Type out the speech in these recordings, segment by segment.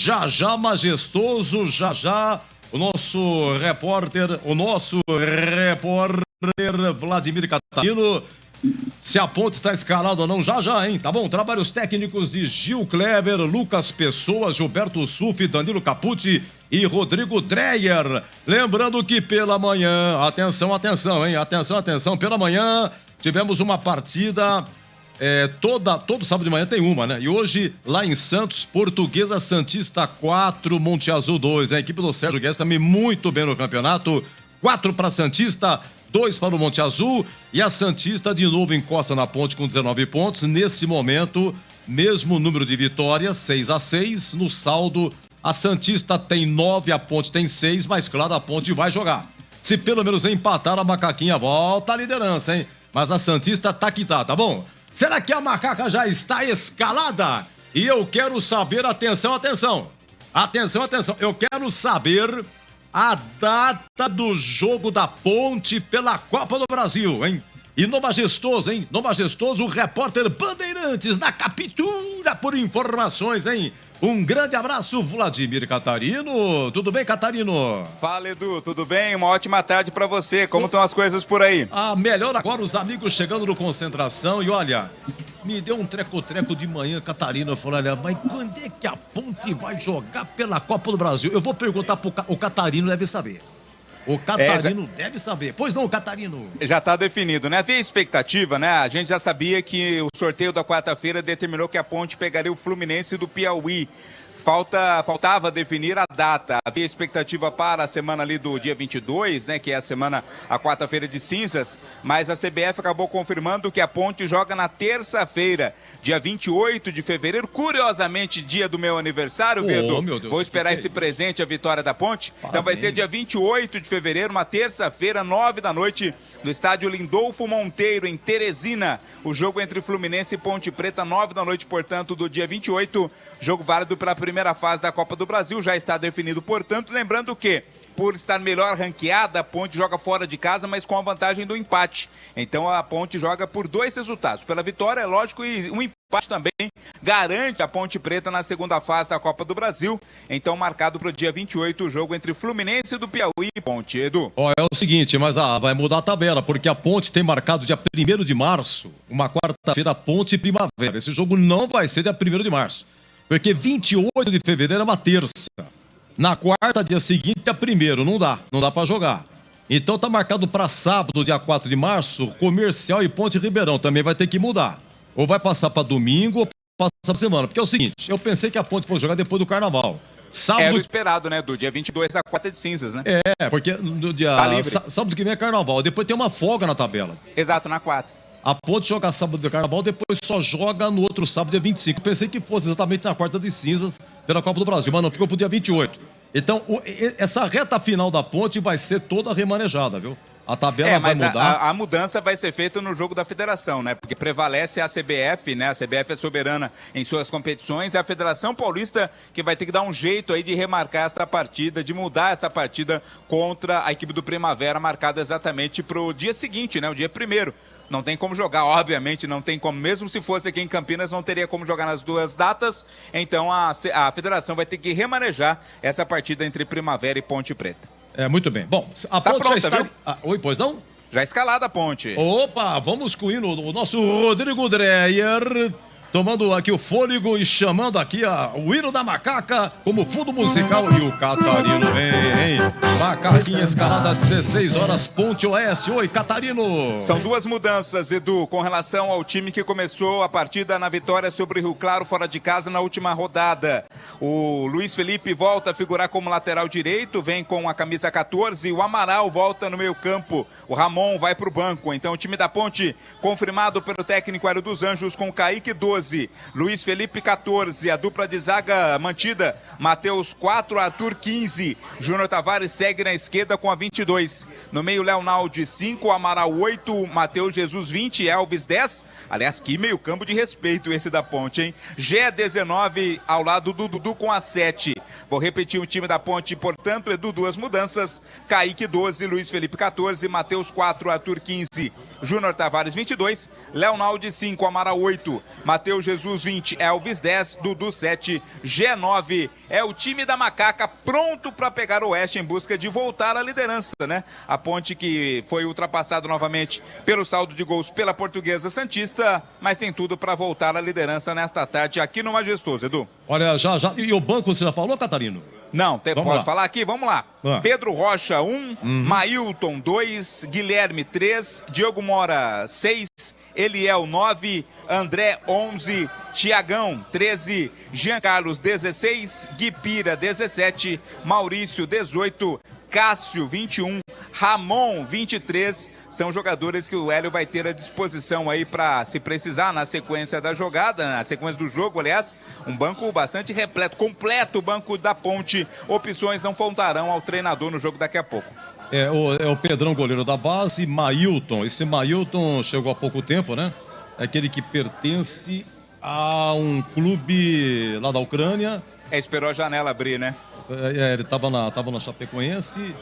Já já majestoso, já já o nosso repórter Vladimir Catarino, se a Ponte está escalada ou não, já já, hein? Tá bom? Trabalhos técnicos de Gil Kleber, Lucas Pessoa, Gilberto Sufi, Danilo Capucci e Rodrigo Dreyer. Lembrando que pela manhã, atenção, hein? Atenção, pela manhã tivemos uma partida, todo sábado de manhã tem uma, né? E hoje, lá em Santos, Portuguesa Santista 4, Monte Azul 2. A equipe do Sérgio Guedes também muito bem no campeonato. 4 para Santista, 2 para o Monte Azul, e a Santista de novo encosta na Ponte com 19 pontos. Nesse momento, mesmo número de vitórias, 6-6. No saldo, a Santista tem 9, a Ponte tem 6, mas claro, a Ponte vai jogar. Se pelo menos empatar, a Macaquinha volta à liderança, hein? Mas a Santista tá que tá bom? Será que a Macaca já está escalada? E eu quero saber, atenção, eu quero saber a data do jogo da Ponte pela Copa do Brasil, hein? E no Majestoso, o repórter Bandeirantes na captura por informações, hein? Um grande abraço, Vladimir Catarino. Tudo bem, Catarino? Fala, Edu, tudo bem? Uma ótima tarde pra você. Como estão as coisas por aí? Melhor agora, os amigos chegando no Concentração. E olha, me deu um treco-treco de manhã, Catarino. Eu falei, olha, mas quando é que a Ponte vai jogar pela Copa do Brasil? Eu vou perguntar o Catarino, deve saber. O Catarino deve saber. Pois não, Catarino? Já está definido, né? Havia expectativa, né? A gente já sabia que o sorteio da quarta-feira determinou que a Ponte pegaria o Fluminense do Piauí. Faltava definir a data. Havia expectativa para a semana ali do dia 22, né, que é a quarta-feira de cinzas, mas a CBF acabou confirmando que a Ponte joga na terça-feira, dia 28 de fevereiro, curiosamente dia do meu aniversário, Edu. Meu Deus, vou esperar esse presente, a vitória da Ponte. Parabéns. Então vai ser dia 28 de fevereiro, uma terça-feira, 9 da noite, no estádio Lindolfo Monteiro, em Teresina. O jogo entre Fluminense e Ponte Preta, 9 da noite, portanto, do dia 28. Jogo válido pela primeira fase da Copa do Brasil, já está definido, portanto, lembrando que, por estar melhor ranqueada, a Ponte joga fora de casa, mas com a vantagem do empate. Então a Ponte joga por 2 resultados, pela vitória, é lógico, e um empate também garante a Ponte Preta na segunda fase da Copa do Brasil. Então marcado para o dia 28 o jogo entre Fluminense do Piauí e Ponte, Edu. É o seguinte, mas vai mudar a tabela, porque a Ponte tem marcado dia 1º de março, uma quarta-feira, Ponte e Primavera. Esse jogo não vai ser dia 1º de março. Porque 28 de fevereiro é uma terça. Na quarta, dia seguinte, é 1º. Não dá pra jogar. Então tá marcado para sábado, dia 4 de março, Comercial e Ponte Ribeirão. Também vai ter que mudar. Ou vai passar para domingo ou passar pra semana. Porque é o seguinte, eu pensei que a Ponte fosse jogar depois do Carnaval. Sábado... Era o esperado, né? Do dia 22 a quarta de cinzas, né? Porque no dia sábado que vem é Carnaval. Depois tem uma folga na tabela. Exato, na quarta. A Ponte joga sábado de Carnaval, depois só joga no outro sábado, dia 25. Pensei que fosse exatamente na quarta de cinzas pela Copa do Brasil, mas não, ficou pro dia 28. Então, essa reta final da Ponte vai ser toda remanejada, viu? A tabela vai mudar. A mudança vai ser feita no jogo da federação, né? Porque prevalece a CBF, né? A CBF é soberana em suas competições. É a Federação Paulista que vai ter que dar um jeito aí de remarcar esta partida, de mudar esta partida contra a equipe do Primavera, marcada exatamente pro dia seguinte, né? O dia 1º. Não tem como jogar, obviamente, não tem como. Mesmo se fosse aqui em Campinas, não teria como jogar nas duas datas. Então a federação vai ter que remanejar essa partida entre Primavera e Ponte Preta. Muito bem. Bom, a Ponte pronta, já está... Oi, pois não? Já escalada a Ponte. Opa, vamos com o nosso Rodrigo Dreyer, tomando aqui o fôlego e chamando aqui o hino da Macaca como fundo musical. E o Catarino vem, hein? Macaquinha escalada 16 horas, Ponte Oeste. Oi, Catarino. São 2 mudanças, Edu, com relação ao time que começou a partida na vitória sobre o Rio Claro fora de casa na última rodada. O Luiz Felipe volta a figurar como lateral direito, vem com a camisa 14. O Amaral volta no meio campo. O Ramon vai para o banco. Então o time da Ponte confirmado pelo técnico Hélio dos Anjos com Kaique 12. Luiz Felipe 14, a dupla de zaga mantida, Matheus 4, Arthur 15, Júnior Tavares segue na esquerda com a 22, no meio Leonaldi 5, Amaral 8, Matheus Jesus 20, Elvis 10, aliás que meio campo de respeito esse da Ponte, hein? Gé 19 ao lado do Dudu com a 7, vou repetir o time da Ponte, portanto Edu, 2 mudanças, Kaique 12, Luiz Felipe 14, Matheus 4, Arthur 15, Júnior Tavares 22, Leonaldi 5, Amaral 8, Matheus Jesus 20, Elvis 10, Dudu 7, G9, é o time da Macaca pronto para pegar o Oeste em busca de voltar à liderança, né? A Ponte que foi ultrapassado novamente pelo saldo de gols pela Portuguesa Santista, mas tem tudo para voltar à liderança nesta tarde aqui no Majestoso, Edu. Olha, já. E o banco você já falou, Catarino? Não, pode falar aqui? Vamos lá. Pedro Rocha, 1, Mailton, 2, Guilherme, 3, Diogo Mora, 6, Eliel, 9, André, 11, Tiagão, 13, Jean Carlos, 16, Guipira, 17, Maurício, 18, Cássio, 21, Ramon, 23, são jogadores que o Hélio vai ter à disposição aí para, se precisar, na sequência da jogada, na sequência do jogo, aliás, um banco bastante repleto, completo o banco da Ponte, opções não faltarão ao treinador no jogo daqui a pouco. É o Pedrão, goleiro da base, Mailton, esse Mailton chegou há pouco tempo, né? É aquele que pertence a um clube lá da Ucrânia. Esperou a janela abrir, né? Ele estava na Chapecoense.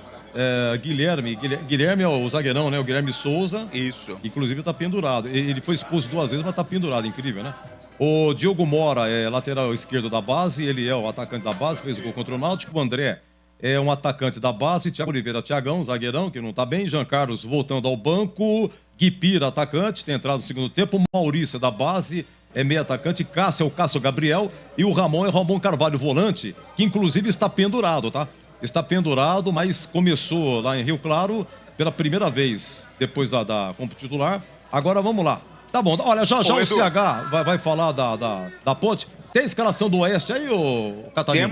Guilherme é o zagueirão, né? O Guilherme Souza. Isso. Inclusive está pendurado. Ele foi expulso 2 vezes, mas está pendurado. Incrível, né? O Diogo Mora é lateral esquerdo da base. Ele é o atacante da base, fez o gol contra o Náutico. O André é um atacante da base. Thiago Oliveira, Thiagão, zagueirão, que não está bem. Jean Carlos voltando ao banco. Guipira, atacante, tem entrado no segundo tempo. Maurício da base. É meio atacante, Cássio é o Cássio Gabriel e o Ramon é o Ramon Carvalho, volante, que inclusive está pendurado, tá? Está pendurado, mas começou lá em Rio Claro pela primeira vez depois como titular. Agora vamos lá. Tá bom, olha, já o CH vai falar da Ponte. Tem a escalação do Oeste aí, ô Catarina?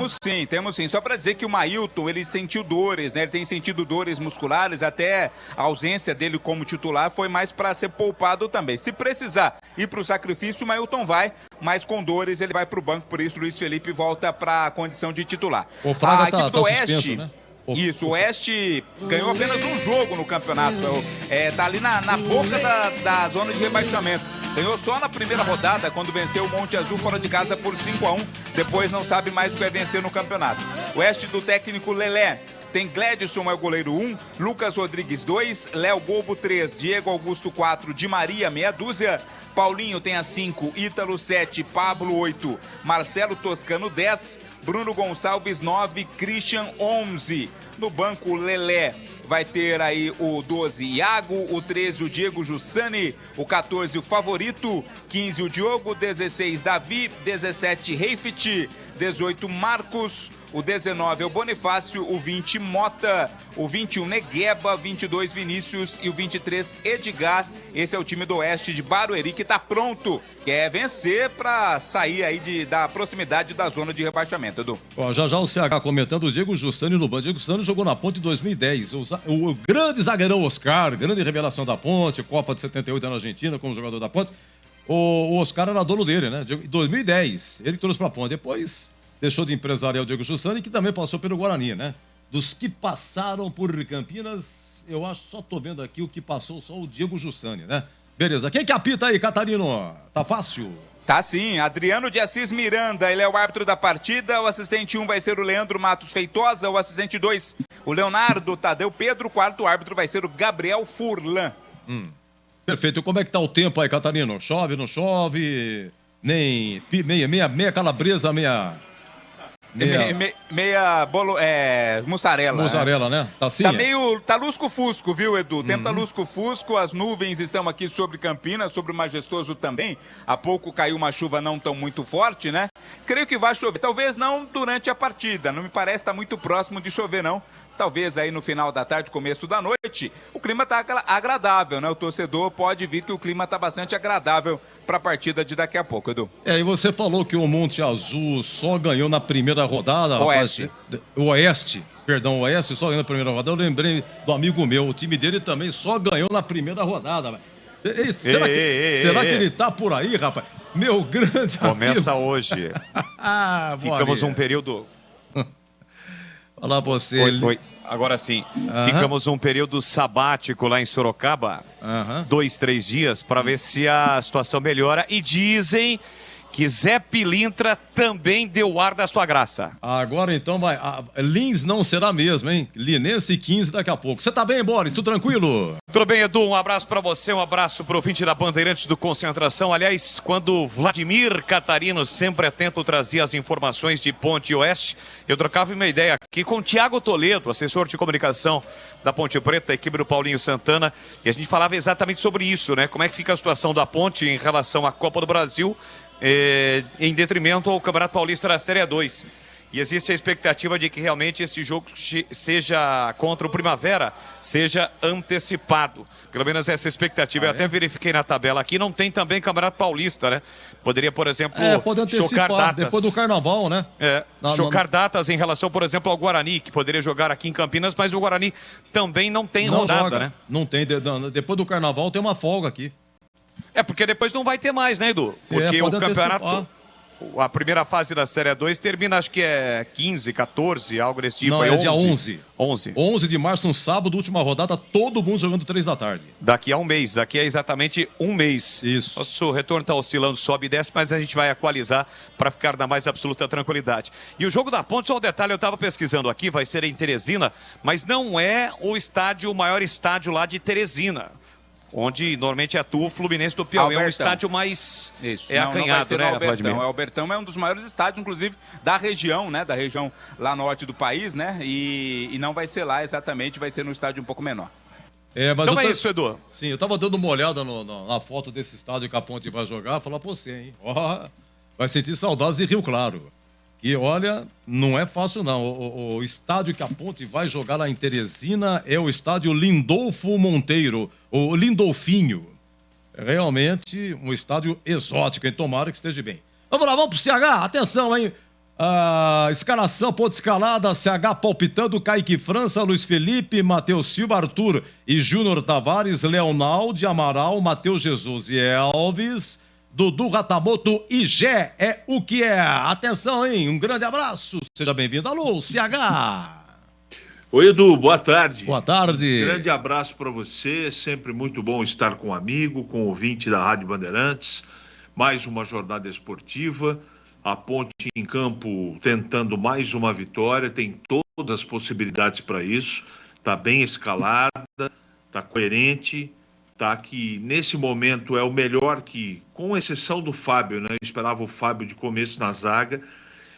Temos sim. Só para dizer que o Mailton, ele sentiu dores, né? Ele tem sentido dores musculares, até a ausência dele como titular foi mais para ser poupado também. Se precisar ir para o sacrifício, o Mailton vai, mas com dores ele vai para o banco, por isso o Luiz Felipe volta para a condição de titular. O Fraga tá suspenso, né? Isso, o Oeste ganhou apenas um jogo no campeonato, tá ali na boca da zona de rebaixamento. Ganhou só na primeira rodada, quando venceu o Monte Azul fora de casa por 5-1. Depois não sabe mais o que é vencer no campeonato. O Oeste do técnico Lelé tem Gledson, é o goleiro 1, Lucas Rodrigues 2, Léo Bobo 3, Diego Augusto 4, Di Maria meia dúzia, Paulinho tem a 5, Ítalo 7, Pablo 8, Marcelo Toscano 10, Bruno Gonçalves 9, Christian 11. No banco, Lelé vai ter aí o 12, Iago, o 13, o Diego Jussani, o 14, o Favorito, 15, o Diogo, 16, Davi, 17, Reifit, 18, Marcos, o 19 é o Bonifácio, o 20, Mota, o 21, Negueba, 22, Vinícius e o 23, Edgar. Esse é o time do Oeste de Barueri que está pronto, quer vencer para sair aí da proximidade da zona de rebaixamento, Edu. Ó, já o CH comentando, o Diego Jussani no banco. Diego Jussani jogou na Ponte em 2010. O grande zagueirão Oscar, grande revelação da Ponte, Copa de 78 na Argentina como jogador da Ponte. O Oscar era dono dele, né? Em 2010, ele que trouxe pra Ponte. Depois deixou de empresariar o Diego Jussani, que também passou pelo Guarani, né? Dos que passaram por Campinas, eu acho, só tô vendo aqui o que passou só o Diego Jussani, né? Beleza. Quem que apita aí, Catarino? Tá fácil? Tá sim, Adriano de Assis Miranda, ele é o árbitro da partida, o assistente 1 vai ser o Leandro Matos Feitosa, o assistente 2, o Leonardo Tadeu Pedro, o quarto árbitro vai ser o Gabriel Furlan. Perfeito, como é que tá o tempo aí, Catarino? Chove, não chove? Nem meia calabresa, meia mussarela. Mussarela, né? Tá assim? Tá lusco-fusco, viu, Edu? O tempo tá lusco-fusco, as nuvens estão aqui sobre Campinas, sobre o Majestoso também. Há pouco caiu uma chuva não tão muito forte, né? Creio que vai chover, talvez não durante a partida, não me parece estar muito próximo de chover, não. Talvez aí no final da tarde, começo da noite, o clima tá agradável, né? O torcedor pode vir que o clima tá bastante agradável para a partida de daqui a pouco, Edu. E você falou que o Monte Azul só ganhou na primeira rodada. Oeste. O Oeste só ganhou na primeira rodada. Eu lembrei do amigo meu, o time dele também só ganhou na primeira rodada. Será que ele tá por aí, rapaz? Meu grande Começa amigo. hoje. Ficamos um período... Falar você. Agora sim, ficamos um período sabático lá em Sorocaba, 2, 3 dias, para ver se a situação melhora. E dizem que Zé Pilintra também deu ar da sua graça. Agora então vai. Lins não será mesmo, hein? Linense 15 daqui a pouco. Você tá bem, Boris? Tudo tranquilo? Tudo bem, Edu? Um abraço pra você, um abraço pro ouvinte da Bandeirantes do Concentração. Aliás, quando Vladimir Catarino, sempre atento, trazia as informações de Ponte Oeste, eu trocava uma ideia aqui com o Thiago Toledo, assessor de comunicação da Ponte Preta, da equipe do Paulinho Santana, e a gente falava exatamente sobre isso, né? Como é que fica a situação da Ponte em relação à Copa do Brasil, em detrimento ao Campeonato Paulista da Série 2. E existe a expectativa de que realmente esse jogo seja contra o Primavera, seja antecipado. Pelo menos essa expectativa. Eu até verifiquei na tabela aqui, não tem também Campeonato Paulista, né? Poderia, por exemplo, chocar datas. Depois do Carnaval, né? Chocar datas em relação, por exemplo, ao Guarani, que poderia jogar aqui em Campinas, mas o Guarani também não tem rodada, joga, né? Não tem. Depois do Carnaval tem uma folga aqui. Porque depois não vai ter mais, né, Edu? Porque o campeonato... A primeira fase da Série 2 termina, acho que é 15, 14, algo desse tipo. Não, é 11. Dia 11. 11. 11 de março, um sábado, última rodada, todo mundo jogando 3 da tarde. Daqui a um mês, daqui a exatamente um mês. Isso. Nosso retorno está oscilando, sobe e desce, mas a gente vai equalizar para ficar na mais absoluta tranquilidade. E o jogo da Ponte, só um detalhe, eu estava pesquisando aqui, vai ser em Teresina, mas não é o maior estádio lá de Teresina, onde normalmente atua o Fluminense do Piauí. Albertão. É um estádio mais acanhado, né, Albertão. Albertão é um dos maiores estádios, inclusive, da região, né? Da região lá norte do país, né? E não vai ser lá exatamente, vai ser num estádio um pouco menor. Mas então é isso, Edu. Sim, eu tava dando uma olhada na foto desse estádio que a Ponte vai jogar, falar pra você, hein? Vai sentir saudades de Rio Claro. E olha, não é fácil não. O estádio que a Ponte vai jogar lá em Teresina é o estádio Lindolfo Monteiro, o Lindolfinho. É realmente um estádio exótico, hein? Tomara que esteja bem. Vamos lá, vamos pro CH, atenção, hein? Escalação, ponto escalada, CH palpitando, Kaique França, Luiz Felipe, Matheus Silva, Arthur e Júnior Tavares, Leonaldo, Amaral, Matheus Jesus e Elvis... Dudu Ratamoto e Gé é o que é. Atenção, hein? Um grande abraço. Seja bem-vindo. Alô, CH. Oi, Edu. Boa tarde. Boa tarde. Grande abraço para você. Sempre muito bom estar com um amigo, com o ouvinte da Rádio Bandeirantes. Mais uma jornada esportiva. A Ponte em campo tentando mais uma vitória. Tem todas as possibilidades para isso. Está bem escalada, está coerente. Tá, que nesse momento é o melhor que, com exceção do Fábio, né? Eu esperava o Fábio de começo na zaga,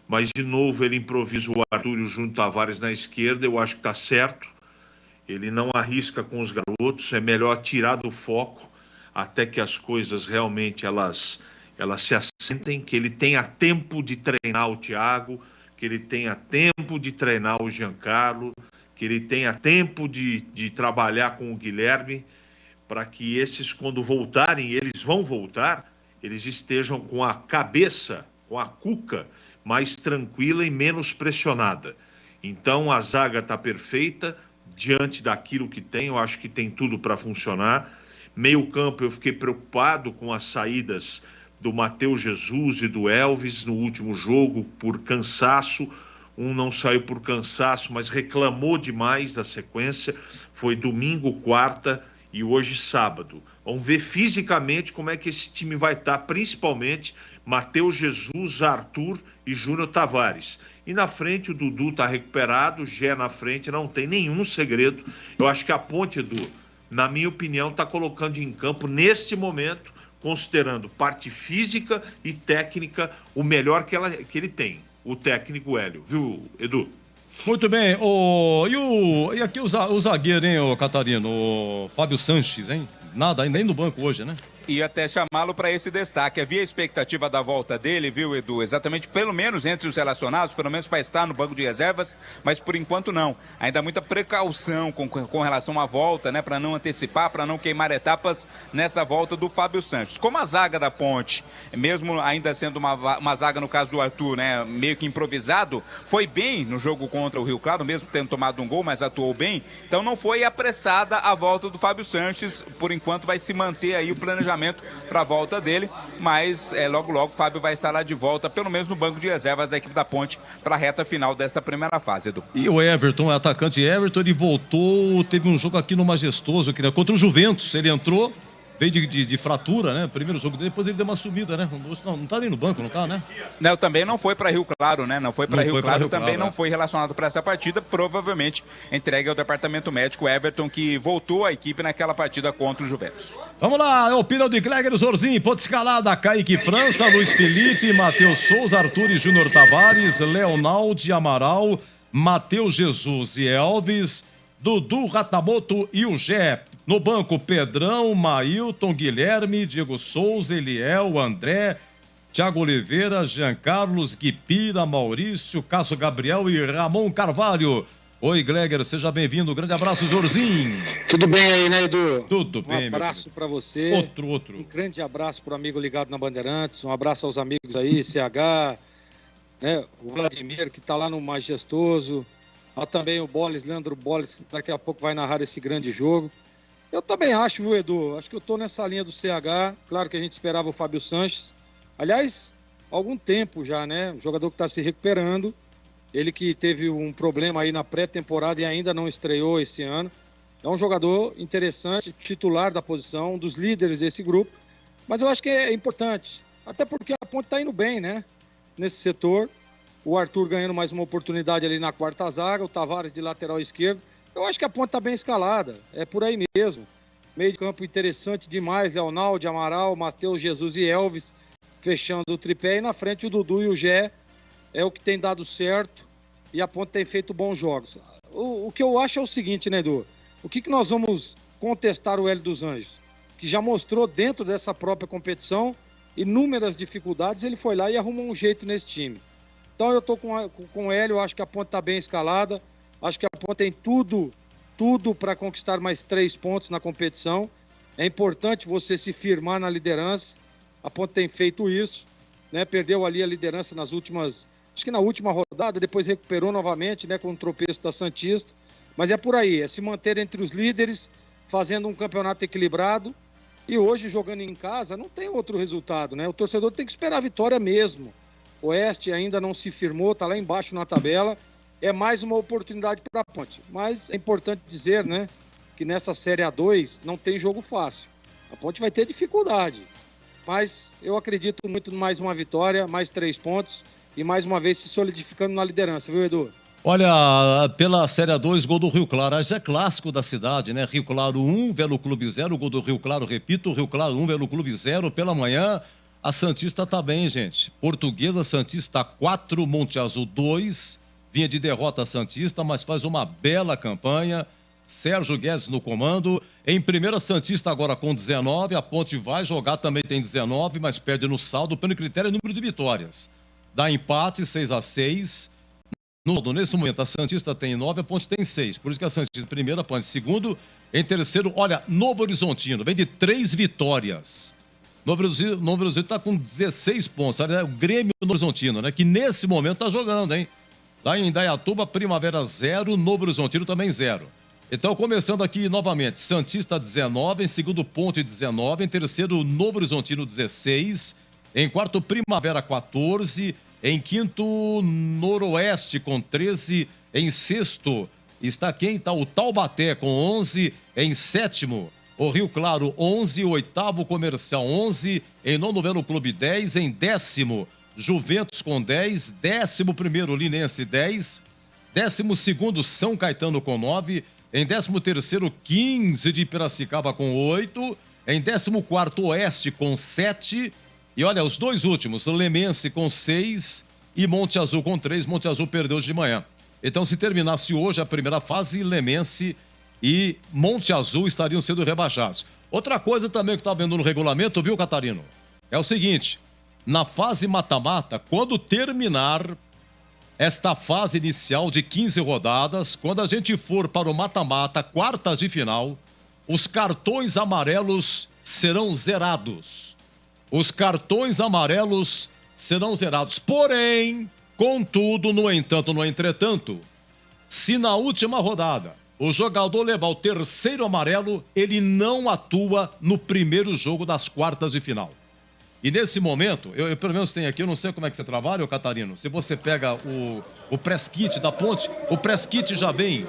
mas de novo ele improvisa o Arthur e o Júnior Tavares na esquerda, eu acho que tá certo. Ele não arrisca com os garotos, é melhor tirar do foco até que as coisas realmente elas se assentem, que ele tenha tempo de treinar o Thiago, que ele tenha tempo de treinar o Giancarlo, que ele tenha tempo de trabalhar com o Guilherme, para que esses, quando voltarem, eles vão voltar, eles estejam com a cabeça, com a cuca mais tranquila e menos pressionada. Então, a zaga está perfeita, diante daquilo que tem, eu acho que tem tudo para funcionar. Meio campo, eu fiquei preocupado com as saídas do Matheus Jesus e do Elvis no último jogo, por cansaço. Um não saiu por cansaço, mas reclamou demais da sequência. Foi domingo, quarta e hoje sábado. Vamos ver fisicamente como é que esse time vai estar, principalmente Matheus Jesus, Arthur e Júnior Tavares. E na frente o Dudu está recuperado, o Gé na frente, não tem nenhum segredo. Eu acho que a Ponte, Edu, na minha opinião, está colocando em campo, neste momento, considerando parte física e técnica, o melhor que ele tem, o técnico Hélio. Viu, Edu? Muito bem. E aqui o zagueiro, hein, o Catarino? O Fábio Sanches, hein? Nada, nem no banco hoje, né? E até chamá-lo para esse destaque. Havia expectativa da volta dele, viu, Edu? Exatamente, pelo menos entre os relacionados, pelo menos para estar no banco de reservas, mas por enquanto não. Ainda muita precaução com relação à volta, né? Para não antecipar, para não queimar etapas nessa volta do Fábio Sanches. Como a zaga da Ponte, mesmo ainda sendo uma zaga, no caso do Arthur, né? Meio que improvisado, foi bem no jogo contra o Rio Claro, mesmo tendo tomado um gol, mas atuou bem. Então não foi apressada a volta do Fábio Sanches. Por enquanto vai se manter aí o planejamento para a volta dele, mas logo o Fábio vai estar lá de volta, pelo menos no banco de reservas da equipe da Ponte, para a reta final desta primeira fase, Edu. E o Everton, o atacante Everton, ele voltou, teve um jogo aqui no Majestoso, contra o Juventus, ele entrou veio de fratura, né? Primeiro jogo dele, depois ele deu uma subida, né? Não tá nem no banco, não tá, né? Não, também não foi para Rio Claro, né? Não foi para Rio Claro, também não foi relacionado para essa partida, provavelmente entregue ao departamento médico. Everton, que voltou à equipe naquela partida contra o Juventus. Vamos lá, opinião de Gleger Zorzinho, ponto escalada, Kaique França, Luiz Felipe, Matheus Souza, Arthur e Júnior Tavares, Leonaldi Amaral, Matheus Jesus e Elvis, Dudu Ratamoto e o Gé. No banco, Pedrão, Mailton, Guilherme, Diego Souza, Eliel, André, Thiago Oliveira, Jean Carlos, Guipira, Maurício, Cássio Gabriel e Ramon Carvalho. Oi, Gleger, seja bem-vindo. Grande abraço, Zorzinho. Tudo bem aí, né, Edu? Tudo bem, Um abraço para você. Outro. Um grande abraço para o amigo ligado na Bandeirantes. Um abraço aos amigos aí, CH, né, o Vladimir, que está lá no Majestoso. Há também o Boles, Leandro Boles, que daqui a pouco vai narrar esse grande jogo. Eu também acho, viu, Edu? Acho que eu tô nessa linha do CH. Claro que a gente esperava o Fábio Sanches. Aliás, há algum tempo já, né? Um jogador que está se recuperando. Ele que teve um problema aí na pré-temporada e ainda não estreou esse ano. É um jogador interessante, titular da posição, um dos líderes desse grupo. Mas eu acho que é importante. Até porque a Ponte está indo bem, né? Nesse setor. O Arthur ganhando mais uma oportunidade ali na quarta zaga. O Tavares de lateral esquerdo. Eu acho que a Ponte está bem escalada, é por aí mesmo. Meio de campo interessante demais, Leonaldi, Amaral, Matheus, Jesus e Elvis, fechando o tripé. E na frente o Dudu e o Gé, é o que tem dado certo e a Ponte tem feito bons jogos. O que eu acho é o seguinte, né, Edu? O que nós vamos contestar o Hélio dos Anjos? Que já mostrou dentro dessa própria competição inúmeras dificuldades, ele foi lá e arrumou um jeito nesse time. Então eu estou com o Hélio, acho que a Ponte está bem escalada. Acho que a Ponte tem tudo para conquistar mais 3 pontos na competição. É importante você se firmar na liderança. A Ponte tem feito isso, né? Perdeu ali a liderança nas últimas, acho que na última rodada, depois recuperou novamente, né, com o tropeço da Santista. Mas é por aí, é se manter entre os líderes, fazendo um campeonato equilibrado. E hoje, jogando em casa, não tem outro resultado, né? O torcedor tem que esperar a vitória mesmo. O Oeste ainda não se firmou, está lá embaixo na tabela. É mais uma oportunidade para a Ponte. Mas é importante dizer, né, que nessa Série A2 não tem jogo fácil. A Ponte vai ter dificuldade. Mas eu acredito muito em mais uma vitória, mais 3 pontos e mais uma vez se solidificando na liderança, viu, Edu? Olha, pela Série A2, gol do Rio Claro. Já é clássico da cidade, né? Rio Claro 1, Velo Clube 0. Gol do Rio Claro, repito, Rio Claro 1, Velo Clube 0. Pela manhã, a Santista tá bem, gente. Portuguesa, Santista 4, Monte Azul 2. Vinha de derrota Santista, mas faz uma bela campanha. Sérgio Guedes no comando. Em primeira, Santista agora com 19. A Ponte vai jogar, também tem 19, mas perde no saldo pelo critério número de vitórias. Dá empate, 6-6. Nesse momento, a Santista tem 9, a Ponte tem 6. Por isso que a Santista em primeiro, a Ponte em segundo. Em terceiro, olha, Novo Horizontino, vem de 3 vitórias. Novo Horizontino está com 16 pontos. O Grêmio Novo Horizontino, né? Que nesse momento está jogando, hein? Lá em Indaiatuba, Primavera 0, Novo Horizontino também 0. Então, começando aqui novamente, Santista 19, em segundo Ponte 19, em terceiro Novo Horizontino 16, em quarto Primavera 14, em quinto Noroeste com 13, em sexto está quem? Está o Taubaté com 11, em sétimo o Rio Claro 11, oitavo Comercial 11, em nono Velo Clube 10, em décimo Juventus com 10, 11º Linense 10, 12º São Caetano com 9, em 13º 15 de Piracicaba com 8, em 14º Oeste com 7, e olha, os dois últimos, Lemense com 6 e Monte Azul com 3, Monte Azul perdeu hoje de manhã. Então, se terminasse hoje a primeira fase, Lemense e Monte Azul estariam sendo rebaixados. Outra coisa também que está vendo no regulamento, viu, Catarino? É o seguinte... Na fase mata-mata, quando terminar esta fase inicial de 15 rodadas, quando a gente for para o mata-mata, quartas de final, os cartões amarelos serão zerados. Os cartões amarelos serão zerados. Porém, contudo, no entanto, no entretanto, se na última rodada o jogador levar o terceiro amarelo, ele não atua no primeiro jogo das quartas de final. E nesse momento, eu pelo menos tenho aqui, eu não sei como é que você trabalha, Catarino, se você pega o press kit da Ponte, o press kit já vem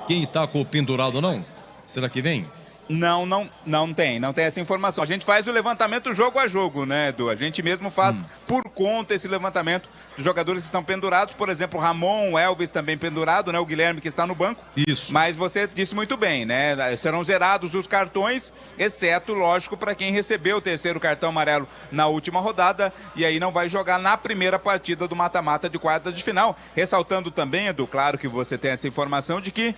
quem está com o pendurado ou não? Será que vem? Não tem essa informação. A gente faz o levantamento jogo a jogo, né, Edu? A gente mesmo faz por conta esse levantamento dos jogadores que estão pendurados. Por exemplo, o Ramon, o Elvis também pendurado, né? O Guilherme que está no banco. Isso. Mas você disse muito bem, né? Serão zerados os cartões, exceto, lógico, para quem recebeu o terceiro cartão amarelo na última rodada e aí não vai jogar na primeira partida do mata-mata de quartas de final. Ressaltando também, Edu, claro que você tem essa informação de que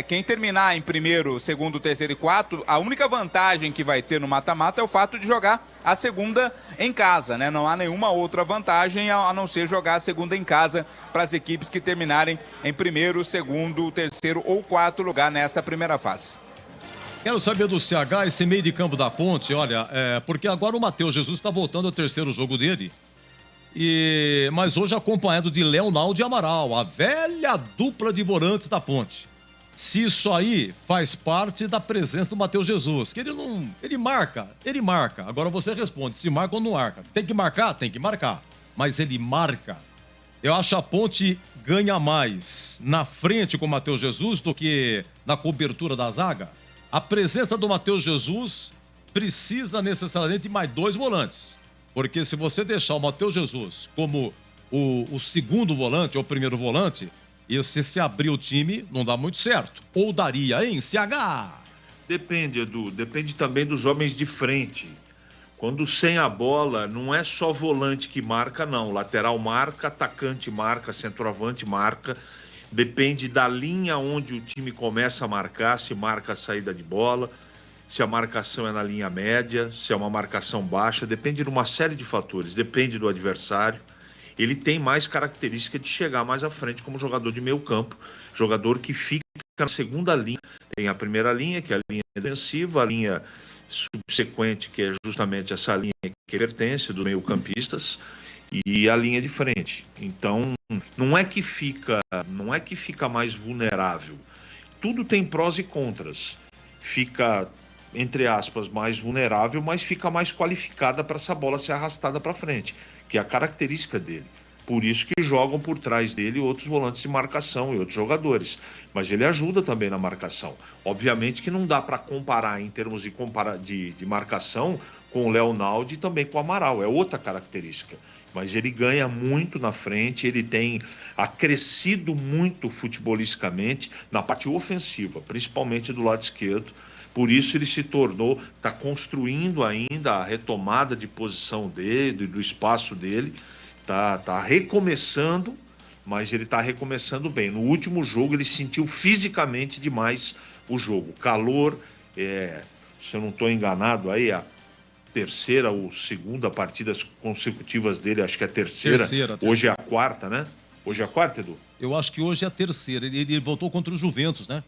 quem terminar em primeiro, segundo, terceiro e quarto, a única vantagem que vai ter no mata-mata é o fato de jogar a segunda em casa, né? Não há nenhuma outra vantagem a não ser jogar a segunda em casa para as equipes que terminarem em primeiro, segundo, terceiro ou quarto lugar nesta primeira fase. Quero saber do CH, esse meio de campo da Ponte, olha, porque agora o Matheus Jesus está voltando ao terceiro jogo dele, mas hoje acompanhado de Leonaldo e Amaral, a velha dupla de volantes da Ponte. Se isso aí faz parte da presença do Matheus Jesus, que ele marca. Agora você responde, se marca ou não marca. Tem que marcar, mas ele marca. Eu acho que a Ponte ganha mais na frente com o Matheus Jesus do que na cobertura da zaga. A presença do Matheus Jesus precisa necessariamente de mais 2 volantes. Porque se você deixar o Matheus Jesus como o segundo volante ou o primeiro volante, e se abrir o time, não dá muito certo. Ou daria, hein, CH? Depende, Edu. Depende também dos homens de frente. Quando sem a bola, não é só volante que marca, não. Lateral marca, atacante marca, centroavante marca. Depende da linha onde o time começa a marcar, se marca a saída de bola, se a marcação é na linha média, se é uma marcação baixa. Depende de uma série de fatores. Depende do adversário. Ele tem mais característica de chegar mais à frente como jogador de meio campo, jogador que fica na segunda linha. Tem a primeira linha, que é a linha defensiva, a linha subsequente, que é justamente essa linha que pertence dos meio-campistas, e a linha de frente. Então, não é que fica mais vulnerável. Tudo tem prós e contras. Fica, entre aspas, mais vulnerável, mas fica mais qualificada para essa bola ser arrastada para frente, que é a característica dele. Por isso que jogam por trás dele outros volantes de marcação e outros jogadores. Mas ele ajuda também na marcação. Obviamente que não dá para comparar em termos de marcação com o Leonaldo e também com o Amaral. É outra característica. Mas ele ganha muito na frente, ele tem acrescido muito futebolisticamente na parte ofensiva, principalmente do lado esquerdo. Por isso ele se tornou, está construindo ainda a retomada de posição dele, do espaço dele. Tá recomeçando, mas ele tá recomeçando bem. No último jogo ele sentiu fisicamente demais o jogo. Calor, se eu não estou enganado, aí a terceira ou segunda partidas consecutivas dele, acho que é a terceira. Hoje é a quarta, né? Hoje é a quarta, Edu? Eu acho que hoje é a terceira. Ele voltou contra o Juventus, né?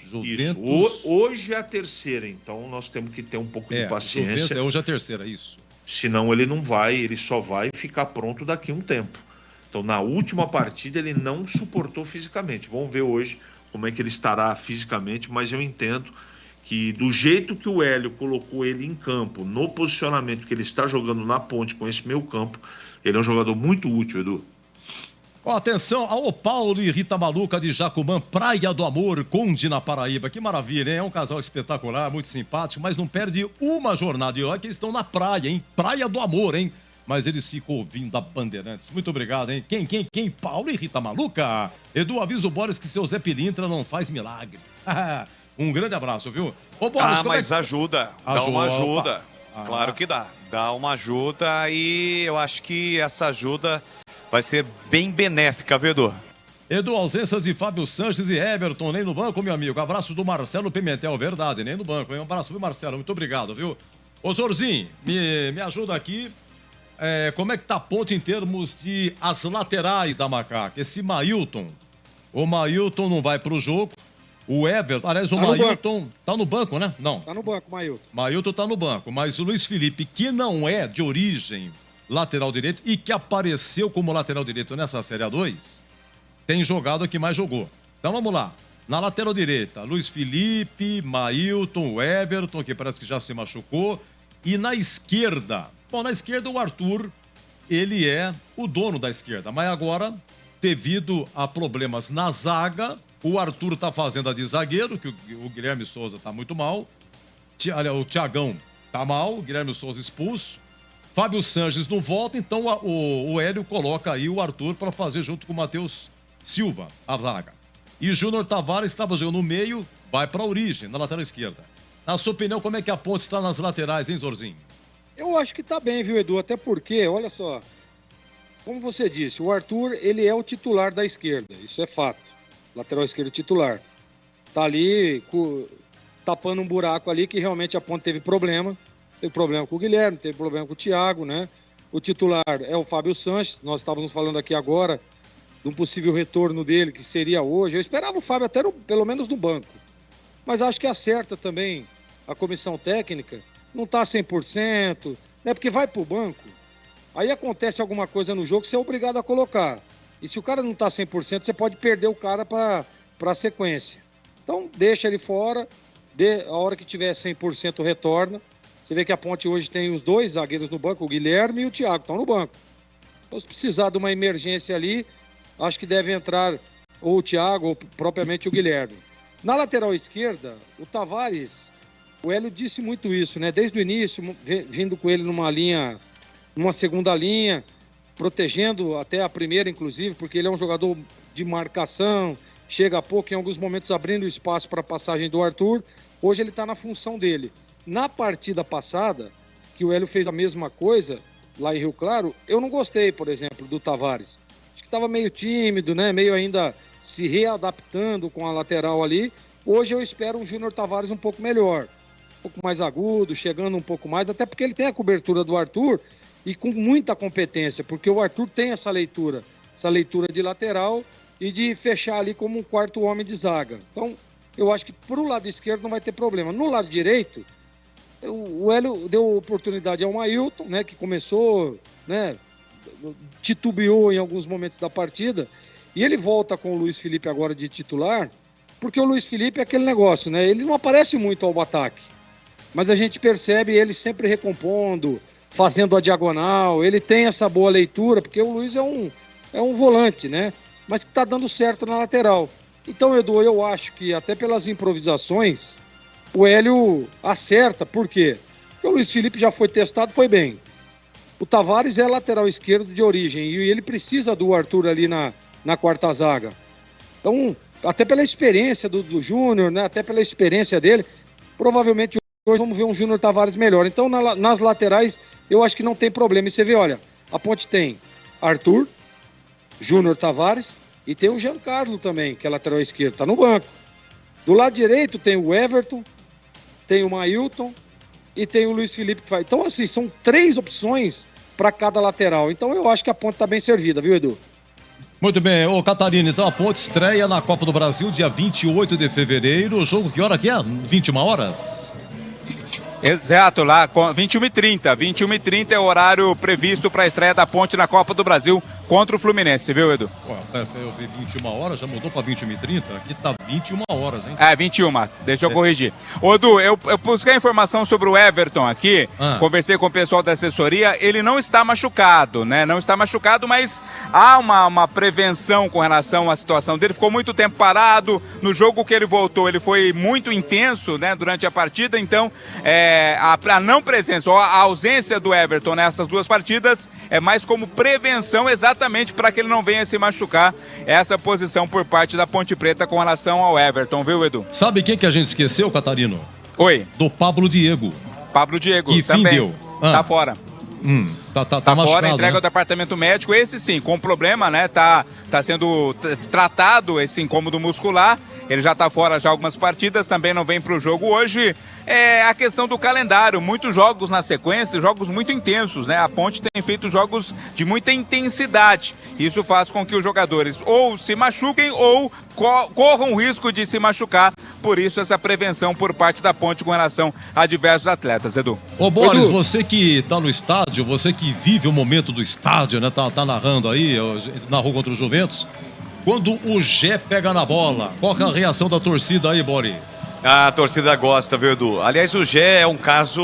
Juventus. Isso. Hoje é a terceira, então nós temos que ter um pouco de paciência. Juventus hoje é a terceira, isso. Senão ele só vai ficar pronto daqui a um tempo. Então, na última partida, ele não suportou fisicamente. Vamos ver hoje como é que ele estará fisicamente, mas eu entendo que do jeito que o Hélio colocou ele em campo, no posicionamento que ele está jogando na Ponte com esse meio campo, ele é um jogador muito útil, Edu. Ó, atenção, ao Paulo e Rita Maluca de Jacumã, Praia do Amor, Conde na Paraíba. Que maravilha, hein? É um casal espetacular, muito simpático, mas não perde uma jornada. E olha que eles estão na praia, hein? Praia do Amor, hein? Mas eles ficam ouvindo a Bandeirantes. Muito obrigado, hein? Quem? Paulo e Rita Maluca? Edu, avisa o Boris que seu Zé Pilintra não faz milagres. Um grande abraço, viu? Ô, Boris, mas ajuda. Dá uma ajuda. Claro que dá. Dá uma ajuda e eu acho que essa ajuda vai ser bem benéfica, viu, Edu? Edu, ausências de Fábio Sanches e Everton, nem no banco, meu amigo. Abraço do Marcelo Pimentel, verdade, nem no banco, hein? Um abraço, viu, Marcelo? Muito obrigado, viu? Ô, Zorzinho, me ajuda aqui. Como é que tá a Ponte em termos de as laterais da Macaca? Esse Mailton, o Mailton não vai pro jogo. O Everton, aliás, o Mailton tá no banco, né? Não. Tá no banco, Mailton. Mailton tá no banco, mas o Luiz Felipe, que não é de origem lateral direito e que apareceu como lateral direito nessa Série A2, tem jogado o que mais jogou. Então vamos lá. Na lateral direita, Luiz Felipe, Mailton, o Everton, que parece que já se machucou. E na esquerda, na esquerda o Arthur, ele é o dono da esquerda. Mas agora, devido a problemas na zaga, O Arthur tá fazendo a de zagueiro, que o Guilherme Souza tá muito mal. O Thiagão tá mal, o Guilherme Souza expulso. Fábio Sanches não volta, então o Hélio coloca aí o Arthur para fazer junto com o Matheus Silva, a zaga. E Júnior Tavares estava jogando no meio, vai para a origem, na lateral esquerda. Na sua opinião, como é que a Ponte está nas laterais, hein, Zorzinho? Eu acho que tá bem, viu, Edu? Até porque, olha só, como você disse, o Arthur, ele é o titular da esquerda, isso é fato. Lateral esquerdo titular. Tá ali tapando um buraco ali que realmente a Ponte teve problema. Teve problema com o Guilherme, teve problema com o Thiago, né? O titular é o Fábio Sanches, nós estávamos falando aqui agora de um possível retorno dele, que seria hoje. Eu esperava o Fábio até pelo menos no banco. Mas acho que acerta também a comissão técnica, não está 100%, né? Porque vai para o banco, aí acontece alguma coisa no jogo, você é obrigado a colocar. E se o cara não está 100%, você pode perder o cara para a sequência. Então deixa ele fora, a hora que tiver 100% retorna. Você vê que a Ponte hoje tem os dois zagueiros no banco, o Guilherme e o Thiago, estão no banco. Então, se precisar de uma emergência ali, acho que deve entrar ou o Thiago ou propriamente o Guilherme. Na lateral esquerda, o Tavares, o Hélio disse muito isso, né? Desde o início, vindo com ele numa segunda linha, protegendo até a primeira, inclusive, porque ele é um jogador de marcação, chega a pouco, em alguns momentos abrindo espaço para a passagem do Arthur. Hoje ele está na função dele. Na partida passada, que o Hélio fez a mesma coisa, lá em Rio Claro, eu não gostei, por exemplo, do Tavares. Acho que estava meio tímido, né? Meio ainda se readaptando com a lateral ali. Hoje eu espero um Júnior Tavares um pouco melhor, um pouco mais agudo, chegando um pouco mais, até porque ele tem a cobertura do Arthur e com muita competência, porque o Arthur tem essa leitura de lateral e de fechar ali como um quarto homem de zaga. Então, eu acho que pro lado esquerdo não vai ter problema. No lado direito, o Hélio deu oportunidade ao Mailton, né, que começou, né, titubeou em alguns momentos da partida, e ele volta com o Luiz Felipe agora de titular, porque o Luiz Felipe é aquele negócio, né, ele não aparece muito ao ataque, mas a gente percebe ele sempre recompondo, fazendo a diagonal, ele tem essa boa leitura, porque o Luiz é um volante, né, mas que está dando certo na lateral. Então, Edu, eu acho que até pelas improvisações, o Hélio acerta. Por quê? Porque o Luiz Felipe já foi testado, foi bem. O Tavares é lateral esquerdo de origem e ele precisa do Arthur ali na quarta zaga. Então, até pela experiência do Júnior, né? Até pela experiência dele, provavelmente hoje vamos ver um Júnior Tavares melhor. Então, nas laterais, eu acho que não tem problema. E você vê, olha, a Ponte tem Arthur, Júnior Tavares e tem o Giancarlo também, que é lateral esquerdo, tá no banco. Do lado direito tem o Everton, tem o Mailton e tem o Luiz Felipe que vai. Então, assim, são 3 opções para cada lateral. Então, eu acho que a Ponte está bem servida, viu, Edu? Muito bem. Ô, Catarina, então a Ponte estreia na Copa do Brasil dia 28 de fevereiro. O jogo, que hora que é? 21 horas? Exato, lá, 21h30. 21h30 é o horário previsto para a estreia da Ponte na Copa do Brasil contra o Fluminense, viu, Edu? Eu vi 21 horas, já mudou para 21h30? Aqui tá 21 horas, hein? 21, deixa eu corrigir. Ô, Edu, eu busquei informação sobre o Everton aqui, conversei com o pessoal da assessoria, ele não está machucado, né? Não está machucado, mas há uma prevenção com relação à situação dele, ficou muito tempo parado, no jogo que ele voltou, ele foi muito intenso, né, durante a partida, então, a não presença ou a ausência do Everton nessas 2 partidas é mais como prevenção exatamente para que ele não venha se machucar, essa posição por parte da Ponte Preta com relação ao Everton, viu, Edu? Sabe quem que a gente esqueceu, Catarino? Oi. Do Pablo Diego. Pablo Diego, que também. Fim deu? Tá fora. Tá fora, entrega né? ao departamento médico, esse sim, com problema, né, tá sendo tratado esse incômodo muscular, ele já tá fora já algumas partidas, também não vem pro jogo hoje. É a questão do calendário, muitos jogos na sequência, jogos muito intensos, né, a Ponte tem feito jogos de muita intensidade, isso faz com que os jogadores ou se machuquem ou corram o risco de se machucar, por isso essa prevenção por parte da Ponte com relação a diversos atletas, Edu. Ô Boris, você que tá no estádio, você que vive o momento do estádio, né, tá narrando aí, narrou contra o Juventus, quando o Gé pega na bola, qual é a reação da torcida aí, Boris? A torcida gosta, viu, Edu? Aliás, o Gé é um caso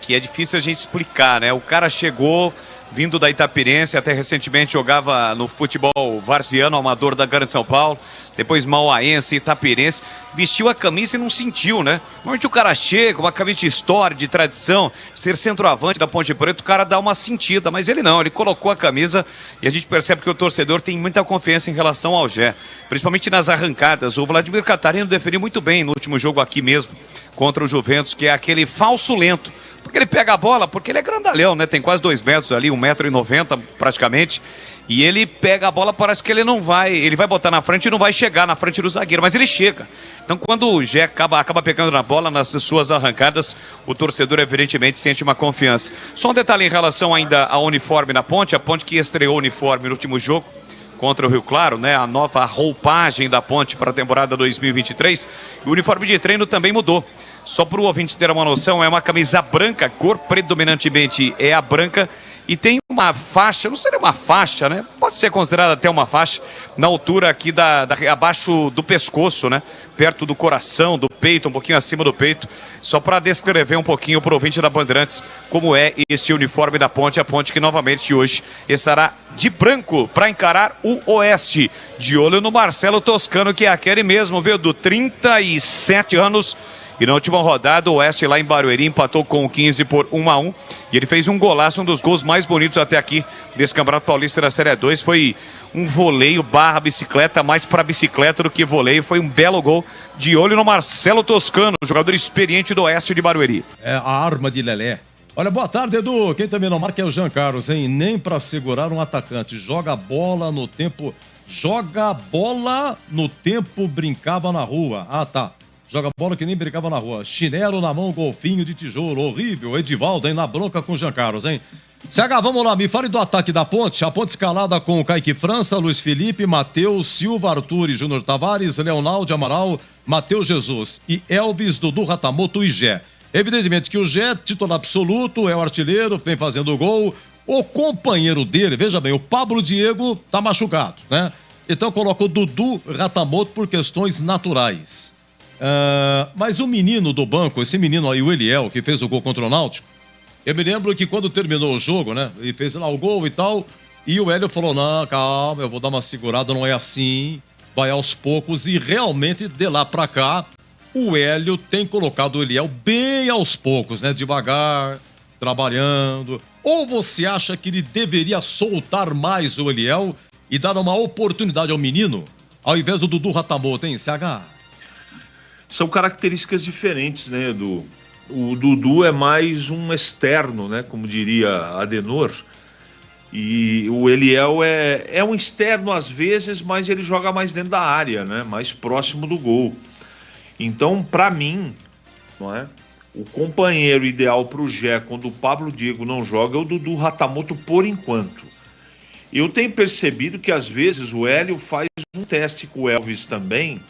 que é difícil a gente explicar, né? O cara chegou, vindo da Itapirense, até recentemente jogava no futebol varziano, amador da Grande São Paulo, depois mauaense, itapirense, vestiu a camisa e não sentiu, né? Normalmente o cara chega, uma camisa de história, de tradição, ser centroavante da Ponte Preta, o cara dá uma sentida, mas ele não, ele colocou a camisa e a gente percebe que o torcedor tem muita confiança em relação ao Gé, principalmente nas arrancadas. O Vladimir Catarino definiu muito bem no último jogo aqui mesmo, contra o Juventus, que é aquele falso lento, porque ele pega a bola, porque ele é grandalhão, né? Tem quase 2 metros ali, 1,90 m praticamente. E ele pega a bola, parece que ele não vai, ele vai botar na frente e não vai chegar na frente do zagueiro, mas ele chega. Então quando o Gé acaba pegando na bola nas suas arrancadas, o torcedor evidentemente sente uma confiança. Só um detalhe em relação ainda ao uniforme da Ponte, a Ponte que estreou o uniforme no último jogo contra o Rio Claro, né? A nova roupagem da Ponte para a temporada 2023. O uniforme de treino também mudou. Só para o ouvinte ter uma noção, é uma camisa branca, cor predominantemente é a branca, e tem uma faixa, não seria uma faixa, né? Pode ser considerada até uma faixa, na altura aqui abaixo do pescoço, né? Perto do coração, do peito, um pouquinho acima do peito, só para descrever um pouquinho para o ouvinte da Bandeirantes como é este uniforme da Ponte, a Ponte que novamente hoje estará de branco para encarar o Oeste, de olho no Marcelo Toscano, que é aquele mesmo, viu, do 37 anos, e na última rodada o Oeste lá em Barueri empatou com o 15 por 1-1, e ele fez um golaço, um dos gols mais bonitos até aqui desse Campeonato Paulista da Série 2, foi um voleio barra bicicleta, mais para bicicleta do que voleio, foi um belo gol, de olho no Marcelo Toscano, jogador experiente do Oeste de Barueri. É a arma de Lelé. Olha, boa tarde, Edu. Quem também não marca é o Jean Carlos, hein? Nem para segurar um atacante. Joga bola no tempo, brincava na rua. Ah, tá. Joga bola que nem brincava na rua. Chinelo na mão, golfinho de tijolo. Horrível. Edivaldo, hein? Na bronca com o Jean Carlos, hein? CH, vamos lá. Me fale do ataque da Ponte. A Ponte escalada com Kaique França, Luiz Felipe, Matheus, Silva, Arthur e Júnior Tavares, Leonaldo Amaral, Matheus Jesus e Elvis, Dudu Ratamoto e Gé. Evidentemente que o Gé, titular absoluto, é o artilheiro, vem fazendo o gol. O companheiro dele, veja bem, o Pablo Diego tá machucado, né? Então coloca o Dudu Ratamoto por questões naturais. Mas o menino do banco, esse menino aí, o Eliel, que fez o gol contra o Náutico, eu me lembro que quando terminou o jogo, né, e fez lá o gol e tal, e o Hélio falou, não, calma, eu vou dar uma segurada, não é assim, vai aos poucos, e realmente de lá pra cá, o Hélio tem colocado o Eliel bem aos poucos, né, devagar, trabalhando. Ou você acha que ele deveria soltar mais o Eliel e dar uma oportunidade ao menino, ao invés do Dudu Ratamoto, hein, CH? São características diferentes, né, Edu? O Dudu é mais um externo, né, como diria Adenor, e o Eliel é um externo às vezes, mas ele joga mais dentro da área, né, mais próximo do gol. Então, para mim, não é, o companheiro ideal para o Gé quando o Pablo Diego não joga é o Dudu Ratamoto por enquanto. Eu tenho percebido que às vezes o Hélio faz um teste com o Elvis também,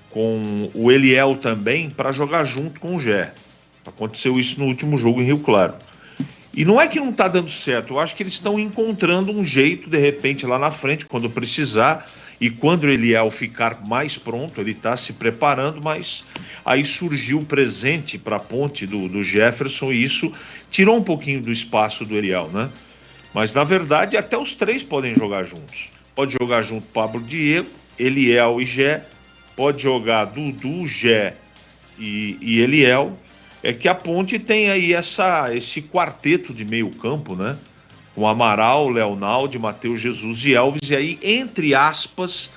com o Eliel também, para jogar junto com o Gé. Aconteceu isso no último jogo em Rio Claro. E não é que não está dando certo, eu acho que eles estão encontrando um jeito, de repente, lá na frente, quando precisar, e quando o Eliel ficar mais pronto, ele está se preparando, mas aí surgiu o presente para a Ponte do Jefferson, e isso tirou um pouquinho do espaço do Eliel, né? Mas, na verdade, até os três podem jogar juntos. Pode jogar junto Pablo Diego, Eliel e Gé, pode jogar Dudu, Gé e Eliel. É que a Ponte tem aí esse quarteto de meio campo, né? Com Amaral, Leonaldo, Matheus Jesus e Elvis. E aí, entre aspas,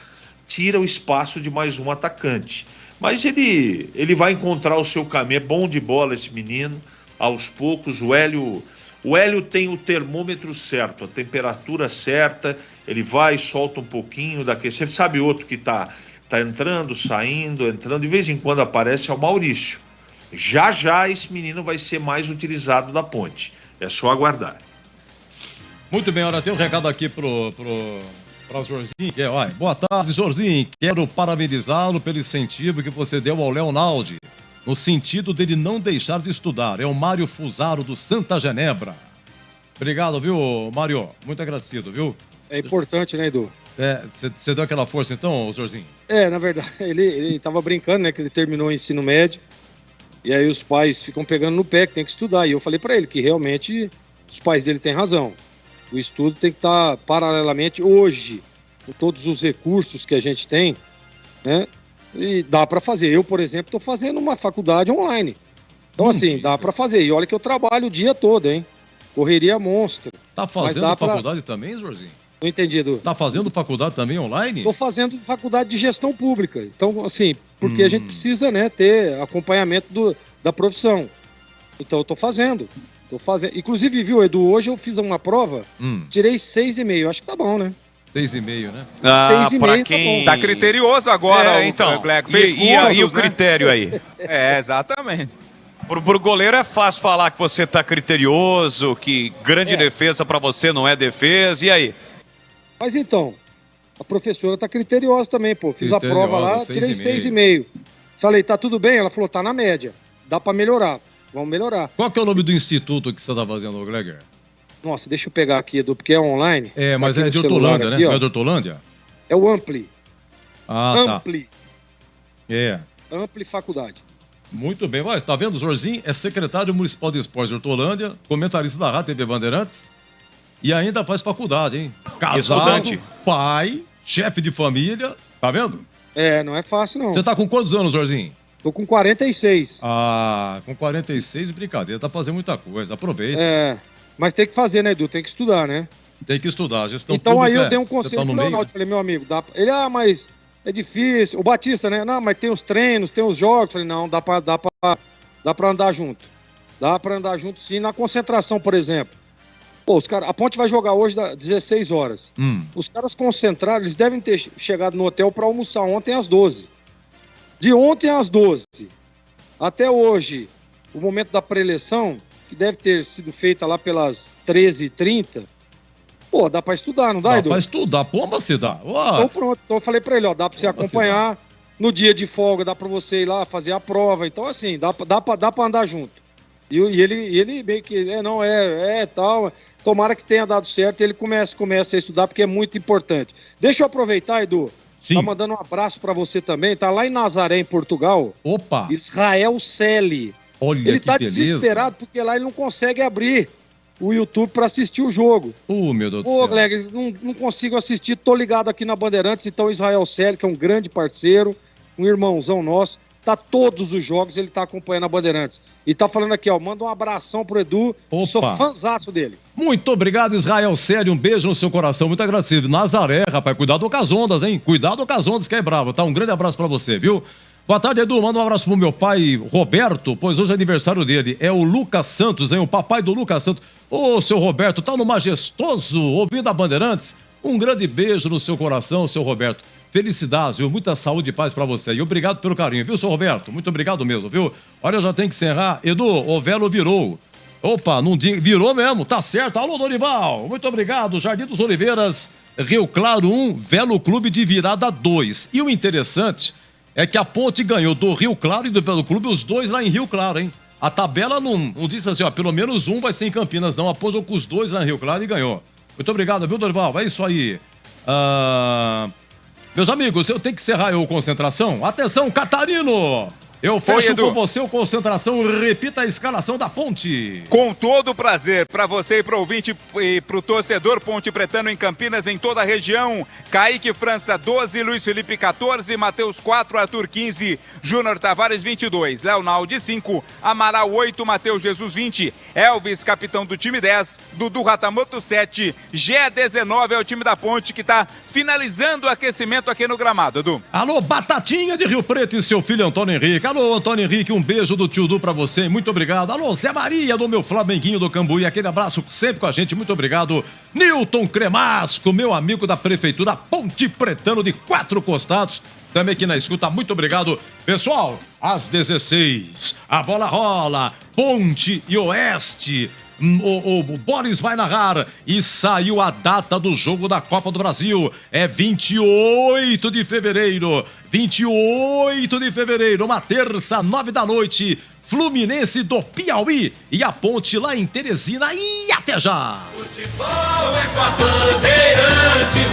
tira o espaço de mais um atacante. Mas ele vai encontrar o seu caminho. É bom de bola esse menino. Aos poucos, o Hélio tem o termômetro certo, a temperatura certa. Ele vai, solta um pouquinho daqui. Você sabe outro que tá entrando, saindo, entrando, de vez em quando aparece, é o Maurício. Já esse menino vai ser mais utilizado da Ponte. É só aguardar. Muito bem, olha, tem um recado aqui pra Jorzinho, que é, boa tarde, Jorzinho, quero parabenizá-lo pelo incentivo que você deu ao Leonaldo, no sentido dele não deixar de estudar. É o Mário Fusaro, do Santa Genebra. Obrigado, viu, Mário? Muito agradecido, viu? É importante, né, Edu? Você deu aquela força então, Jorzinho? Na verdade, ele tava brincando, né, que ele terminou o ensino médio, e aí os pais ficam pegando no pé, que tem que estudar, e eu falei pra ele que realmente os pais dele têm razão. O estudo tem que estar paralelamente hoje, com todos os recursos que a gente tem, né? E dá para fazer. Eu, por exemplo, estou fazendo uma faculdade online. Então, assim, dá para fazer. E olha que eu trabalho o dia todo, hein? Correria monstra. Tá fazendo faculdade também, Jorginho? Não entendi, Edu. Tá fazendo faculdade também online? Tô fazendo faculdade de gestão pública. Então, assim, porque a gente precisa, né, ter acompanhamento da profissão. Então, eu tô fazendo. Inclusive, viu, Edu, hoje eu fiz uma prova, tirei 6,5. Acho que tá bom, né? 6,5, né? 6,5 pra quem... Tá criterioso agora, então. Gleco. E o critério aí? Exatamente. Pro goleiro é fácil falar que você tá criterioso, que grande defesa pra você não é defesa, e aí? Mas então, a professora tá criteriosa também, pô. Fiz a prova lá, tirei 6,5. Falei, tá tudo bem? Ela falou, tá na média. Dá pra melhorar. Vamos melhorar. Qual que é o nome do instituto que você tá fazendo, Gleger? Nossa, deixa eu pegar aqui, Edu, porque é online. É, mas é de Hortolândia, né? Não é de Hortolândia? É o Ampli. Ampli. Tá. É. Ampli Faculdade. Muito bem. Vai, tá vendo? O Jorginho é secretário municipal de esportes de Hortolândia, comentarista da Rádio TV Bandeirantes e ainda faz faculdade, hein? Casado, pai, chefe de família, tá vendo? É, não é fácil, não. Você tá com quantos anos, Jorginho? Tô com 46. Ah, com 46, brincadeira, tá fazendo muita coisa, aproveita. É, mas tem que fazer, né, Edu? Tem que estudar, né? Tem que estudar, gestão então pública. Então aí eu dei um conselho pro Leonardo, falei, meu amigo, dá... mas é difícil. O Batista, né? Não, mas tem os treinos, tem os jogos. Falei, não, dá pra andar junto. Dá pra andar junto, sim. Na concentração, por exemplo. Pô, os caras, a Ponte vai jogar hoje às 16 horas. Os caras concentraram, eles devem ter chegado no hotel pra almoçar ontem às 12. De ontem às 12 até hoje, o momento da pré-eleição, que deve ter sido feita lá pelas 13h30, pô, dá pra estudar, não dá, Edu? Dá pra estudar, pomba se dá. Então pronto, então eu falei pra ele, ó, dá pra você acompanhar, no dia de folga dá pra você ir lá fazer a prova, então assim, dá pra andar junto. E ele meio que, tal, tomara que tenha dado certo e ele comece a estudar, porque é muito importante. Deixa eu aproveitar, Edu. Sim. Tá mandando um abraço pra você também. Tá lá em Nazaré, em Portugal. Opa! Israel Celi. Olha, ele tá beleza. desesperado porque lá ele não consegue abrir o YouTube pra assistir o jogo. Meu Deus do céu. Pô, Gleg, não consigo assistir. Tô ligado aqui na Bandeirantes. Então, Israel Celi, que é um grande parceiro, um irmãozão nosso. Tá todos os jogos, ele tá acompanhando a Bandeirantes. E tá falando aqui, ó, manda um abração pro Edu, sou fãzaço dele. Muito obrigado, Israel Celi, um beijo no seu coração, muito agradecido. Nazaré, rapaz, cuidado com as ondas, hein? Cuidado com as ondas, que é bravo, tá? Um grande abraço pra você, viu? Boa tarde, Edu, manda um abraço pro meu pai, Roberto, pois hoje é aniversário dele, é o Lucas Santos, hein? O papai do Lucas Santos. Ô, seu Roberto, tá no Majestoso, ouvindo a Bandeirantes? Um grande beijo no seu coração, seu Roberto. Felicidades, viu? Muita saúde e paz pra você. E obrigado pelo carinho, viu, seu Roberto? Muito obrigado mesmo, viu? Olha, eu já tenho que encerrar. Edu, o Velo virou. Opa, não virou mesmo, tá certo. Alô, Dorival, muito obrigado. Jardim dos Oliveiras, Rio Claro 1, Velo Clube de virada 2. E o interessante é que a Ponte ganhou do Rio Claro e do Velo Clube, os dois lá em Rio Claro, hein? A tabela não disse assim, ó, pelo menos um vai ser em Campinas, não. Aposou com os dois lá em Rio Claro e ganhou. Muito obrigado, viu, Dorival? É isso aí. Meus amigos, eu tenho que encerrar a concentração. Atenção, Catarino! Eu fecho com você o concentração. Repita a escalação da Ponte. Com todo prazer, para você e para o ouvinte e para o torcedor Ponte Pretano em Campinas, em toda a região. Kaique França 12, Luiz Felipe 14, Matheus 4, Arthur 15, Júnior Tavares 22, Leonaldi 5, Amaral 8, Matheus Jesus 20, Elvis, capitão do time 10, Dudu Ratamoto 7, Gé 19 é o time da Ponte que está finalizando o aquecimento aqui no gramado, Edu. Alô, Batatinha de Rio Preto e seu filho Antônio Henrique. Alô, Antônio Henrique, um beijo do tio Du pra você, muito obrigado. Alô, Zé Maria do meu Flamenguinho do Cambuí, aquele abraço sempre com a gente, muito obrigado. Nilton Cremasco, meu amigo da Prefeitura Ponte Pretano de Quatro Costados, também aqui na escuta, muito obrigado. Pessoal, às 16, a bola rola, Ponte e Oeste. O Boris vai narrar e saiu a data do jogo da Copa do Brasil. É 28 de fevereiro. 28 de fevereiro, uma terça, 9 da noite. Fluminense do Piauí e a Ponte lá em Teresina. E até já! Futebol é com a Bandeirantes.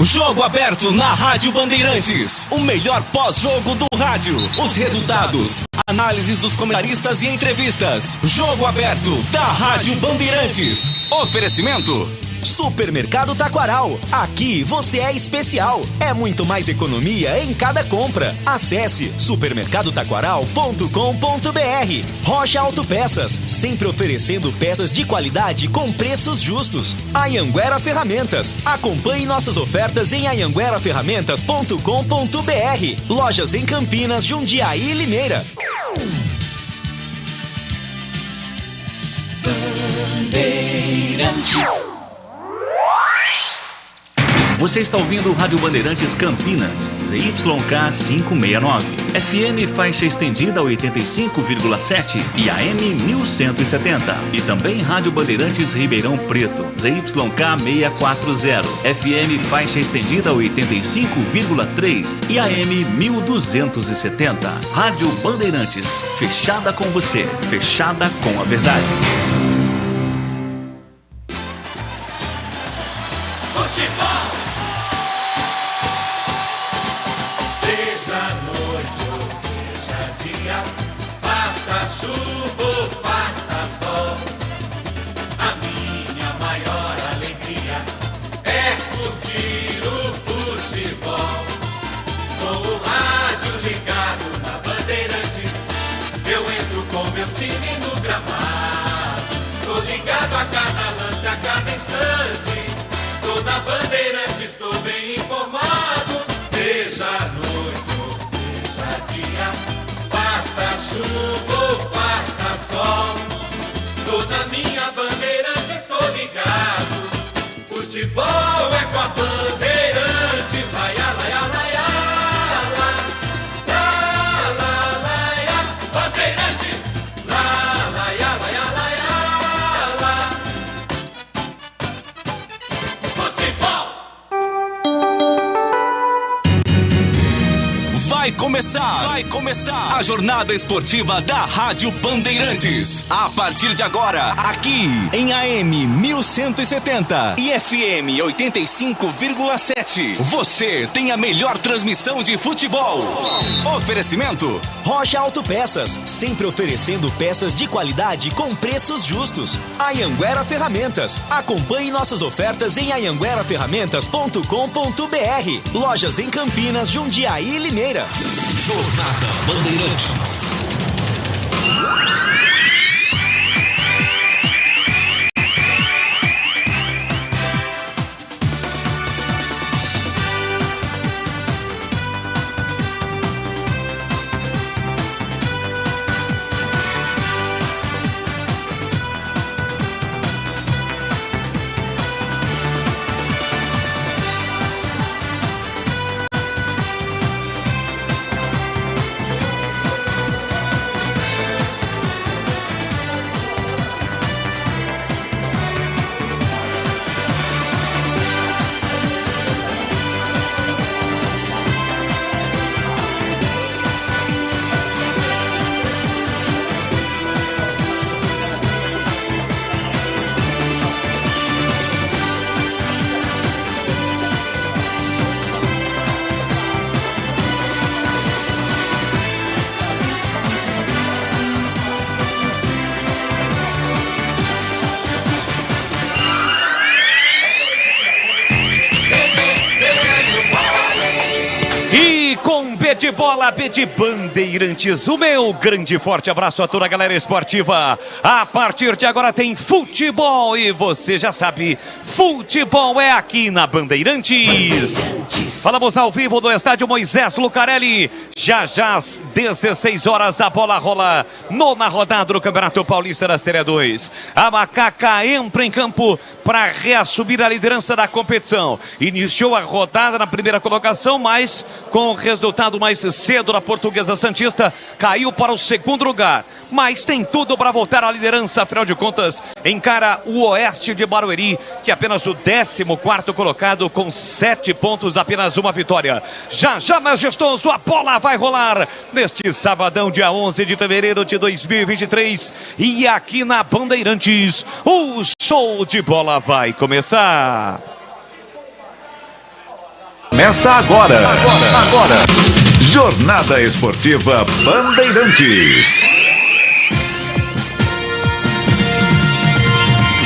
Jogo aberto na Rádio Bandeirantes. O melhor pós-jogo do rádio. Os resultados, Análises dos comentaristas e entrevistas. Jogo aberto da Rádio Bandeirantes. Oferecimento Supermercado Taquaral. Aqui você é especial. É muito mais economia em cada compra. Acesse supermercadotaquaral.com.br. Rocha Autopeças, sempre oferecendo peças de qualidade com preços justos. Anhanguera Ferramentas. Acompanhe nossas ofertas em anhangueraferramentas.com.br. Lojas em Campinas, Jundiaí e Limeira. Bandeirantes. Você está ouvindo Rádio Bandeirantes Campinas, ZYK 569, FM faixa estendida 85,7 e AM 1170. E também Rádio Bandeirantes Ribeirão Preto, ZYK 640, FM faixa estendida 85,3 e AM 1270. Rádio Bandeirantes, fechada com você, fechada com a verdade. Futebol é com a Bandeirantes, laia, laia, laia, la, la, laia, Bandeirantes, la, laia, laia, laia, futebol. Vai começar a jornada esportiva da Rádio Bandeirantes. A partir de agora, aqui em AM 1170 e FM 85,7. Você tem a melhor transmissão de futebol. Oferecimento Rocha Autopeças, sempre oferecendo peças de qualidade com preços justos. Anhanguera Ferramentas. Acompanhe nossas ofertas em anhangueraferramentas.com.br. Lojas em Campinas, Jundiaí e Limeira. Jornada Bandeirantes. De bola, de Bandeirantes, o meu grande forte abraço a toda a galera esportiva. A partir de agora tem futebol e você já sabe, futebol é aqui na Bandeirantes. Falamos ao vivo do estádio Moisés Lucarelli. Já às 16 horas a bola rola. Nona rodada do Campeonato Paulista da Série 2. A Macaca entra em campo para reassumir a liderança da competição. Iniciou a rodada na primeira colocação, mas com o resultado mais cedo da Portuguesa Santista, caiu para o segundo lugar, mas tem tudo para voltar à liderança. Afinal de contas, encara o Oeste de Barueri, que é apenas o 14º colocado com 7 pontos, apenas uma vitória. Já majestoso, a bola vai rolar neste sabadão, dia 11 de fevereiro de 2023, e aqui na Bandeirantes o show de bola vai começar. Começa agora. Jornada Esportiva Bandeirantes.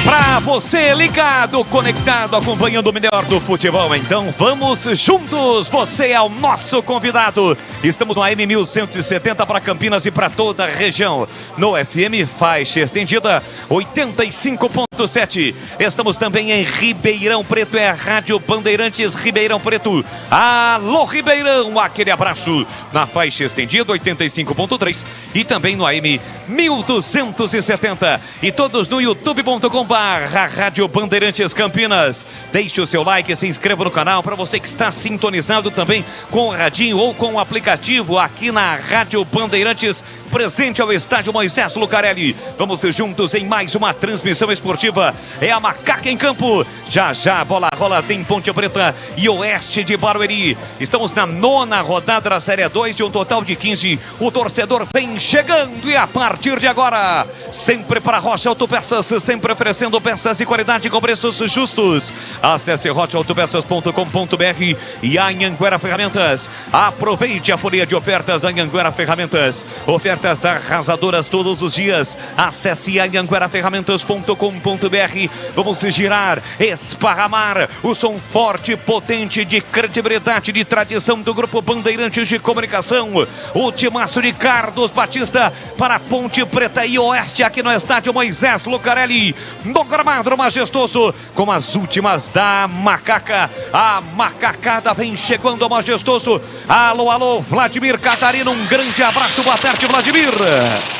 Pra você ligado, conectado, acompanhando o melhor do futebol, então vamos juntos, você é o nosso convidado. Estamos no AM 1170 para Campinas e para toda a região. No FM faixa estendida 85.7. Estamos também em Ribeirão Preto, é a Rádio Bandeirantes Ribeirão Preto. Alô Ribeirão, aquele abraço. Na faixa estendida 85.3 e também no AM 1270. E todos no youtube.com/Rádio Bandeirantes Campinas. Deixe o seu like e se inscreva no canal para você que está sintonizado também com o radinho ou com o aplicativo aqui na Rádio Bandeirantes, presente ao estádio Moisés Lucarelli. Vamos juntos em mais uma transmissão esportiva. É a Macaca em campo. Já já a bola rola, tem Ponte Preta e Oeste de Barueri. Estamos na 9ª rodada da Série 2 de um total de 15. O torcedor vem chegando e a partir de agora, sempre para Rocha Autopeças, sempre oferecendo peças de qualidade com preços justos. Acesse rochaautopeças.com.br e a Anhanguera Ferramentas. Aproveite a folha de ofertas da Anhanguera Ferramentas. Ofertas arrasadoras todos os dias. Acesse anhangueraferramentas.com.br. Vamos girar, esparramar o som forte, potente, de credibilidade, de tradição do Grupo Bandeirantes de Comunicação. O timaço de Carlos Batista para Ponte Preta e Oeste aqui no estádio Moisés Lucarelli, no gramado majestoso, com as últimas da Macaca. A macacada vem chegando ao majestoso. Alô, alô, Vladimir Catarino, um grande abraço, boa tarde, Vladimir.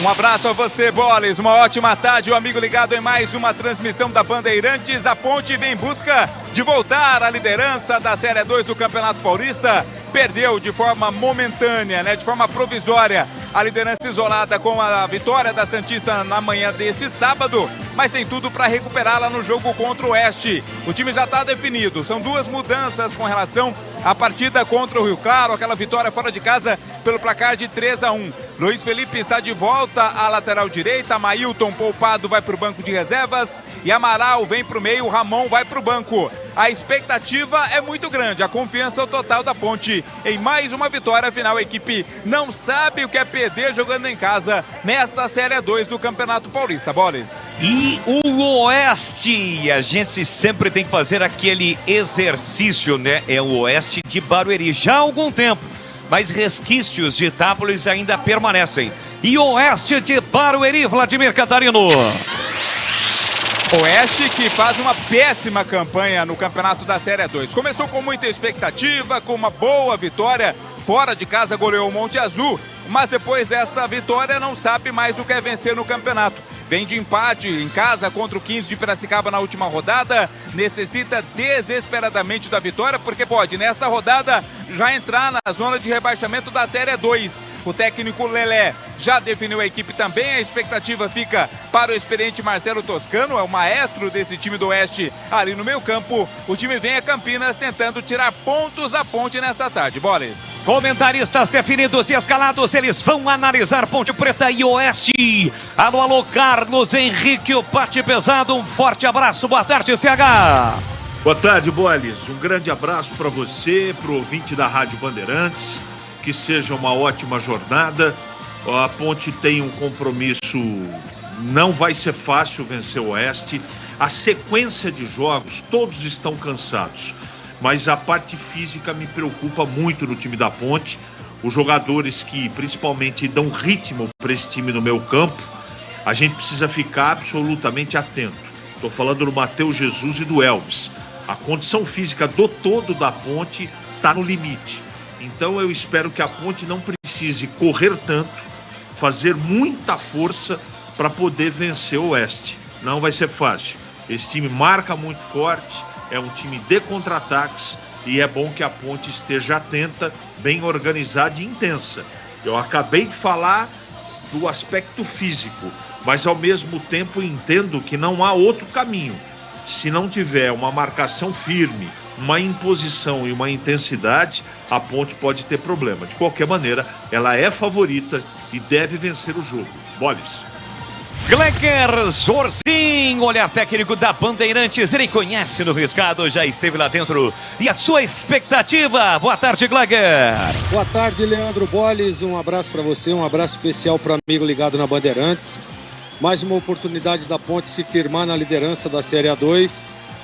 Um abraço a você, Boles, uma ótima tarde, o amigo ligado em mais uma transmissão da Bandeirantes. A Ponte vem em busca de voltar à liderança da Série 2 do Campeonato Paulista. Perdeu de forma momentânea, de forma provisória, a liderança isolada com a vitória da Santista na manhã deste sábado, mas tem tudo para recuperá-la no jogo contra o Oeste. O time já está definido, são duas mudanças com relação à partida contra o Rio Claro, aquela vitória fora de casa pelo placar de 3-1. Luiz Felipe está de volta à lateral direita, Mailton poupado vai para o banco de reservas e Amaral vem para o meio, Ramon vai para o banco. A expectativa é muito grande, a confiança total da Ponte em mais uma vitória. Afinal, a equipe não sabe o que é perder jogando em casa nesta Série 2 do Campeonato Paulista, Boles. E o Oeste, a gente sempre tem que fazer aquele exercício, É o Oeste de Barueri, já há algum tempo, mas resquícios de Itápolis ainda permanecem. E Oeste de Barueri, Vladimir Catarino. Oeste que faz uma péssima campanha no campeonato da Série 2. Começou com muita expectativa, com uma boa vitória. Fora de casa goleou o Monte Azul, mas depois desta vitória não sabe mais o que é vencer no campeonato. Vem de empate em casa contra o 15 de Piracicaba na última rodada. Necessita desesperadamente da vitória, porque pode, nesta rodada, já entrar na zona de rebaixamento da Série 2. O técnico Lelé já definiu a equipe também. A expectativa fica para o experiente Marcelo Toscano, é o maestro desse time do Oeste ali no meio campo. O time vem a Campinas tentando tirar pontos da Ponte nesta tarde. Boles. Comentaristas definidos e escalados, eles vão analisar Ponte Preta e Oeste. Alô, alô, Carlos Henrique, o bate pesado, um forte abraço, boa tarde, CH. Boa tarde, Boles, um grande abraço para você, para o ouvinte da Rádio Bandeirantes, que seja uma ótima jornada. A Ponte tem um compromisso, não vai ser fácil vencer o Oeste. A sequência de jogos, todos estão cansados, mas a parte física me preocupa muito no time da Ponte. Os jogadores que principalmente dão ritmo para esse time no meio campo, a gente precisa ficar absolutamente atento. Estou falando do Matheus Jesus e do Elvis. A condição física do todo da Ponte está no limite. Então eu espero que a Ponte não precise correr tanto, fazer muita força para poder vencer o Oeste. Não vai ser fácil. Esse time marca muito forte, é um time de contra-ataques e é bom que a Ponte esteja atenta, bem organizada e intensa. Eu acabei de falar do aspecto físico, mas ao mesmo tempo entendo que não há outro caminho. Se não tiver uma marcação firme, uma imposição e uma intensidade, a Ponte pode ter problema. De qualquer maneira, ela é favorita e deve vencer o jogo. Boles. Gleger Zorzinho, olhar técnico da Bandeirantes, ele conhece no riscado, já esteve lá dentro. E a sua expectativa? Boa tarde, Gleger. Boa tarde, Leandro Bolles. Um abraço para você, um abraço especial para o amigo ligado na Bandeirantes. Mais uma oportunidade da Ponte se firmar na liderança da Série A2.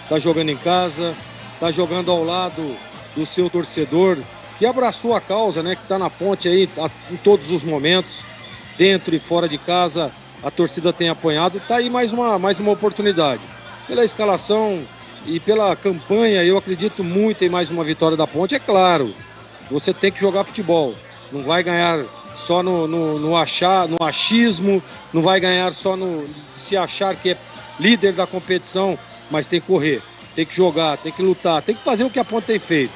Está jogando em casa, está jogando ao lado do seu torcedor, que abraçou a causa, né? Que está na Ponte aí em todos os momentos, dentro e fora de casa. A torcida tem apoiado, está aí mais uma oportunidade. Pela escalação e pela campanha, eu acredito muito em mais uma vitória da Ponte. É claro, você tem que jogar futebol. Não vai ganhar só no achismo, não vai ganhar só no se achar que é líder da competição, mas tem que correr, tem que jogar, tem que lutar, tem que fazer o que a Ponte tem feito.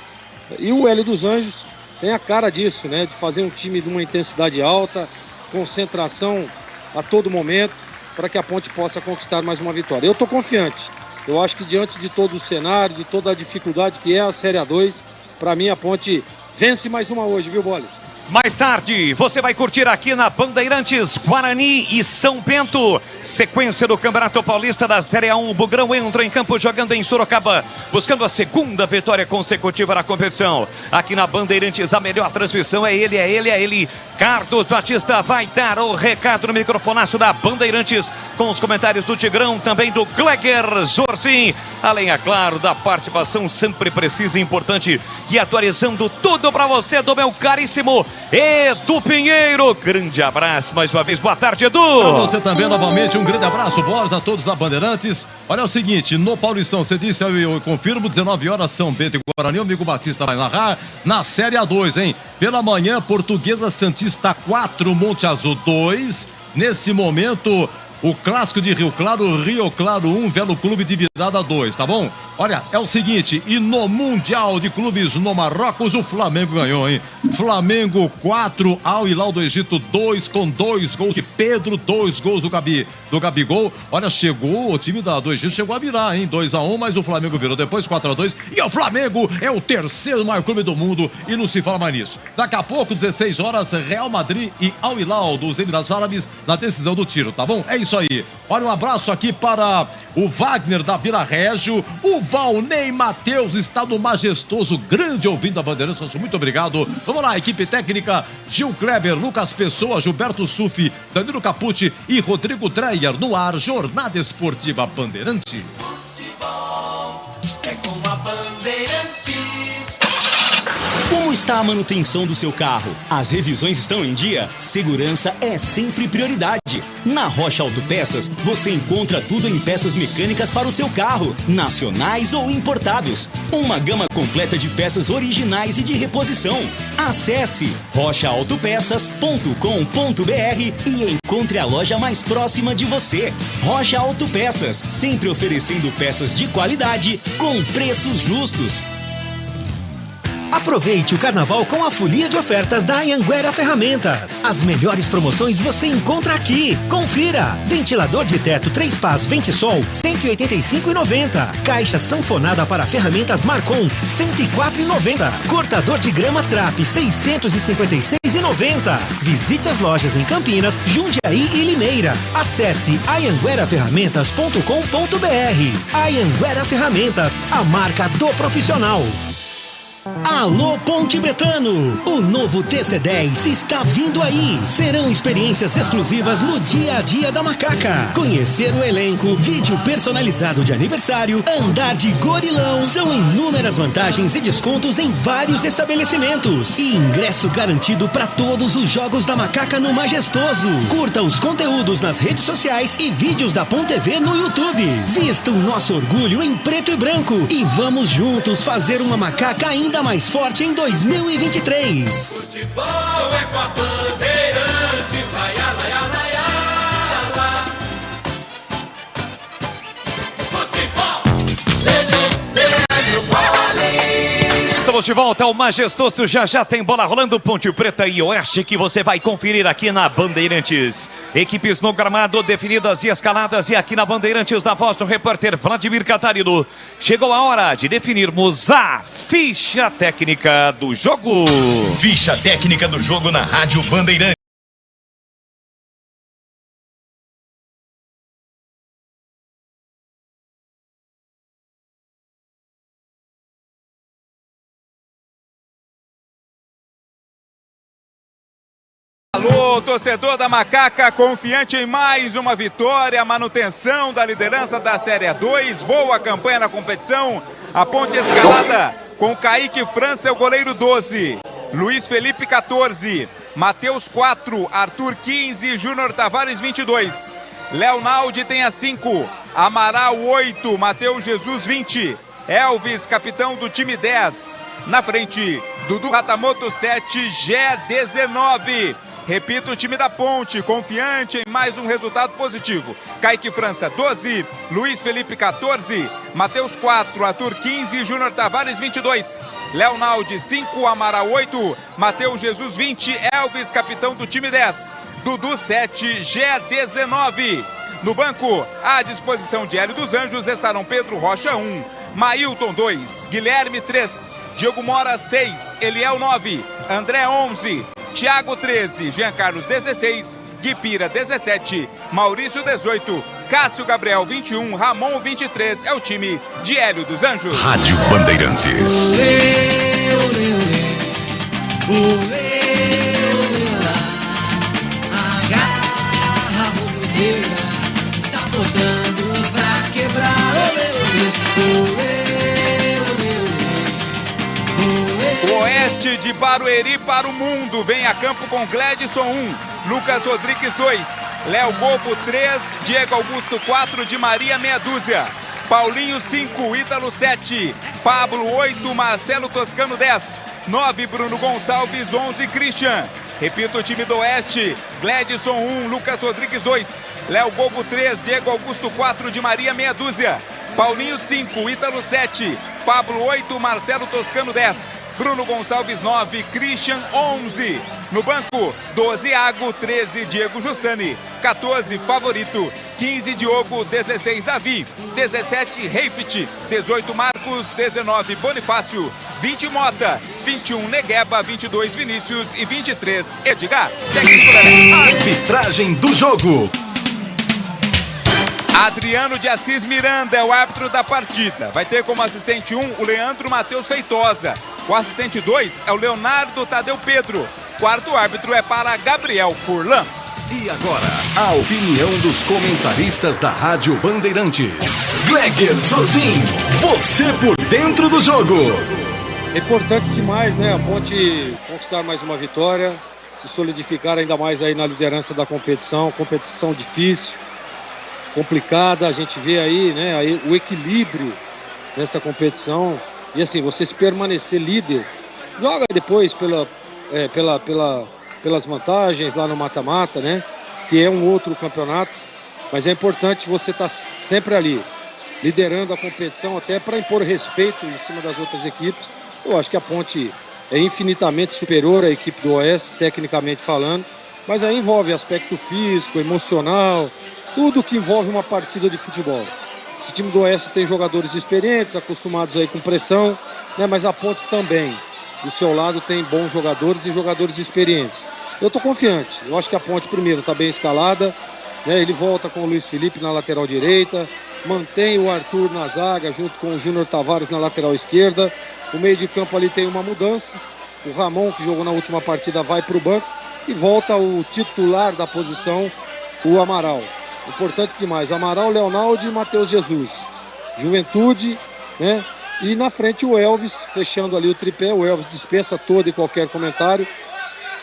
E o Hélio dos Anjos tem a cara disso, né? De fazer um time de uma intensidade alta, concentração a todo momento, para que a Ponte possa conquistar mais uma vitória. Eu estou confiante. Eu acho que diante de todo o cenário, de toda a dificuldade que é a Série A2, para mim a Ponte vence mais uma hoje, viu, Boles? Mais tarde, você vai curtir aqui na Bandeirantes, Guarani e São Bento. Sequência do Campeonato Paulista da Série A1. O Bugrão entra em campo jogando em Sorocaba, buscando a segunda vitória consecutiva na competição. Aqui na Bandeirantes, a melhor transmissão é ele. Carlos Batista vai dar o recado no microfonaço da Bandeirantes, com os comentários do Tigrão, também do Gleger Zorzin. Além, é claro, da participação sempre precisa e importante e atualizando tudo para você do meu caríssimo Edu Pinheiro. Grande abraço mais uma vez, boa tarde, Edu. Para você também, novamente, um grande abraço, Boris, a todos da Bandeirantes. Olha o seguinte, no Paulistão, você disse, eu confirmo, 19 horas, São Bento e Guarani, o amigo Batista vai narrar na Série A2, hein? Pela manhã, Portuguesa Santista 4, Monte Azul 2. Nesse momento, o clássico de Rio Claro, Rio Claro 1, Velo Clube de Virada 2, tá bom? Olha, é o seguinte, e no Mundial de Clubes no Marrocos, o Flamengo ganhou, hein? Flamengo 4, Al Hilal do Egito 2, com 2 gols de Pedro, 2 gols do Gabigol. Olha, chegou, o time do Egito chegou a virar, hein? 2-1, mas o Flamengo virou depois 4-2. E o Flamengo é o terceiro maior clube do mundo e não se fala mais nisso. Daqui a pouco, 16 horas, Real Madrid e Al Hilal dos Emirados Árabes na decisão do tiro, tá bom? É isso aí. Olha, um abraço aqui para o Wagner da Vila Régio, o Valnei Matheus está no majestoso, grande ouvinte da Bandeirantes, muito obrigado. Vamos lá, equipe técnica, Gil Kleber, Lucas Pessoa, Gilberto Sufi, Danilo Capucci e Rodrigo Dreyer, no ar, Jornada Esportiva Bandeirantes. Futebol é com a Bandeirantes. Como está a manutenção do seu carro? As revisões estão em dia? Segurança é sempre prioridade. Na Rocha Autopeças, você encontra tudo em peças mecânicas para o seu carro, nacionais ou importados. Uma gama completa de peças originais e de reposição. Acesse rochaautopeças.com.br e encontre a loja mais próxima de você. Rocha Autopeças, sempre oferecendo peças de qualidade com preços justos. Aproveite o carnaval com a folia de ofertas da Anhanguera Ferramentas. As melhores promoções você encontra aqui. Confira. Ventilador de teto 3 pás Ventisol, R$ 185,90. Caixa sanfonada para ferramentas Marcon, R$ 104,90. Cortador de grama Trap, R$ 656,90. Visite as lojas em Campinas, Jundiaí e Limeira. Acesse anhangueraferramentas.com.br. Anhanguera Ferramentas, a marca do profissional. Alô Ponte Betano, o novo TC10 está vindo aí. Serão experiências exclusivas no dia a dia da Macaca. Conhecer o elenco, vídeo personalizado de aniversário, andar de gorilão. São inúmeras vantagens e descontos em vários estabelecimentos. E ingresso garantido para todos os jogos da Macaca no Majestoso. Curta os conteúdos nas redes sociais e vídeos da Ponte TV no YouTube. Vista o nosso orgulho em preto e branco e vamos juntos fazer uma Macaca ainda mais forte em 2023. Futebol é com a Bandeirantes, laia, laia, laia, lá. Futebol, Leandro Bolles. Estamos de volta ao Majestoso, já tem bola rolando, Ponte Preta e Oeste, que você vai conferir aqui na Bandeirantes. Equipes no gramado definidas e escaladas, e aqui na Bandeirantes, na voz do repórter Vladimir Catarino, chegou a hora de definirmos a ficha técnica do jogo. Ficha técnica do jogo na Rádio Bandeirantes. Alô, torcedor da Macaca, confiante em mais uma vitória, manutenção da liderança da Série A2, boa campanha na competição. A Ponte escalada com Kaique França, o goleiro 12, Luiz Felipe 14, Matheus 4, Arthur 15, Júnior Tavares 22. Leonaldi tem a 5, Amaral 8, Matheus Jesus 20, Elvis, capitão do time 10. Na frente, Dudu Ratamoto 7, Gé 19. Repito, o time da Ponte, confiante em mais um resultado positivo. Kaique França 12, Luiz Felipe 14, Matheus 4, Arthur 15, Júnior Tavares 22. Leonaldi 5, Amaral 8, Matheus Jesus 20, Elvis, capitão do time 10. Dudu 7, Gé 19. No banco, à disposição de Hélio dos Anjos, estarão Pedro Rocha 1, Mailton 2, Guilherme 3, Diego Mora 6, Eliel 9, André 11, Thiago 13, Jean Carlos 16, Guipira 17, Maurício 18, Cássio Gabriel 21, Ramon 23, é o time de Hélio dos Anjos. Rádio Bandeirantes. Tá botando pra quebrar. O Oeste de Barueri para o mundo vem a campo com Gledson 1, Lucas Rodrigues 2, Léo Gobo 3, Diego Augusto 4, de Maria meia dúzia, Paulinho 5, Ítalo 7, Pablo 8, Marcelo Toscano 10, 9, Bruno Gonçalves 11, Christian. Repito, o time do Oeste: Gledson 1, Lucas Rodrigues 2, Léo Gobo 3, Diego Augusto 4, de Maria meia dúzia, Paulinho 5, Ítalo 7, Pablo 8, Marcelo Toscano 10, Bruno Gonçalves 9, Christian 11. No banco, 12, Iago, 13, Diego Jussani, 14, Favorito, 15, Diogo, 16, Davi, 17, Reifit, 18, Marcos, 19, Bonifácio, 20, Mota, 21, Negueba, 22, Vinícius e 23, Edgar. Arbitragem do jogo. Adriano de Assis Miranda é o árbitro da partida. Vai ter como assistente 1 o Leandro Matheus Feitosa. O assistente 2 é o Leonardo Tadeu Pedro. Quarto árbitro é para Gabriel Furlan. E agora, a opinião dos comentaristas da Rádio Bandeirantes. Gleger Zozin, você por dentro do jogo. É importante demais, né? A Ponte conquistar mais uma vitória, se solidificar ainda mais aí na liderança da competição. Competição difícil, complicada, a gente vê aí, né, aí o equilíbrio nessa competição. E assim, você se permanecer líder, joga depois pelas vantagens lá no mata-mata, né, que é um outro campeonato, mas é importante você estar sempre ali, liderando a competição, até para impor respeito em cima das outras equipes. Eu acho que a Ponte é infinitamente superior à equipe do Oeste, tecnicamente falando, mas aí envolve aspecto físico, emocional, tudo que envolve uma partida de futebol. O time do Oeste tem jogadores experientes, acostumados aí com pressão, né? Mas a Ponte também, do seu lado, tem bons jogadores e jogadores experientes. Eu estou confiante. Eu acho que a Ponte, primeiro, está bem escalada, né? Ele volta com o Luiz Felipe na lateral direita, mantém o Arthur na zaga, junto com o Júnior Tavares na lateral esquerda. O meio de campo ali tem uma mudança. O Ramon, que jogou na última partida, vai para o banco e volta o titular da posição, o Amaral. Importante demais, Amaral, Leonaldi e Matheus Jesus. Juventude, né? E na frente o Elvis, fechando ali o tripé. O Elvis dispensa todo e qualquer comentário.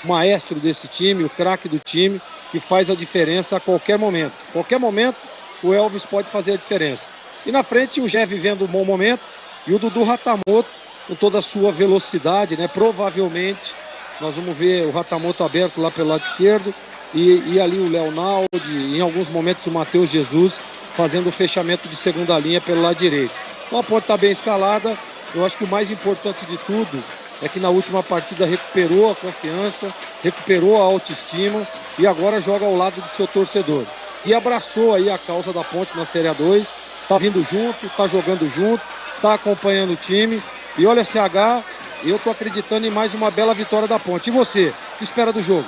O maestro desse time, o craque do time, que faz a diferença a qualquer momento. Qualquer momento o Elvis pode fazer a diferença. E na frente o Gé vivendo um bom momento e o Dudu Ratamoto com toda a sua velocidade, né? Provavelmente nós vamos ver o Ratamoto aberto lá pelo lado esquerdo. E ali o Leonaldi, em alguns momentos o Matheus Jesus, fazendo o fechamento de segunda linha pelo lado direito. Então a Ponte está bem escalada. Eu acho que o mais importante de tudo é que na última partida recuperou a confiança, recuperou a autoestima e agora joga ao lado do seu torcedor. E abraçou aí a causa da Ponte na Série A2, está vindo junto, está jogando junto, está acompanhando o time. E olha, CH, eu estou acreditando em mais uma bela vitória da Ponte. E você, o que espera do jogo?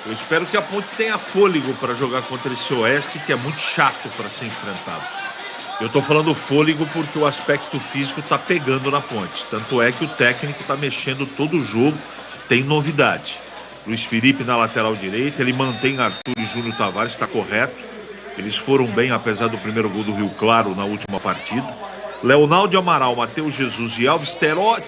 Eu espero que a Ponte tenha fôlego para jogar contra esse Oeste, que é muito chato para ser enfrentado. Eu estou falando fôlego porque o aspecto físico está pegando na Ponte. Tanto é que o técnico está mexendo todo o jogo, tem novidade. Luiz Felipe na lateral direita, ele mantém Arthur e Júnior Tavares, está correto. Eles foram bem, apesar do primeiro gol do Rio Claro na última partida. Leonardo Amaral, Matheus Jesus e Alves,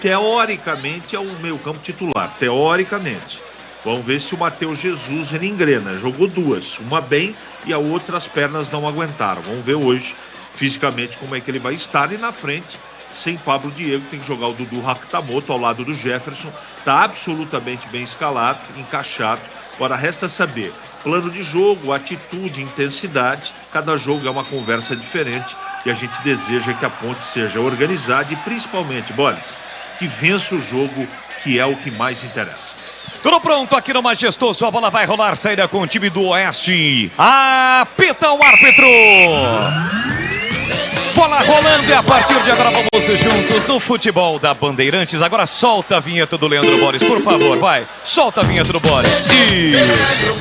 teoricamente é o meio-campo titular, teoricamente. Vamos ver se o Matheus Jesus ele engrena. Jogou duas, uma bem e a outra as pernas não aguentaram. Vamos ver hoje, fisicamente, como é que ele vai estar. E na frente, sem Pablo Diego, tem que jogar o Dudu Hakutamoto ao lado do Jefferson. Está absolutamente bem escalado, encaixado. Agora resta saber, plano de jogo, atitude, intensidade. Cada jogo é uma conversa diferente e a gente deseja que a Ponte seja organizada e principalmente, Boris, que vença o jogo, que é o que mais interessa. Tudo pronto aqui no Majestoso, a bola vai rolar, saída com o time do Oeste. Apita o árbitro. Bola rolando e a partir de agora vamos juntos no futebol da Bandeirantes. Agora solta a vinheta do Leandro Boris, por favor, vai. Solta a vinheta do Boris. Isso.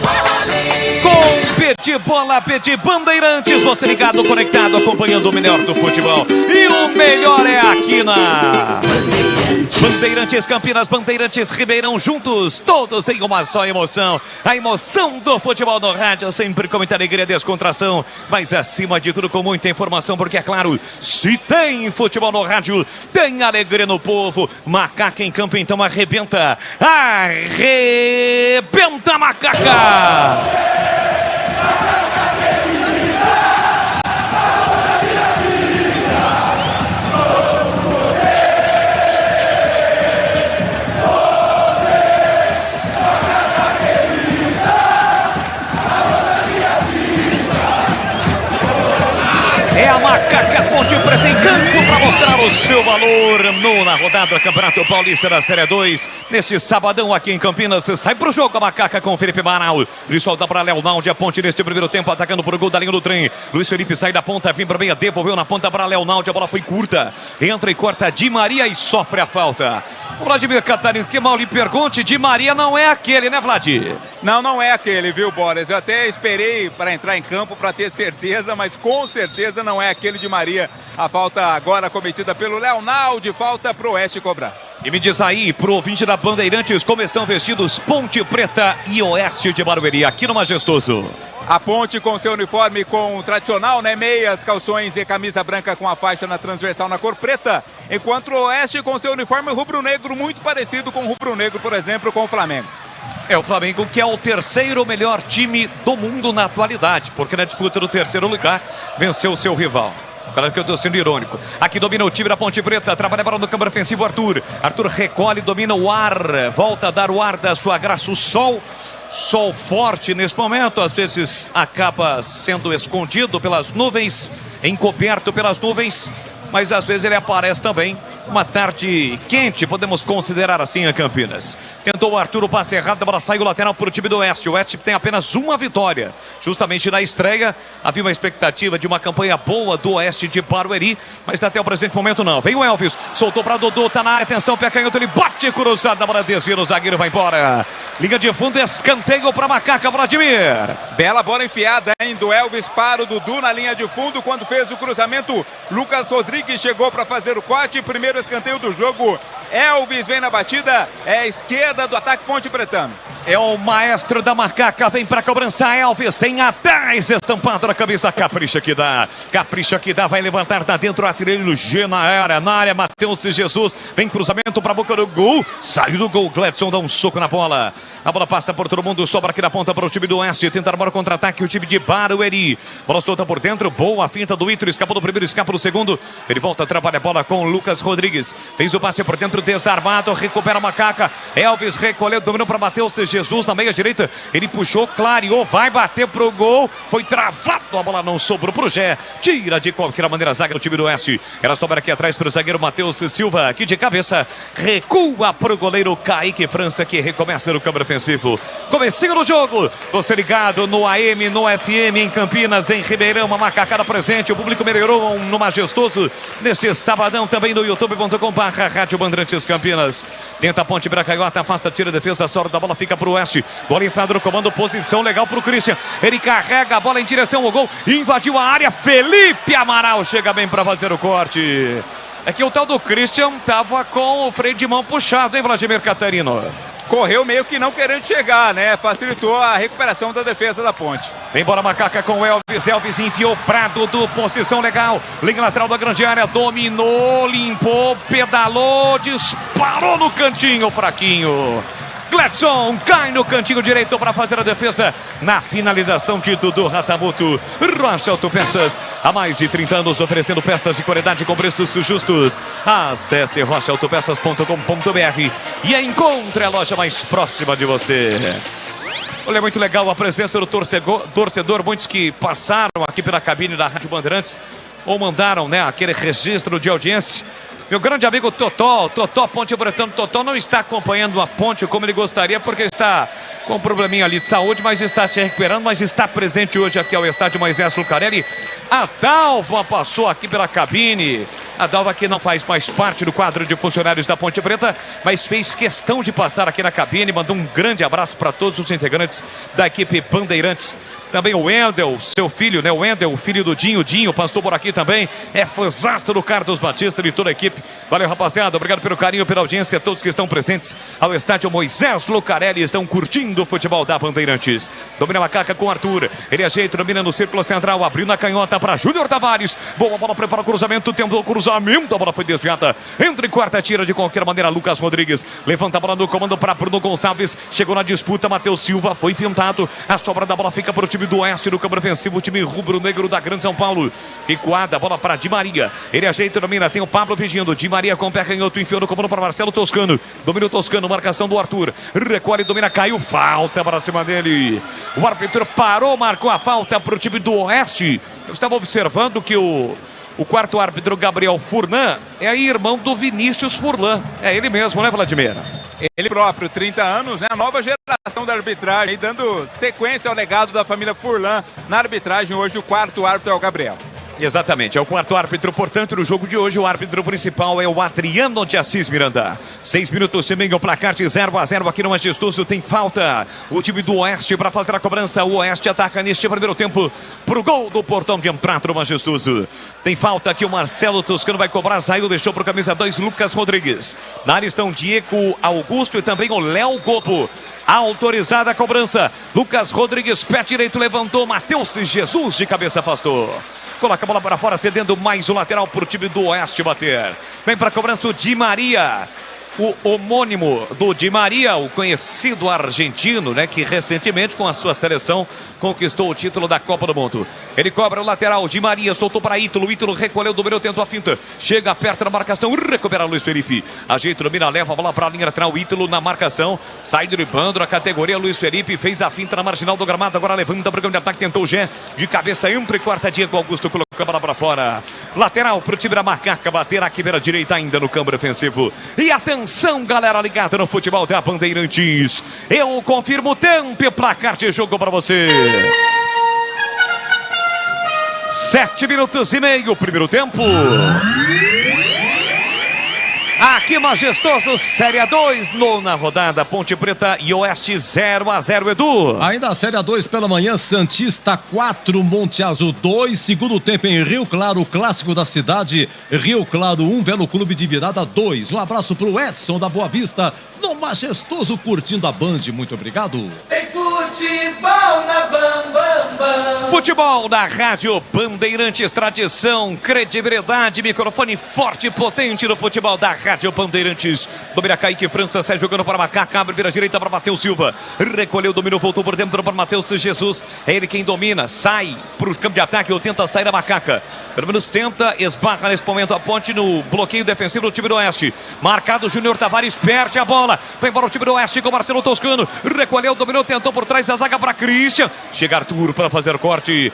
Com Petit Bola, Petit Bandeirantes, você ligado, conectado, acompanhando o melhor do futebol. E o melhor é aqui na Bandeirantes Campinas, Bandeirantes Ribeirão, juntos, todos em uma só emoção. A emoção do futebol no rádio, sempre com muita alegria e descontração, mas acima de tudo com muita informação, porque é claro, se tem futebol no rádio, tem alegria no povo. Macaca em campo, então arrebenta. Arrebenta, Macaca! É a Macaca Ponte Preta em campo para mostrar o seu valor na rodada do Campeonato Paulista da Série 2. Neste sabadão aqui em Campinas, sai pro jogo a Macaca com Felipe Amaral. Ele solta para Leonaldi, a Ponte neste primeiro tempo, atacando por gol da linha do trem. Luiz Felipe sai da ponta, vem para meia, devolveu na ponta para Leonaldi, a bola foi curta. Entra e corta Di Maria e sofre a falta. O Vladimir Catarino, que mal lhe pergunte, Di Maria não é aquele, né, Vladir? Não é aquele, viu, Boris? Eu até esperei para entrar em campo para ter certeza, mas com certeza não é aquele de Maria. A falta agora cometida pelo Leonaldi, falta pro Oeste cobrar. E me diz aí, pro ouvinte da Bandeirantes, como estão vestidos Ponte Preta e Oeste de Barueri, aqui no Majestoso. A Ponte com seu uniforme com o tradicional, né? Meias, calções e camisa branca com a faixa na transversal na cor preta. Enquanto o Oeste com seu uniforme rubro-negro, muito parecido com o rubro-negro, por exemplo, com o Flamengo. É o Flamengo que é o terceiro melhor time do mundo na atualidade, porque na disputa do terceiro lugar venceu o seu rival. Claro que eu estou sendo irônico. Aqui domina o time da Ponte Preta, trabalha para no campo ofensivo Arthur. Arthur recolhe, domina o ar, volta a dar o ar da sua graça, o sol. Sol forte nesse momento, às vezes acaba sendo escondido pelas nuvens, encoberto pelas nuvens, mas às vezes ele aparece também. Uma tarde quente, podemos considerar assim, a Campinas. Tentou o Arthur, o passe errado, a bola saiu lateral para o time do Oeste. O Oeste tem apenas uma vitória. Justamente na estreia, havia uma expectativa de uma campanha boa do Oeste de Barueri, mas até o presente momento não. Vem o Elvis, soltou para Dodô, tá na área, atenção, pé canhoto, ele bate cruzado, a bola desvia, o zagueiro vai embora. Liga de fundo, escanteio para Macaca, Vladimir. Bela bola enfiada, hein, do Elvis para o Dudu na linha de fundo, quando fez o cruzamento, Lucas Rodrigues chegou para fazer o corte, primeiro escanteio do jogo. Elvis vem na batida, é a esquerda do ataque Ponte Pretano. É o maestro da Macaca, vem pra cobrança, Elvis, tem atrás, estampado na cabeça, capricha que dá, vai levantar, tá dentro, atirelho G na área, Matheus Jesus, vem cruzamento pra boca do gol, saiu do gol, Gledson dá um soco na bola, a bola passa por todo mundo, sobra aqui na ponta para o time do Oeste, tenta armar o contra-ataque, o time de Barueri, bola solta por dentro, boa finta do Ítalo, escapou do primeiro, escapa do segundo, ele volta, trabalha a bola com o Lucas Rodrigues, fez o passe por dentro, desarmado, recupera a Macaca, Elvis recolheu, dominou para Matheus Jesus na meia direita, ele puxou, clareou, vai bater pro gol, foi travado, a bola não sobrou pro Gé, tira de qualquer maneira a zaga do time do Oeste, ela sobra aqui atrás pro zagueiro Matheus Silva, aqui de cabeça, recua pro goleiro Kaique França, que recomeça no câmbio ofensivo, comecinho do jogo, você ligado no AM, no FM, em Campinas, em Ribeirão, a Macacada presente, o público melhorou no Majestoso, neste sabadão também no youtube.com/Rádio Bandeirantes Campinas, tenta a Ponte Bracaiota, afasta, tira a defesa, sorte da bola, fica pro Oeste, bola entrada no comando, posição legal pro Christian, ele carrega a bola em direção ao gol, invadiu a área, Felipe Amaral chega bem para fazer o corte. É que o tal do Christian tava com o freio de mão puxado, hein, Vladimir Catarino? correu meio que não querendo chegar, né? Facilitou a recuperação da defesa da Ponte. Vem embora Macaca com o Elvis. Elvis enfiou Prado do posição legal. Linha lateral da grande área. Dominou, limpou, pedalou, disparou no cantinho fraquinho. Gladson cai no cantinho direito para fazer a defesa na finalização de Dudu Ratamoto. Rocha Autopeças, há mais de 30 anos oferecendo peças de qualidade com preços justos. Acesse rochaautopeças.com.br e encontre a loja mais próxima de você. Olha, muito legal a presença do torcedor, muitos que passaram aqui pela cabine da Rádio Bandeirantes ou mandaram, né, aquele registro de audiência. Meu grande amigo Totó Ponte Bretano. Totó não está acompanhando a Ponte como ele gostaria, porque está com um probleminha ali de saúde, mas está se recuperando, mas está presente hoje aqui ao estádio Moisés Lucarelli. A Dalva passou aqui pela cabine. A Dalva que não faz mais parte do quadro de funcionários da Ponte Preta, mas fez questão de passar aqui na cabine. Mandou um grande abraço para todos os integrantes da equipe Bandeirantes. Também o Wendel, seu filho, né? O Wendel, o filho do Dinho. Dinho passou por aqui também. É fãzasto do Carlos Batista e toda a equipe. Valeu, rapaziada. Obrigado pelo carinho, pela audiência. A todos que estão presentes ao estádio Moisés Lucarelli estão curtindo o futebol da Bandeirantes. Domina a Macaca com o Arthur. Ele ajeita, domina no círculo central. Abriu na canhota para Júnior Tavares. Boa bola, prepara o cruzamento. Tentou o cruzamento. A bola foi desviada. Entra em quarta, tira de qualquer maneira Lucas Rodrigues. Levanta a bola no comando para Bruno Gonçalves. Chegou na disputa. Matheus Silva foi fintado. A sobra da bola fica para o time do Oeste do campo ofensivo, o time rubro-negro da Grande São Paulo. Recuada, bola para Di Maria. Ele ajeita, domina, tem o Pablo pedindo. Di Maria com o pé canhoto, enfiou no comando para Marcelo Toscano. Domina o Toscano, marcação do Arthur. Recolhe, domina, caiu, falta para cima dele. O árbitro parou, marcou a falta para o time do Oeste. Eu estava observando que o quarto árbitro, Gabriel Furlan, é irmão do Vinícius Furlan. É ele mesmo, né, Vladimir? Ele próprio, 30 anos, né? A nova geração da arbitragem, dando sequência ao legado da família Furlan na arbitragem. Hoje o quarto árbitro é o Gabriel. Exatamente, é o quarto árbitro, portanto, no jogo de hoje o árbitro principal é o Adriano de Assis Miranda. 6 minutos e meio, placar de 0-0 aqui no Majestoso, tem falta. O time do Oeste para fazer a cobrança, o Oeste ataca neste primeiro tempo pro gol do portão de entrada do Majestoso. Tem falta aqui, o Marcelo Toscano vai cobrar, saiu, deixou pro camisa 2, Lucas Rodrigues. Na área estão Diego Augusto e também o Léo Gopo. Autorizada a cobrança, Lucas Rodrigues, pé direito, levantou, Matheus Jesus de cabeça afastou. Coloca a bola para fora, cedendo mais um lateral para o time do Oeste bater. Vem para a cobrança o Di Maria. O homônimo do Di Maria, o conhecido argentino, né, que recentemente com a sua seleção conquistou o título da Copa do Mundo. Ele cobra o lateral, Di Maria soltou para Ítalo, Ítalo recolheu, dominou, tentou a finta, chega perto da marcação, recupera Luiz Felipe, ajeita, domina, leva a bola para a linha lateral, Ítalo na marcação, sai driblando a categoria, Luiz Felipe fez a finta na marginal do gramado, agora levanta para o campo de ataque, tentou o Gé, de cabeça, entre quarta, Diego Augusto colocou a bola para fora, lateral para o time da Macaca, bater aqui pela direita ainda no campo defensivo, e atenção, galera ligada no futebol da Bandeirantes. Eu confirmo o tempo e placar de jogo para você. 7 minutos e meio, primeiro tempo. Aqui Majestoso, Série A2, nona rodada, Ponte Preta e Oeste 0-0, Edu. Ainda a Série A2 pela manhã, Santista 4, Monte Azul 2, segundo tempo em Rio Claro, o clássico da cidade, Rio Claro 1, Velo Clube de Virada 2. Um abraço pro Edson da Boa Vista, no Majestoso, curtindo a Band, muito obrigado. Tem futebol na Bam Bam Bam. Futebol da Rádio Bandeirantes, tradição, credibilidade, microfone forte e potente no futebol da Rádio Bandeirantes. Domina Kaique França, sai jogando para Macaca, abre pela direita para Matheus Silva. Recolheu, dominou, voltou por dentro para Matheus Jesus. É ele quem domina, sai para o campo de ataque ou tenta sair a Macaca. Pelo menos tenta, esbarra nesse momento a Ponte no bloqueio defensivo do time do Oeste. Marcado, Júnior Tavares perde a bola. Vem para o time do Oeste com Marcelo Toscano. Recolheu, dominou, tentou por trás da zaga para Christian. Chega Arthur para fazer corte.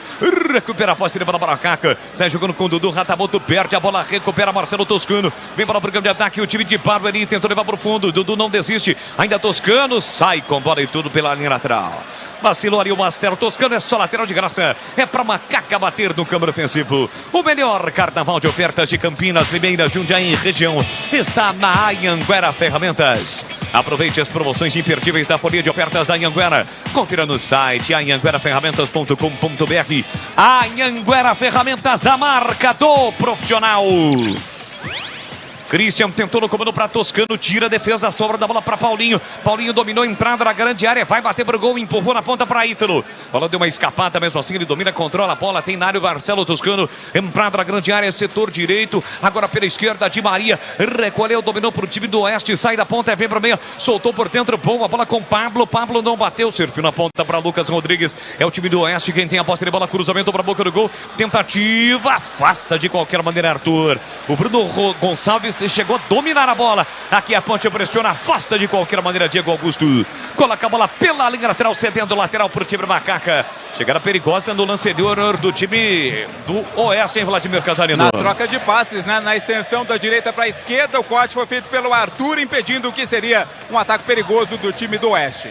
Recupera a posse para a Macaca. Sai jogando com o Dudu Ratamoto, perde a bola, recupera Marcelo Toscano. Vem para o campo de ataque, o time de Barberi tentou levar para o fundo. Dudu não desiste, ainda Toscano sai com bola e tudo pela linha lateral. Vacilou ali o Marcelo Toscano, é só lateral de graça. É para Macaca bater no campo ofensivo. O melhor carnaval de ofertas de Campinas, Limeira, Jundiaí e região está na Anhanguera Ferramentas. Aproveite as promoções imperdíveis da folha de ofertas da Anhanguera. Confira no site anhangueraferramentas.com.br. Anhanguera Ferramentas, a marca do profissional. Christian tentou no comando para Toscano, tira a defesa, sobra da bola para Paulinho. Paulinho dominou a entrada na grande área, vai bater pro gol, empurrou na ponta para Ítalo. A bola deu uma escapada, mesmo assim ele domina, controla a bola, tem na área o Marcelo Toscano, entrada na grande área, setor direito, agora pela esquerda Di Maria, recolheu, dominou pro time do Oeste, sai da ponta, vem para meia, soltou por dentro, boa bola com Pablo, Pablo não bateu, serviu na ponta para Lucas Rodrigues, é o time do Oeste quem tem a posse de bola, cruzamento para a boca do gol, tentativa, afasta de qualquer maneira Arthur. O Bruno Gonçalves chegou a dominar a bola. Aqui a Ponte pressiona, afasta de qualquer maneira Diego Augusto. Coloca a bola pela linha lateral, cedendo lateral para o time do Macaca. Chegada perigosa no lance do time do Oeste, hein, Vladimir Catarino? Na troca de passes, né? Na extensão da direita para a esquerda, o corte foi feito pelo Arthur, impedindo o que seria um ataque perigoso do time do Oeste.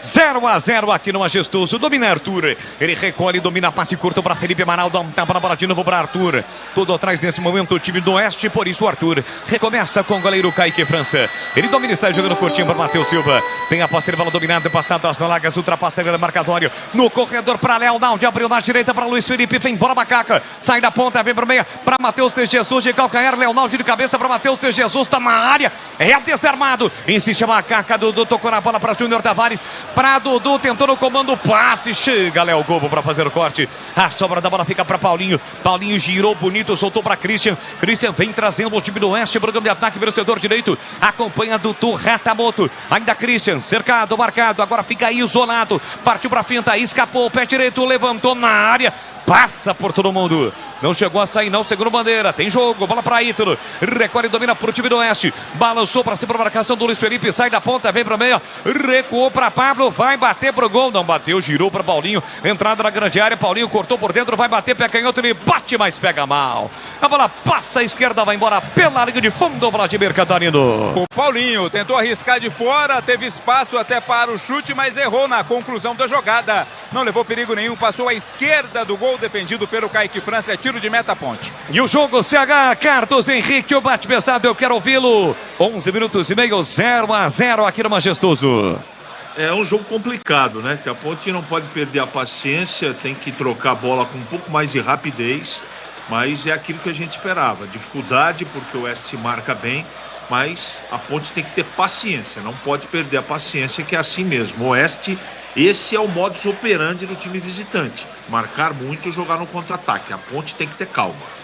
0-0 aqui no Majestoso, domina Arthur, ele recolhe, domina passe curto para Felipe Amaral, dá um tapa na bola de novo para Arthur, todo atrás nesse momento o time do Oeste, por isso o Arthur recomeça com o goleiro Kaique França, ele domina, está jogando curtinho para Matheus Silva, tem a posse de bola dominada, passada as largas, ultrapassa ele marcatório, no corredor para Leonardo, abriu na direita para Luiz Felipe, vem embora Macaca, sai da ponta, vem para meia, para Matheus de Jesus de calcanhar, Leonardo de cabeça para Matheus de Jesus, está na área, é desarmado, insiste a Macaca, Dudu tocou na bola para Júnior Tavares, para Dudu, tentou no comando, passe, chega Léo Gobo para fazer o corte, a sobra da bola fica para Paulinho, Paulinho girou bonito, soltou para Christian, Christian vem trazendo o time do Oeste, programa de ataque pelo setor direito, acompanha Dudu Ratamoto, ainda Christian, cercado, marcado, agora fica isolado, partiu para a finta, escapou, pé direito, levantou na área, passa por todo mundo, não chegou a sair não, segundo bandeira, tem jogo, bola para Ítalo, recolhe e domina para o time do Oeste, balançou para cima a marcação do Luiz Felipe, sai da ponta, vem para meia, recuou para Pablo, vai bater pro gol, não bateu, girou para Paulinho, entrada na grande área, Paulinho cortou por dentro, vai bater, pé canhoto, ele bate, mas pega mal, a bola passa à esquerda, vai embora pela linha de fundo, Vladimir Catarino. O Paulinho tentou arriscar de fora, teve espaço até para o chute, mas errou na conclusão da jogada, não levou perigo nenhum, passou à esquerda do gol, defendido pelo Kaique França, é tiro de meta Ponte. E o jogo CH, Carlos Henrique, o bate pesado, eu quero ouvi-lo, 11 minutos e meio, 0-0 aqui no Majestoso. É um jogo complicado, né? Que a Ponte não pode perder a paciência, tem que trocar a bola com um pouco mais de rapidez, mas é aquilo que a gente esperava, dificuldade porque o Oeste se marca bem, mas a Ponte tem que ter paciência, não pode perder a paciência, que é assim mesmo. O Oeste, esse é o modus operandi do time visitante, marcar muito e jogar no contra-ataque. A Ponte tem que ter calma.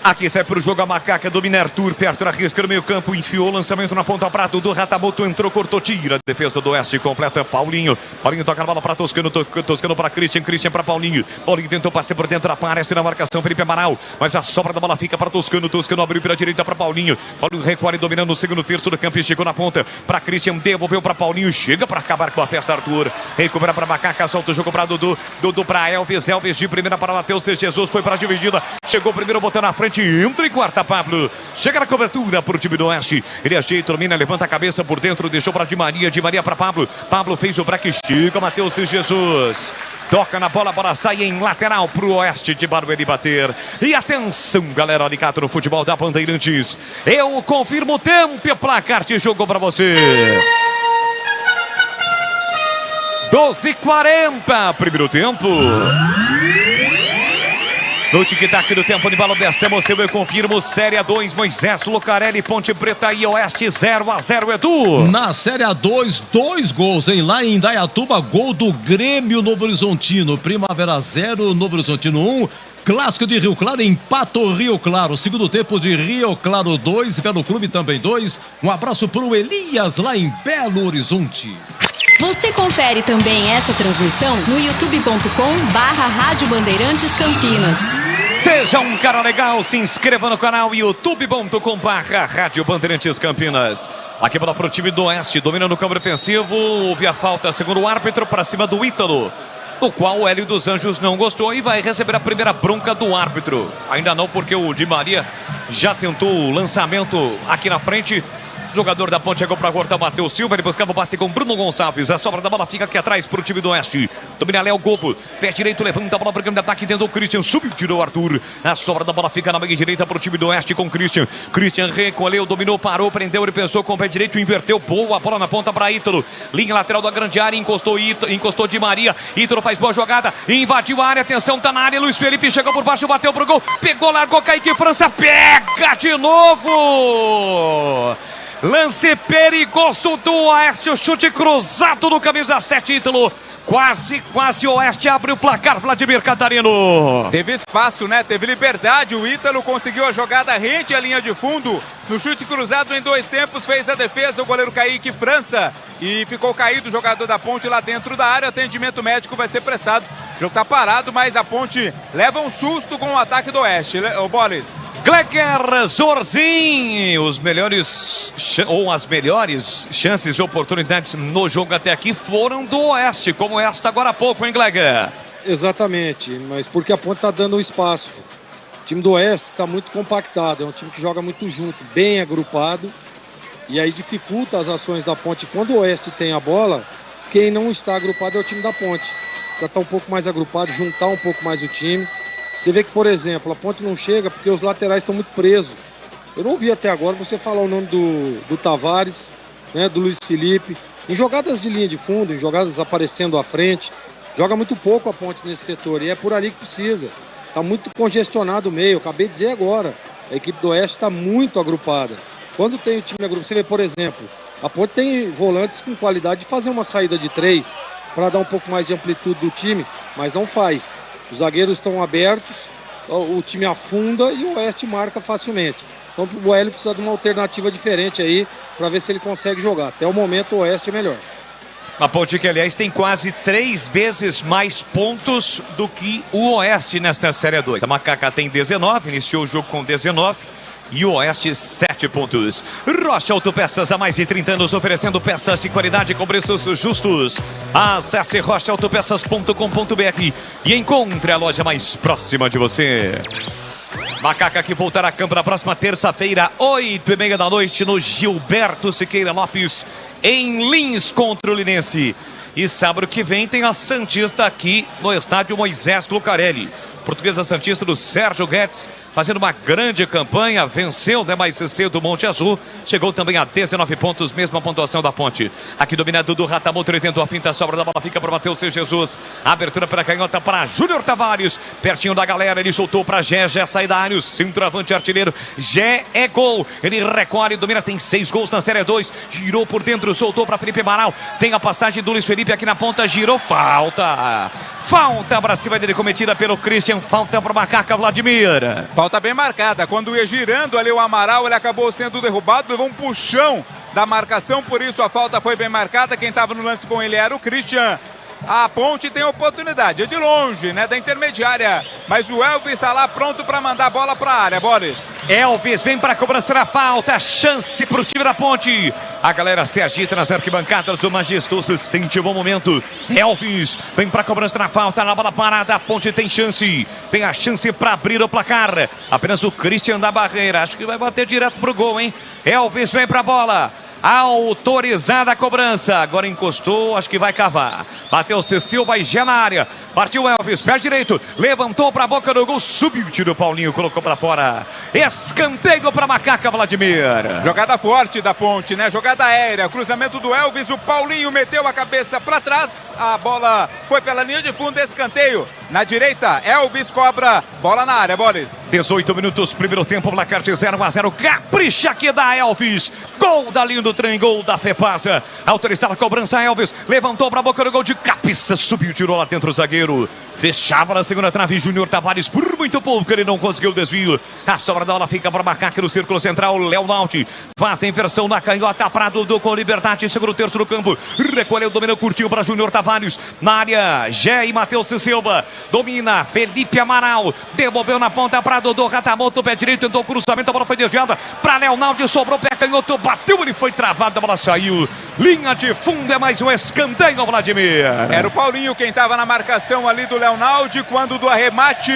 Aqui sai pro jogo a Macaca, domina Arthur, perto da risca no meio campo, enfiou o lançamento na ponta prata do Ratamoto, entrou, cortou, tira, defesa do Oeste, completa Paulinho, Paulinho toca a bola para Toscano, Toscano para Christian, Christian para Paulinho, Paulinho tentou passar por dentro, aparece na marcação Felipe Amaral, mas a sobra da bola fica para Toscano, Toscano abriu pela direita para Paulinho, Paulinho recolhe dominando o segundo terço do campo e chegou na ponta para Christian, devolveu para Paulinho, chega para acabar com a festa Arthur, recupera para Macaca, solta o jogo para Dudu, Dudu para Elvis, Elvis de primeira para Matheus Jesus, foi para a dividida, chegou primeiro, botou na frente, entra em quarta Pablo, chega na cobertura para o time do Oeste, ele ajeita, domina, levanta a cabeça por dentro, deixou para Di Maria para Pablo, Pablo fez o break, chega Matheus Jesus, toca na bola, a bola sai em lateral para o Oeste de Barueri bater, e atenção galera ligado no futebol da Bandeirantes, eu confirmo o tempo e placar de jogo para você. 12h40, primeiro tempo. No tic-tac do tempo de bola desta emoção, eu confirmo, Série A2, Moisés Lucarelli, Ponte Preta e Oeste 0-0, Edu. Na Série A2, 2 gols, hein? Lá em Indaiatuba, gol do Grêmio Novo Horizontino, Primavera 0, Novo Horizontino 1, Clássico de Rio Claro, empatou Rio Claro, segundo tempo de Rio Claro 2, Belo Clube também 2, um abraço pro Elias lá em Belo Horizonte. Você confere também essa transmissão no youtube.com/Rádio Bandeirantes Campinas. Seja um cara legal, se inscreva no canal youtube.com/Rádio Bandeirantes Campinas. Aqui bola pro time do Oeste, domina no campo defensivo, houve a falta, segundo o árbitro, para cima do Ítalo, o qual o Hélio dos Anjos não gostou e vai receber a primeira bronca do árbitro. Ainda não, porque o Di Maria já tentou o lançamento aqui na frente, Jogador da Ponte chegou para cortar o Matheus Silva. Ele buscava o passe com Bruno Gonçalves. A sobra da bola fica aqui atrás para o time do Oeste. Domina Léo Gobo. Pé direito, levanta a bola para o campo de ataque. Tentou o Christian. Subiu, tirou o Arthur. A sobra da bola fica na meia direita para o time do Oeste com Christian. Christian recolheu, dominou, parou, prendeu. Ele pensou com o pé direito, inverteu. Boa bola na ponta para Ítalo. Linha lateral da grande área. Encostou Di Maria. Ítalo faz boa jogada. Invadiu a área. Atenção, tá na área. Luiz Felipe chegou por baixo, bateu pro gol. Pegou, largou, Kaique França. Pega de novo. Lance perigoso do Oeste, o chute cruzado do camisa 7, Ítalo. Quase o Oeste abre o placar, Vladimir Catarino. Teve espaço, né? Teve liberdade. O Ítalo conseguiu a jogada rente à linha de fundo. No chute cruzado em 2 tempos, fez a defesa o goleiro Kaique França. E ficou caído o jogador da Ponte lá dentro da área. Atendimento médico vai ser prestado. O jogo tá parado, mas a Ponte leva um susto com o ataque do Oeste. O Bolis. Gleger Zorzin, as melhores chances e oportunidades no jogo até aqui foram do Oeste, como esta agora há pouco, hein, Gleger? Exatamente, mas porque a Ponte está dando espaço. O time do Oeste está muito compactado, é um time que joga muito junto, bem agrupado, e aí dificulta as ações da Ponte. Quando o Oeste tem a bola, quem não está agrupado é o time da Ponte. Já está um pouco mais agrupado, juntar um pouco mais o time. Você vê que, por exemplo, a Ponte não chega porque os laterais estão muito presos. Eu não vi até agora você falar o nome do Tavares, né, do Luiz Felipe. Em jogadas de linha de fundo, em jogadas aparecendo à frente, joga muito pouco a Ponte nesse setor e é por ali que precisa. Está muito congestionado o meio, eu acabei de dizer agora. A equipe do Oeste está muito agrupada. Quando tem o time agrupado, você vê, por exemplo, a Ponte tem volantes com qualidade de fazer uma saída de 3 para dar um pouco mais de amplitude do time, mas não faz. Os zagueiros estão abertos, o time afunda e o Oeste marca facilmente. Então o Hélio precisa de uma alternativa diferente aí para ver se ele consegue jogar. Até o momento o Oeste é melhor. A Ponte que, aliás, tem quase 3 vezes mais pontos do que o Oeste nesta Série 2. A Macaca tem 19, iniciou o jogo com 19. E o Oeste, 7 pontos. Rocha Autopeças, há mais de 30 anos, oferecendo peças de qualidade com preços justos. Acesse rochaautopeças.com.br e encontre a loja mais próxima de você. Macaca que voltará a campo na próxima terça-feira, 8h30 da noite, no Gilberto Siqueira Lopes, em Lins contra o Linense. E sábado que vem tem a Santista aqui no estádio Moisés Lucarelli. Portuguesa Santista do Sérgio Guedes, fazendo uma grande campanha, venceu, né, mais cedo o Monte Azul, chegou também a 19 pontos, mesma pontuação da Ponte. Aqui dominado do Ratamoto, ele tentou a finta, a sobra da bola fica para Matheus Jesus, abertura para a canhota para Júnior Tavares, pertinho da galera, ele soltou para Gé, sai da área, o centroavante artilheiro, Gé é gol, ele recolhe, domina, tem 6 gols na Série 2, girou por dentro, soltou para Felipe Amaral, tem a passagem do Luiz Felipe aqui na ponta, girou, falta para cima dele cometida pelo Christian, falta para o Macaca, Vladimir. Falta bem marcada, quando ia girando ali o Amaral, ele acabou sendo derrubado, levou um puxão da marcação, por isso a falta foi bem marcada, quem estava no lance com ele era o Christian. A Ponte tem oportunidade, é de longe, né, da intermediária, mas o Elvis está lá pronto para mandar a bola para a área, Boris. Elvis vem para a cobrança da falta, chance para o time da Ponte. A galera se agita nas arquibancadas do Majestoso, sente o bom momento. Elvis vem para a cobrança da falta, na bola parada, a Ponte tem a chance para abrir o placar. Apenas o Christian da barreira, acho que vai bater direto pro gol, hein? Elvis vem para a bola. Autorizada a cobrança, agora encostou, acho que vai cavar. Bateu Silva e Gé na área. Partiu Elvis, pé direito, levantou para a boca do gol, subiu, tirou o Paulinho, colocou para fora. Escanteio para Macaca, Vladimir. Jogada forte da Ponte, né? Jogada aérea, cruzamento do Elvis, o Paulinho meteu a cabeça para trás, a bola foi pela linha de fundo, escanteio. Na direita, Elvis cobra, bola na área, Boris. 18 minutos, primeiro tempo, placar de 0-0, capricha aqui da Elvis. Gol da linha do trem, gol da Fepasa. Autorizada a cobrança, Elvis, levantou para a boca do gol de cabeça, subiu, tirou lá dentro o zagueiro. Fechava na segunda trave, Júnior Tavares, por muito pouco ele não conseguiu o desvio. A sobra da bola fica para Macaca no círculo central, Léo Naldi faz a inversão na canhota para Dodô com liberdade, segura o terço do campo, recolheu, dominou, curtiu para Júnior Tavares, na área, Gé e Matheus Silva, domina, Felipe Amaral, devolveu na ponta para Dodô, Ratamoto, pé direito, tentou o cruzamento, a bola foi desviada para Léo Naldi, sobrou pé canhoto, bateu, ele foi travado, a bola saiu, linha de fundo, é mais um escanteio, Vladimir. Era o Paulinho quem estava na marcação ali do Leonaldi, quando do arremate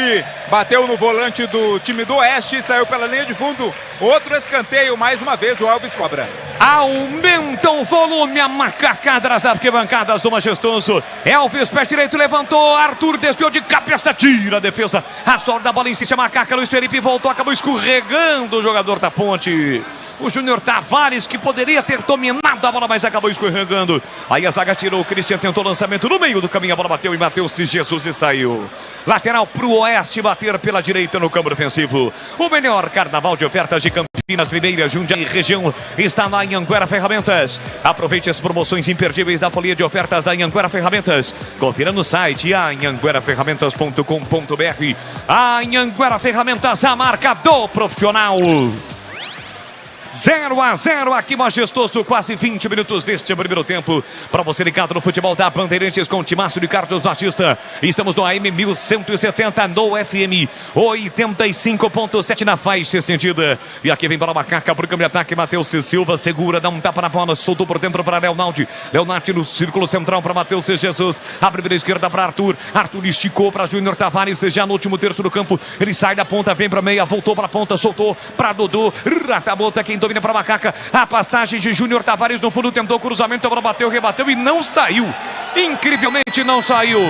bateu no volante do time do Oeste, saiu pela linha de fundo, outro escanteio, mais uma vez o Elvis cobra. Aumenta o volume, a macacada das arquibancadas do Majestoso. Elvis, pé direito, levantou. Arthur desviou de cabeça, tira a defesa. A sorte da bola insiste, a macaca. Luiz Felipe voltou, acabou escorregando o jogador da Ponte. O Júnior Tavares, que poderia ter dominado a bola, mas acabou escorregando. Aí a zaga tirou, o Christian tentou o lançamento no meio do caminho, a bola bateu em Matheus Jesus e saiu. Lateral pro Oeste, bater pela direita no campo ofensivo. O melhor carnaval de ofertas de Campinas, Limeira, Jundiaí e região está na Anhanguera Ferramentas. Aproveite as promoções imperdíveis da folia de ofertas da Anhanguera Ferramentas. Confira no site anhangueraferramentas.com.br. A Anhanguera Ferramentas, a marca do profissional. 0-0 aqui, Majestoso, quase 20 minutos deste primeiro tempo. Para você ligado no futebol da Bandeirantes com Timácio de Carlos Batista. Estamos no AM 1170, no FM 85.7 na faixa estendida. E aqui vem para a macaca, para o câmbio de ataque, Matheus Silva segura, dá um tapa na bola, soltou por dentro para Leonardo. Leonardo no círculo central para Matheus Jesus. A primeira esquerda para Arthur. Arthur esticou para Júnior Tavares, já no último terço do campo. Ele sai da ponta, vem para meia, voltou para a ponta, soltou para Dodô. Ratabota, quem domina para a macaca. A passagem de Júnior Tavares no fundo, tentou cruzamento, a bola bateu, rebateu e não saiu. Incrivelmente não saiu.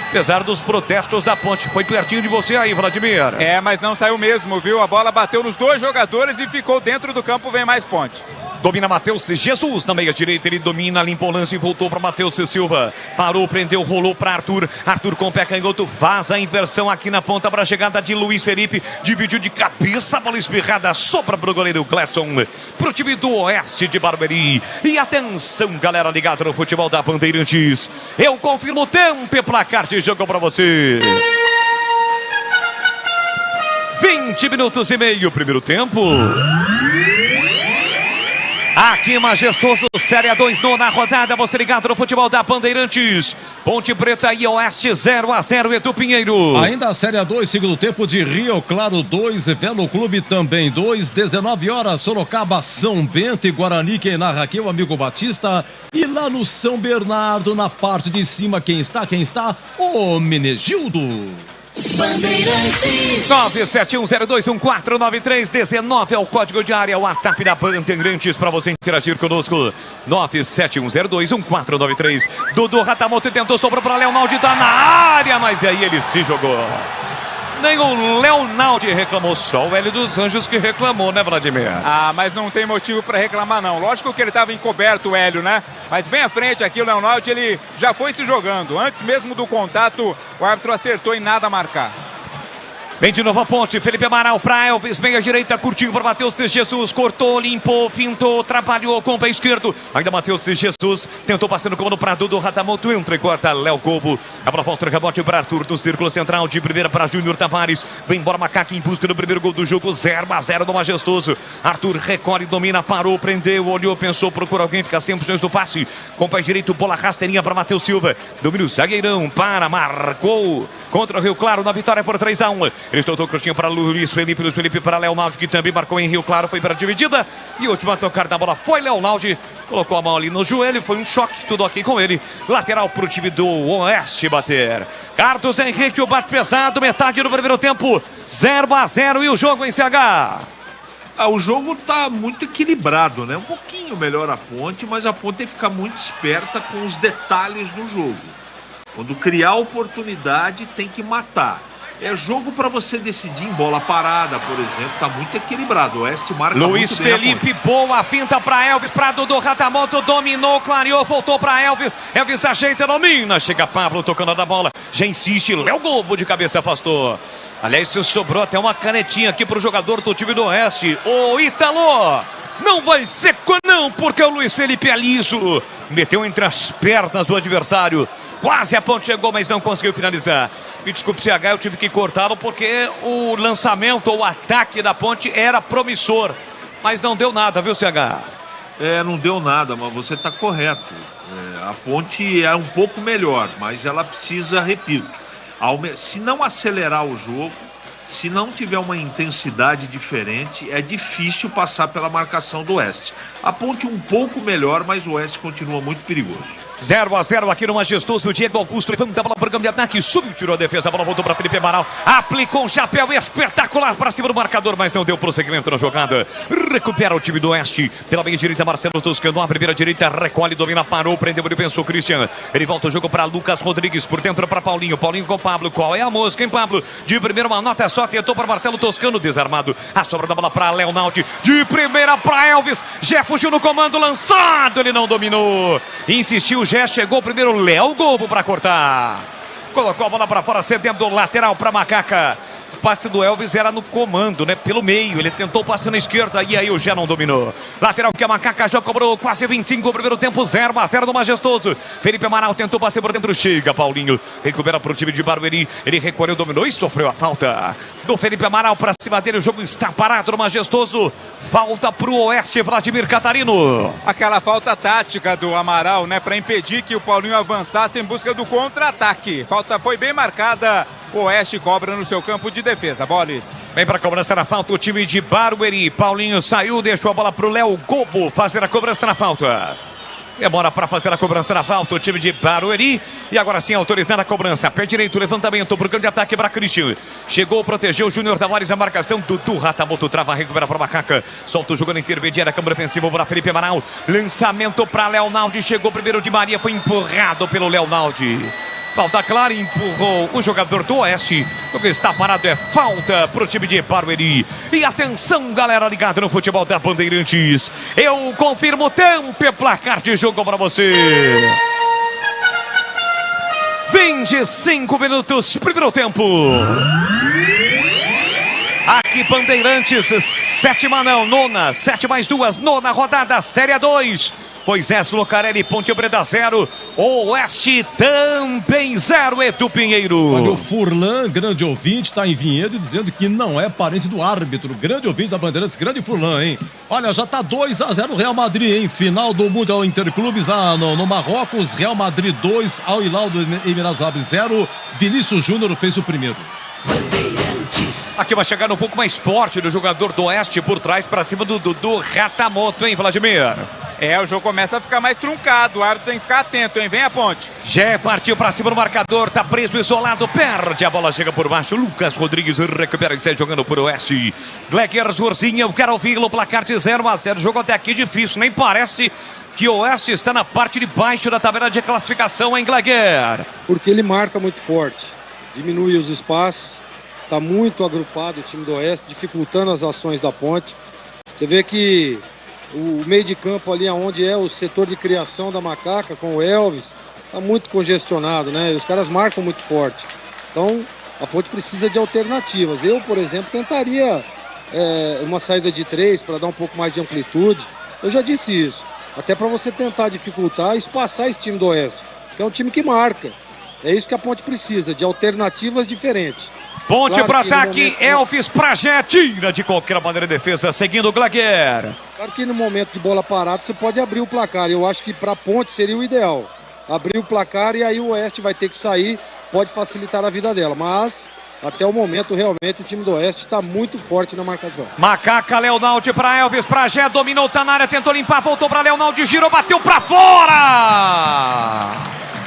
Apesar dos protestos da Ponte. Foi pertinho de você aí, Vladimir. Mas não saiu mesmo, viu? A bola bateu nos dois jogadores e ficou dentro do campo. Vem mais Ponte. Domina Matheus Jesus na meia direita, ele domina, limpou o lance e voltou para Matheus Silva. Parou, prendeu, rolou para Arthur. Arthur com o pé canhoto, faz a inversão aqui na ponta para a chegada de Luiz Felipe. Dividiu de cabeça, bola espirrada, sobra para o goleiro Gleison. Para o time do Oeste de Barueri. E atenção, galera ligada no futebol da Bandeirantes. Eu confirmo o tempo e placar de jogo para você. 20 minutos e meio, primeiro tempo. Aqui, Majestoso, Série A2, nona rodada, você ligado no futebol da Bandeirantes. Ponte Preta e Oeste, 0-0, Edu Pinheiro. Ainda a Série A2, segundo tempo de Rio Claro 2, Velo Clube também 2, 19 horas, Sorocaba, São Bento e Guarani, quem narra aqui é o amigo Batista. E lá no São Bernardo, na parte de cima, quem está? O Menegildo. Bandeirantes 97102149319 é o código de área, o WhatsApp da Bandeirantes para você interagir conosco. 971021493. Dudu Ratamoto tentou, sobrou para Leonardo, tá na área, mas aí ele se jogou. Nem o Leonardo reclamou, só o Hélio dos Anjos que reclamou, né, Vladimir? Mas não tem motivo para reclamar, não. Lógico que ele estava encoberto, o Hélio, né? Mas bem à frente aqui, o Leonardo, ele já foi se jogando. Antes mesmo do contato, o árbitro acertou em nada a marcar. Vem de novo a Ponte, Felipe Amaral para Elvis, meia direita, curtinho para Matheus Jesus, cortou, limpou, fintou, trabalhou com o pé esquerdo. Ainda Matheus Jesus, tentou passando o comando para Dudu Ratamoto, entra e corta Léo Cobo. A bola volta, rebote para Arthur no círculo central, de primeira para Júnior Tavares. Vem embora Macaca em busca do primeiro gol do jogo, 0-0 do Majestoso. Arthur recolhe, domina, parou, prendeu, olhou, pensou, procura alguém, fica sem opções do passe. Com o pé direito, bola rasteirinha para Matheus Silva. Domina o zagueirão, marcou contra o Rio Claro na vitória por 3-1. Ele soltou o curtinho para Luiz Felipe para Leonardo, que também marcou em Rio Claro, foi para a dividida. E o último a tocar da bola foi Leonardo, colocou a mão ali no joelho, foi um choque, tudo ok com ele. Lateral para o time do Oeste bater. Carlos Henrique, o bate pesado, metade do primeiro tempo, 0-0 e o jogo em CH. O jogo está muito equilibrado, né? Um pouquinho melhor a Ponte, mas a Ponte tem que ficar muito esperta com os detalhes do jogo. Quando criar oportunidade, tem que matar. É jogo para você decidir em bola parada, por exemplo. Tá muito equilibrado. O Oeste marca Luiz muito bem Felipe, boa finta para Elvis, para Dudu Ratamoto, dominou, clareou, voltou para Elvis. Elvis ajeita, domina, chega Pablo tocando da bola, já insiste, Léo Gobo de cabeça afastou. Aliás, sobrou até uma canetinha aqui para o jogador do time do Oeste, o Ítalo. Não vai seco não, porque o Luiz Felipe é liso. Meteu entre as pernas do adversário. Quase a Ponte chegou, mas não conseguiu finalizar. Me desculpe, CH, eu tive que cortá-lo porque o lançamento ou o ataque da Ponte era promissor. Mas não deu nada, viu, CH? Não deu nada, mas você está correto. A Ponte é um pouco melhor, mas ela precisa, repito, se não acelerar o jogo, Se não tiver uma intensidade diferente, é difícil passar pela marcação do Oeste. A Ponte um pouco melhor, mas o Oeste continua muito perigoso. 0-0 aqui no Majestoso. Diego Augusto levanta a bola para o campo de ataque. Subiu, tirou a defesa. A bola voltou para Felipe Amaral. Aplicou um chapéu espetacular para cima do marcador, mas não deu prosseguimento na jogada. Recupera o time do Oeste. Pela meia direita, Marcelo Toscano. A primeira direita, recolhe, domina, parou. Prendeu, ele pensou, Christian. Ele volta o jogo para Lucas Rodrigues. Por dentro para Paulinho. Paulinho com Pablo. Qual é a mosca, hein, Pablo? De primeira, uma nota só. Tentou para Marcelo Toscano. Desarmado. A sobra da bola para Leonaldi. De primeira para Elvis. Jé fugiu no comando. Lançado. Ele não dominou. Insistiu. Jé chegou primeiro. Léo Gobo para cortar. Colocou a bola para fora, cedendo lateral para Macaca. O passe do Elvis era no comando, né? Pelo meio. Ele tentou o passe na esquerda e aí o Jé não dominou. Lateral que a Macaca já cobrou quase 25 o primeiro tempo. 0-0 do Majestoso. Felipe Amaral tentou passe por dentro. Chega Paulinho. Recupera para o time de Barueri. Ele recolheu, dominou e sofreu a falta do Felipe Amaral para cima dele. O jogo está parado no Majestoso. Falta para o Oeste, Vladimir Catarino. Aquela falta tática do Amaral, né? Para impedir que o Paulinho avançasse em busca do contra-ataque. Falta foi bem marcada. O Oeste cobra no seu campo de defesa. Boles. Vem para a cobrança na falta o time de Barueri. Paulinho saiu, deixou a bola para o Léo Gobo fazer a cobrança na falta. Demora para fazer a cobrança na falta o time de Barueri. E agora sim autorizando a cobrança. Pé direito, levantamento para o grande ataque para Christian. Chegou, protegeu o Júnior Tavares. A marcação do Ratamoto trava, recupera para Macaca. Solta o jogo na intermediária, câmara ofensiva para Felipe Amaral. Lançamento para Leonaldi. Chegou primeiro de Maria, foi empurrado pelo Leonaldi. Falta clara, empurrou o jogador do Oeste. O que está parado é falta para o time de Barueri. E atenção, galera ligada no futebol da Bandeirantes. Eu confirmo tempo e placar de jogo para você. 25 minutos, primeiro tempo. Aqui Bandeirantes, nona, 7 mais 2, nona rodada, Série 2. Moisés Lucarelli, Ponte Preta 0, Oeste também 0, Edu Pinheiro. Olha, o Furlan, grande ouvinte, está em Vinhedo dizendo que não é parente do árbitro. Grande ouvinte da Bandeirantes, grande Furlan, hein? Olha, já tá 2-0 Real Madrid, hein? Final do Mundial Interclubes lá no Marrocos, Real Madrid 2, Al Hilal do Emirados Árabes 0, Vinícius Júnior fez o primeiro. Aqui vai chegar um pouco mais forte do jogador do Oeste por trás para cima do Ratamoto, hein, Vladimir? O jogo começa a ficar mais truncado, o árbitro tem que ficar atento, hein? Vem a Ponte. Jé partiu para cima do marcador, tá preso, isolado, perde a bola, chega por baixo. Lucas Rodrigues recupera e sai jogando por Oeste. Gleger Zurzinha, eu quero ouvi-lo, placar de 0-0. Jogo até aqui difícil, nem parece que o Oeste está na parte de baixo da tabela de classificação, hein, Gleger? Porque ele marca muito forte, diminui os espaços, está muito agrupado o time do Oeste, dificultando as ações da Ponte. Você vê que o meio de campo ali onde é o setor de criação da Macaca com o Elvis está muito congestionado, né? Os caras marcam muito forte. Então a Ponte precisa de alternativas. Eu, por exemplo, tentaria uma saída de 3 para dar um pouco mais de amplitude. Eu já disse isso. Até para você tentar dificultar e espaçar esse time do Oeste, que é um time que marca. É isso que a Ponte precisa, de alternativas diferentes. Ponte Claro para que no ataque, momento- Elvis pra Jé, tira de qualquer maneira a defesa, seguindo o Gleger. Claro que no momento de bola parada você pode abrir o placar. Eu acho que para a Ponte seria o ideal. Abrir o placar e aí o Oeste vai ter que sair, pode facilitar a vida dela. Mas até o momento realmente o time do Oeste está muito forte na marcação. Macaca, Leonaldi para Elvis, pra Jé, dominou, tá na área, tentou limpar, voltou para Leonaldi, girou, bateu para fora!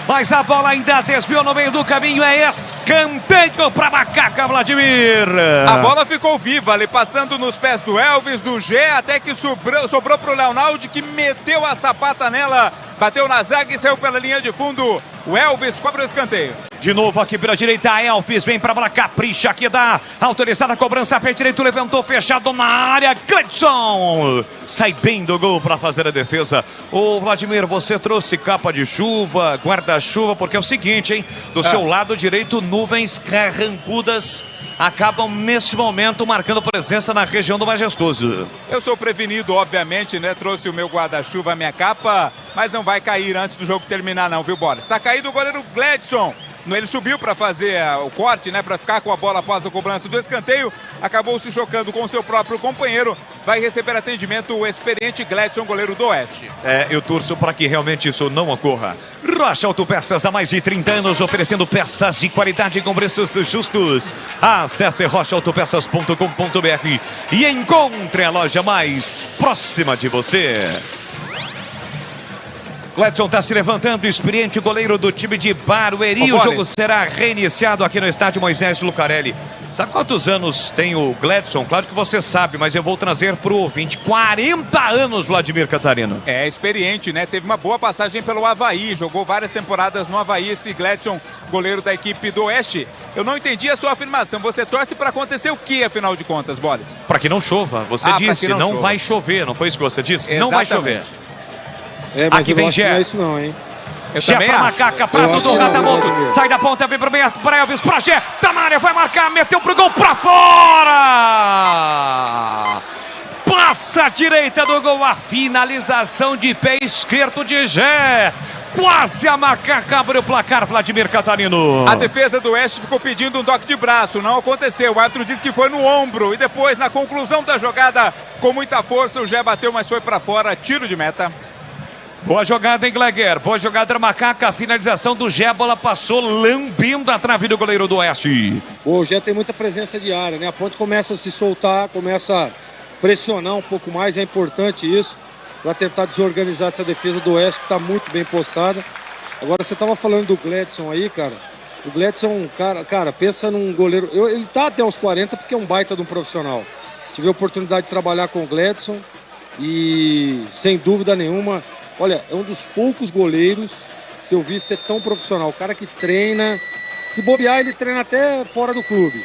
Mas a bola ainda desviou no meio do caminho, é escanteio para Macaca, Vladimir. A bola ficou viva ali, passando nos pés do Elvis, do Gé, até que sobrou pro Leonaldi, que meteu a sapata nela, bateu na zaga e saiu pela linha de fundo. O Elvis cobra o escanteio. De novo aqui pela direita, Elvis vem pra bola, capricha aqui, dá autorizada a cobrança, pé direito, levantou, fechado na área, Gledson sai bem do gol para fazer a defesa. Ô Vladimir, você trouxe capa de chuva, guarda-chuva, porque é o seguinte, hein, do seu lado direito, nuvens carrancudas acabam nesse momento marcando presença na região do Majestoso. Eu sou prevenido, obviamente, né? Trouxe o meu guarda-chuva, a minha capa, mas não vai cair antes do jogo terminar não, viu, Bola? Está caído o goleiro Gledson. Ele subiu para fazer o corte, né? Para ficar com a bola após a cobrança do escanteio. Acabou se chocando com seu próprio companheiro. vai receber atendimento o experiente Gledson, goleiro do Oeste. Eu torço para que realmente isso não ocorra. Rocha Autopeças há mais de 30 anos, oferecendo peças de qualidade com preços justos. Acesse rochaautopeças.com.br e encontre a loja mais próxima de você. Gledson está se levantando, experiente goleiro do time de Barueri. O jogo será reiniciado aqui no estádio Moisés Lucarelli. Sabe quantos anos tem o Gledson? Claro que você sabe, mas eu vou trazer para o ouvinte. 40 anos, Vladimir Catarino. É experiente, né? Teve uma boa passagem pelo Avaí, jogou várias temporadas no Avaí, esse Gledson, goleiro da equipe do Oeste. Eu não entendi a sua afirmação. Você torce para acontecer o que, afinal de contas, Boles? Para que não chova. Você disse, não vai chover. Não foi isso que você disse? Exatamente. Não vai chover. Mas aqui vem Gé. Não é isso não, hein? Gé pra Macaca, pra Dudu Radamoto. Sai da ponta, vem pra Elvis, pra Gé. Tá na área, vai marcar, meteu pro gol, pra fora! Passa a direita do gol, a finalização de pé esquerdo de Gé. Quase a Macaca abriu o placar, Vladimir Catarino. A defesa do Oeste ficou pedindo um toque de braço, não aconteceu. O árbitro disse que foi no ombro e depois, na conclusão da jogada, com muita força, o Gé bateu, mas foi pra fora, tiro de meta. Boa jogada, hein, Gleguer? Boa jogada da Macaca. A finalização do Gé, a bola passou lambendo a trave do goleiro do Oeste. O Gé tem muita presença de área, né? A ponte começa a se soltar, começa a pressionar um pouco mais. É importante isso para tentar desorganizar essa defesa do Oeste, que está muito bem postada. Agora, você estava falando do Gledson aí, cara. O Gledson, cara, pensa num goleiro... Ele tá até os 40 porque é um baita de um profissional. Tive a oportunidade de trabalhar com o Gledson e, sem dúvida nenhuma... Olha, é um dos poucos goleiros que eu vi ser tão profissional. O cara que treina, se bobear, ele treina até fora do clube.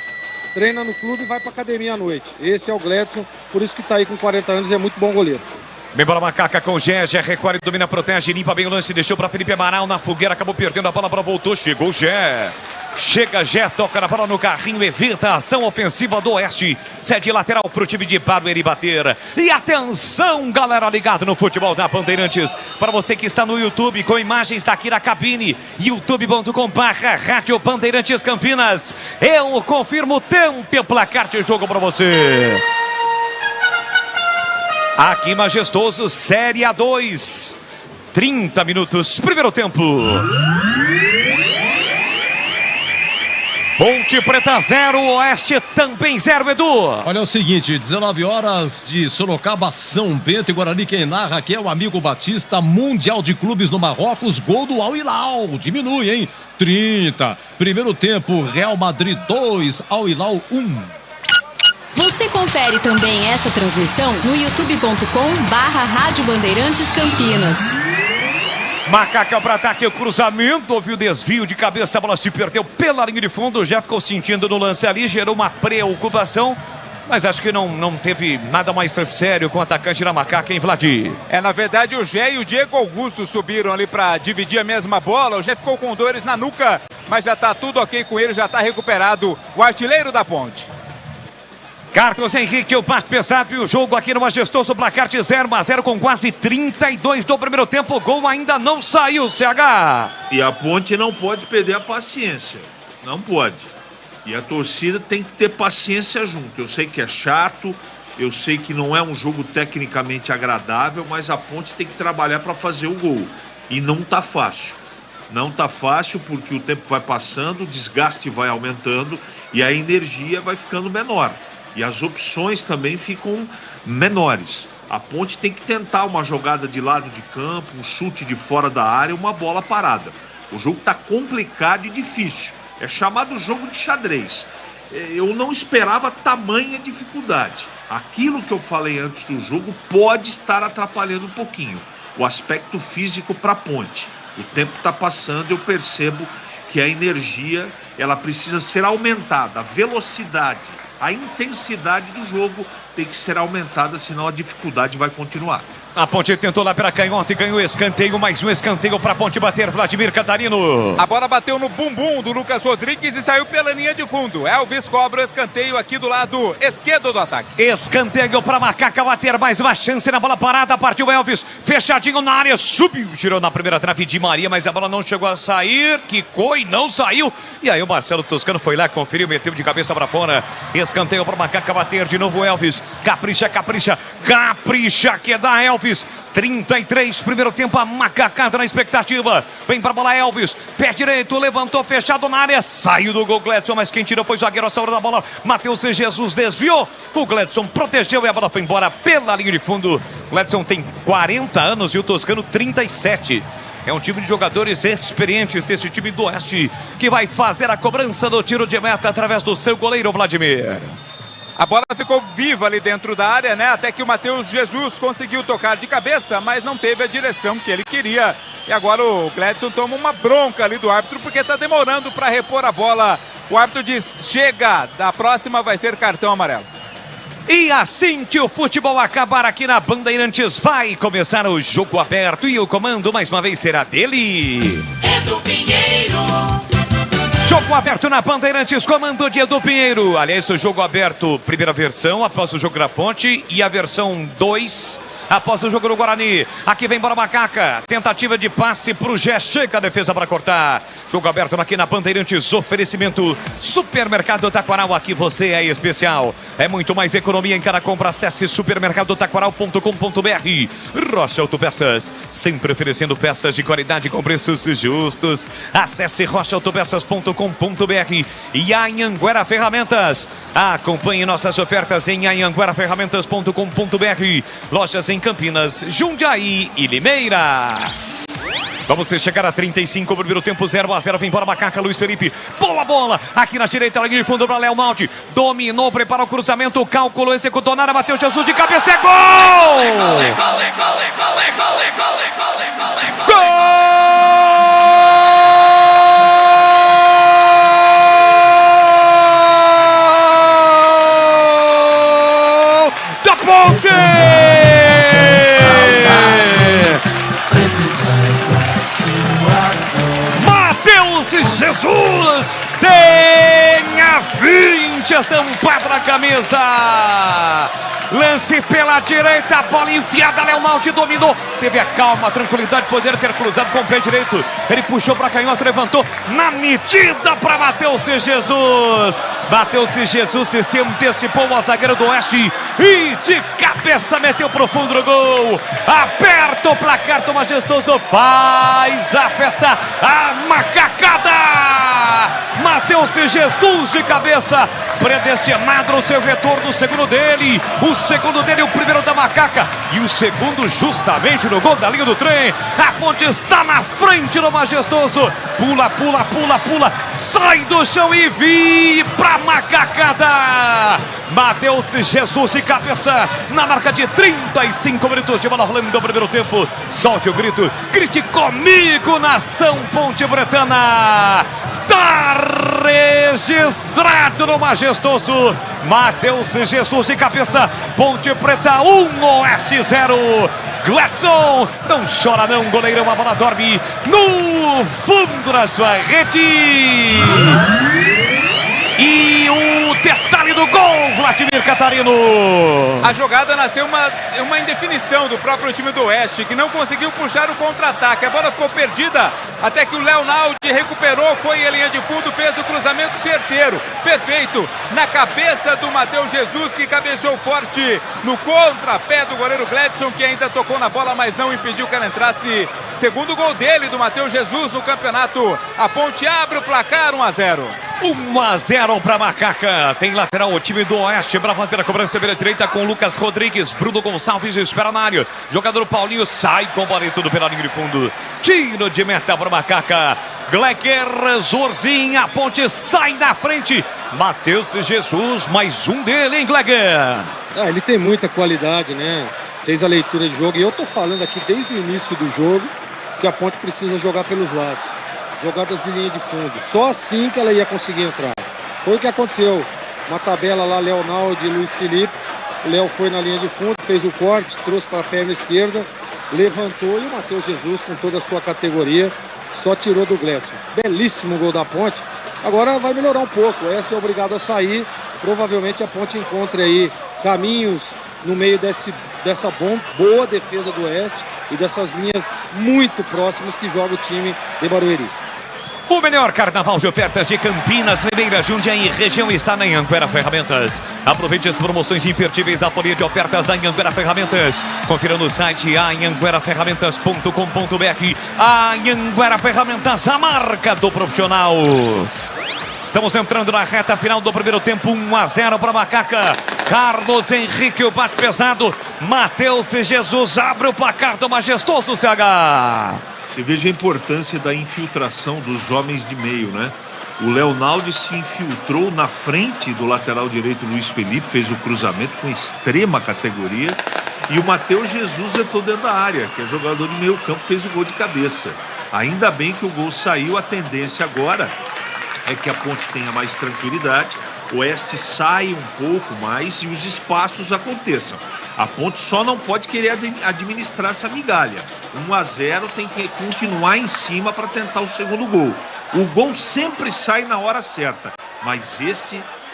Treina no clube e vai pra academia à noite. Esse é o Gledson, por isso que tá aí com 40 anos e é muito bom goleiro. Bem bola Macaca com Gé, Gé recolhe, domina, protege, limpa bem o lance, deixou para Felipe Amaral na fogueira, acabou perdendo a bola, voltou, chegou Gé. Chega Gé, toca na bola no carrinho, evita a ação ofensiva do Oeste. Cede lateral pro time de Barueri bater. E atenção, galera ligada no futebol da Bandeirantes. Para você que está no YouTube com imagens aqui na cabine, youtube.com/Rádio Bandeirantes Campinas. Eu confirmo o tempo e o placar de jogo para você. Aqui majestoso, Série A2. 30 minutos, primeiro tempo. Ponte Preta 0, Oeste também 0, Edu. Olha o seguinte, 19 horas de Sorocaba, São Bento e Guarani. Quem narra aqui é o amigo Batista, Mundial de Clubes no Marrocos, gol do Al Hilal. Diminui, hein? 30. Primeiro tempo, Real Madrid 2, Al Hilal 1. Você confere também essa transmissão no youtube.com/Rádio Bandeirantes Campinas. Macaca para ataque, o cruzamento, houve o desvio de cabeça, a bola se perdeu pela linha de fundo, já ficou sentindo no lance ali, gerou uma preocupação, mas acho que não teve nada mais sério com o atacante da Macaca, hein, Vladir? Na verdade, o Gé e o Diego Augusto subiram ali para dividir a mesma bola, o Gé ficou com dores na nuca, mas já tá tudo ok com ele, já tá recuperado o artilheiro da Ponte. Carlos Henrique, o passe pesado e o jogo aqui no majestoso placar de 0-0 com quase 32 do primeiro tempo. O gol ainda não saiu, CH. E a Ponte não pode perder a paciência. Não pode. E a torcida tem que ter paciência junto. Eu sei que é chato, eu sei que não é um jogo tecnicamente agradável, mas a Ponte tem que trabalhar para fazer o gol. E não tá fácil. Não tá fácil porque o tempo vai passando, o desgaste vai aumentando e a energia vai ficando menor. E as opções também ficam menores. A Ponte tem que tentar uma jogada de lado de campo, um chute de fora da área, uma bola parada. O jogo está complicado e difícil. É chamado jogo de xadrez. Eu não esperava tamanha dificuldade. Aquilo que eu falei antes do jogo pode estar atrapalhando um pouquinho. O aspecto físico para a Ponte. O tempo está passando, eu percebo que a energia ela precisa ser aumentada, a velocidade. A intensidade do jogo tem que ser aumentada, senão a dificuldade vai continuar. A Ponte tentou lá pela canhota e ganhou escanteio. Mais um escanteio para a Ponte bater. Vladimir Catarino. A bola bateu no bumbum do Lucas Rodrigues e saiu pela linha de fundo. Elvis cobra o escanteio aqui do lado esquerdo do ataque. Escanteio para Macaca bater. Mais uma chance na bola parada. Partiu Elvis. Fechadinho na área. Subiu. Girou na primeira trave de Maria, mas a bola não chegou a sair. Quicou e não saiu. E aí o Marcelo Toscano foi lá, conferiu, meteu de cabeça para fora. Escanteio para Macaca bater. De novo Elvis. Capricha, capricha. Capricha que é da Elvis. 33, primeiro tempo, a Macacada na expectativa. Vem pra bola Elvis, pé direito, levantou, fechado na área. Saiu do gol Gledson, mas quem tirou foi o zagueiro, a saúde da bola. Matheus Jesus desviou. O Gledson protegeu e a bola foi embora pela linha de fundo. Gledson tem 40 anos e o Toscano 37. É um time de jogadores experientes, esse time do Oeste, que vai fazer a cobrança do tiro de meta através do seu goleiro Vladimir. A bola ficou viva ali dentro da área, né? Até que o Matheus Jesus conseguiu tocar de cabeça, mas não teve a direção que ele queria. E agora o Gledson toma uma bronca ali do árbitro, porque está demorando para repor a bola. O árbitro diz, chega, da próxima vai ser cartão amarelo. E assim que o futebol acabar aqui na Bandeirantes, vai começar o jogo aberto e o comando mais uma vez será dele. Edu Pinheiro. Jogo aberto na Bandeirantes, comando de Edu Pinheiro. Aliás, o jogo aberto, primeira versão, após o jogo da Ponte, e a versão 2, após o jogo do Guarani. Aqui vem para Macaca, tentativa de passe para o Gé, chega a defesa para cortar. Jogo aberto aqui na Bandeirantes, oferecimento Supermercado Taquaral, aqui você é especial. É muito mais economia em cada compra, acesse supermercadotaquaral.com.br. Rocha Autopeças, sempre oferecendo peças de qualidade com preços justos. Acesse rochaautopeças.com.br e Anhanguera Ferramentas. Acompanhe nossas ofertas em anhangueraferramentas.com.br. Lojas em Campinas, Jundiaí e Limeira. Vamos chegar a 35, primeiro tempo 0-0, vem para Macaca, Luiz Felipe, boa bola, aqui na direita, linha de fundo para Léo Naldi, dominou, preparou o cruzamento, calculou, executou na área, Matheus Jesus de cabeça, é gol! Da Ponte! Jesus tem a 20 estampada na camisa. Lance pela direita, bola enfiada, Léo Naldi dominou. Teve a calma, a tranquilidade de poder ter cruzado com o pé direito. Ele puxou para canhota, levantou na medida para Matheus Jesus. Matheus Jesus se antecipou ao zagueiro do Oeste e de cabeça meteu pro fundo do gol. Aperta o placar do Majestoso, faz a festa, a Macacada. Matheus Jesus de cabeça, predestinado o seu retorno, o segundo dele, o primeiro da Macaca e o segundo justamente no gol da linha do trem. A Ponte está na frente do Majestoso, pula, sai do chão e vi pra Macacada. Matheus Jesus de cabeça na marca de 35 minutos de bola rolando no primeiro tempo. Solte o grito, grite comigo, nação Ponte Bretana. Tá registrado no Majestoso. Matheus Jesus de cabeça, Ponte Preta 1, Oeste 0. Gledson, não chora não, goleirão, a bola dorme no fundo da sua rede. E o detalhe do gol, Vladimir Catarino. A jogada nasceu uma indefinição do próprio time do Oeste, que não conseguiu puxar o contra-ataque. A bola ficou perdida até que o Léo Naldi recuperou, foi em linha de fundo, fez o cruzamento certeiro, perfeito, na cabeça do Matheus Jesus, que cabeceou forte no contrapé do goleiro Gledson, que ainda tocou na bola, mas não impediu que ela entrasse. Segundo gol dele, do Matheus Jesus no campeonato. A Ponte abre o placar 1-0. 1-0 para Macaca. Tem lateral o time do Oeste para fazer a cobrança pela direita com Lucas Rodrigues. Bruno Gonçalves espera na área. Jogador Paulinho sai com bola e tudo pela linha de fundo. Tiro de meta para Macaca. Gleger Zorzinho, a Ponte sai na frente. Matheus Jesus, mais um dele, hein, Gleger? Ele tem muita qualidade, né? Fez a leitura de jogo e eu tô falando aqui desde o início do jogo que a Ponte precisa jogar pelos lados. Jogadas de linha de fundo. Só assim que ela ia conseguir entrar. Foi o que aconteceu. Uma tabela lá, Léo Naldi e Luiz Felipe. O Léo foi na linha de fundo, fez o corte, trouxe para a perna esquerda, levantou e o Matheus Jesus, com toda a sua categoria, só tirou do Gledson. Belíssimo gol da Ponte. Agora vai melhorar um pouco. O Oeste é obrigado a sair. Provavelmente a Ponte encontre aí caminhos no meio dessa boa defesa do Oeste e dessas linhas muito próximas que joga o time de Barueri. O melhor carnaval de ofertas de Campinas, Limeira, Jundiaí e região está na Anhanguera Ferramentas. Aproveite as promoções imperdíveis da folha de ofertas da Anhanguera Ferramentas. Confira no site anhangueraferramentas.com.br. Anhanguera Ferramentas, a marca do profissional. Estamos entrando na reta final do primeiro tempo, 1-0 para Macaca. Carlos Henrique, o bate pesado. Matheus Jesus abre o placar do majestoso CH. Você veja a importância da infiltração dos homens de meio, né? O Leonaldo se infiltrou na frente do lateral direito Luiz Felipe, fez o cruzamento com extrema categoria. E o Matheus Jesus entrou dentro da área, que é jogador de meio campo, fez o gol de cabeça. Ainda bem que o gol saiu, a tendência agora é que a Ponte tenha mais tranquilidade, o Oeste saia um pouco mais e os espaços aconteçam. A Ponte só não pode querer administrar essa migalha. 1-0 tem que continuar em cima para tentar o segundo gol. O gol sempre sai na hora certa, mas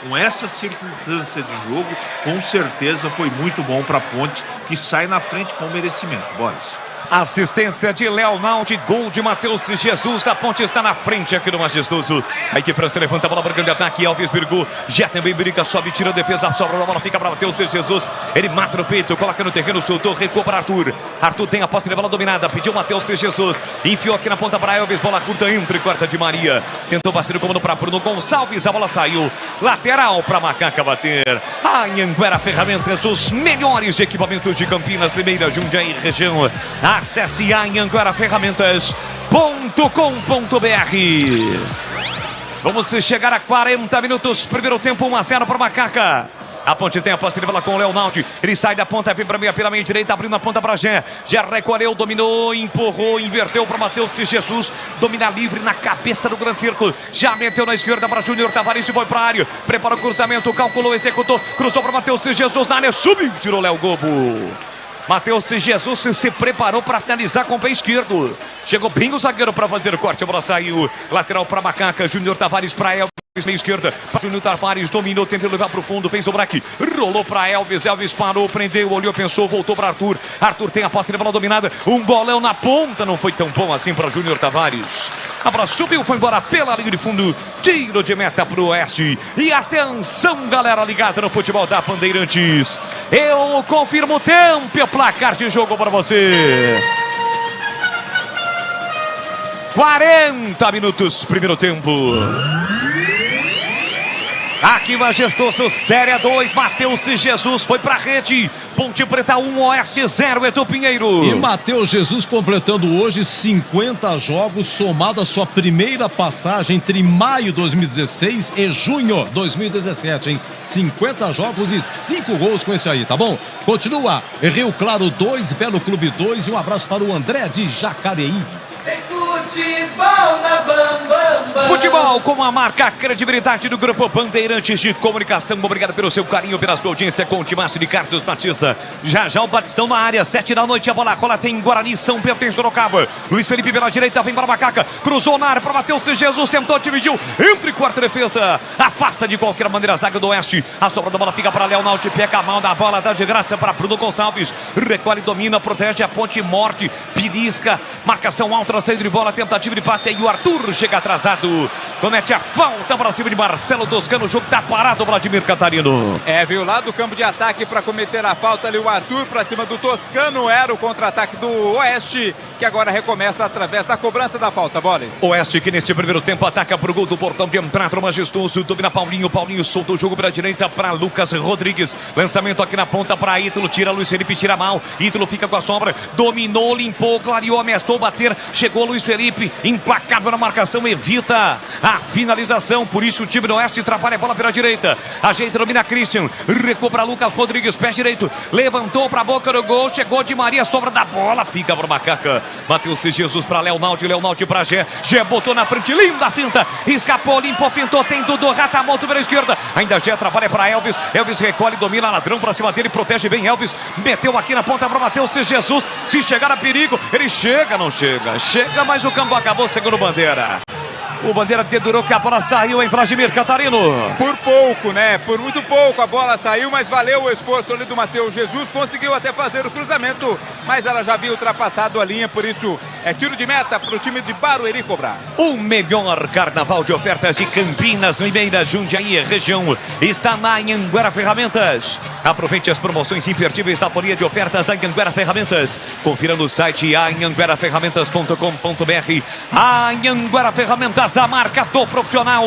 com essa circunstância de jogo, com certeza foi muito bom para a Ponte, que sai na frente com merecimento. Boris. Assistência de Leonaldo, gol de Matheus Jesus. A Ponte está na frente aqui no majestoso. Aí que França levanta a bola para o grande ataque. Alves Birgu já também briga, sobe, tira a defesa, sobra a bola, fica para Matheus Jesus. Ele mata no peito, coloca no terreno, soltou, recuou para Arthur. Arthur tem a posse de bola dominada, pediu Matheus Jesus. Enfiou aqui na ponta para Elvis, bola curta entre quarta de Maria. Tentou bater o comando para Bruno Gonçalves, a bola saiu. Lateral para Macaca bater. A Anhanguera Ferramentas, os melhores equipamentos de Campinas, Limeira, Jundiaí e região. Acesse anhangueraferramentas.com.br. Vamos chegar a 40 minutos, primeiro tempo, 1-0 para Macaca. A Ponte tem a posse de bola com o Leonaldo. Ele sai da ponta, vem para meia pela meia direita, abrindo a ponta para Gé. Já recolheu, dominou, empurrou, inverteu para Matheus Jesus. Domina livre na cabeça do grande círculo. Já meteu na esquerda para Júnior Tavares e foi para a área. Prepara o cruzamento, calculou, executou, cruzou para Matheus Jesus na área, subiu, tirou Léo Gobo. Matheus Jesus se preparou para finalizar com o pé esquerdo. Chegou bem o zagueiro para fazer o corte. A bola saiu. Lateral para Macaca. Júnior Tavares para Elvis. Meia esquerda. Júnior Tavares dominou, tentou levar para o fundo. Fez o braque. Rolou para Elvis. Elvis parou, prendeu, olhou, pensou, voltou para Arthur. Arthur tem a posse de bola dominada. Um bolão na ponta. Não foi tão bom assim para Júnior Tavares. A bola subiu, foi embora pela linha de fundo. Tiro de meta para o Oeste. E atenção, galera ligada no futebol da Bandeirantes. Eu confirmo o tempo e o placar de jogo para você. 40 minutos, primeiro tempo. Aqui majestoso, Série 2, Matheus Jesus foi pra rede. Ponte Preta 1, Oeste 0, Edu Pinheiro. E Matheus Jesus completando hoje 50 jogos, somado a sua primeira passagem entre maio de 2016 e junho de 2017, hein? 50 jogos e 5 gols com esse aí, tá bom? Continua, Rio Claro 2, Velo Clube 2 e um abraço para o André de Jacareí. Futebol na Bam Bam Bam. Futebol com a marca, a credibilidade do Grupo Bandeirantes de Comunicação. Obrigado pelo seu carinho, pela sua audiência com o Timácio de Carlos Batista. Já o Batistão na área, 7 da noite, a bola rola, tem Guarani, São Bento, tem Sorocaba. Luiz Felipe pela direita, vem para Macaca, cruzou na área para Matheus Jesus, tentou, dividiu, entre quarta defesa, afasta de qualquer maneira a zaga do Oeste. A sobra da bola fica para Leonaldo, pega a mão da bola, dá de graça para Bruno Gonçalves. Recolhe, domina, protege a Ponte, morte, belisca, marcação alta, saída de bola, tentativa de passe, aí o Arthur chega atrasado, comete a falta para cima de Marcelo Toscano. O jogo tá parado, Vladimir Catarino. Viu lá do campo de ataque para cometer a falta ali o Arthur para cima do Toscano. Era o contra-ataque do Oeste, que agora recomeça através da cobrança da falta, Boris. Oeste que neste primeiro tempo ataca pro gol do portão de entrada, majestoso, domina Paulinho solta o jogo para a direita para Lucas Rodrigues, lançamento aqui na ponta para Ítalo, tira Luiz Felipe, tira mal, Ítalo fica com a sombra, dominou, limpou, clareou, ameaçou bater, chegou Luiz Felipe, implacável na marcação, evita a finalização. Por isso o time do Oeste trabalha a bola pela direita. Ajeita, domina Christian. Recua para Lucas Rodrigues, pé direito. Levantou para a boca do gol. Chegou Di Maria, sobra da bola. Fica para o Macaca. Matheus Jesus para Leonaldi. Leonaldi para Gé. Gé botou na frente. Linda finta. Escapou, limpou, fintou. Tem Dudu Ratamoto pela esquerda. Ainda Gé trabalha para Elvis. Elvis recolhe, domina, ladrão para cima dele. Protege bem Elvis. Meteu aqui na ponta para Matheus Jesus. Se chegar a perigo, ele chega, não chega. Chega, mas o campo acabou segundo Bandeira. O Bandeira dedurou que a bola saiu em Vladimir Catarino. Por pouco, né? Por muito pouco a bola saiu, mas valeu o esforço ali do Matheus Jesus. Conseguiu até fazer o cruzamento, mas ela já havia ultrapassado a linha, por isso é tiro de meta para o time de Barueri cobrar. O melhor carnaval de ofertas de Campinas, Limeira, Jundiaí, região, está na Anhanguera Ferramentas. Aproveite as promoções imperdíveis da folha de ofertas da Anhanguera Ferramentas. Confira no site anhangueraferramentas.com.br. Anhanguera Ferramentas, a marca do profissional.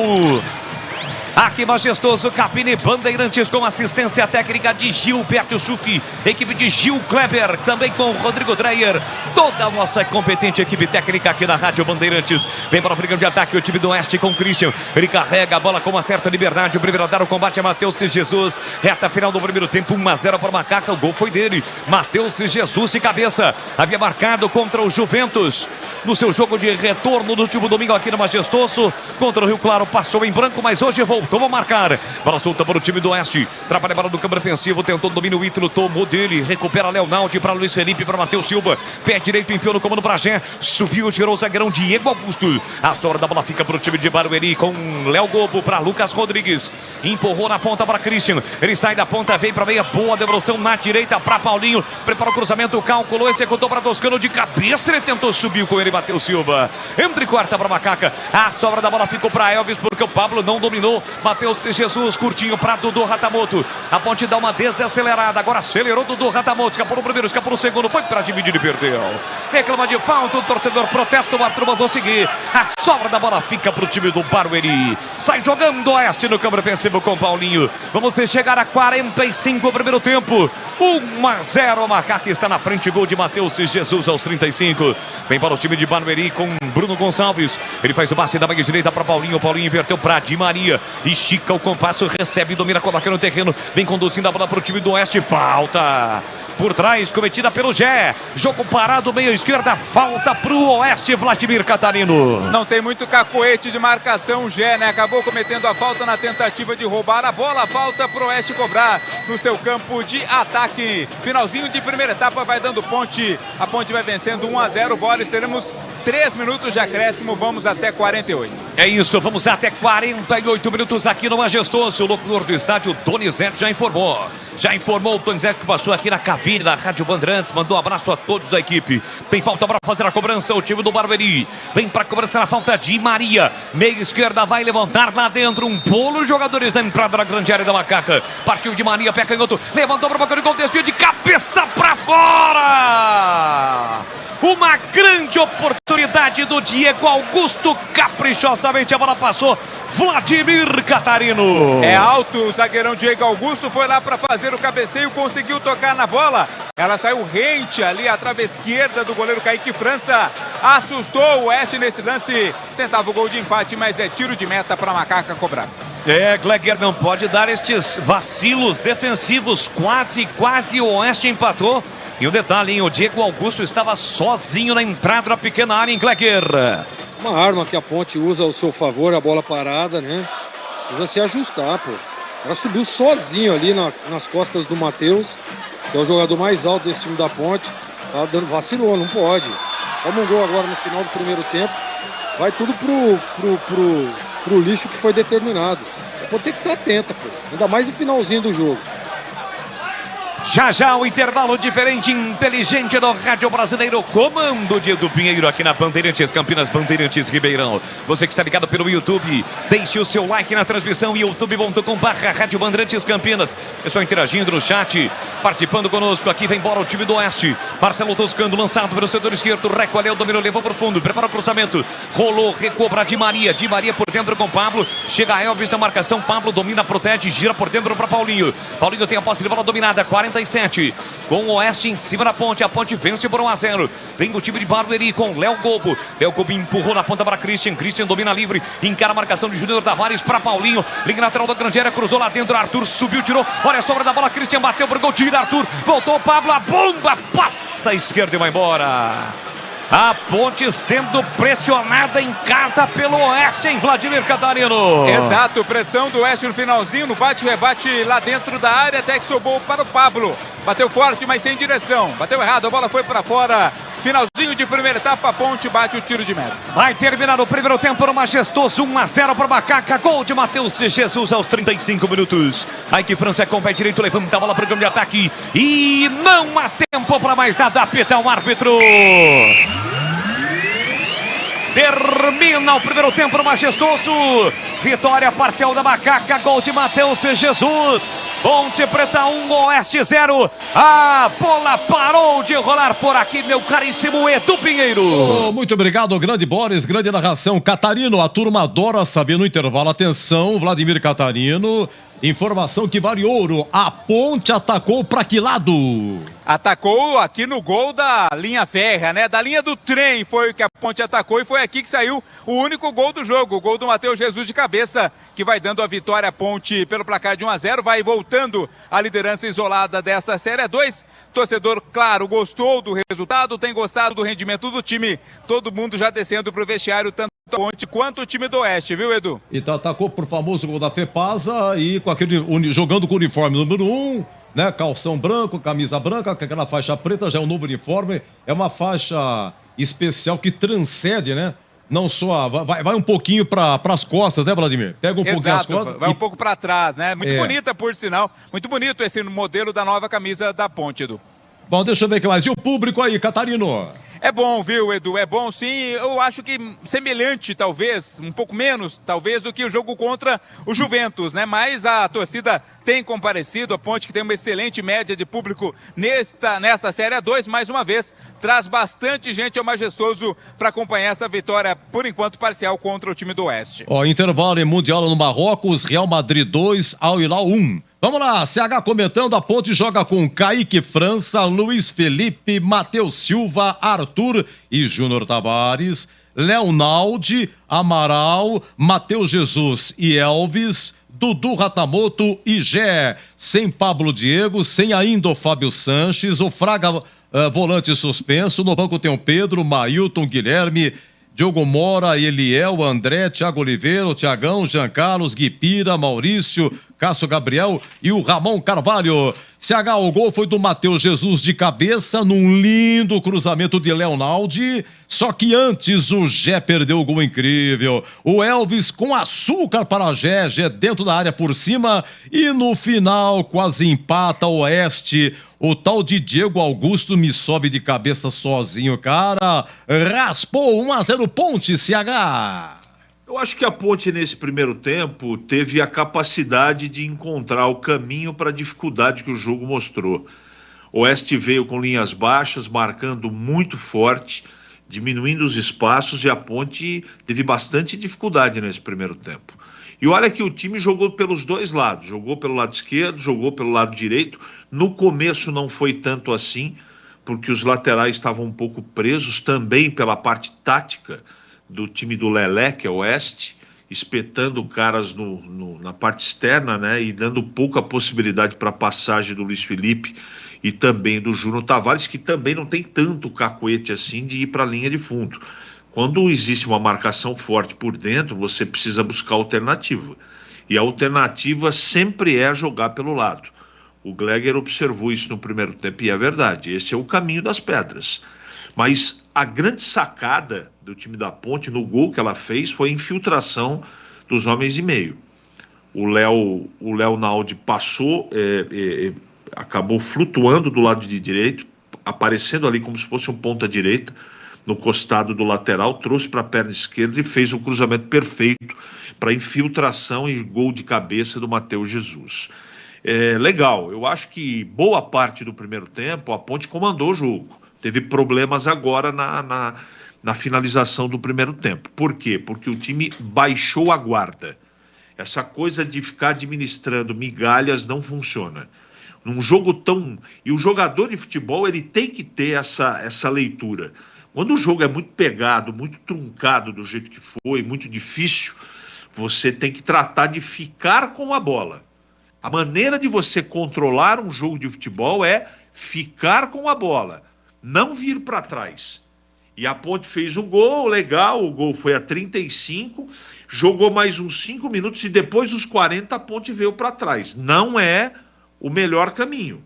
Aqui majestoso, Capine Bandeirantes com assistência técnica de Gilberto Sufi, equipe de Gil Kleber, também com Rodrigo Dreyer, toda a nossa competente equipe técnica aqui na Rádio Bandeirantes. Vem para o brigão de ataque o time do Oeste com Christian, ele carrega a bola com uma certa liberdade, o primeiro a dar o combate é Matheus Jesus, reta final do primeiro tempo, 1-0 para o Macaca, o gol foi dele, Matheus Jesus de cabeça, havia marcado contra o Juventus, no seu jogo de retorno no último domingo aqui no Majestoso, contra o Rio Claro, passou em branco, mas hoje voltou a marcar. Bola solta para o time do Oeste. Trabalha a bola do campo defensivo. Tentou domínio. O Ítalo tomou dele. Recupera Leonaldi para Luiz Felipe. Para Matheus Silva. Pé direito. Enfiou no comando para Gé. Subiu. Tirou o zagueirão Diego Augusto. A sobra da bola fica para o time de Barueri. Com Léo Gobo para Lucas Rodrigues. Empurrou na ponta para Christian. Ele sai da ponta. Vem para meia. Boa devolução na direita para Paulinho. Prepara o cruzamento. Calculou. Executou para Toscano de cabeça. Ele tentou subir com ele. Matheus Silva. Entre quarta para Macaca. A sobra da bola ficou para Elvis. Porque o Pablo não dominou. Matheus Jesus, curtinho para Dudu Ratamoto. A ponte dá uma desacelerada. Agora acelerou Dudu Ratamoto. Escapou no primeiro, escapou no segundo. Foi para dividir e perdeu. Reclama de falta. O torcedor protesta. O árbitro mandou seguir. A sobra da bola fica para o time do Barueri. Sai jogando Oeste no campo defensivo com Paulinho. Vamos chegar a 45 o primeiro tempo. 1-0. O Macaca está na frente. Gol de Matheus Jesus aos 35. Vem para o time de Barueri com Bruno Gonçalves. Ele faz o passe da meia direita para Paulinho. Paulinho inverteu para Di Maria. Estica o compasso, recebe, domina, coloca no terreno. Vem conduzindo a bola para o time do Oeste. Falta por trás, cometida pelo Gé. Jogo parado, meia esquerda. Falta para o Oeste, Vladimir Catarino. Não tem muito cacoete de marcação, o Gé, né? Acabou cometendo a falta na tentativa de roubar a bola. Falta para o Oeste cobrar no seu campo de ataque. Finalzinho de primeira etapa, vai dando ponte. A ponte vai vencendo 1-0. Boris, teremos 3 minutos de acréscimo. Vamos até 48. É isso, vamos até 48 minutos aqui no Majestoso. O locutor do estádio, Donizete, já informou. Já informou o Donizete que passou aqui na cabine da Rádio Bandeirantes. Mandou um abraço a todos da equipe. Tem falta para fazer a cobrança o time do Barueri. Vem para cobrança na falta de Maria. Meia esquerda vai levantar lá dentro. Um bolo de jogadores na entrada da grande área da Macaca. Partiu de Maria, pé canhoto. Levantou para o banco de gol, desvio de cabeça para fora. Uma grande oportunidade do Diego Augusto. Caprichosamente a bola passou. Vladimir Catarino. É alto o zagueirão Diego Augusto. Foi lá para fazer o cabeceio. Conseguiu tocar na bola. Ela saiu rente ali à trave esquerda do goleiro Kaique França. Assustou o Oeste nesse lance. Tentava o gol de empate, mas é tiro de meta para a Macaca cobrar. Gleger não pode dar estes vacilos defensivos. Quase o Oeste empatou. E o detalhe, hein? O Diego Augusto estava sozinho na entrada da pequena área em Gleger. Uma arma que a Ponte usa ao seu favor, a bola parada, né? Precisa se ajustar, pô. Ela subiu sozinho ali nas costas do Matheus, que é o jogador mais alto desse time da Ponte. Tá dando, vacilou, não pode. Toma um gol agora no final do primeiro tempo. Vai tudo pro lixo que foi determinado. A Ponte tem que estar atenta, pô. Ainda mais no finalzinho do jogo. Já o intervalo diferente, inteligente do Rádio Brasileiro. Comando de Edu Pinheiro aqui na Bandeirantes Campinas, Bandeirantes Ribeirão. Você que está ligado pelo YouTube, deixe o seu like na transmissão, youtube.com/Rádio Bandeirantes Campinas. Pessoal interagindo no chat, participando conosco. Aqui vem bola o time do Oeste. Marcelo Toscano, lançado pelo setor esquerdo, recolheu, dominou, levou para o fundo, prepara o cruzamento. Rolou, recuou para Di Maria. Di Maria por dentro com Pablo. Chega a Elvis na marcação, Pablo domina, protege, gira por dentro para Paulinho. Paulinho tem a posse de bola dominada, 40 47. Com o Oeste em cima da Ponte. A Ponte vence por 1-0. Vem o time de Barueri com Léo Gobo. Léo Gobo empurrou na ponta para Christian. Christian domina livre. Encara a marcação de Júnior Tavares para Paulinho. Linha lateral da grande área. Cruzou lá dentro. Arthur subiu, tirou. Olha a sobra da bola. Christian bateu pro gol. Tira Arthur. Voltou Pablo. A bomba passa à esquerda e vai embora. A Ponte sendo pressionada em casa pelo Oeste em Vladimir Catarino. Exato, pressão do Oeste no finalzinho, no bate-rebate lá dentro da área, até que sobrou para o Pablo. Bateu forte, mas sem direção. Bateu errado, a bola foi para fora. Finalzinho de primeira etapa, a Ponte bate o tiro de meta. Vai terminar o primeiro tempo no majestoso 1-0 para o Macaca. Gol de Matheus Jesus aos 35 minutos. Aí que França com o pé direito, levanta a bola para o campo de ataque. E não há tempo para mais nada, apita o árbitro. Termina o primeiro tempo no majestoso. Vitória parcial da Macaca. Gol de Matheus Jesus. Ponte Preta 1, Oeste 0. A bola parou de rolar por aqui, meu caríssimo Edu Pinheiro. Oh, muito obrigado, grande Boris, grande narração. Catarino, a turma adora saber no intervalo. Atenção, Vladimir Catarino. Informação que vale ouro. A Ponte atacou para que lado? Atacou aqui no gol da linha férrea, né? Da linha do trem foi o que a Ponte atacou e foi aqui que saiu o único gol do jogo. O gol do Matheus Jesus de cabeça, que vai dando a vitória à Ponte pelo placar de 1-0. Vai voltando a liderança isolada dessa Série 2. Torcedor, claro, gostou do resultado, tem gostado do rendimento do time. Todo mundo já descendo pro vestiário, tanto a Ponte quanto o time do Oeste, viu, Edu? Então atacou por famoso gol da Fepasa e com aquele jogando com o uniforme número 1. Né? Calção branco, camisa branca, com aquela faixa preta, já é um novo uniforme. É uma faixa especial que transcende, né? Não só... Vai um pouquinho para as costas, né, Vladimir? Pega um pouquinho as costas. Vai um pouco para trás, né? Muito bonita, por sinal. Muito bonito esse modelo da nova camisa da Ponte, Edu. Bom, deixa eu ver o que mais. E o público aí, Catarino? É bom, viu, Edu? É bom sim. Eu acho que semelhante, talvez, um pouco menos, talvez, do que o jogo contra o Juventus, né? Mas a torcida tem comparecido, a Ponte que tem uma excelente média de público nessa Série 2, mais uma vez, traz bastante gente ao majestoso para acompanhar esta vitória, por enquanto, parcial contra o time do Oeste. Ó, intervalo em Mundial no Marrocos, Real Madrid 2, Al Hilal 1. Vamos lá, CH comentando, a Ponte joga com Kaique França, Luiz Felipe, Matheus Silva, Arthur e Júnior Tavares, Leonaldi, Amaral, Matheus Jesus e Elvis, Dudu Ratamoto e Gé, sem Pablo Diego, sem ainda o Fábio Sanches, o Fraga volante suspenso, no banco tem o Pedro, Mailton, Guilherme, Diogo Mora, Eliel, André, Thiago Oliveira, o Thiagão, Jean Carlos, Guipira, Maurício, Cássio Gabriel e o Ramon Carvalho. CH, o gol foi do Matheus Jesus de cabeça, num lindo cruzamento de Leonaldi, só que antes o Gé perdeu o gol incrível. O Elvis com açúcar para Gé dentro da área por cima e no final quase empata o Oeste. O tal de Diego Augusto me sobe de cabeça sozinho, cara. Raspou 1-0 Ponte, CH. Eu acho que a Ponte nesse primeiro tempo teve a capacidade de encontrar o caminho para a dificuldade que o jogo mostrou. O Oeste veio com linhas baixas, marcando muito forte, diminuindo os espaços e a Ponte teve bastante dificuldade nesse primeiro tempo. E olha que o time jogou pelos dois lados, jogou pelo lado esquerdo, jogou pelo lado direito. No começo não foi tanto assim, porque os laterais estavam um pouco presos também pela parte tática do time do Lelé, que é o Oeste, espetando caras na parte externa, né, e dando pouca possibilidade para a passagem do Luiz Felipe e também do Júnior Tavares, que também não tem tanto cacuete assim de ir para a linha de fundo. Quando existe uma marcação forte por dentro, você precisa buscar alternativa. E a alternativa sempre é jogar pelo lado. O Gleger observou isso no primeiro tempo e é verdade, esse é o caminho das pedras. Mas a grande sacada do time da Ponte, no gol que ela fez, foi a infiltração dos homens e meio. O Leonaldi passou, acabou flutuando do lado de direito, aparecendo ali como se fosse um ponta-direita, no costado do lateral, trouxe para a perna esquerda e fez um cruzamento perfeito para infiltração e gol de cabeça do Matheus Jesus. Legal, eu acho que boa parte do primeiro tempo a Ponte comandou o jogo. Teve problemas agora na finalização do primeiro tempo. Por quê? Porque o time baixou a guarda. Essa coisa de ficar administrando migalhas não funciona. Num jogo tão... E o jogador de futebol, ele tem que ter essa leitura. Quando o jogo é muito pegado, muito truncado do jeito que foi, muito difícil, você tem que tratar de ficar com a bola. A maneira de você controlar um jogo de futebol é ficar com a bola, não vir para trás. E a Ponte fez o gol, legal, o gol foi a 35, jogou mais uns 5 minutos e depois dos 40 a Ponte veio para trás. Não é o melhor caminho,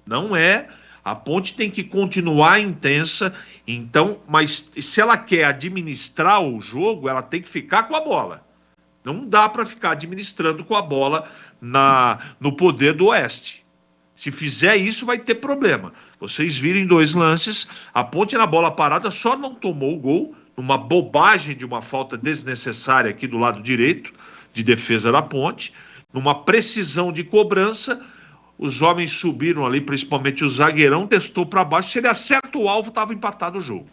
não é. A Ponte tem que continuar intensa, então, mas se ela quer administrar o jogo, ela tem que ficar com a bola. Não dá para ficar administrando com a bola no poder do Oeste. Se fizer isso, vai ter problema. Vocês viram em 2 lances, a Ponte na bola parada só não tomou o gol, numa bobagem de uma falta desnecessária aqui do lado direito, de defesa da Ponte, numa precisão de cobrança, os homens subiram ali, principalmente o zagueirão, testou para baixo, se ele acerta o alvo, estava empatado o jogo.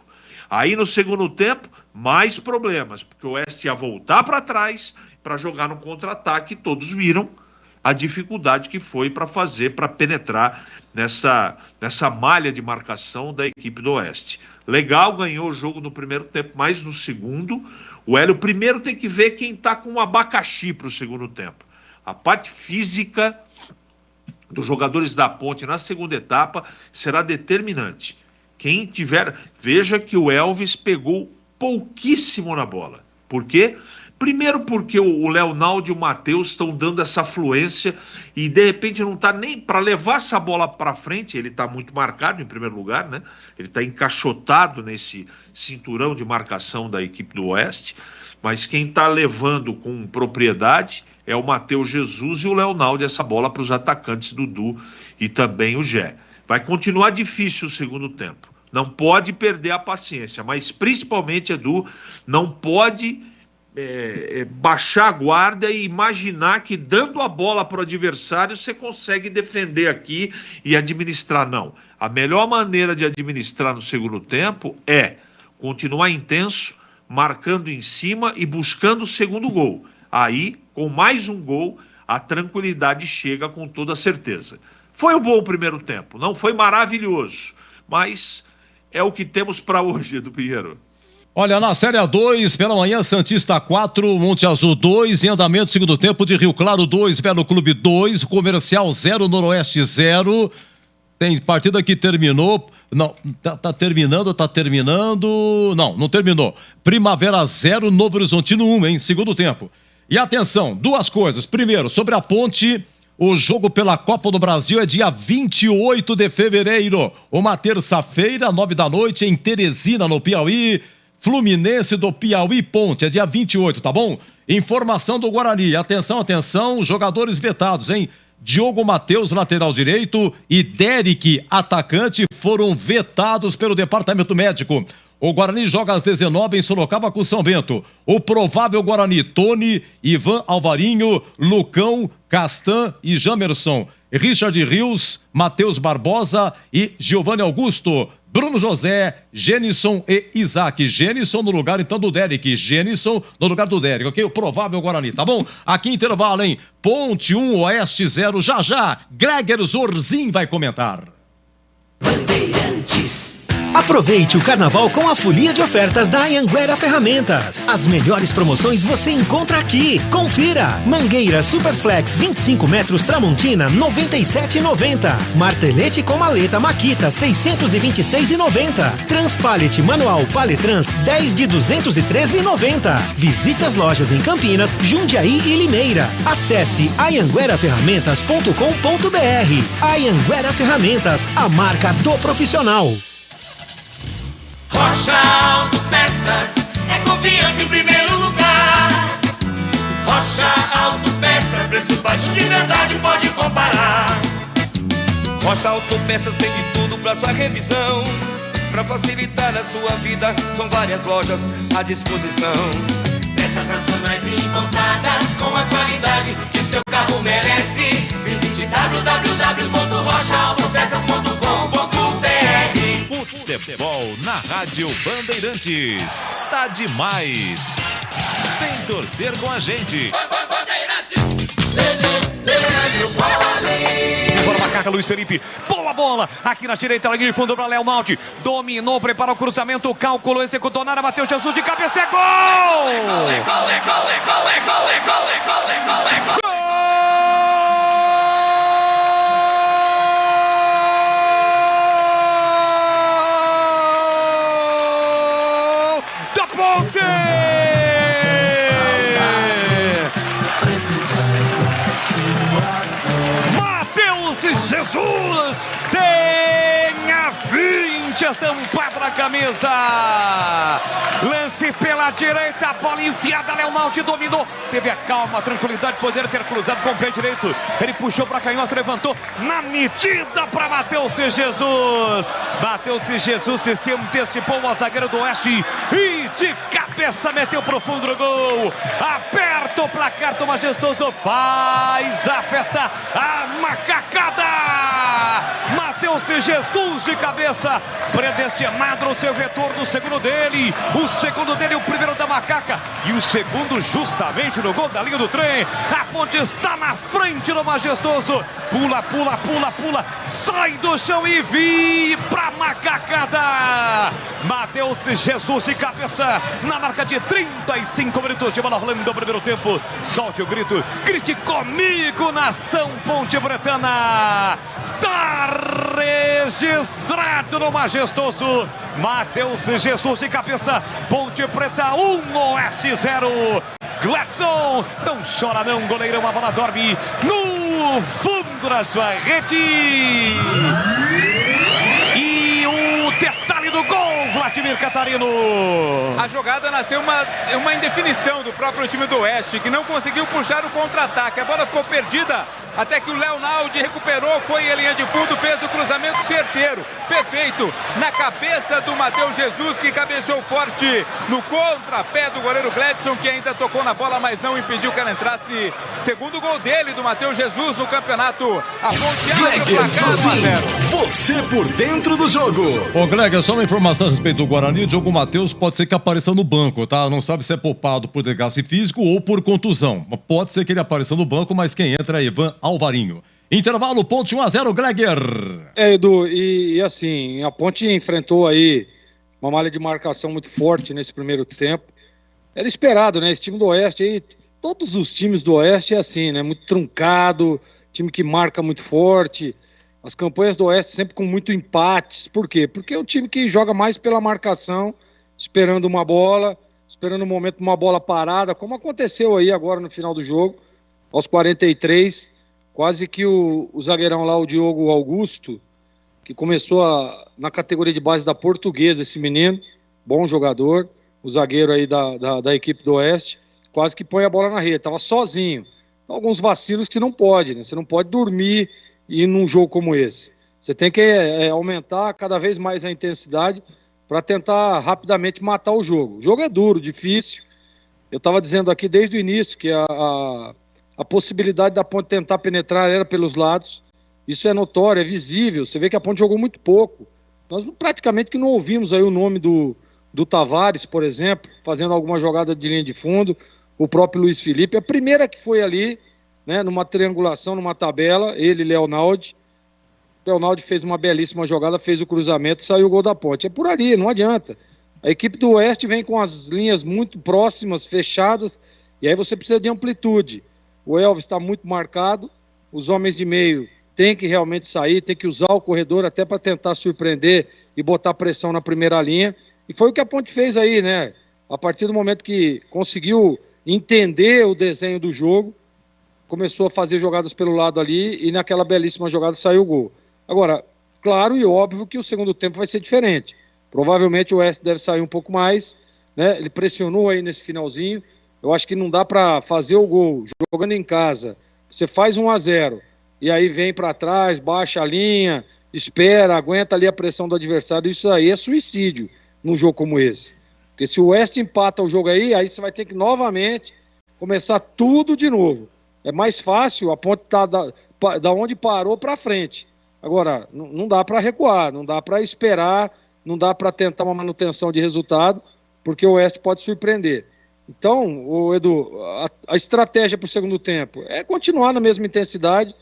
Aí no segundo tempo, mais problemas, porque o Oeste ia voltar para trás para jogar no contra-ataque, todos viram a dificuldade que foi para penetrar nessa malha de marcação da equipe do Oeste. Legal, ganhou o jogo no primeiro tempo, mas no segundo, o Hélio primeiro tem que ver quem está com um abacaxi para o segundo tempo. A parte física dos jogadores da Ponte na segunda etapa será determinante. Quem tiver... Veja que o Elvis pegou pouquíssimo na bola. Por quê? Primeiro porque o Leonaldo e o Matheus estão dando essa fluência e de repente não está nem para levar essa bola para frente. Ele está muito marcado em primeiro lugar, né? Ele está encaixotado nesse cinturão de marcação da equipe do Oeste, mas quem está levando com propriedade é o Matheus Jesus e o Leonaldo essa bola para os atacantes Dudu e também o Gé. Vai continuar difícil o segundo tempo. Não pode perder a paciência, mas principalmente, Edu, não pode baixar a guarda e imaginar que dando a bola para o adversário você consegue defender aqui e administrar. Não. A melhor maneira de administrar no segundo tempo é continuar intenso, marcando em cima e buscando o segundo gol. Aí, com mais um gol, a tranquilidade chega com toda certeza. Foi um bom primeiro tempo, não foi maravilhoso, mas é o que temos para hoje, Edu Pinheiro. Olha, na Série A2, pela manhã, Santista 4, Monte Azul 2, em andamento, segundo tempo de Rio Claro 2, Belo Clube 2, Comercial 0, Noroeste 0. Tem partida que terminou, não, tá terminando, não terminou. Primavera 0, Novo Horizontino 1, hein, segundo tempo. E atenção, 2 coisas. Primeiro, sobre a Ponte, o jogo pela Copa do Brasil é dia 28 de fevereiro. Uma terça-feira, 9 da noite, em Teresina, no Piauí. Fluminense do Piauí Ponte, é dia 28, tá bom? Informação do Guarani, atenção, jogadores vetados, hein? Diogo Matheus, lateral direito, e Derek, atacante, foram vetados pelo departamento médico. O Guarani joga às 19 em Sorocaba com São Bento. O provável Guarani, Tony, Ivan Alvarinho, Lucão, Castan e Jamerson. Richard Rios, Matheus Barbosa e Giovanni Augusto. Bruno José, Genison e Isaac. Genison no lugar, então, do Derek. Genison no lugar do Derek, ok? O provável Guarani, tá bom? Aqui intervalo, hein? Ponte 1, Oeste 0. Já, Greger Zorzin vai comentar. Bandeirantes. Aproveite o carnaval com a folia de ofertas da Anhanguera Ferramentas. As melhores promoções você encontra aqui. Confira. Mangueira Superflex 25 metros Tramontina, R$ 97,90. Martelete com maleta Makita, R$ 626,90. Transpallet manual Paletrans, 10 de R$ 213,90. Visite as lojas em Campinas, Jundiaí e Limeira. Acesse anhangueraferramentas.com.br. Anhanguera Ferramentas, a marca do profissional. Rocha Autopeças é confiança em primeiro lugar. Rocha Autopeças, preço baixo de verdade, pode comparar. Rocha Autopeças tem de tudo pra sua revisão. Pra facilitar a sua vida, são várias lojas à disposição. Peças nacionais e importadas com a qualidade que o seu carro merece. Visite www.rochaautopeças.com.br. Futebol na Rádio Bandeirantes. Tá demais. Vem torcer com a gente. Bandeirantes. Leandro Poli. para a Macaca, Luiz Felipe. Boa bola. Aqui na direita, linha de fundo para Léo Naldi. Dominou, preparou o cruzamento, cálculo, executou na área, Matheus Jesus de cabeça, é gol! Da Ponte! Jesus tem a 20 estampada na camisa. Lance pela direita, bola enfiada, Léo Naldi dominou. Teve a calma, a tranquilidade de poder ter cruzado com o pé direito. Ele puxou para canhota, levantou na medida para Matheus Jesus. Matheus Jesus se antecipou ao zagueiro do Oeste e de cabeça meteu pro fundo do gol. Aperta o placar do Majestoso, faz a festa, a macacada. Matheus Jesus de cabeça, predestinado o seu retorno, o segundo dele, o primeiro da Macaca e o segundo justamente no gol da linha do trem. A Ponte está na frente do Majestoso, pula, sai do chão e vibra a macacada. Matheus Jesus de cabeça na marca de 35 minutos de bola rolando no primeiro tempo. Solte o grito, grite comigo, nação Ponte Bretana. Tá registrado no Majestoso. Matheus Jesus de cabeça, Ponte Preta 1, Oeste 0. Gladson, não chora não, goleirão, a bola dorme no fundo da sua rede. E o detalhe do gol, Vladimir Catarino. A jogada nasceu uma indefinição do próprio time do Oeste, que não conseguiu puxar o contra-ataque. A bola ficou perdida até que o Léo Naldi recuperou, foi em linha de fundo, fez o cruzamento certeiro, perfeito, na cabeça do Matheus Jesus, que cabeceou forte no contrapé do goleiro Gladson, que ainda tocou na bola, mas não impediu que ela entrasse. Segundo gol dele, do Matheus Jesus no campeonato. A Ponte abre o placar 1-0. Você por dentro do jogo. Ô Gleger, só uma informação a respeito do Guarani. Diogo Matheus pode ser que apareça no banco, tá? Não sabe se é poupado por desgaste físico ou por contusão. Pode ser que ele apareça no banco, mas quem entra é Ivan Alvarinho. Intervalo, Ponte 1-0, Gleger. Edu, e assim, a Ponte enfrentou aí uma malha de marcação muito forte nesse primeiro tempo. Era esperado, né? Esse time do Oeste aí, todos os times do Oeste é assim, né? Muito truncado, time que marca muito forte. As campanhas do Oeste sempre com muito empates. Por quê? Porque é um time que joga mais pela marcação, esperando uma bola, esperando um momento, uma bola parada, como aconteceu aí agora no final do jogo, aos 43, quase que o zagueirão lá, o Diogo Augusto, que começou na categoria de base da Portuguesa, esse menino, bom jogador, o zagueiro aí da equipe do Oeste, quase que põe a bola na rede, estava sozinho. Então, alguns vacilos que não pode, né? Você não pode dormir e ir num jogo como esse. Você tem que aumentar cada vez mais a intensidade para tentar rapidamente matar o jogo. O jogo é duro, difícil. Eu estava dizendo aqui desde o início que a possibilidade da Ponte tentar penetrar era pelos lados. Isso é notório, é visível. Você vê que a Ponte jogou muito pouco. Nós praticamente que não ouvimos aí o nome do Tavares, por exemplo, fazendo alguma jogada de linha de fundo. O próprio Luiz Felipe. A primeira que foi ali, né, numa triangulação, numa tabela, ele e Léo Naldi. Léo Naldi fez uma belíssima jogada, fez o cruzamento, saiu o gol da Ponte. É por ali, não adianta. A equipe do Oeste vem com as linhas muito próximas, fechadas, e aí você precisa de amplitude. O Elvis está muito marcado, os homens de meio têm que realmente sair, têm que usar o corredor até para tentar surpreender e botar pressão na primeira linha. E foi o que a Ponte fez aí, né? A partir do momento que conseguiu entender o desenho do jogo, começou a fazer jogadas pelo lado ali e naquela belíssima jogada saiu o gol. Agora, claro e óbvio que o segundo tempo vai ser diferente. Provavelmente o Oeste deve sair um pouco mais, né? Ele pressionou aí nesse finalzinho. Eu acho que não dá para fazer o gol jogando em casa. Você faz 1-0 e aí vem para trás, baixa a linha, espera, aguenta ali a pressão do adversário. Isso aí é suicídio num jogo como esse. Porque se o Oeste empata o jogo aí você vai ter que novamente começar tudo de novo. É mais fácil, a Ponte tá da onde parou para frente. Agora, não dá para recuar, não dá para esperar, não dá para tentar uma manutenção de resultado, porque o Oeste pode surpreender. Então, Edu, a estratégia para o segundo tempo é continuar na mesma intensidade,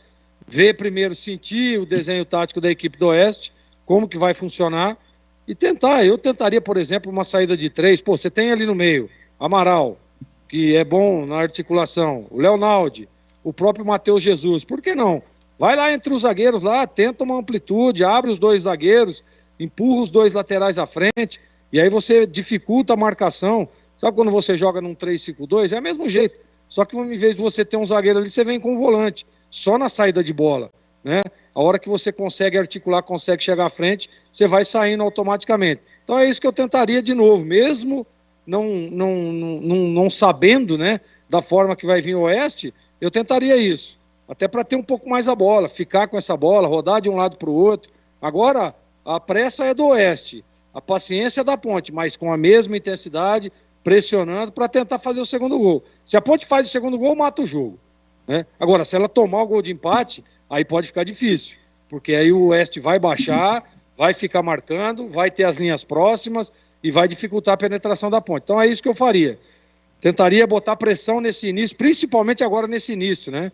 ver primeiro, sentir o desenho tático da equipe do Oeste, como que vai funcionar, e tentar. Eu tentaria, por exemplo, uma saída de 3. Pô, você tem ali no meio Amaral, que é bom na articulação, o Leonaldi, o próprio Matheus Jesus. Por que não? Vai lá entre os zagueiros lá, tenta uma amplitude, abre os 2 zagueiros, empurra os 2 laterais à frente, e aí você dificulta a marcação. Sabe quando você joga num 3-5-2? É o mesmo jeito. Só que em vez de você ter um zagueiro ali, você vem com um volante, só na saída de bola, né? A hora que você consegue articular, consegue chegar à frente, você vai saindo automaticamente. Então é isso que eu tentaria de novo, mesmo não sabendo, né, da forma que vai vir o Oeste, eu tentaria isso. Até para ter um pouco mais a bola, ficar com essa bola, rodar de um lado para o outro. Agora, a pressa é do Oeste, a paciência é da Ponte, mas com a mesma intensidade, pressionando para tentar fazer o segundo gol. Se a Ponte faz o segundo gol, mata o jogo, né? Agora, se ela tomar o gol de empate, aí pode ficar difícil, porque aí o Oeste vai baixar, vai ficar marcando, vai ter as linhas próximas e vai dificultar a penetração da Ponte. Então é isso que eu faria. Tentaria botar pressão nesse início, principalmente agora nesse início, né?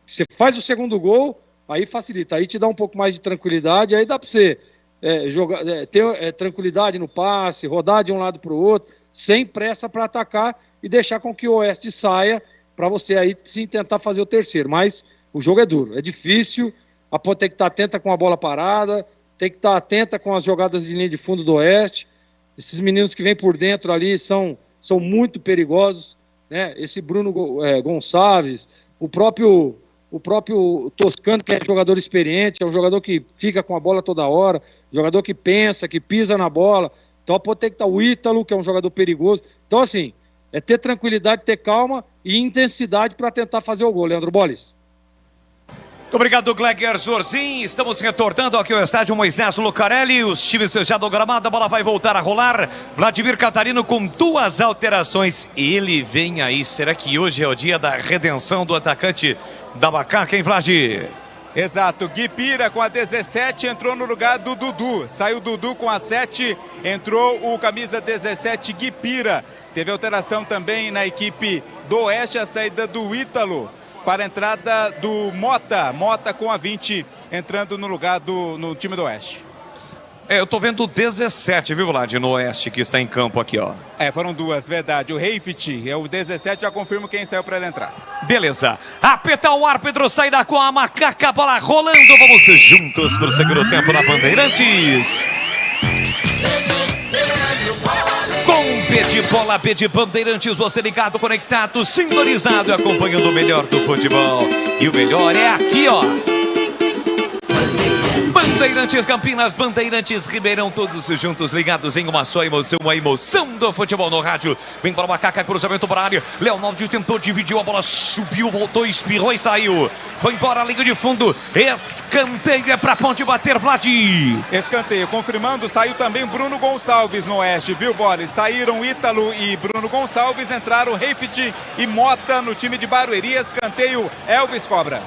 Você faz o segundo gol, aí facilita, aí te dá um pouco mais de tranquilidade, aí dá para você ter tranquilidade no passe, rodar de um lado para o outro, sem pressa para atacar e deixar com que o Oeste saia para você aí sim tentar fazer o terceiro. Mas o jogo é duro, é difícil, a Ponte tem que estar atenta com a bola parada, tem que estar atenta com as jogadas de linha de fundo do Oeste. Esses meninos que vêm por dentro ali são muito perigosos, né? Esse Bruno Gonçalves, o próprio Toscano, que é jogador experiente, é um jogador que fica com a bola toda hora, jogador que pensa, que pisa na bola. Então pode ter que estar o Ítalo, que é um jogador perigoso. Então, assim, é ter tranquilidade, ter calma e intensidade para tentar fazer o gol, Leandro Bolles. Muito obrigado, Gleger Zorzin. Estamos retornando aqui ao estádio Moisés Lucarelli. Os times já do gramado, a bola vai voltar a rolar. Vladimir Catarino com 2 alterações. Ele vem aí. Será que hoje é o dia da redenção do atacante da Macaca, hein, Vlad? Exato, Gui Pira com a 17 entrou no lugar do Dudu. Saiu Dudu com a 7, entrou o camisa 17, Gui Pira. Teve alteração também na equipe do Oeste, a saída do Ítalo para a entrada do Mota. Mota com a 20 entrando no lugar no time do Oeste. Eu tô vendo o 17, viu, Vlad, no Oeste, que está em campo aqui, ó. Foram 2, verdade. O Reifit é o 17, já confirmo quem saiu para ele entrar. Beleza. Apita o árbitro, sairá com a Macaca, bola rolando. Vamos juntos pro segundo tempo na Bandeirantes. Com P de bola, P de Bandeirantes, você ligado, conectado, sintonizado e acompanhando o melhor do futebol. E o melhor é aqui, ó. Bandeirantes Campinas, Bandeirantes Ribeirão, todos juntos ligados em uma só emoção, a emoção do futebol no rádio. Vem para o Macaca, cruzamento para a área. Leonaldo tentou, dividiu a bola, subiu, voltou, espirrou e saiu. Foi embora a linha de fundo. Escanteio é para a Ponte bater, Vlad. Escanteio, confirmando, saiu também Bruno Gonçalves no Oeste, viu, Boris? Saíram Ítalo e Bruno Gonçalves, entraram Reifit e Mota no time de Barueri. Escanteio, Elvis Cobra.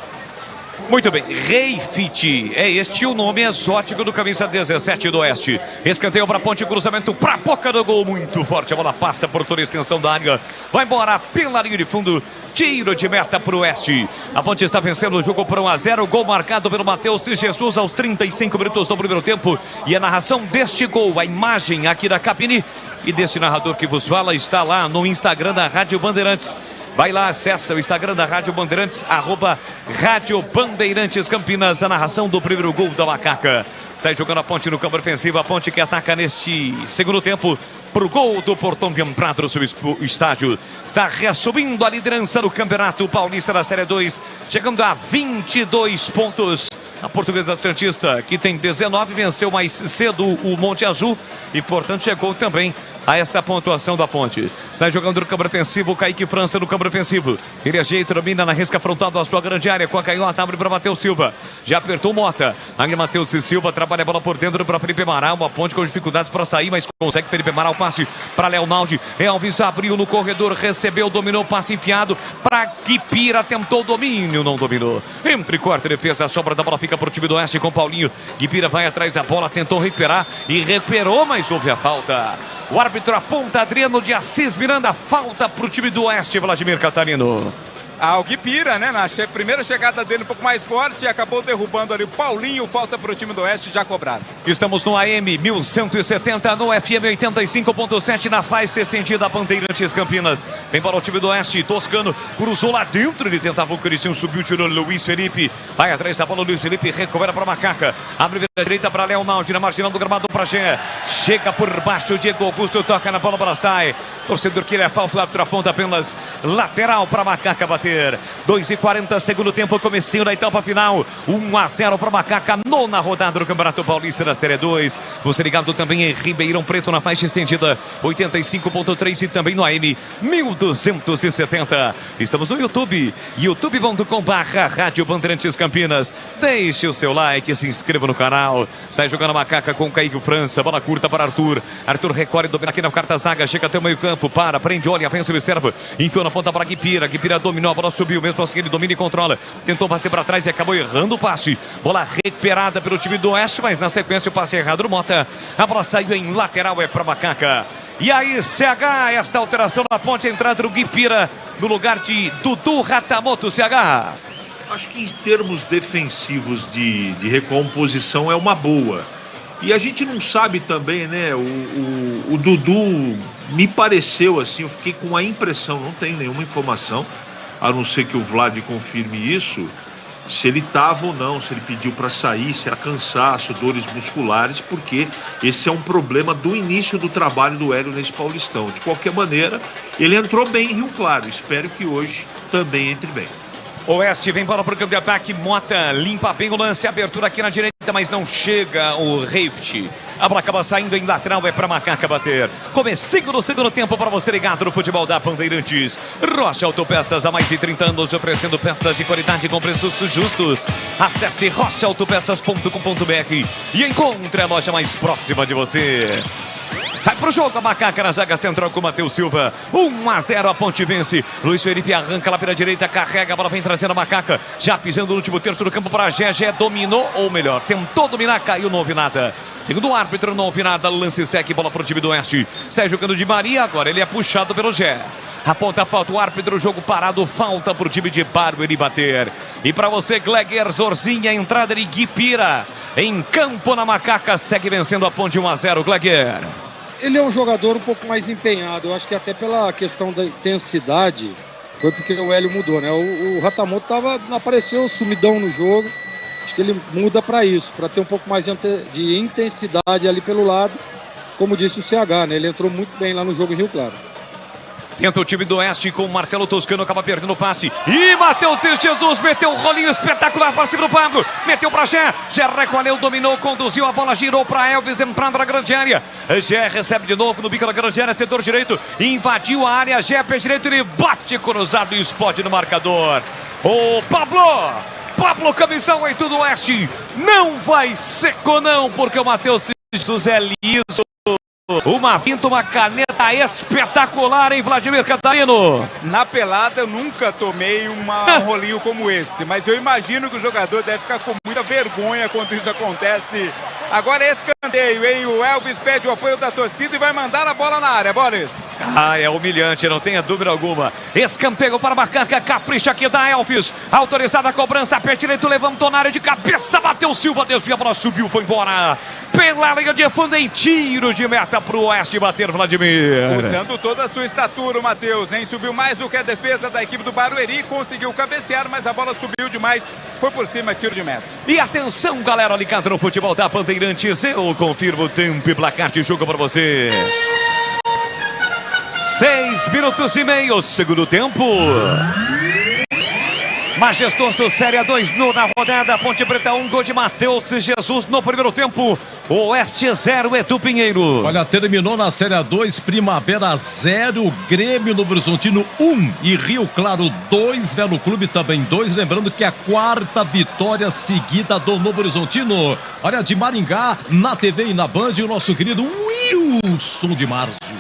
Muito bem, Reifit, é este o nome exótico do camisa 17 do Oeste. Escanteio para a Ponte, cruzamento para a boca do gol, muito forte, a bola passa por toda a extensão da área, vai embora pela linha de fundo, tiro de meta para o Oeste. A Ponte está vencendo o jogo por 1-0, gol marcado pelo Matheus Jesus aos 35 minutos do primeiro tempo. E a narração deste gol, a imagem aqui da cabine e desse narrador que vos fala, está lá no Instagram da Rádio Bandeirantes. Vai lá, acessa o Instagram da Rádio Bandeirantes, @Rádio Bandeirantes Campinas, a narração do primeiro gol da Macaca. Sai jogando a Ponte no campo ofensivo, a Ponte que ataca neste segundo tempo pro gol do Portão Viamprado, o estádio. Está reassumindo a liderança do Campeonato Paulista da Série 2, chegando a 22 pontos. A Portuguesa Santista, que tem 19, venceu mais cedo o Monte Azul e, portanto, chegou também a esta pontuação da Ponte. Sai jogando no campo ofensivo, Kaique França no campo ofensivo. Ele ajeita, domina na risca frontal da sua grande área com a canhota, abre para Matheus Silva. Já apertou Mota. Aí Matheus Silva trabalha a bola por dentro para Felipe Amaral. Uma Ponte com dificuldades para sair, mas consegue. Felipe Amaral, passe para Leonaldi. Elvis abriu no corredor, recebeu, dominou, passe enfiado para Guipira. Tentou o domínio, não dominou. Entre quarta e defesa, a sobra da bola fica para o time do Oeste com Paulinho. Guipira vai atrás da bola, tentou recuperar e recuperou, mas houve a falta. O árbitro aponta, Adriano de Assis Miranda, falta para o time do Oeste, Vladimir Catarino. O Guipira, né? Na primeira chegada dele um pouco mais forte, acabou derrubando ali o Paulinho, falta para o time do Oeste já cobrado. Estamos no AM 1170, no FM 85.7, na faixa estendida Bandeirantes Campinas. Vem para o time do Oeste, Toscano, cruzou lá dentro, ele tentava o Cristiano, subiu, tirou Luiz Felipe, vai atrás da bola, Luiz Felipe recupera para Macaca, abre a direita para Léo Naldi, na marginal do gramado para Gé, chega por baixo, Diego Augusto toca na bola para sai, torcedor que ele é falta, o árbitro aponta apenas lateral para Macaca bater. 2:40, segundo tempo, comecinho da etapa final. 1-0 para Macaca, nona rodada do Campeonato Paulista da Série 2. Você ligado também em Ribeirão Preto, na faixa estendida 85.3 e também no AM 1270. Estamos no YouTube, youtube.com/Rádio Bandeirantes Campinas. Deixe o seu like, se inscreva no canal. Sai jogando a Macaca com o Kaique França, bola curta para Arthur. Arthur recolhe, domina aqui na quarta zaga, chega até o meio campo, prende, olha, vence, observa, enfiou na ponta para Guipira. Guipira dominou, a bola subiu, mesmo assim ele domina e controla. Tentou passear para trás e acabou errando o passe. Bola recuperada pelo time do Oeste, mas na sequência o passe errado do Mota. A bola saiu em lateral, é para Macaca. E aí, CH, esta alteração na ponte, a entrada do Guipira no lugar de Dudu Ratamoto, CH. Acho que em termos defensivos de recomposição é uma boa. E a gente não sabe também, né? O Dudu me pareceu assim, eu fiquei com a impressão, não tenho nenhuma informação, a não ser que o Vlad confirme isso, se ele estava ou não, se ele pediu para sair, se era cansaço, dores musculares, porque esse é um problema do início do trabalho do Hélio nesse Paulistão. De qualquer maneira, ele entrou bem em Rio Claro, espero que hoje também entre bem. Oeste vem para o campo de ataque, Mota limpa bem o lance, abertura aqui na direita, mas não chega o Reift. A bola acaba saindo em lateral, é para Macaca bater. Comecinho do segundo tempo para você ligado no futebol da Bandeirantes. Rocha Autopeças, há mais de 30 anos oferecendo peças de qualidade com preços justos. Acesse rochaautopeças.com.br e encontre a loja mais próxima de você. Sai pro jogo a Macaca na zaga central com o Matheus Silva. 1-0, a Ponte vence. Luiz Felipe arranca lá pela direita, carrega, a bola vem trazendo a Macaca. Já pisando no último terço do campo para Gé. Dominou, ou melhor, tentou dominar, caiu, não houve nada. Segundo o árbitro, não houve nada. Lance segue, bola pro time do Oeste. Sai jogando de Maria, agora ele é puxado pelo Gé. Aponta a falta, o árbitro, jogo parado, falta pro time de Barueri bater. E para você, Gleger Zorzinha, entrada de Guipira. Em campo na Macaca, segue vencendo a Ponte 1-0, Gleger. Ele é um jogador um pouco mais empenhado, eu acho que até pela questão da intensidade, foi porque o Hélio mudou, né? O Ratamoto apareceu sumidão no jogo, acho que ele muda para isso, para ter um pouco mais de intensidade ali pelo lado, como disse o CH, né? Ele entrou muito bem lá no jogo em Rio Claro. Tenta o time do Oeste com o Marcelo Toscano, acaba perdendo o passe. E Matheus de Jesus meteu um rolinho espetacular para cima do Pablo. Meteu para Gé. Gé recolheu, dominou, conduziu a bola, girou para Elvis, entrando na grande área. Gé recebe de novo no bico da grande área, setor direito. Invadiu a área, Gé pé direito, ele bate cruzado e explode no marcador. O Pablo, camisa 8 do Oeste. Não vai seco não, porque o Matheus de Jesus é liso. Uma finta, uma caneta espetacular, hein, Vladimir Catarino? Na pelada eu nunca tomei um rolinho como esse, mas eu imagino que o jogador deve ficar com muita vergonha quando isso acontece. Agora é escanteio, hein? O Elvis pede o apoio da torcida e vai mandar a bola na área, Boris. É humilhante, não tenha dúvida alguma. Escanteio para Macaca, capricha aqui da Elvis. Autorizada a cobrança, pé direito, levantou na área de cabeça, bateu Silva, desviou, a bola subiu, foi embora. Pela linha de fundo em tiro de meta pro Oeste bater, Vladimir. Usando toda a sua estatura, o Matheus, hein? Subiu mais do que a defesa da equipe do Barueri, conseguiu cabecear, mas a bola subiu demais, foi por cima, tiro de meta. E atenção, galera, ligado no futebol da Bandeirantes, eu confirmo o tempo e placar de jogo para você. 6 minutos e meio, segundo tempo. Majestoso, Série 2 na rodada, Ponte Preta 1, gol de Matheus Jesus no primeiro tempo. Oeste 0, Edu Pinheiro. Olha, terminou na Série 2, Primavera 0, Grêmio Novo Horizontino 1 e Rio Claro 2, Velo Clube também 2. Lembrando que é a quarta vitória seguida do Novo Horizontino. Olha, de Maringá, na TV e na Band, o nosso querido Wilson de Março.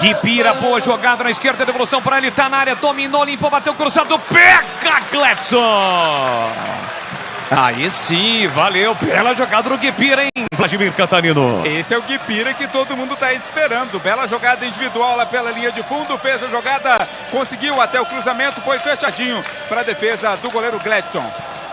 Guipira, boa jogada na esquerda, devolução para ele, tá na área, dominou, limpou, bateu cruzado, pega Gledson! Aí sim, valeu pela jogada do Guipira, hein, Vladimir Catarino. Esse é o Guipira que todo mundo está esperando. Bela jogada individual lá pela linha de fundo, fez a jogada, conseguiu até o cruzamento, foi fechadinho para a defesa do goleiro Gledson.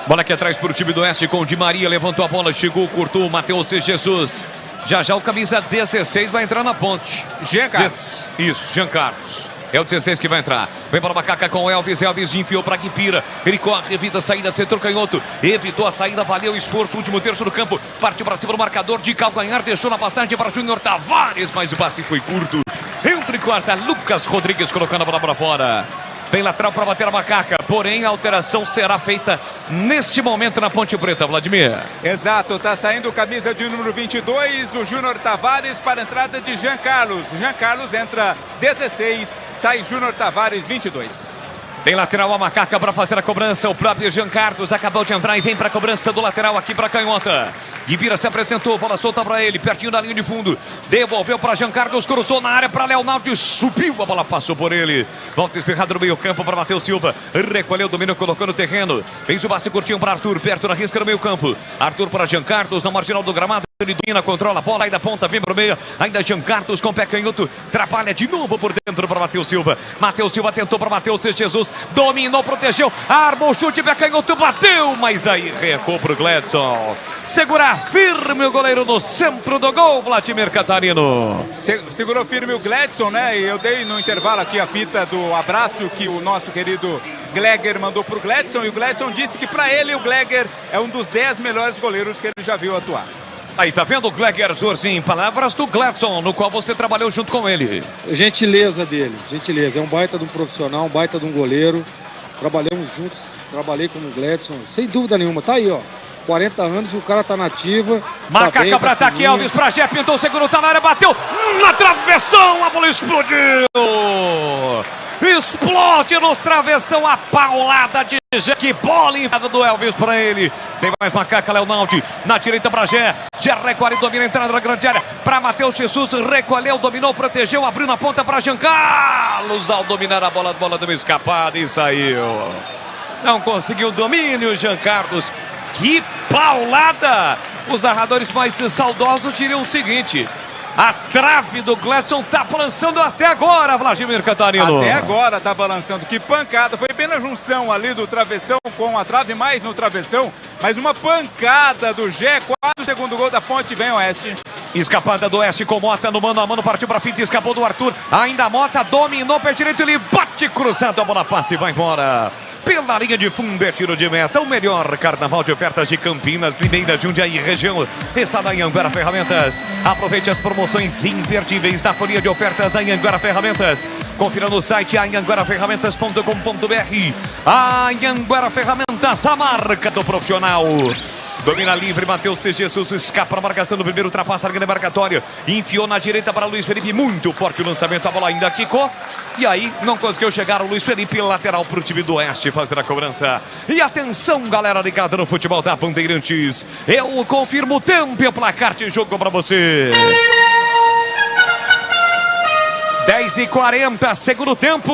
Bola aqui atrás para o time do Oeste com o Di Maria, levantou a bola, chegou, cortou, Matheus Jesus. Já o camisa 16 vai entrar na ponte. Jean Carlos. Isso, Jean Carlos. É o 16 que vai entrar. Vem para o Macaca com o Elvis. Elvis enfiou para Guipira. Ele corre, evita a saída, setor canhoto. Evitou a saída, valeu o esforço. Último terço do campo. Partiu para cima do marcador de calcanhar. Deixou na passagem para Júnior Tavares. Mas o passe foi curto. Entra e corta. Lucas Rodrigues colocando a bola para fora. Tem lateral para bater a Macaca, porém a alteração será feita neste momento na Ponte Preta, Vladimir. Exato, tá saindo o camisa de número 22, o Júnior Tavares para a entrada de Jean Carlos. Jean Carlos entra 16, sai Júnior Tavares 22. Tem lateral a Macaca para fazer a cobrança, o próprio Jean Carlos acabou de entrar e vem para a cobrança do lateral aqui para canhota. Guipira se apresentou, bola solta para ele, pertinho da linha de fundo. Devolveu para Jean Carlos, cruzou na área para Leonardo, subiu, a bola passou por ele. Volta espirrado no meio campo para Matheus Silva. Recolheu o domínio, colocou no terreno. Fez o passe curtinho para Arthur, perto da risca no meio campo. Arthur para Jean Carlos, na marginal do gramado. Ele domina, controla a bola, aí da ponta, vem pro meio. Ainda Jean Carlos com o pé canhoto. Trabalha de novo por dentro para Matheus Silva. Matheus Silva tentou para Matheus Jesus. Dominou, protegeu. Armou o chute, pé canhoto, bateu. Mas aí recuou pro Gledson. Segurar firme o goleiro no centro do gol, Vladimir Catarino. Segurou firme o Gledson, né? E eu dei no intervalo aqui a fita do abraço que o nosso querido Gleger mandou pro Gledson. E o Gledson disse que para ele o Gleger é um dos 10 melhores goleiros que ele já viu atuar. Aí, tá vendo o Gleger Zorzinho? Palavras do Gledson, no qual você trabalhou junto com ele. Gentileza dele, gentileza. É um baita de um profissional, um baita de um goleiro. Trabalhamos juntos, trabalhei com o Gledson, sem dúvida nenhuma. Tá aí, ó. 40 anos e o tá na ativa. Macaca tá para ataque, Elvis pra Gé, pintou o segundo, tá na área, bateu na travessão, a bola explodiu. Explode no travessão, a paulada de Gé. Que bola enfiada do Elvis para ele. Tem mais Macaca, Leonardo na direita para Gé. Gé recolhe, domina a entrada da grande área para Matheus Jesus. Recolheu, dominou, protegeu, abriu na ponta para Jean Carlos. Ao dominar a bola deu uma escapada e saiu. Não conseguiu o domínio, Jean Carlos. Que paulada! Os narradores mais saudosos diriam o seguinte: a trave do Gledson tá balançando até agora, Vladimir Catarino. Até agora tá balançando. Que pancada. Foi bem na junção ali do travessão com a trave, mais no travessão. Mas uma pancada do Gé. Quase o segundo gol da Ponte, vem Oeste. Escapada do Oeste com Mota no mano a mano. Partiu pra frente, escapou do Arthur. Ainda Mota dominou pé direito. Ele bate cruzado. A bola passa e vai embora. Pela linha de fundo é tiro de meta. O melhor carnaval de ofertas de Campinas, Limeira, Jundiaí região está na Anhanguera Ferramentas. Aproveite as promoções imperdíveis da folha de ofertas da Anhanguera Ferramentas. Confira no site anhangueraferramentas.com.br. Anhanguera Ferramentas, a marca do profissional. Domina livre, Matheus Jesus escapa na marcação do primeiro, ultrapassa a linha demarcatória, enfiou na direita para Luiz Felipe, muito forte o lançamento, a bola ainda quicou, e aí não conseguiu chegar o Luiz Felipe, lateral para o time do Oeste fazer a cobrança. E atenção, galera ligada no futebol da Bandeirantes, eu confirmo o tempo e o placar de jogo para você. 10h40, segundo tempo.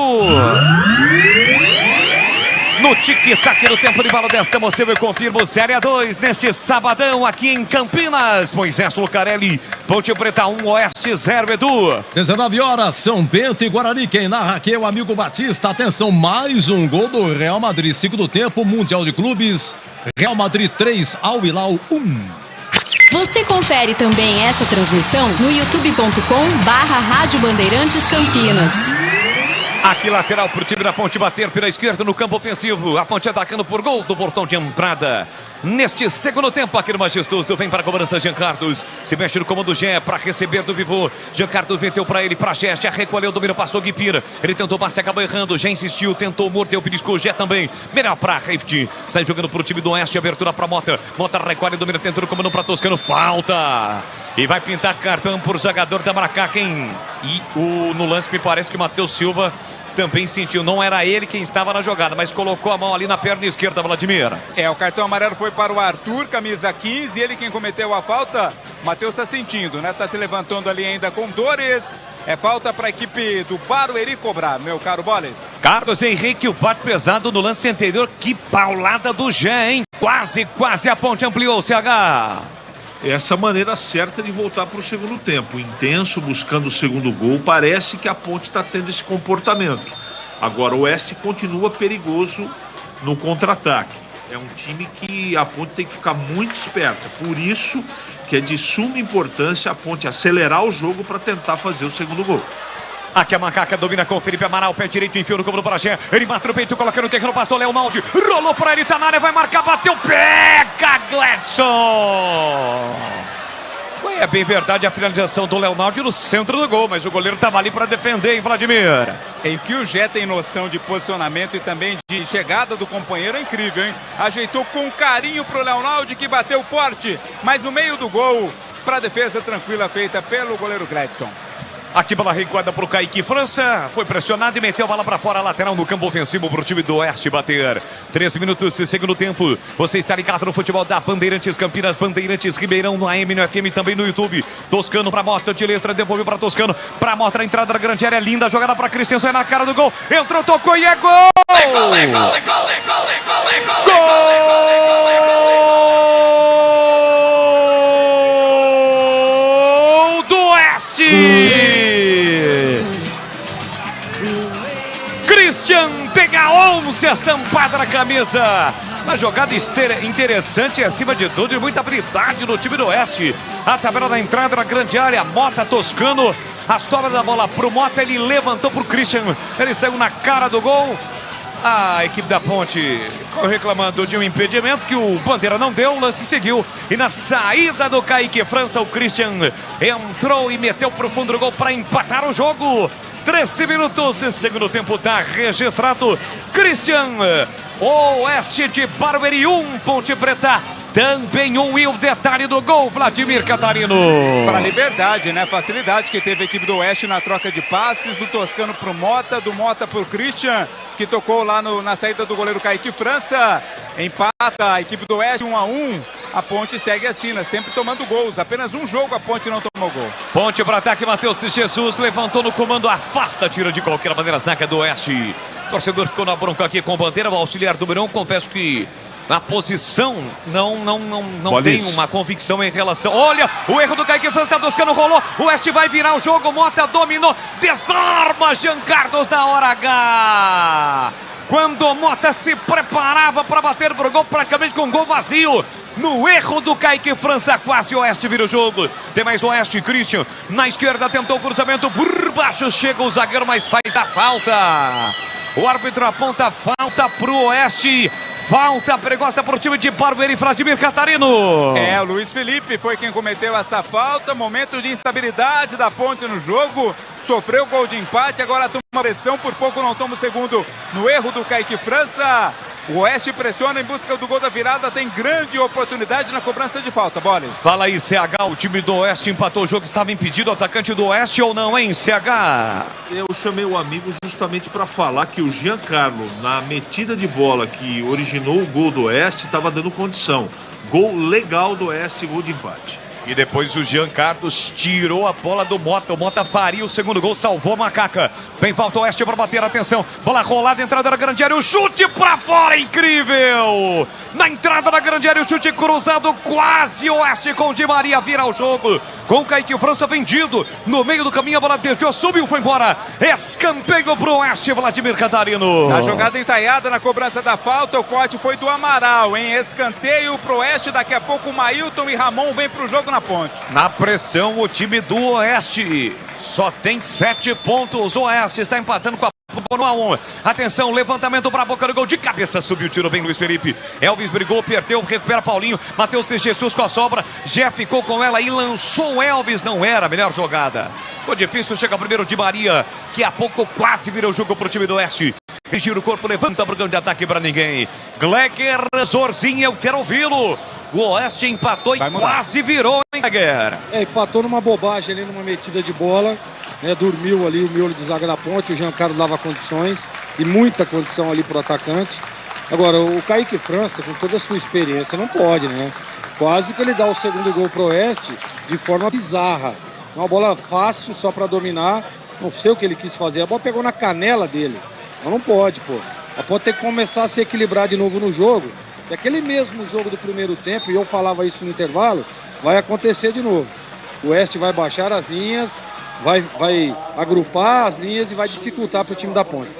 No tic-tac do tempo de bola desta emoção, eu confirmo 0-2 neste sabadão aqui em Campinas. Moisés Lucarelli, Ponte Preta 1, Oeste 0, Edu. 19 horas, São Bento e Guarani. Quem narra aqui é o amigo Batista. Atenção, mais um gol do Real Madrid. Segundo tempo, Mundial de Clubes. Real Madrid 3, Al Hilal 1. Você confere também esta transmissão no youtube.com/Rádio Bandeirantes Campinas. Aqui lateral para o time da Ponte bater pela esquerda no campo ofensivo. A Ponte atacando por gol do portão de entrada. Neste segundo tempo aqui no Majestoso, vem para a cobrança Jean Carlos. Se mexe no comando Gé para receber do Vivô. Jean Carlos meteu para ele, para Gé. Já recolheu, domínio, passou Guipira. Ele tentou passe, acabou errando. Já insistiu, tentou, mordeu, beliscou Gé também. Melhor para Reift. Sai jogando para o time do Oeste, abertura para Mota. Mota recolhe, domina, tentando o comando para Toscano. Falta. E vai pintar cartão por jogador da Macaca, hein? E no lance me parece que o Matheus Silva também sentiu. Não era ele quem estava na jogada, mas colocou a mão ali na perna esquerda, Vladimir. O cartão amarelo foi para o Arthur, camisa 15. Ele quem cometeu a falta. O Matheus está sentindo, né? Está se levantando ali ainda com dores. É falta para a equipe do Barueri cobrar, meu caro Boles. Carlos Henrique, o bate pesado no lance anterior. Que paulada do Gé, hein? Quase a ponte ampliou, CH. Essa maneira certa de voltar para o segundo tempo. Intenso, buscando o segundo gol. Parece que a ponte está tendo esse comportamento. Agora o Oeste continua perigoso no contra-ataque. É um time que a ponte tem que ficar muito esperta. Por isso que é de suma importância a ponte acelerar o jogo para tentar fazer o segundo gol. Aqui a Macaca domina com o Felipe Amaral, pé direito, enfiou no campo do Paraxé. Ele mata no peito, coloca no terreno, passou Léo Naldi. Rolou para ele, tá na área, vai marcar, bateu, pega Gladson. É bem verdade a finalização do Léo Naldi no centro do gol, mas o goleiro estava ali para defender, hein, Vladimir? Em que o Gé tem noção de posicionamento e também de chegada do companheiro é incrível, hein? Ajeitou com carinho pro Léo Naldi, que bateu forte, mas no meio do gol, para defesa tranquila feita pelo goleiro Gladson. Aqui bola recuada para o Kaique França, foi pressionado e meteu a bola para fora, lateral no campo ofensivo para o time do Oeste bater. 13 minutos de segundo tempo, você está ligado no futebol da Bandeirantes Campinas, Bandeirantes Ribeirão, no AM, no FM, também no YouTube. Toscano para Mota, de letra, devolveu para Toscano, para Mota, a entrada da grande área, linda jogada para Cristian, sai na cara do gol, entrou, tocou e é gol! É gol, é gol, é gol, é gol, é gol, é gol! Gol do Oeste! Christian pega 11 estampada na camisa. Uma jogada interessante, acima de tudo, e muita habilidade no time do Oeste. A tabela da entrada na grande área, Mota, Toscano. A sobra da bola pro Mota, ele levantou pro Christian. Ele saiu na cara do gol. A equipe da Ponte ficou reclamando de um impedimento que o Bandeira não deu, o lance seguiu. E na saída do Kaique França, o Christian entrou e meteu pro fundo do gol para empatar o jogo. 13 minutos, segundo tempo está registrado. Christian, Oeste de Barueri 1, Ponte Preta também 1. E o detalhe do gol, Vladimir Catarino. Para a liberdade, né? Facilidade que teve a equipe do Oeste na troca de passes, do Toscano pro Mota, do Mota pro Christian, que tocou lá na saída do goleiro Kaique França. Empata a equipe do Oeste 1-1. A Ponte segue assim, né? Sempre tomando gols. Apenas um jogo a Ponte não tomou gol. Ponte para ataque, Matheus Jesus levantou no comando, afasta, tira de qualquer maneira, zaga do Oeste. Torcedor ficou na bronca aqui com Bandeira, o auxiliar do Mirão. Confesso que na posição não tem uma convicção em relação. Olha o erro do Kaique França, Toscano rolou, o Oeste vai virar o jogo, Mota dominou, desarma Jean Carlos na hora H. Quando o Mota se preparava para bater pro gol, praticamente com gol vazio. No erro do Kaique França, quase o Oeste vira o jogo. Tem mais o Oeste, Christian na esquerda, tentou o cruzamento por baixo, chega o zagueiro, mas faz a falta. O árbitro aponta falta pro Oeste. Falta perigosa para o time de Barueri, Vladimir Catarino. O Luiz Felipe foi quem cometeu esta falta. Momento de instabilidade da Ponte no jogo. Sofreu gol de empate, agora toma pressão, por pouco não toma o segundo no erro do Kaique França. O Oeste pressiona em busca do gol da virada, tem grande oportunidade na cobrança de falta, Boles. Fala aí, CH, o time do Oeste empatou o jogo, estava impedido o atacante do Oeste ou não, hein, CH? Eu chamei o amigo justamente para falar que o Giancarlo, na metida de bola que originou o gol do Oeste, estava dando condição. Gol legal do Oeste, gol de empate. E depois o Jean Carlos tirou a bola do Mota. O Mota faria o segundo gol, salvou a Macaca. Vem falta o Oeste para bater, atenção. Bola rolada, entrada da grande área, o chute para fora, incrível! Na entrada da grande área, o chute cruzado, quase o Oeste com o Di Maria vira o jogo. Com o Kaique França vendido. No meio do caminho, a bola desviou, subiu, foi embora. Escanteio pro Oeste, Vladimir Catarino. Na jogada ensaiada, na cobrança da falta, o corte foi do Amaral, hein? Escanteio pro Oeste, daqui a pouco o Mailton e Ramon vem pro jogo na Ponte. Na pressão, o time do Oeste só tem 7 pontos. O Oeste está empatando com a 1-1. Atenção, levantamento para a boca do gol. De cabeça subiu, tirou bem Luiz Felipe. Elvis brigou, perdeu, recupera Paulinho. Matheus Jesus com a sobra. Jé ficou com ela e lançou o Elvis. Não era a melhor jogada. Ficou difícil, chega primeiro Di Maria, que a pouco quase virou o jogo para o time do Oeste. Gira o corpo, levanta para o grande ataque para ninguém. Gleger Zorzinho, eu quero ouvi-lo. O Oeste empatou e quase virou, hein, Gleger? Empatou numa bobagem ali, numa metida de bola. né, dormiu ali o miolo de zaga da Ponte, o Giancarlo dava condições, e muita condição ali pro atacante. Agora, o Kaique França, com toda a sua experiência, não pode, né? Quase que ele dá o segundo gol pro Oeste de forma bizarra. Uma bola fácil só para dominar, não sei o que ele quis fazer, a bola pegou na canela dele. Mas não pode, pô. A Ponte tem que começar a se equilibrar de novo no jogo. E aquele mesmo jogo do primeiro tempo, e eu falava isso no intervalo, vai acontecer de novo. O Oeste vai baixar as linhas, vai agrupar as linhas e vai dificultar para o time da Ponte.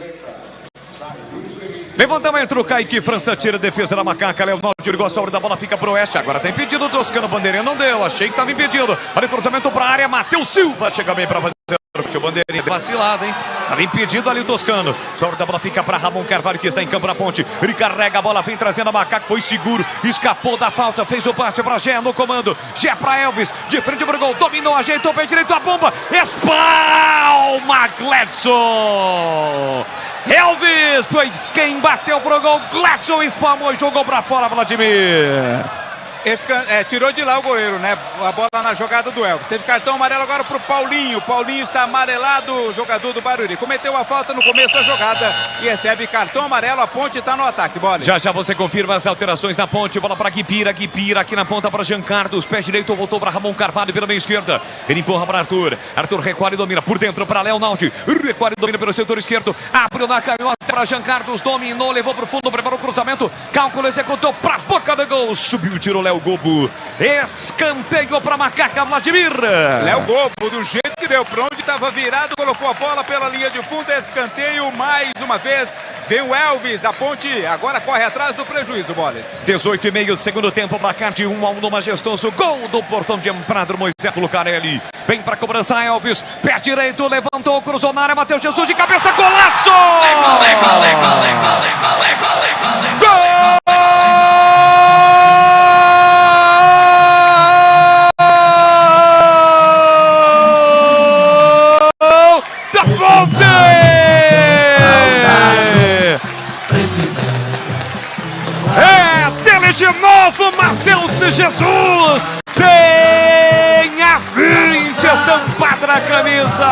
Levantamento, o Kaique França tira a defesa da Macaca. Leonardo Dirigó, sobra da bola, fica pro Oeste. Agora tá impedido o Toscano. Bandeirinha não deu, achei que tava impedido. Olha o cruzamento pra área. Matheus Silva chega bem pra fazer o Bandeirinha. Vacilado, hein? Tava impedido ali o Toscano. Sobra da bola fica pra Ramon Carvalho, que está em campo na Ponte. Ele carrega a bola, vem trazendo a Macaca. Foi seguro, escapou da falta. Fez o passe pra Gé no comando. Gé pra Elvis, de frente pro gol. Dominou, ajeitou, pé direito, a bomba. Espalma Gledson. Elvis foi quem bateu pro gol. Gledson espalmou e jogou pra fora, Vladimir. Tirou de lá o goleiro, né? A bola na jogada do Elvis. Teve cartão amarelo agora pro Paulinho. Paulinho está amarelado, jogador do Barueri. Cometeu a falta no começo da jogada e recebe cartão amarelo. A Ponte está no ataque, bola. Já você confirma as alterações na Ponte. Bola para Guipira aqui na ponta para Giancarlo. Os pés direito voltou para Ramon Carvalho pela meia esquerda. Ele empurra para Arthur. Arthur recolhe e domina por dentro para Leonaldi. Recolhe e domina pelo setor esquerdo. Abriu na canhota para Giancarlo. Dominou, levou para o fundo, preparou o cruzamento. Cálculo, executou para a boca do gol. Subiu, tirou Léo Gobo. Escanteio para Macaca, Vladimir. Léo Gobo, do jeito que deu, para onde estava virado, colocou a bola pela linha de fundo. Escanteio mais uma vez. Vem o Elvis, a Ponte agora corre atrás do prejuízo, Boles. 18,5, segundo tempo, placar de 1-1 no majestoso gol do portão de Emprado, Moisés Lucarelli. Vem para cobrança, Elvis, pé direito, levantou, cruzou na área, Matheus Jesus de cabeça, golaço! Gol! De novo, Matheus Jesus tem a 20 estampada na camisa.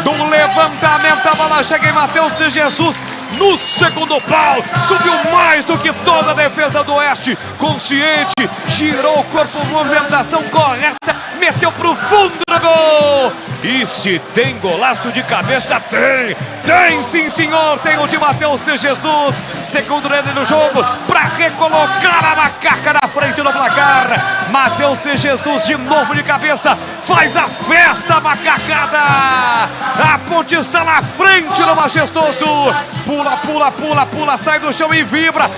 Do levantamento, a bola chega em Matheus Jesus no segundo pau. Subiu mais do que toda a defesa do Oeste. Consciente, girou o corpo, movimentação correta, meteu pro fundo do gol. E se tem golaço de cabeça, tem sim senhor, tem o de Matheus Jesus, segundo ele no jogo, para recolocar a Macaca na frente do placar. Matheus Jesus de novo de cabeça, faz a festa, macacada. A Ponte está na frente do majestoso, pula, sai do chão e vibra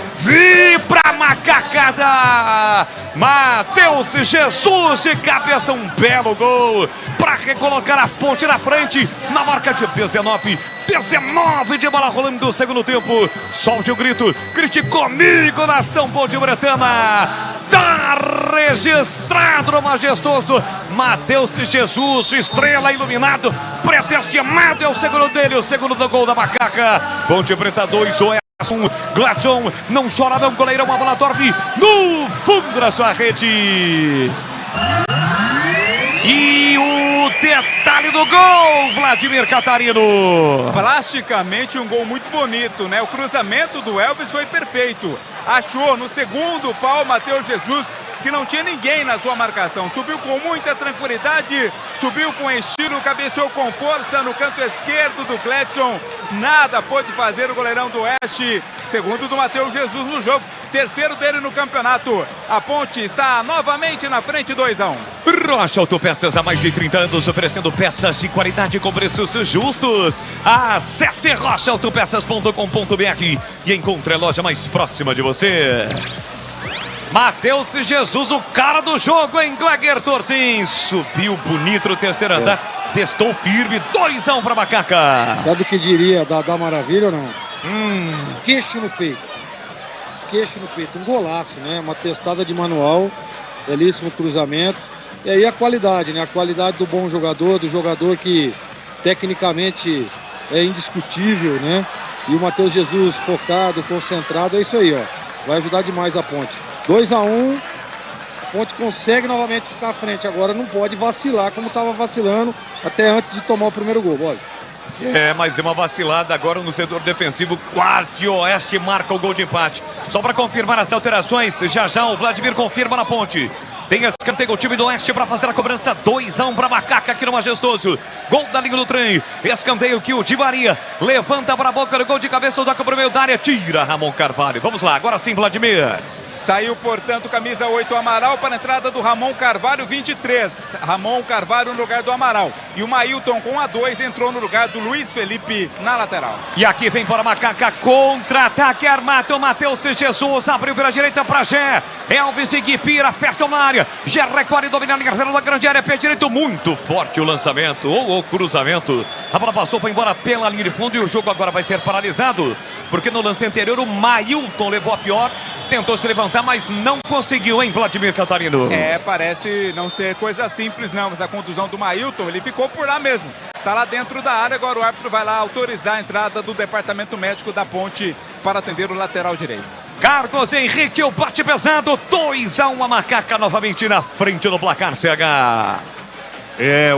a macacada. Matheus Jesus de cabeça, um belo gol para recolocar a Ponte na frente, na marca de 19 de bola rolando do segundo tempo. Solte o grito, grite comigo, nação ponte-bretana. Tá registrado no majestoso Matheus Jesus, estrela, iluminado, predestinado, é o segundo dele, o segundo do gol da Macaca. Ponte Preta 2, Gladson não chora não, goleirão, a bola dorme no fundo da sua rede. E o detalhe do gol, Vladimir Catarino. Plasticamente um gol muito bonito, né? O cruzamento do Elvis foi perfeito. Achou no segundo pau Matheus Jesus, que não tinha ninguém na sua marcação. Subiu com muita tranquilidade, subiu com estilo, cabeceou com força no canto esquerdo do Gledson. Nada pôde fazer o goleirão do Oeste. Segundo do Matheus Jesus no jogo, terceiro dele no campeonato. A Ponte está novamente na frente, 2-1. Rocha Autopeças, há mais de 30 anos oferecendo peças de qualidade com preços justos. Acesse rochaautopeças.com.br e encontre a loja mais próxima de você. Matheus Jesus, o cara do jogo, hein? Gleger Sorzin subiu bonito no terceiro andar, testou firme, 2-1 para Macaca. Sabe o que diria da Maravilha ou não? Queixo no peito, um golaço, né? Uma testada de manual, belíssimo cruzamento. E aí a qualidade, né? A qualidade do bom jogador, do jogador que tecnicamente é indiscutível, né? E o Matheus Jesus focado, concentrado, é isso aí, ó. Vai ajudar demais a Ponte. 2-1, Ponte consegue novamente ficar à frente. Agora não pode vacilar como estava vacilando até antes de tomar o primeiro gol. Olha. Mas deu uma vacilada agora no setor defensivo. Quase o Oeste marca o gol de empate. Só para confirmar as alterações, já o Vladimir confirma na Ponte. Tem escanteio o time do Oeste para fazer a cobrança. 2-1 para Macaca aqui no Majestoso. Gol da linha do trem. Escanteio que o Di Maria levanta para a boca do gol de cabeça. Toca para o meio da área. Tira Ramon Carvalho. Vamos lá, agora sim, Vladimir. Saiu, portanto, camisa 8 Amaral para a entrada do Ramon Carvalho, 23. Ramon Carvalho no lugar do Amaral. E o Mailton com a 2 entrou no lugar do Luiz Felipe na lateral. E aqui vem para Macaca, contra-ataque armado. O Matheus Jesus abriu pela direita para Gé. Elvis e Guipira fecham na área. Gé recorre dominando a grande área. Pé direito, muito forte o lançamento ou o cruzamento. A bola passou, foi embora pela linha de fundo e o jogo agora vai ser paralisado. Porque no lance anterior o Mailton levou a pior. Tentou se levantar, mas não conseguiu, hein, Vladimir Catarino? Parece não ser coisa simples, não. Mas a contusão do Mailton, ele ficou por lá mesmo. Tá lá dentro da área, agora o árbitro vai lá autorizar a entrada do departamento médico da Ponte para atender o lateral direito. Carlos Henrique, o bate pesado, 2-1 a Macaca novamente na frente do placar, CH.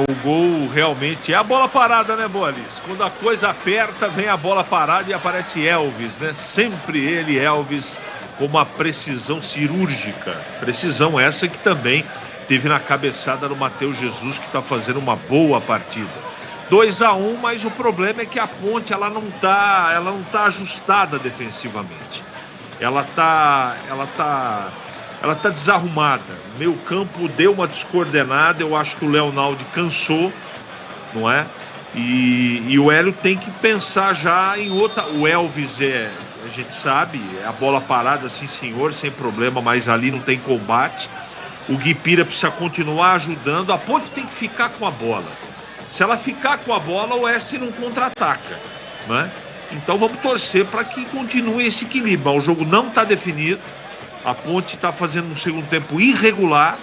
O gol realmente é a bola parada, né, Bolis? Quando a coisa aperta, vem a bola parada e aparece Elvis, né? Sempre ele, Elvis, com uma precisão cirúrgica. Precisão essa que também teve na cabeçada do Matheus Jesus, que está fazendo uma boa partida. 2-1, mas o problema é que a Ponte ela não tá ajustada defensivamente. Ela tá desarrumada. Meio campo deu uma descoordenada. Eu acho que o Leonaldi cansou, não é? E o Hélio tem que pensar já em outra. O Elvis a gente sabe, é a bola parada, sim senhor, sem problema, mas ali não tem combate. O Guipira precisa continuar ajudando. A Ponte tem que ficar com a bola. Se ela ficar com a bola, o Oeste não contra-ataca, né? Então vamos torcer para que continue esse equilíbrio. O jogo não está definido. A Ponte está fazendo um segundo tempo irregular,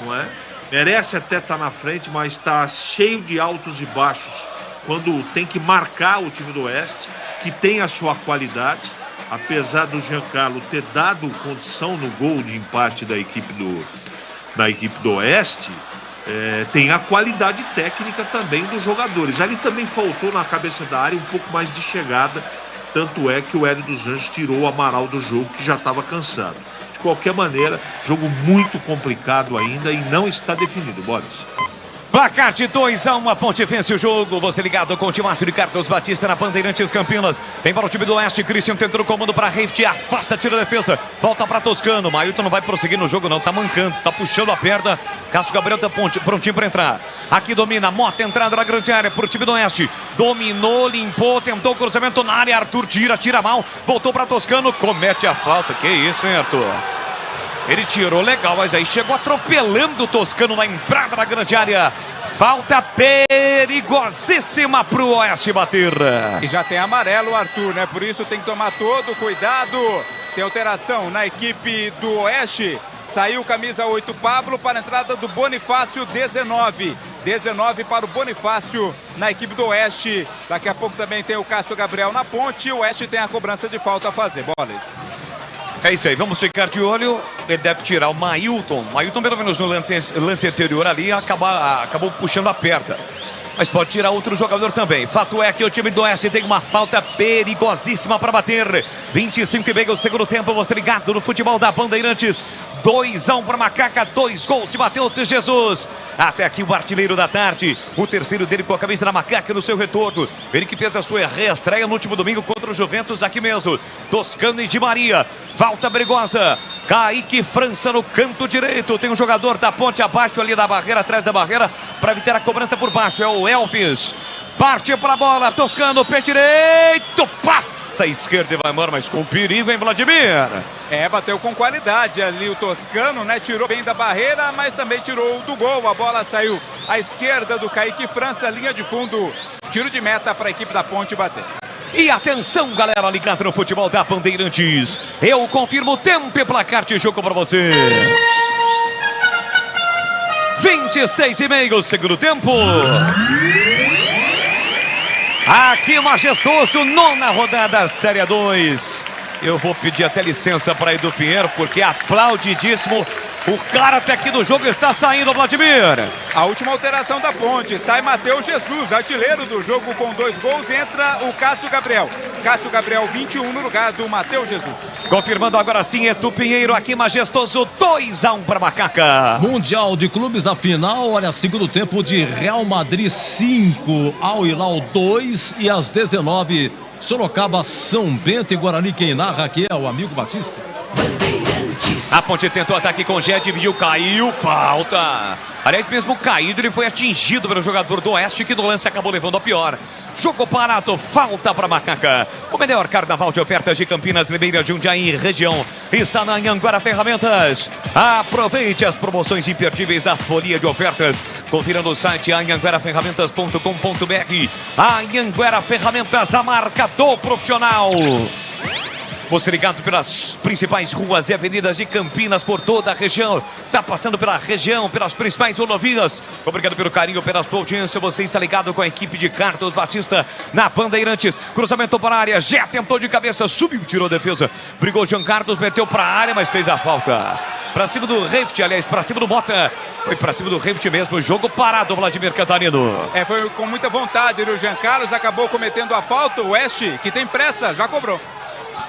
não é? Merece até estar na frente, mas está cheio de altos e baixos quando tem que marcar o time do Oeste, que tem a sua qualidade, apesar do Giancarlo ter dado condição no gol de empate da equipe do Oeste, tem a qualidade técnica também dos jogadores. Ali também faltou na cabeça da área um pouco mais de chegada, tanto é que o Hélio dos Anjos tirou o Amaral do jogo, que já estava cansado. De qualquer maneira, jogo muito complicado ainda e não está definido, Boris. Placar de 2-1, a Ponte vence o jogo. Você ligado com o Timaço de Carlos Batista na Bandeirantes Campinas. Vem para o time do Oeste, Christian tentando o comando para Reift, afasta, tira a defesa, volta para Toscano. Mailton não vai prosseguir no jogo não, tá mancando, tá puxando a perna. Cássio Gabriel da Ponte, prontinho para entrar. Aqui domina, Mota, entrada na grande área para o time do Oeste. Dominou, limpou, tentou o cruzamento na área, Arthur tira mal, voltou para Toscano, comete a falta. Que isso, hein, Arthur? Ele tirou legal, mas aí chegou atropelando o Toscano na entrada da grande área. Falta perigosíssima para o Oeste bater. E já tem amarelo, Arthur, né? Por isso tem que tomar todo cuidado. Tem alteração na equipe do Oeste. Saiu camisa 8 Pablo para a entrada do Bonifácio, 19. 19 para o Bonifácio na equipe do Oeste. Daqui a pouco também tem o Cássio Gabriel na Ponte. O Oeste tem a cobrança de falta a fazer. Bolas. É isso aí, vamos ficar de olho. Ele deve tirar o Mailton. Mailton, pelo menos no lance anterior ali, acabou puxando a perna. Mas pode tirar outro jogador também. Fato é que o time do Oeste tem uma falta perigosíssima para bater. 25,5 o segundo tempo. Você ligado no futebol da Bandeirantes. 2-1 para Macaca, 2 gols de Matheus Jesus. Até aqui o artilheiro da tarde. O terceiro dele com a camisa da Macaca no seu retorno. Ele que fez a sua reestreia no último domingo contra o Juventus aqui mesmo. Toscano e Di Maria. Falta perigosa. Kaique França no canto direito. Tem um jogador da Ponte abaixo ali da barreira, atrás da barreira, para evitar a cobrança por baixo. É o Elvis. Parte para a bola. Toscano, pé direito. Passa a esquerda e vai embora, mas com perigo, hein, Vladimir? Bateu com qualidade ali o Toscano, né? Tirou bem da barreira, mas também tirou do gol. A bola saiu à esquerda do Kaique França, linha de fundo. Tiro de meta para a equipe da Ponte bater. E atenção, galera, ligado no futebol da Bandeirantes. Eu confirmo o tempo e placar de jogo para você. 26,5 segundo tempo. Aqui Majestoso, 9ª rodada, Série 2. Eu vou pedir até licença para Edu Pinheiro, porque aplaudidíssimo. O karate aqui do jogo está saindo, Vladimir. A última alteração da Ponte. Sai Matheus Jesus, artilheiro do jogo com 2 gols. Entra o Cássio Gabriel. Cássio Gabriel, 21 no lugar do Matheus Jesus. Confirmando agora sim, Etu Pinheiro aqui majestoso, 2-1 para Macaca. Mundial de Clubes, a final, olha, segundo tempo de Real Madrid 5, Al Hilal 2 e às 19, Sorocaba, São Bento e Guarani. Quem narra aqui é o amigo Batista. A Ponte tentou ataque com o Gé, dividiu, caiu, falta. Aliás, mesmo caído, ele foi atingido pelo jogador do Oeste, que no lance acabou levando a pior. Jogo parado, falta para Macaca. O melhor carnaval de ofertas de Campinas, Limeira, Jundiaí região está na Anhanguera Ferramentas. Aproveite as promoções imperdíveis da folia de ofertas. Confira no site anhangueraferramentas.com.br. Anhanguera Ferramentas, a marca do profissional. Você ligado pelas principais ruas e avenidas de Campinas por toda a região. Está passando pela região, pelas principais rodovias. Obrigado pelo carinho, pela sua audiência. Você está ligado com a equipe de Carlos Batista na Bandeirantes. Cruzamento para a área. Já tentou de cabeça, subiu, tirou a defesa. Brigou Jean Carlos, meteu para a área, mas fez a falta. Para cima do Reift, aliás, para cima do Mota. Foi para cima do Reift mesmo. Jogo parado, Vladimir Catarino. Foi com muita vontade. O Jean Carlos acabou cometendo a falta. O Oeste, que tem pressa, já cobrou.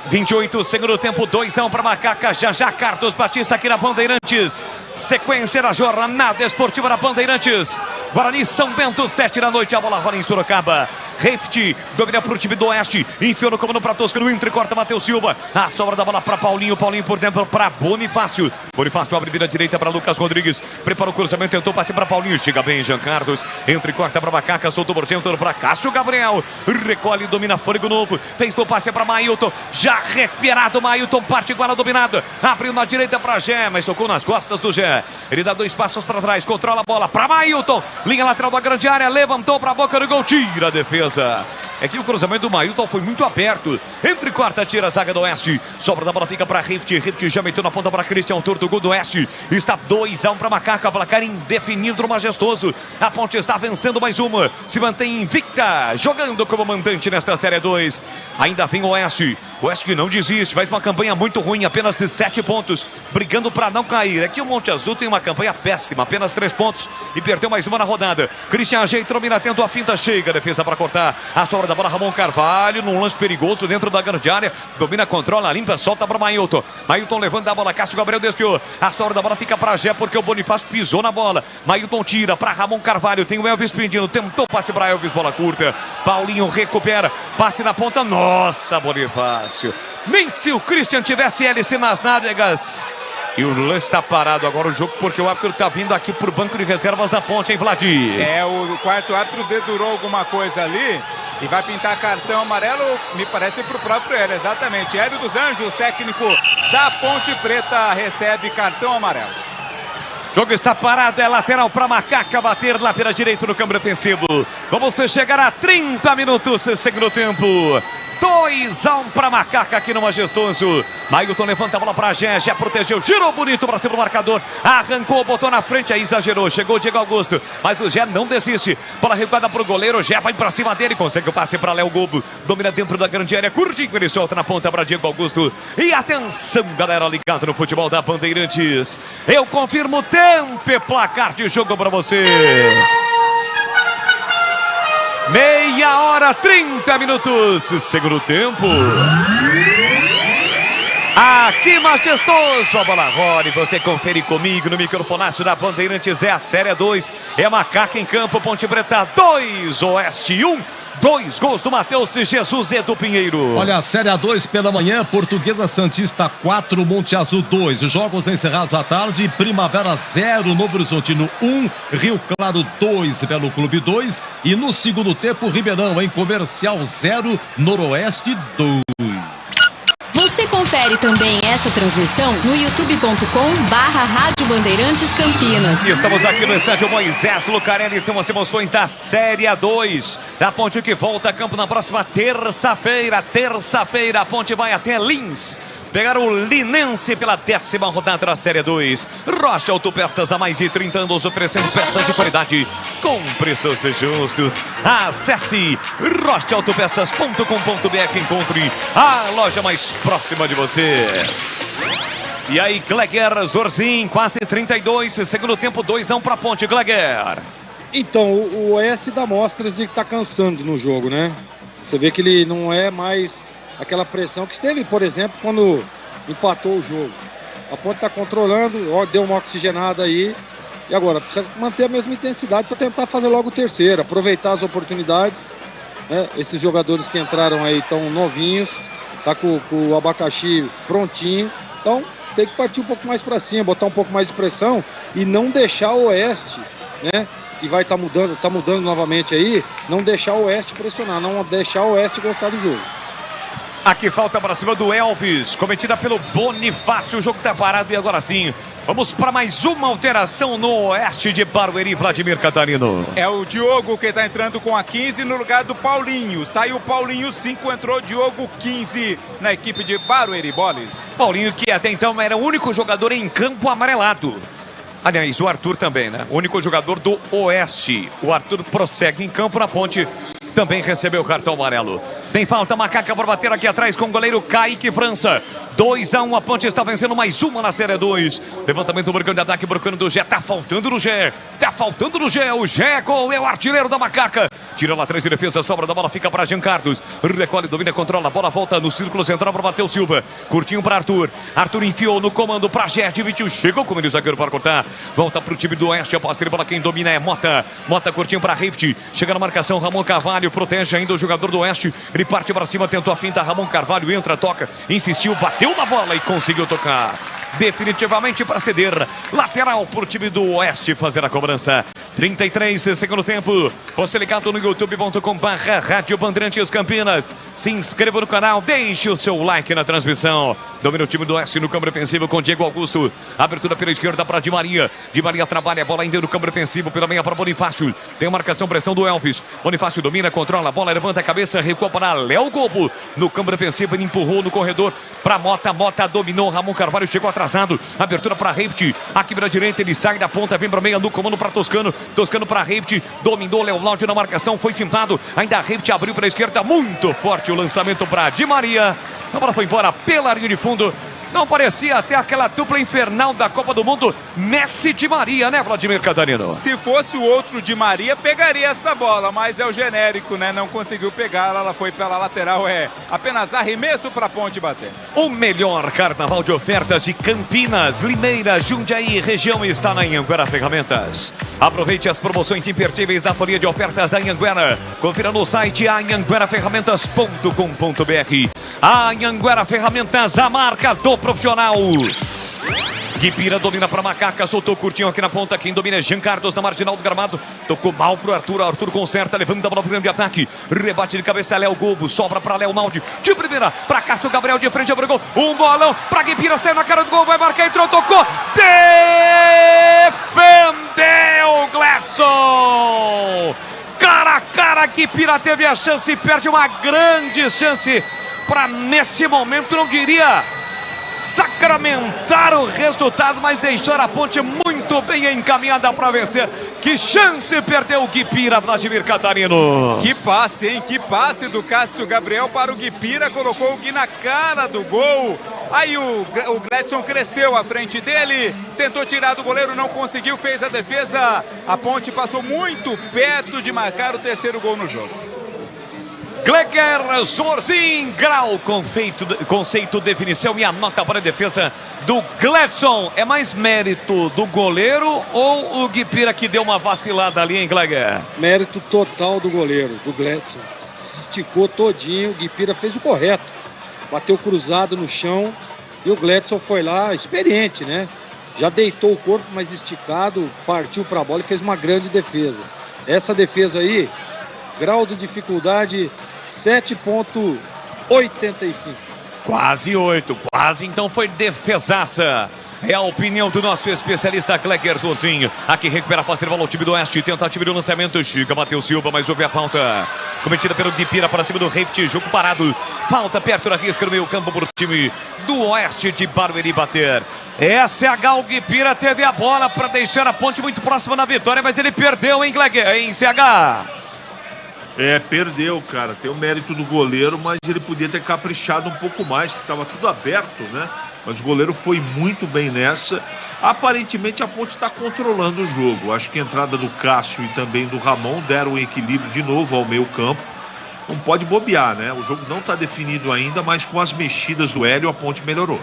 28, segundo tempo, 2-1 para Macaca. Já Carlos Batista aqui na Bandeirantes. Sequência da jornada esportiva da Bandeirantes. Guarani, São Bento, 7 da noite. A bola rola em Sorocaba. Reift domina para o time do Oeste. Enfiou no comando para Tosca, no entrecorta Matheus Silva. A sobra da bola para Paulinho. Paulinho por dentro para Bonifácio. Bonifácio abre vira direita para Lucas Rodrigues. Prepara o cruzamento, tentou passe para Paulinho. Chega bem Jean Carlos. Entrecorta para Macaca. Soltou por dentro para Cássio Gabriel. Recolhe, domina fôlego novo. Fez o passe para Mailton. Já recuperado, Mailton parte igual a dominada. Abriu na direita para Gé, mas tocou nas costas do Gé. Ele dá 2 passos para trás, controla a bola para Mailton. Linha lateral da grande área, levantou para a boca do gol, tira a defesa. É que o cruzamento do Mailton foi muito aberto. Entre quarta, tira a zaga do Oeste. Sobra da bola, fica para Rift. Rift já meteu na ponta para Christian, autor do gol do Oeste. Está 2-1 para Macaca, placar indefinido, majestoso. A Ponte está vencendo mais uma. Se mantém invicta, jogando como mandante nesta Série 2. Ainda vem o Oeste. O Oeste que não desiste, faz uma campanha muito ruim, apenas 7 pontos, brigando para não cair. Aqui o Monte Azul tem uma campanha péssima, apenas 3 pontos e perdeu mais uma na rodada. Christian ajeita, domina, tenta a finta, chega, defesa para cortar. A sobra da bola, Ramon Carvalho, num lance perigoso dentro da grande área. Domina, controla, limpa, solta para Mailton. Mailton levanta a bola, Cássio Gabriel desviou. A sobra da bola fica para Gé, porque o Bonifácio pisou na bola. Mailton tira para Ramon Carvalho, tem o Elvis pedindo, tentou passe para Elvis, bola curta. Paulinho recupera, passe na ponta, nossa, Bonifácio. Nem se o Christian tivesse hélice nas nádegas. E o lance está parado agora o jogo, porque o árbitro está vindo aqui pro banco de reservas da Ponte, hein, Vladir? O quarto árbitro dedurou alguma coisa ali e vai pintar cartão amarelo, me parece pro próprio Hélio, exatamente. Hélio dos Anjos, técnico da Ponte Preta, recebe cartão amarelo. O jogo está parado, é lateral para Macaca bater lá pela direita no câmbio ofensivo. Vamos chegar a 30 minutos, segundo tempo. 2-1 para Macaca aqui no Majestoso. Mailton levanta a bola para Gé, Gé protegeu, girou bonito para cima do marcador, arrancou, botou na frente, aí exagerou, chegou o Diego Augusto, mas o Gé não desiste. Bola recuada para o goleiro, Gé vai para cima dele, consegue o passe para Léo Gobo, domina dentro da grande área, curtinho, ele solta na ponta para Diego Augusto. E atenção, galera ligada no futebol da Bandeirantes, eu confirmo tempo e placar de jogo para você. Meia hora, 30 minutos, segundo tempo. Aqui majestoso, a bola rola e você confere comigo no microfonaço da Bandeirantes. É a Série 2, é a Macaca em campo, Ponte Preta 2, Oeste 1. 2 gols do Matheus Jesus e do Pinheiro. Olha, a Série A2 pela manhã, Portuguesa Santista 4, Monte Azul 2. Jogos encerrados à tarde, Primavera 0, Novo Horizontino 1, Rio Claro 2, Belo Clube 2. E no segundo tempo, Ribeirão em Comercial 0, Noroeste 2. Você confere também essa transmissão no youtube.com/Rádio Bandeirantes Campinas. E estamos aqui no estádio Moisés Lucarelli, estão as emoções da Série A2. A Ponte que volta a campo na próxima terça-feira. A Ponte vai até Lins pegar o Linense pela 10ª rodada da Série 2. Rocha Autopeças, há mais de 30 anos oferecendo peças de qualidade com preços justos. Acesse rochaautopeças.com.br, encontre a loja mais próxima de você. E aí, Gleger, Zorzin, quase 32, segundo tempo, 2-1 para a Ponte, Gleger. Então, o Oeste dá mostras de que tá cansando no jogo, né? Você vê que ele não é mais aquela pressão que esteve, por exemplo, quando empatou o jogo. A Ponte tá controlando, deu uma oxigenada aí. E agora, precisa manter a mesma intensidade para tentar fazer logo o terceiro, aproveitar as oportunidades. Né? Esses jogadores que entraram aí estão novinhos, tá com o abacaxi prontinho. Então, tem que partir um pouco mais para cima, botar um pouco mais de pressão e não deixar o Oeste, né? Que vai estar mudando novamente aí, não deixar o Oeste pressionar, não deixar o Oeste gostar do jogo. Aqui falta para cima do Elvis, cometida pelo Bonifácio, o jogo tá parado e agora sim, vamos para mais uma alteração no Oeste de Barueri, Vladimir Catarino. É o Diogo que tá entrando com a 15 no lugar do Paulinho, saiu o Paulinho 5, entrou Diogo 15 na equipe de Barueri Bolis. Paulinho que até então era o único jogador em campo amarelado. Aliás, o Arthur também, né? O único jogador do Oeste. O Arthur prossegue em campo na Ponte. Também recebeu o cartão amarelo. Tem falta, Macaca para bater aqui atrás com o goleiro Kaique França. 2-1, a Ponte está vencendo mais uma na Série 2. Levantamento, Burcano de ataque, Burcano do Gé. Tá faltando no Gé. Tá faltando no Gé. O Gé é o artilheiro da Macaca. Tira lá atrás de defesa, sobra da bola, fica para Jean Carlos. Recolhe, domina, controla a bola, volta no círculo central para Matheus Silva. Curtinho para Arthur. Arthur enfiou no comando para Gé. Dividiu, chegou com o zagueiro para cortar. Volta para o time do Oeste. A posse de bola, quem domina é Mota. Mota curtinho para Rift. Chega na marcação, Ramon Carvalho. Protege ainda o jogador do Oeste. Ele parte para cima, tentou a finta. Ramon Carvalho entra, toca, insistiu, bateu na bola e conseguiu tocar. Definitivamente para ceder. Lateral para o time do Oeste fazer a cobrança. 33, segundo tempo. Você ligado no youtube.com/Rádio Bandeirantes Campinas. Se inscreva no canal, deixe o seu like na transmissão. Domina o time do Oeste no campo defensivo com Diego Augusto. Abertura pela esquerda para Di Maria. Di Maria trabalha a bola ainda no campo defensivo pela meia para Bonifácio. Tem a marcação, pressão do Elvis. Bonifácio domina, controla a bola, levanta a cabeça, recua para Léo Gobo. No campo defensivo ele empurrou no corredor para Mota. Mota dominou, Ramon Carvalho chegou atrasado. Abertura para Reift. Aqui pela direita ele sai da ponta, vem para meia no comando para Toscano. Toscano para Reift. Dominou Leonardo na marcação, foi fintado. Ainda Reift abriu para a esquerda, muito forte o lançamento para Di Maria. A bola foi embora pela linha de fundo. Não parecia até aquela dupla infernal da Copa do Mundo, Messi Di Maria, né, Vladimir Catarino? Se fosse o outro Di Maria, pegaria essa bola, mas é o genérico, né? Não conseguiu pegar, ela foi pela lateral, é apenas arremesso para a Ponte bater. O melhor carnaval de ofertas de Campinas, Limeira, Jundiaí, região está na Anhanguera Ferramentas. Aproveite as promoções imperdíveis da folha de ofertas da Anhanguera. Confira no site anhangueraferramentas.com.br. A Anhanguera Ferramentas, a marca do profissional. Guipira domina para Macaca, soltou curtinho aqui na ponta. Quem domina é Jean Carlos na marginal do gramado. Tocou mal pro Arthur. Arthur conserta, levanta a bola pro grande ataque. Rebate de cabeça, Léo Gobo. Sobra para Léo Naldi. De primeira para Cássio Gabriel de frente, abriu gol. Um bolão para Guipira, saiu na cara do gol. Vai marcar, entrou, tocou. Defendeu Gladson. Cara a cara, Guipira teve a chance e perde uma grande chance para, nesse momento, não diria sacramentar o resultado, mas deixar a Ponte muito bem encaminhada para vencer. Que chance perdeu o Guipira, Vladimir Catarino. Que passe, hein? Que passe do Cássio Gabriel para o Guipira, colocou o Gui na cara do gol. Aí o Gladson cresceu à frente dele, tentou tirar do goleiro, não conseguiu, fez a defesa. A Ponte passou muito perto de marcar o terceiro gol no jogo. Gleger, Zorzin, grau, conceito, definição e a nota para a defesa do Gladson. É mais mérito do goleiro ou o Guipira que deu uma vacilada ali, hein, Gleger? Mérito total do goleiro, do Gladson. Se esticou todinho, o Guipira fez o correto. Bateu cruzado no chão e o Gladson foi lá, experiente, né? Já deitou o corpo, mas esticado, partiu para a bola e fez uma grande defesa. Essa defesa aí, grau de dificuldade 7,85. Quase 8, quase, então foi defesaça. É a opinião do nosso especialista Gleger Zorzin. Aqui recupera a posse de bola ao time do Oeste. Tentativa de lançamento. Chega Matheus Silva, mas houve a falta cometida pelo Guipira para cima do Reift. Jogo parado. Falta perto da risca no meio campo para o time do Oeste de Barueri bater. SH, o Guipira teve a bola para deixar a Ponte muito próxima na vitória, mas ele perdeu, hein, Gleger, em CH. Perdeu, cara. Tem o mérito do goleiro, mas ele podia ter caprichado um pouco mais, porque estava tudo aberto, né? mas o goleiro foi muito bem nessa. Aparentemente a Ponte está controlando o jogo. Acho que a entrada do Cássio e também do Ramon deram um equilíbrio de novo ao meio campo. Não pode bobear, né? O jogo não está definido ainda, mas com as mexidas do Hélio a Ponte melhorou.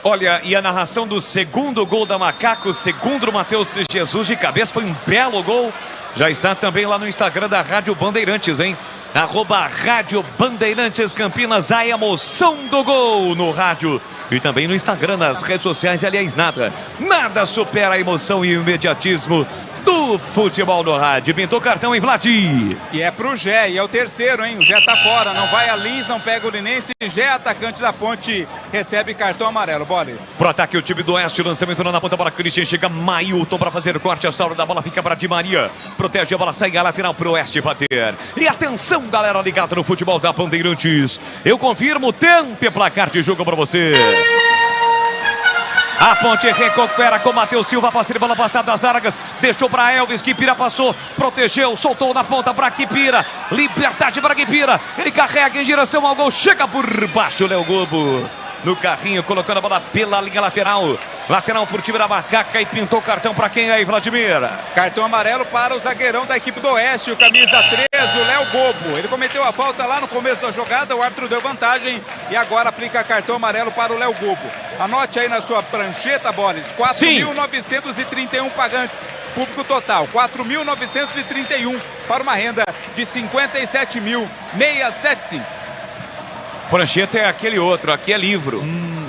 Olha, e a narração do segundo gol da Macaco, segundo o Matheus Jesus de cabeça, foi um belo gol. Já está também lá no Instagram da Rádio Bandeirantes, hein? @Rádio Bandeirantes Campinas, a emoção do gol no rádio. E também no Instagram, nas redes sociais. Aliás, nada supera a emoção e o imediatismo do futebol no rádio. Pintou cartão em Vladi. E é pro Gé, e é o terceiro, hein? O Gé tá fora, não vai a Lins, não pega o Linense. Gé, atacante da Ponte, recebe cartão amarelo. Boris. Pro ataque o time do Oeste, lançamento na ponta para Christian, chega Mailton para fazer o corte, a história da bola fica para Di Maria. Protege a bola, sai a lateral pro Oeste bater. E atenção, galera ligada no futebol da Bandeirantes. Eu confirmo, tempo e placar de jogo para você. A Ponte recupera com Matheus Silva, passeia bola afastada das largas, deixou para Elvis, Quipira passou, protegeu, soltou na ponta para Quipira, liberdade para Quipira, ele carrega em direção ao gol, chega por baixo, Léo Gobo. No carrinho, colocando a bola pela linha lateral. Lateral por time da Macaca e pintou cartão para quem aí, Vladimir? Cartão amarelo para o zagueirão da equipe do Oeste, o camisa 13, o Léo Gobo. Ele cometeu a falta lá no começo da jogada, o árbitro deu vantagem e agora aplica cartão amarelo para o Léo Gobo. Anote aí na sua prancheta, Boris, 4.931 pagantes. Público total, 4.931 para uma renda de 57.675. Prancheta é aquele outro, aqui é livro.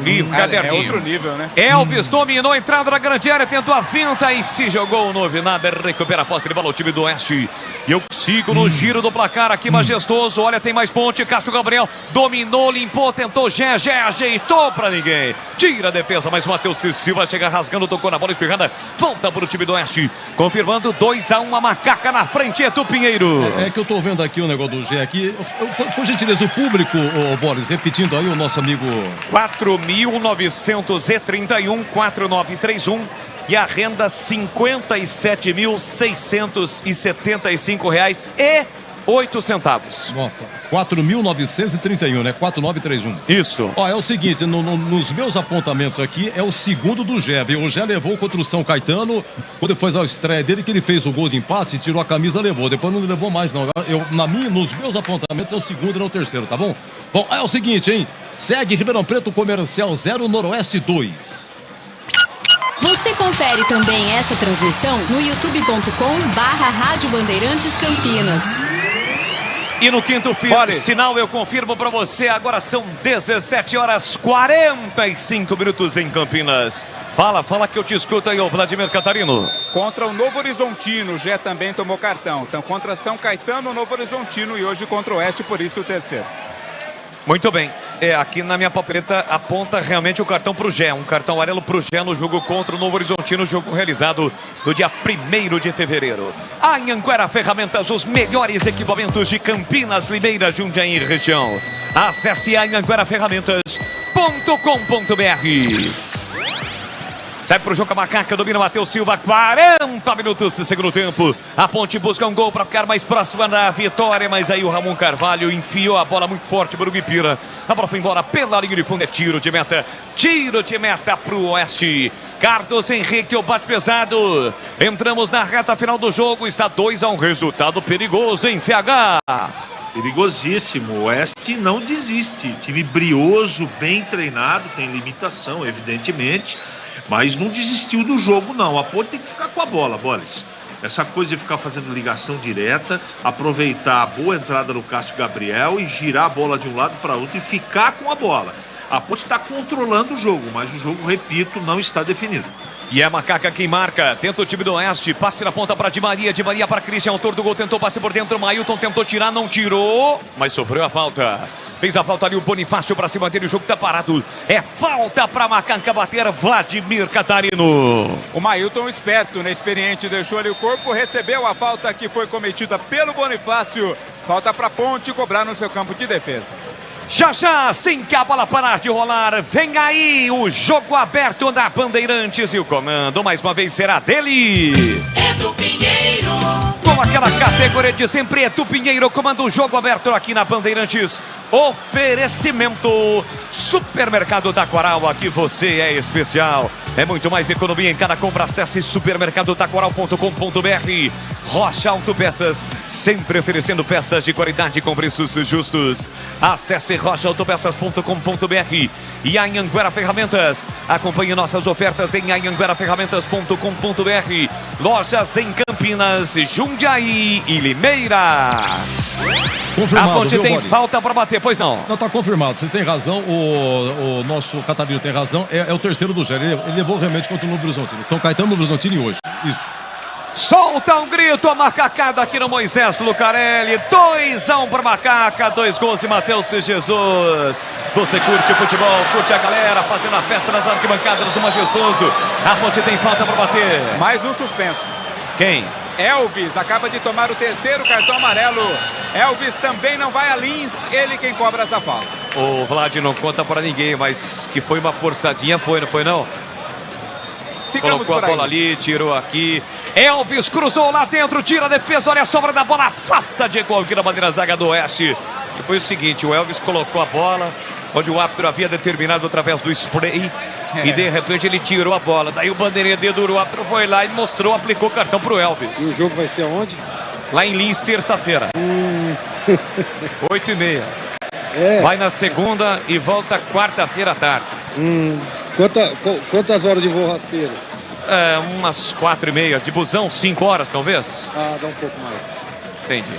Livro, caderninho. É outro nível, né? Elvis dominou a entrada da grande área, tentou a finta e se jogou no nada, recupera a posse de bola o time do Oeste. E eu sigo no giro do placar aqui, majestoso. Olha, tem mais ponte, Cássio Gabriel dominou, limpou, tentou, Gé ajeitou pra ninguém. Tira a defesa, mas Matheus Silva chega rasgando, tocou na bola espirrada. Volta pro time do Oeste, confirmando 2-1, a Macaca na frente, é do Pinheiro. É que eu tô vendo aqui o negócio do Gé aqui. Por gentileza, o público, Boris, repetindo aí o nosso amigo... 4.931, 4931 e a renda R$ 57.675,08. Nossa, 4.931, né? 4.931. Isso. Ó, é o seguinte, nos meus apontamentos aqui, é o segundo do Gé. O Gé levou contra o São Caetano, quando foi a estreia dele, que ele fez o gol de empate, tirou a camisa, levou. Depois não levou mais, não. Nos meus apontamentos é o segundo e não o terceiro, tá bom? Bom, é o seguinte, hein? Segue Ribeirão Preto Comercial 0, Noroeste 2. Você confere também essa transmissão no youtube.com/Rádio Bandeirantes Campinas. E no quinto sinal eu confirmo para você, agora são 17h45 em Campinas. Fala que eu te escuto aí, ô Vladimir Catarino. Contra o Novo Horizontino, o Gé também tomou cartão. Então contra São Caetano, o Novo Horizontino e hoje contra o Oeste, por isso o terceiro. Muito bem, aqui na minha papeleta aponta realmente o cartão pro Gé, um cartão amarelo pro Gé no jogo contra o Novo Horizontino, jogo realizado no dia 1º de fevereiro. Anhanguera Ferramentas, os melhores equipamentos de Campinas, Limeira, Jundiaí e região. Acesse anhangueraferramentas.com.br. Sai pro jogo a Macaca, domina Matheus Silva, 40 minutos de segundo tempo. A Ponte busca um gol para ficar mais próxima da vitória, mas aí o Ramon Carvalho enfiou a bola muito forte para o Guipira. A bola foi embora pela linha de fundo, é tiro de meta pro Oeste. Carlos Henrique, o bate pesado. Entramos na reta final do jogo, está 2-1, resultado perigoso em CH. Perigosíssimo, o Oeste não desiste, time brioso, bem treinado, tem limitação, evidentemente, mas não desistiu do jogo, não. A Ponte tem que ficar com a bola, Boris. Essa coisa de ficar fazendo ligação direta, aproveitar a boa entrada do Cássio Gabriel e girar a bola de um lado para outro e ficar com a bola. A Ponte está controlando o jogo, mas o jogo, repito, não está definido. E é a Macaca quem marca, tenta o time do Oeste, passe na ponta para Di Maria para Christian, autor do gol, tentou passe por dentro, Mailton tentou tirar, não tirou, mas sofreu a falta. Fez a falta ali o Bonifácio para se manter, o jogo tá parado. É falta para Macaca bater, Vladimir Catarino. O Mailton esperto, né? Experiente, deixou ali o corpo, recebeu a falta que foi cometida pelo Bonifácio. Falta para Ponte cobrar no seu campo de defesa. Já, assim que a bola parar de rolar, vem aí o jogo aberto da Bandeirantes e o comando mais uma vez será dele. É do Pinheiro. Com com aquela categoria de sempre. Edu Pinheiro comanda o jogo aberto aqui na Bandeirantes. Oferecimento Supermercado Taquaral, aqui você é especial. É muito mais economia em cada compra. Acesse supermercadotaquaral.com.br. Rocha Autopeças, sempre oferecendo peças de qualidade com preços justos. Acesse rochaautopeças.com.br. e Anhanguera Ferramentas. Acompanhe nossas ofertas em anhangueraferramentas.com.br. Lojas em Campinas, Jundiaí e Limeira. Confirmado, a Ponte tem Boris? Falta para bater, pois não. Não, tá confirmado, vocês têm razão, o nosso Catarino tem razão, é o terceiro do Gé, ele levou realmente contra o Novo Horizontino, São Caetano, Novo Horizontino hoje, isso. Solta um grito, a macacada aqui no Moisés Lucarelli, 2-1 para Macaca, 2 gols de Matheus Jesus. Você curte o futebol, curte a galera, fazendo a festa nas arquibancadas do Majestoso. A Ponte tem falta para bater. Mais um suspenso. Quem? Elvis acaba de tomar o terceiro cartão amarelo. Elvis também não vai a Lins, ele quem cobra essa falta. O Vlad não conta para ninguém, mas que foi uma forçadinha, foi, não foi não? Ficamos colocou a bola ali, tirou aqui. Elvis cruzou lá dentro, tira a defesa, olha a sobra da bola, afasta Diego aqui na bandeira zaga do Oeste. E foi o seguinte, o Elvis colocou a bola, onde o árbitro havia determinado através do spray, e de repente ele tirou a bola. Daí o bandeirinha dedurou, o árbitro foi lá e mostrou, aplicou o cartão pro Elvis. E o jogo vai ser aonde? Lá em Lins, terça-feira. 8h30. Vai na segunda e volta quarta-feira à tarde. Quantas horas de voo rasteiro? Umas 4h30. De busão, 5 horas, talvez. Ah, dá um pouco mais. Entendi.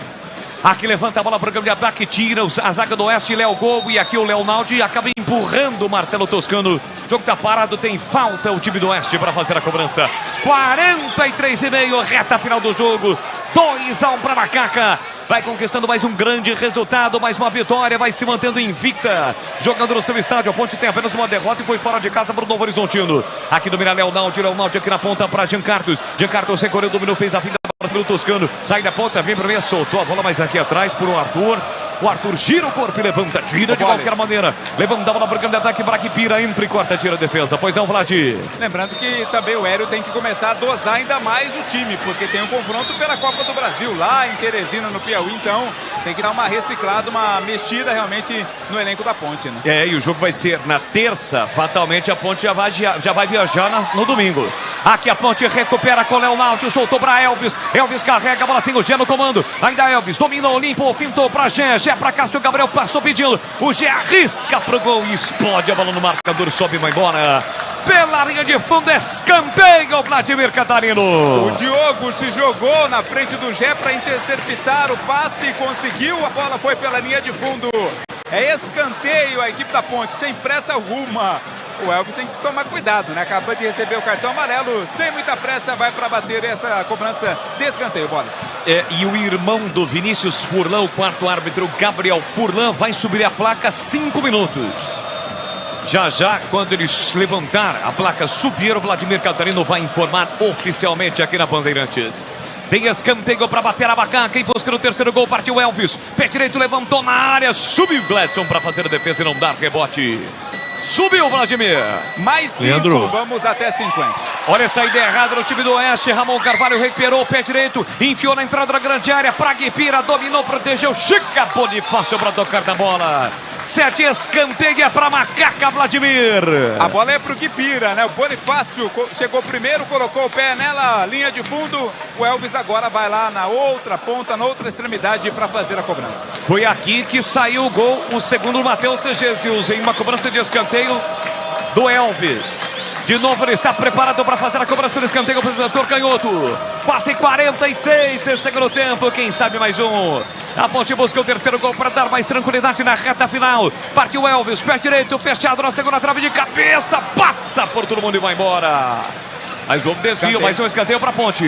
Aqui levanta a bola para o campo de ataque, tira a zaga do Oeste, Léo Gol, e aqui o Leonaldi acaba empurrando o Marcelo Toscano. O jogo tá parado, tem falta o time do Oeste para fazer a cobrança. 43,5, reta final do jogo. 2-1 para Macaca. Vai conquistando mais um grande resultado, mais uma vitória, vai se mantendo invicta. Jogando no seu estádio, a Ponte tem apenas uma derrota e foi fora de casa para o Novo Horizontino. Aqui domina Leonaldi aqui na ponta para Jean Carlos. Jean Carlos recorreu, dominou, fez a vida para o Toscano. Sai da ponta, vem para meia, soltou a bola mais aqui atrás para o Arthur. O Arthur gira o corpo e levanta, tira de qualquer maneira. Levanta a bola para o campo de ataque, Braquipira entra e corta, tira a defesa. Pois não, Vlad. Lembrando que também o Hélio tem que começar a dosar ainda mais o time, porque tem um confronto pela Copa do Brasil lá em Teresina, no Piauí. Então tem que dar uma reciclada, uma mexida realmente no elenco da Ponte, né? E o jogo vai ser na terça. Fatalmente a Ponte já vai viajar no domingo. Aqui a Ponte recupera com o Leonardo, soltou para Elvis. Elvis carrega, a bola tem o Gé no comando. Ainda Elvis, dominou, limpou, fintou para Gé. Gé para Cássio, Gabriel passou pedindo. O Gé arrisca pro gol e explode a bola no marcador, sobe e vai embora. Pela linha de fundo, escanteio, Vladimir Catarino. O Diogo se jogou na frente do Gé para interceptar o passe, conseguiu, a bola foi pela linha de fundo. É escanteio a equipe da Ponte, sem pressa alguma. O Elvis tem que tomar cuidado, né? Acabou de receber o cartão amarelo, sem muita pressa, vai para bater essa cobrança de escanteio, Boris. E o irmão do Vinícius Furlan, o quarto árbitro, Gabriel Furlan, vai subir a placa 5 minutos. Já, quando eles levantar a placa subir, o Vladimir Catarino vai informar oficialmente aqui na Bandeirantes. Tem escanteio para bater a Macaca e busca no terceiro gol, partiu Elvis. Pé direito, levantou na área, subiu Gladson para fazer a defesa e não dar rebote. Subiu Vladimir. Mais 5, vamos até 50. Olha essa ideia errada no time do Oeste. Ramon Carvalho recuperou o pé direito, enfiou na entrada da grande área. Praguipira dominou, protegeu. Chica Bonifácio para tocar na bola. 7, escanteia para Macaca, Vladimir. A bola é pro Guipira, né? O Bonifácio chegou primeiro, colocou o pé nela, linha de fundo. O Elvis agora vai lá na outra ponta, na outra extremidade para fazer a cobrança. Foi aqui que saiu o gol, o segundo Matheus Jesus, em uma cobrança de escanteio do Elvis. De novo ele está preparado para fazer a cobrança do escanteio para o setor canhoto. Quase 46, segundo tempo, quem sabe mais um. A Ponte busca o terceiro gol para dar mais tranquilidade na reta final. Partiu Elvis, pé direito, fechado na segunda trave de cabeça. Passa por todo mundo e vai embora. Mais um desvio, mais um escanteio para a Ponte.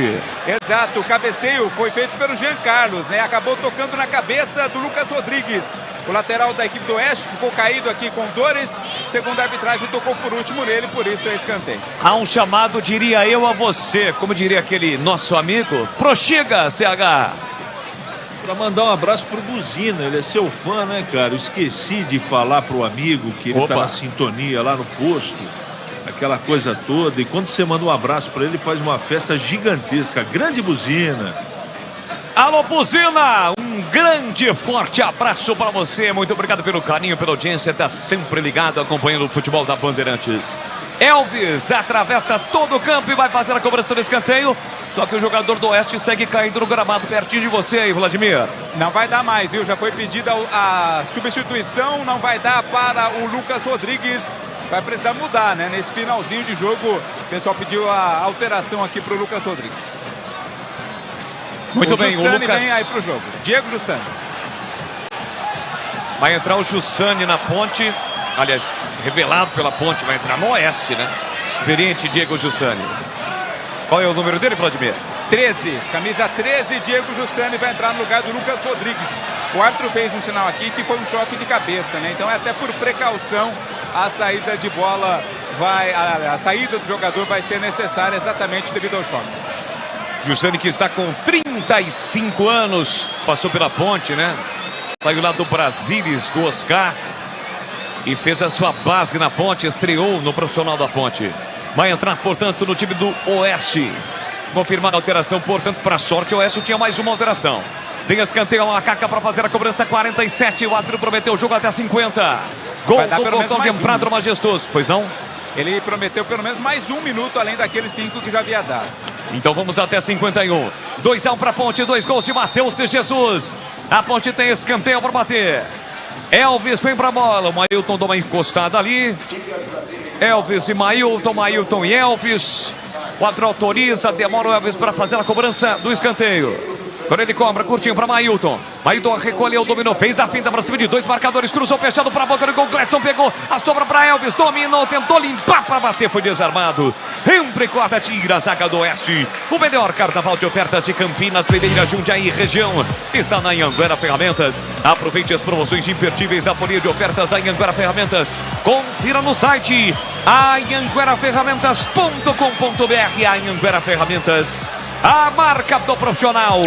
Exato, o cabeceio foi feito pelo Jean Carlos, né? Acabou tocando na cabeça do Lucas Rodrigues. O lateral da equipe do Oeste ficou caído aqui com dores. Segundo a arbitragem, tocou por último nele, por isso é escanteio. Há um chamado, diria eu a você, como diria aquele nosso amigo, prossiga, CH. Para mandar um abraço pro Buzina, ele é seu fã, né, cara? Eu esqueci de falar pro amigo que ele tá na sintonia lá no posto. Aquela coisa toda, e quando você manda um abraço para ele, faz uma festa gigantesca, grande Buzina. Alô, Buzina, um grande e forte abraço para você. Muito obrigado pelo carinho, pela audiência. Está sempre ligado, acompanhando o futebol da Bandeirantes. Elvis atravessa todo o campo e vai fazer a cobrança do escanteio. Só que o jogador do Oeste segue caindo no gramado pertinho de você aí, Vladimir. Não vai dar mais, viu? Já foi pedida a substituição. Não vai dar para o Lucas Rodrigues. Vai precisar mudar, né? Nesse finalzinho de jogo, o pessoal pediu a alteração aqui para o Lucas Rodrigues. Muito bem, o Lucas vem aí pro jogo. Diego Jussani. Vai entrar o Jussani na ponte. Aliás, revelado pela ponte, vai entrar no Oeste, né? Experiente Diego Jussani. Qual é o número dele, Vladimir? 13, camisa 13, Diego Jussani vai entrar no lugar do Lucas Rodrigues. O árbitro fez um sinal aqui que foi um choque de cabeça, né? Então é até por precaução a saída de bola a saída do jogador vai ser necessária exatamente devido ao choque. Jussani, que está com 35 anos, passou pela ponte, né? Saiu lá do Brasilis, do Oscar, e fez a sua base na ponte, estreou no profissional da ponte. Vai entrar, portanto, no time do Oeste. Confirmada a alteração, portanto, para a sorte, o Oeste tinha mais uma alteração. Tem escanteio, a Macaca para fazer a cobrança, 47, o árbitro prometeu o jogo até 50. Gol do Portão de Entrado Majestoso, pois não? Ele prometeu pelo menos mais um minuto, além daqueles 5 que já havia dado. Então vamos até 51. 2-1 para a Ponte, 2 gols de Matheus Jesus. A Ponte tem escanteio para bater. Elvis vem para a bola. O Mailton dá uma encostada ali. Elvis e Mailton, Mailton e Elvis. O árbitro autoriza, demora o Elvis para fazer a cobrança do escanteio. Quando ele cobra, curtinho para Mailton. Mailton recolheu, dominou, fez a finta para cima de 2 marcadores, cruzou fechado para a boca do gol. Gleison pegou a sobra para Elvis, dominou, tentou limpar para bater, foi desarmado. Entre quarta, tira a zaga do Oeste. O melhor carnaval de ofertas de Campinas, Videira, Jundiaí, região. Está na Anhanguera Ferramentas. Aproveite as promoções imperdíveis da folha de ofertas da Anhanguera Ferramentas. Confira no site anhangueraferramentas.com.br. Anhanguera Ferramentas, a marca do profissional.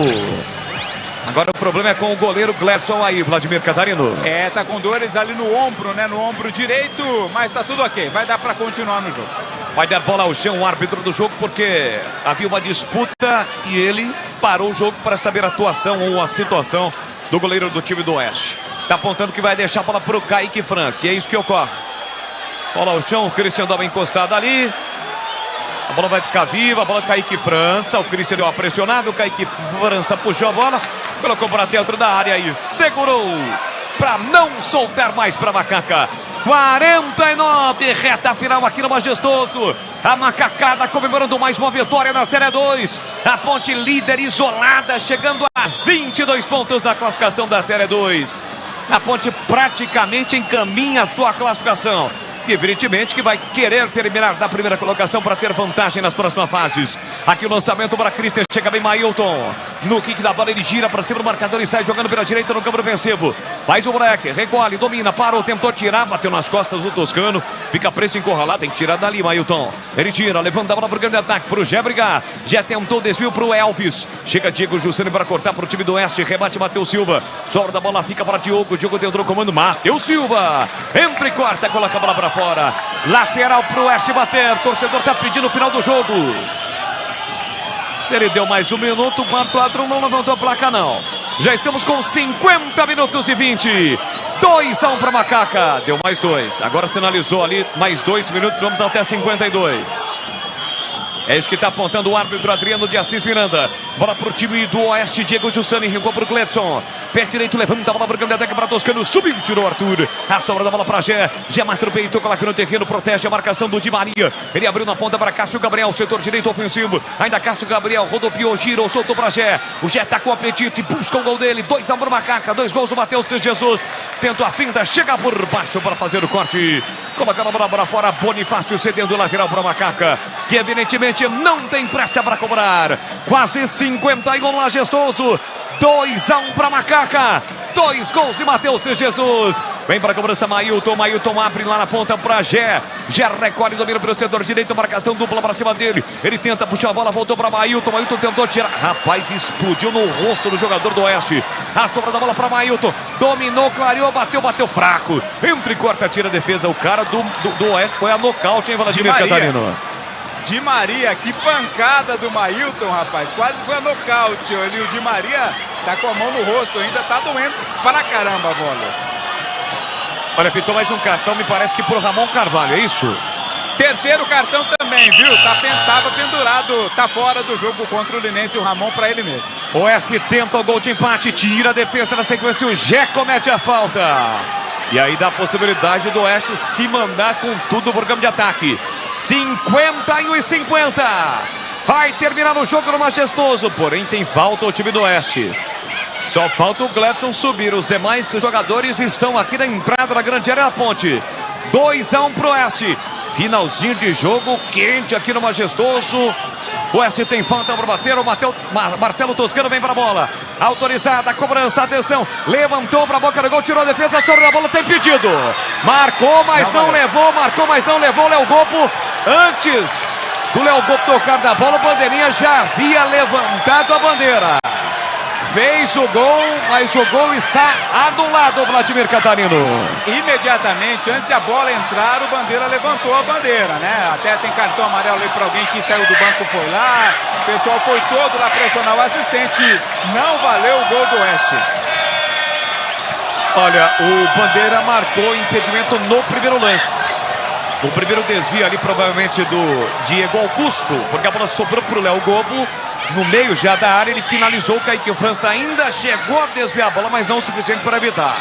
Agora o problema é com o goleiro Gleison aí, Vladimir Catarino. Tá com dores ali no ombro, né? No ombro direito, mas tá tudo ok. Vai dar para continuar no jogo. Vai dar bola ao chão o árbitro do jogo, porque havia uma disputa e ele parou o jogo para saber a atuação ou a situação do goleiro do time do Oeste. Tá apontando que vai deixar a bola pro Kaique França, e é isso que ocorre. Bola ao chão, o Christian dá uma encostada ali. A bola vai ficar viva, a bola Kaique França. O Christian deu uma pressionada, o Kaique França puxou a bola, colocou para dentro da área e segurou para não soltar mais para a Macaca. 49, reta final aqui no Majestoso. A Macacada comemorando mais uma vitória na Série 2. A Ponte líder isolada, chegando a 22 pontos na classificação da Série 2. A Ponte praticamente encaminha a sua classificação. E evidentemente que vai querer terminar na primeira colocação para ter vantagem nas próximas fases. Aqui o lançamento para Christian, chega bem Mailton. No kick da bola ele gira para cima do marcador e sai jogando pela direita no campo ofensivo. Faz o moleque, recolhe, domina, parou, tentou tirar, bateu nas costas do Toscano. Fica preso, encurralado, tem que tirar dali Mailton. Ele tira, levanta a bola para o grande ataque, para o Gé brigar. Já tentou desvio para o Elvis. Chega Diego Jussani para cortar para o time do Oeste, rebate Matheus Silva. Sobra da bola, fica para Diogo, Diogo tentou o comando, Matheus Silva. Entre quarta, coloca a bola para fora. Lateral pro Oeste bater. Torcedor tá pedindo o final do jogo. Se ele deu mais um minuto, o quarto árbitro não levantou a placa não. Já estamos com 50 minutos e 20. 2-1 para Macaca. Deu mais 2. Agora sinalizou ali mais 2 minutos. Vamos até 52. É isso que está apontando o árbitro Adriano de Assis Miranda. Bola para o time do Oeste, Diego Jussani, recuou para o Gleison. Pé direito, levanta a bola para o grande ataque para Toscano. Subiu, tirou Arthur. A sobra da bola para Gé. Gé mata o peito, coloca no terreno, protege a marcação do Di Maria. Ele abriu na ponta para Cássio Gabriel, setor direito ofensivo. Ainda Cássio Gabriel, rodopiou, girou, soltou para Gé. O Gé está com apetite, busca o gol dele. 2-1 para o Macaca, 2 gols do Matheus Jesus. Tenta a finta, chega por baixo para fazer o corte. Colocando a bola para fora, Bonifácio cedendo o lateral para o Macaca, que evidentemente não tem pressa para cobrar. Quase 51 Majestoso. 2-1 para Macaca. 2 gols de Matheus Jesus. Vem para a cobrança Mailton. Mailton abre lá na ponta para Gé. Gé recolhe, domina pelo setor direito. Marcação dupla para cima dele. Ele tenta puxar a bola, voltou para Mailton. Mailton tentou tirar. Rapaz, explodiu no rosto do jogador do Oeste. A sobra da bola para Mailton. Dominou, clareou, bateu fraco. Entre corta, tira a defesa. O cara do Oeste foi a nocaute, hein, Vladimir Catarino? Di Maria, que pancada do Mailton, rapaz. Quase foi a nocaute. O Di Maria tá com a mão no rosto ainda, tá doendo para caramba a bola. Olha, pintou mais um cartão, me parece que pro Ramon Carvalho, é isso? Terceiro cartão também, viu? Tava pendurado, tá fora do jogo contra o Linense, o Ramon pra ele mesmo. O Oeste tenta o gol de empate, tira a defesa na sequência, o Gé comete a falta. E aí dá a possibilidade do Oeste se mandar com tudo no programa de ataque. 51-50. Vai terminar o jogo no Majestoso, porém tem falta o time do Oeste. Só falta o Gladson subir, os demais jogadores estão aqui na entrada da grande área da Ponte. 2-1 pro Oeste. Finalzinho de jogo quente aqui no Majestoso. O Oeste tem falta para bater. O Marcelo Toscano vem para a bola. Autorizada a cobrança. Atenção. Levantou para a boca do gol. Tirou a defesa. Sobre a bola. Tem pedido. Marcou, mas não levou. Marcou, mas não levou. Léo Gopo. Antes do Léo Gopo tocar da bola, o bandeirinha já havia levantado a bandeira. Fez o gol, mas o gol está anulado, Vladimir Catarino. Imediatamente, antes da bola entrar, o Bandeira levantou a bandeira, né? Até tem cartão amarelo aí para alguém que saiu do banco, foi lá. O pessoal foi todo lá pressionar o assistente. Não valeu o gol do Oeste. Olha, o Bandeira marcou impedimento no primeiro lance. O primeiro desvio ali, provavelmente, do Diego Augusto, porque a bola sobrou para o Léo Gobo. No meio já da área, ele finalizou. O Kaique França ainda chegou a desviar a bola, mas não o suficiente para evitar.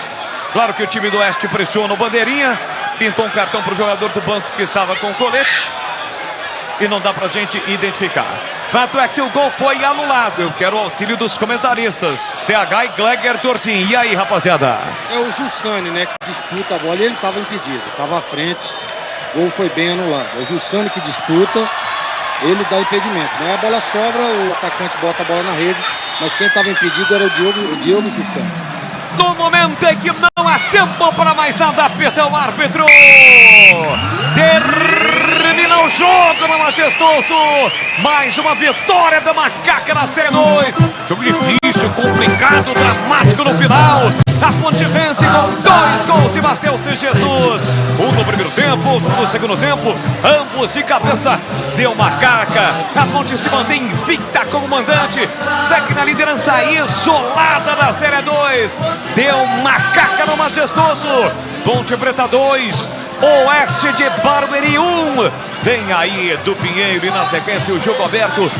Claro que o time do Oeste pressiona o bandeirinha. Pintou um cartão para o jogador do banco que estava com o colete. E não dá para a gente identificar. Fato é que o gol foi anulado. Eu quero o auxílio dos comentaristas. CH e Gleger Jorginho. E aí, rapaziada? É o Jussani, né, que disputa a bola e ele estava impedido. Estava à frente. O gol foi bem anulado. É o Jussani que disputa. Ele dá impedimento, né? A bola sobra, o atacante bota a bola na rede, mas quem estava impedido era o Diogo Jussani. No momento em que não há tempo para mais nada, apita o árbitro. Termina o jogo no Majestoso. Mais uma vitória da Macaca na Série 2. Jogo difícil, complicado, dramático no final. A Ponte vence com 2 gols de Matheus Jesus. Um no primeiro tempo, outro no segundo tempo. Ambos de cabeça. Deu Macaca. A Ponte se mantém invicta como mandante. Segue na liderança isolada da Série 2. Deu Macaca no Majestoso. Ponte Preta 2. Oeste de Barueri 1. Vem aí do Pinheiro e na sequência o jogo aberto.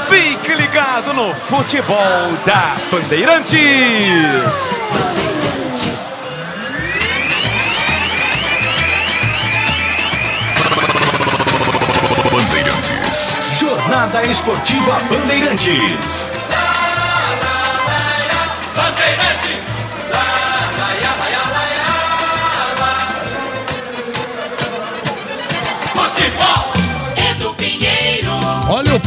Fique ligado no futebol da Bandeirantes. Bandeirantes. Jornada Esportiva Bandeirantes. Bandeirantes. Futebol é do Pinheiro. Olha o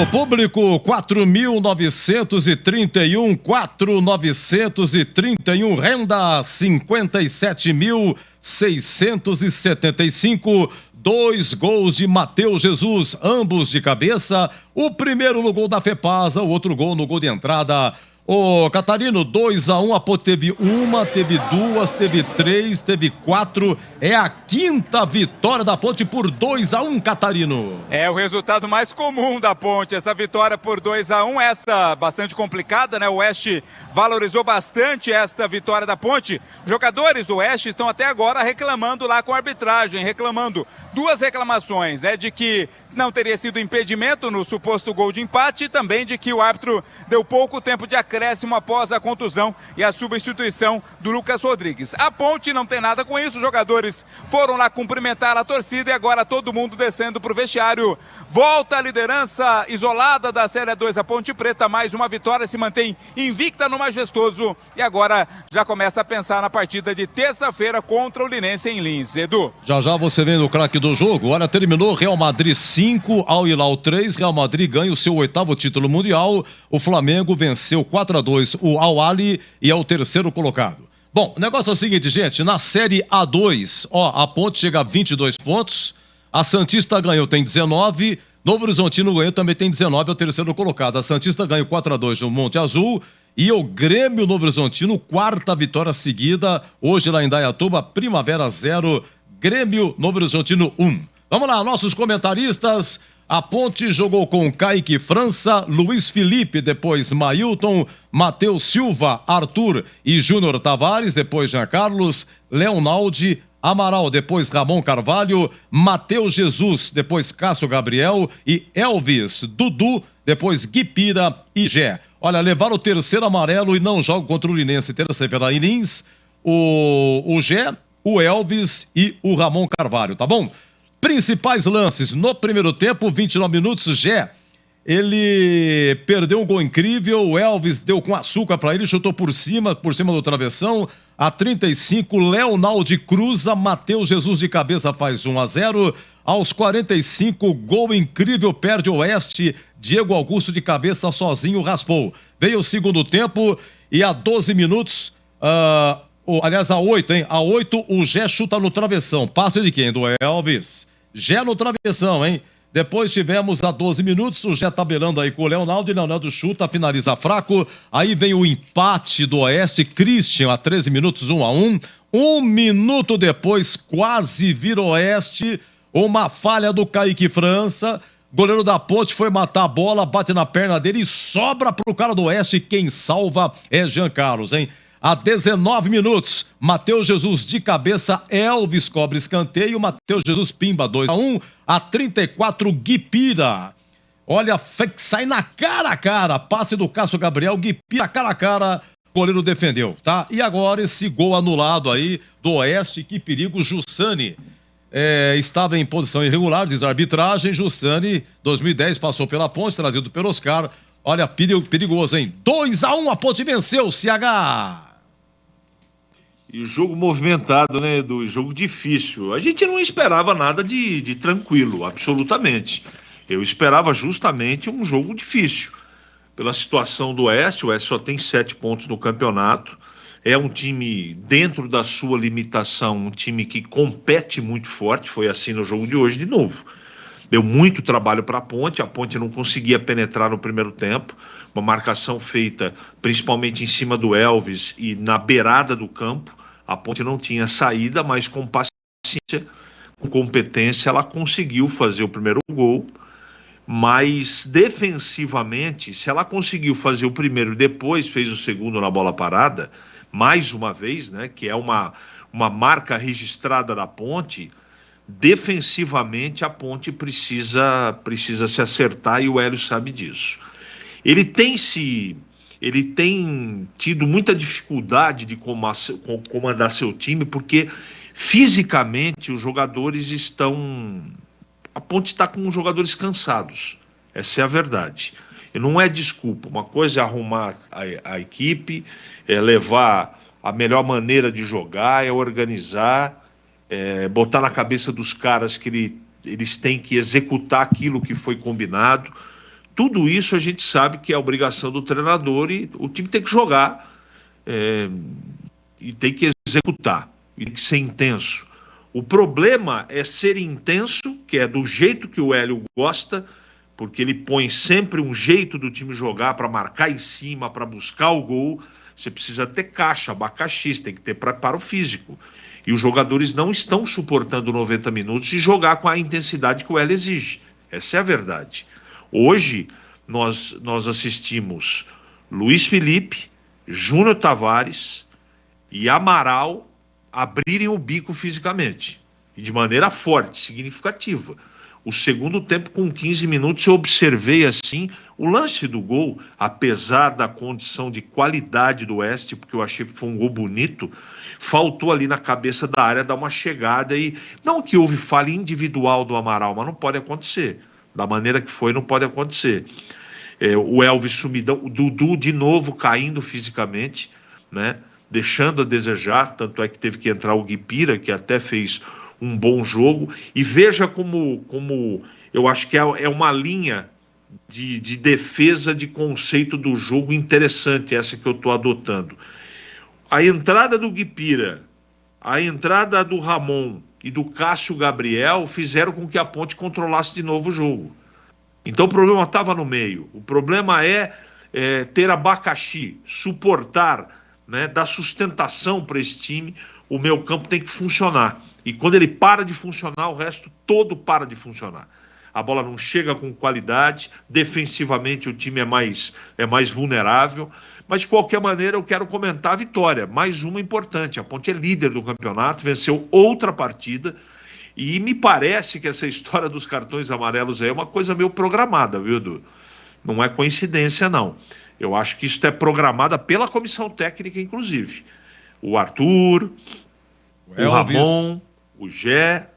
público 4.931, renda 57.675, 2 gols de Matheus Jesus, ambos de cabeça, o primeiro no gol da Fepasa, o outro gol no gol de entrada. Ô, Catarino, 2-1, a Ponte teve uma, teve duas, teve três, teve 4. É a 5ª vitória da Ponte por 2-1, Catarino. É o resultado mais comum da Ponte, essa vitória por 2-1, essa bastante complicada, né? O Oeste valorizou bastante esta vitória da Ponte. Os jogadores do Oeste estão até agora reclamando lá com a arbitragem, reclamando 2 reclamações, né? De que não teria sido impedimento no suposto gol de empate e também de que o árbitro deu pouco tempo de acréscimo após a contusão e a substituição do Lucas Rodrigues. A Ponte não tem nada com isso, os jogadores foram lá cumprimentar a torcida e agora todo mundo descendo para o vestiário. Volta a liderança isolada da Série 2, a Ponte Preta, mais uma vitória, se mantém invicta no Majestoso e agora já começa a pensar na partida de terça-feira contra o Linense em Lins. Edu. Já você vem no craque do jogo. Olha, terminou Real Madrid 5, Al Hilal 3, Real Madrid ganha o seu 8º título mundial, o Flamengo venceu 4-2 o Al Ahly e é o 3º colocado. Bom, o negócio é o seguinte, gente, na Série A2, ó, a Ponte chega a 22 pontos, a Santista ganhou, tem 19, Novo Horizontino ganhou, também tem 19, é o 3º colocado. A Santista ganhou 4-2 no Monte Azul e o Grêmio Novo Horizontino, 4ª vitória seguida, hoje lá em Dayatuba, Primavera 0, Grêmio Novo Horizontino 1. Vamos lá, nossos comentaristas. A Ponte jogou com Kaique França, Luiz Felipe, depois Mailton, Matheus Silva, Arthur e Júnior Tavares, depois Jean Carlos, Leonaldi, Amaral, depois Ramon Carvalho, Matheus Jesus, depois Cássio Gabriel e Elvis, Dudu, depois Guipira e Gé. Olha, levaram o terceiro amarelo e não jogam contra o Urinense. Terça-feira, Irins, o Gé, o Elvis e o Ramon Carvalho, tá bom? Principais lances no primeiro tempo, 29 minutos, Gé. Ele perdeu um gol incrível, o Elvis deu com açúcar para ele, chutou por cima do travessão. A 35, Leonaldi cruza, Matheus Jesus de cabeça faz 1-0. Aos 45, gol incrível, perde o Oeste, Diego Augusto de cabeça sozinho raspou. Veio o segundo tempo e a 12 minutos, aliás, a 8, hein? A 8, o Gé chuta no travessão. Passe de quem? Do Elvis. Gé no travessão, hein? Depois tivemos a 12 minutos, o Gé tabelando aí com o Leonaldo, e Leonaldo chuta, finaliza fraco. Aí vem o empate do Oeste, Christian a 13 minutos, 1-1. Um minuto depois, quase vira Oeste, uma falha do Kaique França. Goleiro da Ponte foi matar a bola, bate na perna dele e sobra pro cara do Oeste. Quem salva é Jean Carlos, hein? A 19 minutos, Matheus Jesus de cabeça, Elvis cobre escanteio, Matheus Jesus pimba 2-1. A 34, Guipira. Olha, sai na cara a cara, passe do Cássio Gabriel, Guipira cara a cara, goleiro defendeu, tá? E agora esse gol anulado aí do Oeste, que perigo, Jussani. Estava em posição irregular, diz a arbitragem, Jussani, 2010, passou pela Ponte, trazido pelo Oscar. Olha, perigoso, hein? 2-1, a Ponte venceu, CH. E jogo movimentado, né, Edu? Jogo difícil. A gente não esperava nada de tranquilo, absolutamente. Eu esperava justamente um jogo difícil. Pela situação do Oeste, o Oeste só tem 7 pontos no campeonato. É um time, dentro da sua limitação, um time que compete muito forte. Foi assim no jogo de hoje de novo. Deu muito trabalho para a Ponte não conseguia penetrar no primeiro tempo. Uma marcação feita principalmente em cima do Elvis e na beirada do campo. A Ponte não tinha saída, mas com paciência, com competência, ela conseguiu fazer o primeiro gol. Mas defensivamente, se ela conseguiu fazer o primeiro e depois fez o segundo na bola parada, mais uma vez, né, que é uma marca registrada da Ponte, defensivamente a Ponte precisa se acertar e o Hélio sabe disso. Ele tem tido muita dificuldade de comandar seu time, porque fisicamente os jogadores estão... A Ponte está com jogadores cansados, essa é a verdade. E não é desculpa, uma coisa é arrumar a equipe, é levar a melhor maneira de jogar, é organizar, botar na cabeça dos caras que eles têm que executar aquilo que foi combinado. Tudo isso a gente sabe que é obrigação do treinador e o time tem que jogar e tem que executar, e tem que ser intenso. O problema é ser intenso, que é do jeito que o Hélio gosta, porque ele põe sempre um jeito do time jogar para marcar em cima, para buscar o gol. Você precisa ter caixa, abacaxi, tem que ter preparo físico. E os jogadores não estão suportando 90 minutos e jogar com a intensidade que o Hélio exige. Essa é a verdade. Hoje, nós assistimos Luiz Felipe, Júnior Tavares e Amaral abrirem o bico fisicamente. E de maneira forte, significativa. O segundo tempo, com 15 minutos, eu observei assim o lance do gol, apesar da condição de qualidade do Oeste, porque eu achei que foi um gol bonito, faltou ali na cabeça da área dar uma chegada e... Não que houve falha individual do Amaral, mas não pode acontecer. Da maneira que foi, não pode acontecer. O Elvis sumidão, o Dudu de novo caindo fisicamente, né? Deixando a desejar, tanto é que teve que entrar o Guipira, que até fez um bom jogo, e veja como eu acho que é uma linha de defesa de conceito do jogo interessante, essa que eu estou adotando. A entrada do Guipira, a entrada do Ramon e do Cássio Gabriel fizeram com que a Ponte controlasse de novo o jogo. Então o problema estava no meio, o problema é ter abacaxi, suportar, né, dar sustentação para esse time. O meio campo tem que funcionar. E quando ele para de funcionar, o resto todo para de funcionar. a bola não chega com qualidade, defensivamente o time é mais vulnerável, mas de qualquer maneira eu quero comentar a vitória, mais uma importante. A Ponte é líder do campeonato, venceu outra partida, e me parece que essa história dos cartões amarelos aí é uma coisa meio programada, viu, Edu? Não é coincidência, não. Eu acho que isso é programada pela comissão técnica, inclusive. O Arthur, o Ramon, o Gé...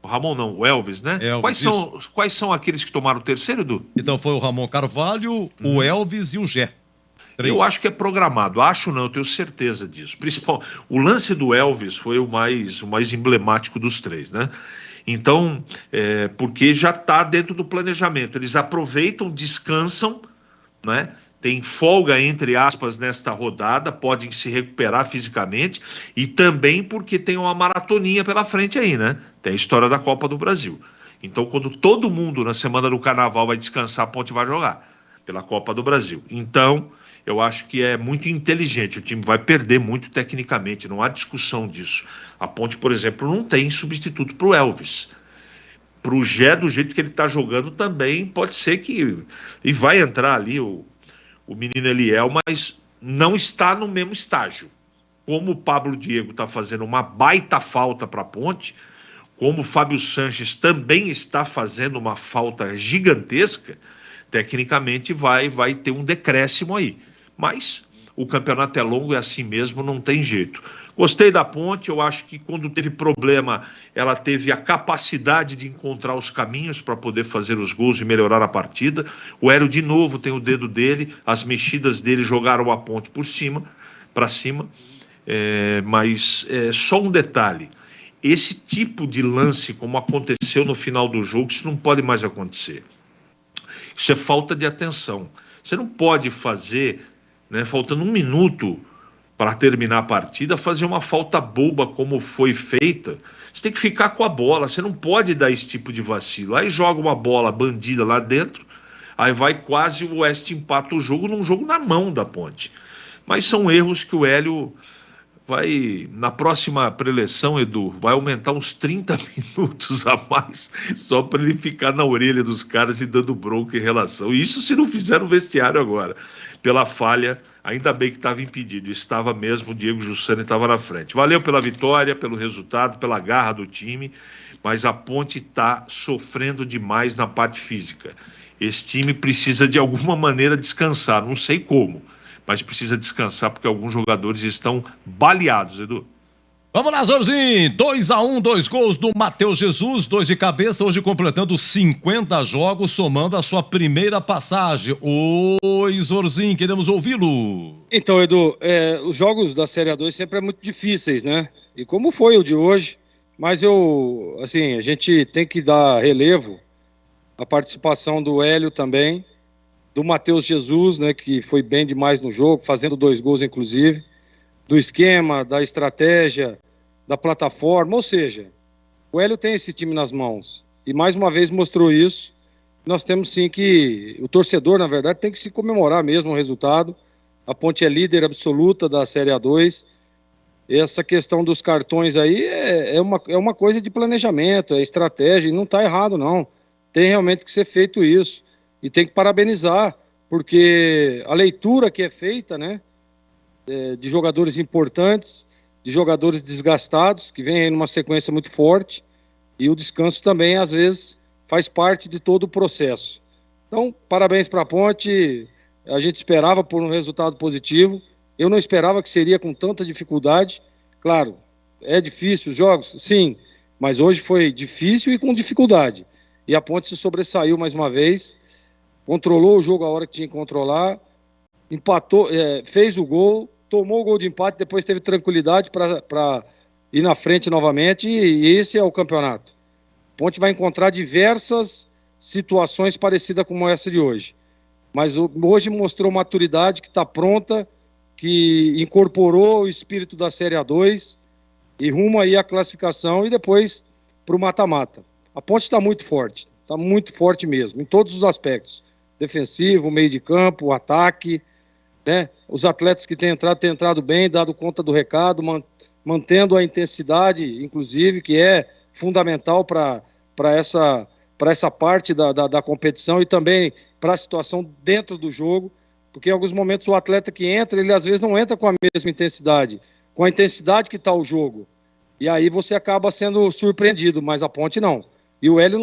O Ramon não, o Elvis, né? Elvis, quais são aqueles que tomaram o terceiro, Edu? Então foi o Ramon Carvalho, o Elvis e o Gé. Eu acho que é programado. Acho não, eu tenho certeza disso. Principal, o lance do Elvis foi o mais emblemático dos três, né? Então, porque já está dentro do planejamento. Eles aproveitam, descansam, né? Tem folga, entre aspas, nesta rodada, podem se recuperar fisicamente, e também porque tem uma maratoninha pela frente aí, né? Tem a história da Copa do Brasil. Então, quando todo mundo na semana do Carnaval vai descansar, a Ponte vai jogar pela Copa do Brasil. Então, eu acho que é muito inteligente. O time vai perder muito tecnicamente, não há discussão disso. A Ponte, por exemplo, não tem substituto para o Elvis. Para o Gé, do jeito que ele está jogando, também pode ser que... E vai entrar ali o menino Eliel, mas não está no mesmo estágio. Como o Pablo Diego está fazendo uma baita falta para a Ponte, como o Fábio Sanches também está fazendo uma falta gigantesca, tecnicamente vai ter um decréscimo aí. Mas o campeonato é longo, é assim mesmo, não tem jeito. Gostei da Ponte, eu acho que quando teve problema, ela teve a capacidade de encontrar os caminhos para poder fazer os gols e melhorar a partida. O Hélio, de novo, tem o dedo dele, as mexidas dele jogaram a Ponte para cima. Mas só um detalhe, esse tipo de lance, como aconteceu no final do jogo, isso não pode mais acontecer. Isso é falta de atenção. Você não pode fazer, né, faltando 1 minuto para terminar a partida, fazer uma falta boba como foi feita. Você tem que ficar com a bola, você não pode dar esse tipo de vacilo. Aí joga uma bola bandida lá dentro, aí vai quase o Oeste empata o jogo num jogo na mão da Ponte. Mas são erros que o Hélio vai, na próxima preleção, Edu, vai aumentar uns 30 minutos a mais, só para ele ficar na orelha dos caras e dando bronca em relação. Isso se não fizer no vestiário agora, pela falha. Ainda bem que estava impedido, estava mesmo, o Diego Jussani estava na frente. Valeu pela vitória, pelo resultado, pela garra do time, mas a Ponte está sofrendo demais na parte física. Esse time precisa de alguma maneira descansar, não sei como, mas precisa descansar porque alguns jogadores estão baleados, Edu. Vamos lá, Zorzinho, 2-1, 2 gols do Matheus Jesus, 2 de cabeça, hoje completando 50 jogos, somando a sua primeira passagem. Oi, Zorzinho, queremos ouvi-lo. Então, Edu, os jogos da Série A2 sempre é muito difíceis, né? E como foi o de hoje, mas a gente tem que dar relevo à participação do Hélio também, do Matheus Jesus, né, que foi bem demais no jogo, fazendo 2 gols inclusive, do esquema, da estratégia, da plataforma, ou seja, o Hélio tem esse time nas mãos, e mais uma vez mostrou isso. Nós temos sim que, o torcedor na verdade tem que se comemorar mesmo o resultado. A Ponte é líder absoluta da Série A2, essa questão dos cartões aí é uma coisa de planejamento, é estratégia, e não está errado não, tem realmente que ser feito isso, e tem que parabenizar, porque a leitura que é feita, né, de jogadores importantes, de jogadores desgastados, que vem aí numa sequência muito forte, e o descanso também, às vezes, faz parte de todo o processo. Então, parabéns para a Ponte, a gente esperava por um resultado positivo, eu não esperava que seria com tanta dificuldade, claro, é difícil os jogos, sim, mas hoje foi difícil e com dificuldade, e a Ponte se sobressaiu mais uma vez, controlou o jogo a hora que tinha que controlar, empatou, fez o gol, tomou o gol de empate, depois teve tranquilidade para ir na frente novamente, e esse é o campeonato. A Ponte vai encontrar diversas situações parecidas como essa de hoje, mas hoje mostrou maturidade, que está pronta, que incorporou o espírito da Série A2 e rumo aí à classificação e depois para o mata-mata. A Ponte está muito forte mesmo, em todos os aspectos, defensivo, meio de campo, ataque, né? Os atletas que têm entrado bem, dado conta do recado, mantendo a intensidade, inclusive, que é fundamental para para essa parte da competição e também para a situação dentro do jogo, porque em alguns momentos o atleta que entra, ele às vezes não entra com a mesma intensidade, com a intensidade que está o jogo. E aí você acaba sendo surpreendido, mas a Ponte não. E o Hélio,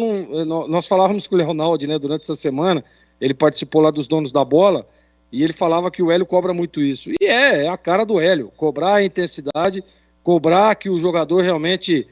nós falávamos com o Leonardo, né, durante essa semana, ele participou lá dos donos da bola, e ele falava que o Hélio cobra muito isso. E é a cara do Hélio, cobrar a intensidade, cobrar que o jogador realmente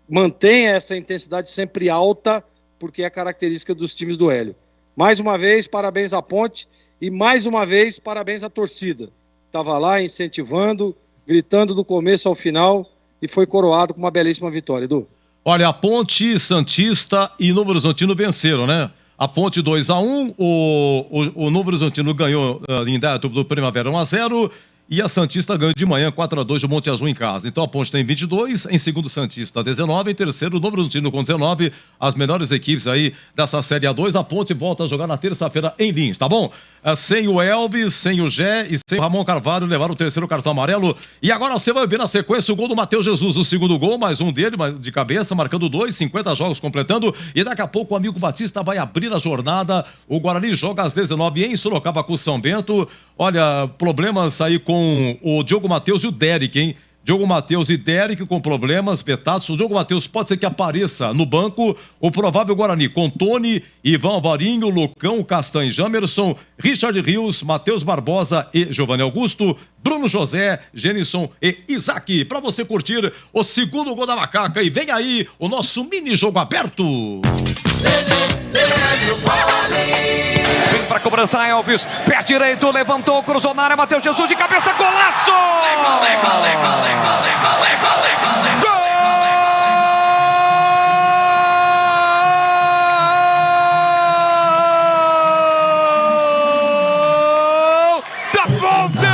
mantenha essa intensidade sempre alta, porque é característica dos times do Hélio. Mais uma vez, parabéns à Ponte, e mais uma vez, parabéns à torcida. Estava lá incentivando, gritando do começo ao final, e foi coroado com uma belíssima vitória, Edu. Olha, a Ponte, Santista e Novo Horizontino venceram, né? A Ponte 2-1, o Novo Horizontino ganhou em débito do Primavera 1-0 e a Santista ganhou de manhã 4-2 do Monte Azul em casa. Então a Ponte tem 22, em segundo Santista 19, em terceiro o Novo Horizontino com 19, as melhores equipes aí dessa Série A2. A Ponte volta a jogar na terça-feira em Lins, tá bom? Sem o Elvis, sem o Gé e sem o Ramon Carvalho levaram o terceiro cartão amarelo. E agora você vai ver na sequência o gol do Matheus Jesus, o segundo gol, mais um dele de cabeça, marcando 2, 50 jogos completando. E daqui a pouco o amigo Batista vai abrir a jornada. O Guarani joga às 19 em Sorocaba com o São Bento. Olha, problemas aí com o Diogo Matheus e o Derek, hein? Diogo Matheus e Derek com problemas vetados. O Diogo Matheus pode ser que apareça no banco. O provável Guarani com Tony, Ivan Alvarinho, Lucão, Castanho, Jamerson, Richard Rios, Matheus Barbosa e Giovanni Augusto, Bruno José, Genison e Isaac. Para você curtir o segundo gol da Macaca. E vem aí o nosso mini jogo aberto. Vem pra cobrança, Elvis, pé direito, levantou, cruzou na área, Matheus Jesus de cabeça, golaço! Gol da Ponte!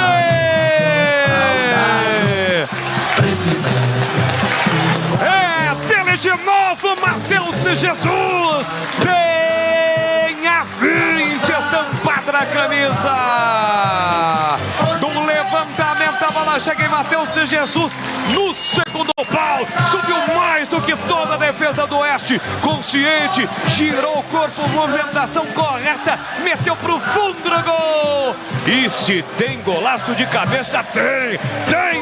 É dele de novo, Matheus Jesus! Tem a 20 estampada na camisa! Do levantamento, a bola chega em Matheus Jesus no segundo pau, subiu mais do que toda a defesa do Oeste, consciente, girou o corpo, movimentação correta, meteu pro fundo do gol. E se tem golaço de cabeça, tem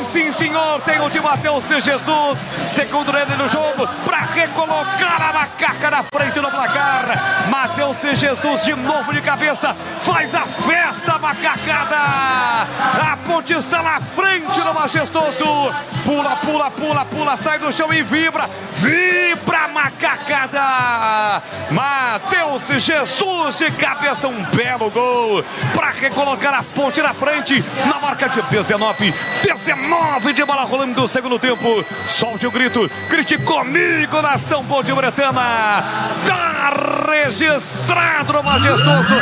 sim senhor, tem o de Matheus Jesus, segundo ele no jogo, para recolocar a Macaca na frente do placar. Matheus Jesus de novo de cabeça, faz a festa, macacada. A Ponte está na frente do majestoso, pula, sai do chão e vibra a macacada. Matheus Jesus de cabeça, um belo gol para recolocar a Ponte na frente, na marca de 19 de bola rolando do segundo tempo. Solte o grito, grite comigo, nação Ponte Bretana. Tá registrado no majestoso.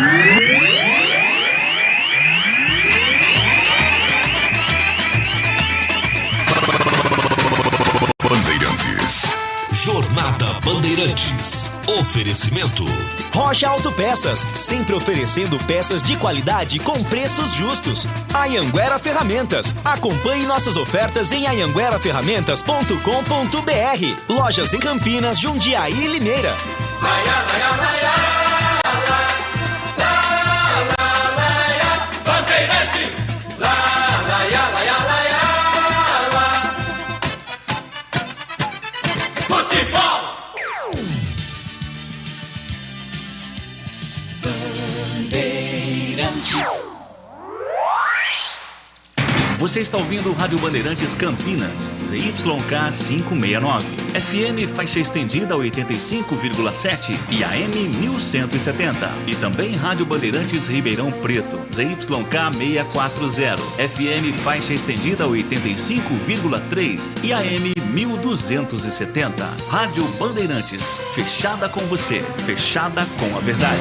Bandeirantes. Jornada Bandeirantes. Oferecimento Rocha Autopeças, sempre oferecendo peças de qualidade com preços justos. Anhanguera Ferramentas. Acompanhe nossas ofertas em anhangueraferramentas.com.br. Lojas em Campinas, Jundiaí e Limeira. Bandeirantes. Você está ouvindo o Rádio Bandeirantes Campinas, ZYK 569, FM faixa estendida 85,7 e AM 1170. E também Rádio Bandeirantes Ribeirão Preto, ZYK 640, FM faixa estendida 85,3 e AM 1270. Rádio Bandeirantes, fechada com você, fechada com a verdade.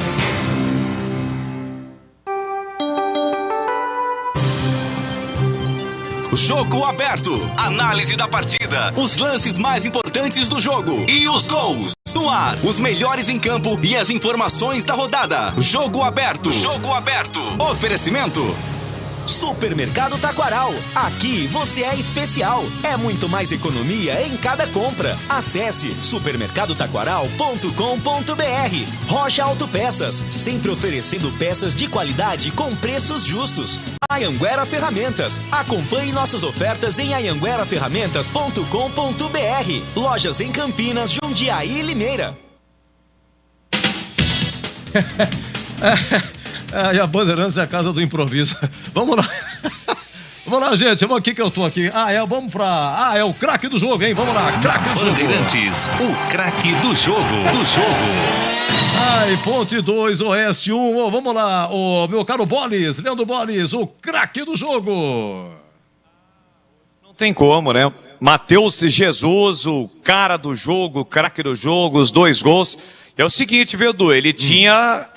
Jogo aberto. Análise da partida. Os lances mais importantes do jogo. E os gols. No ar. Os melhores em campo e as informações da rodada. Jogo aberto. Jogo aberto. Oferecimento Supermercado Taquaral. Aqui você é especial. É muito mais economia em cada compra. Acesse supermercadotaquaral.com.br. Rocha Autopeças, sempre oferecendo peças de qualidade com preços justos. Anhanguera Ferramentas. Acompanhe nossas ofertas em anhangueraferramentas.com.br. Lojas em Campinas, Jundiaí e Limeira. E a Bandeirantes é a casa do improviso. Vamos lá. Vamos lá, gente. Vamos aqui que eu tô aqui. Vamos pra... é o craque do jogo, hein? Vamos lá, craque do jogo. Bandeirantes, o craque do jogo. Ponte 2, Oeste 1. Vamos lá, meu caro Bolis, Leandro Bolis, o craque do jogo. Não tem como, né? Matheus Jesus, o cara do jogo, o craque do jogo, os 2 gols. É o seguinte, viu, Edu? Ele tinha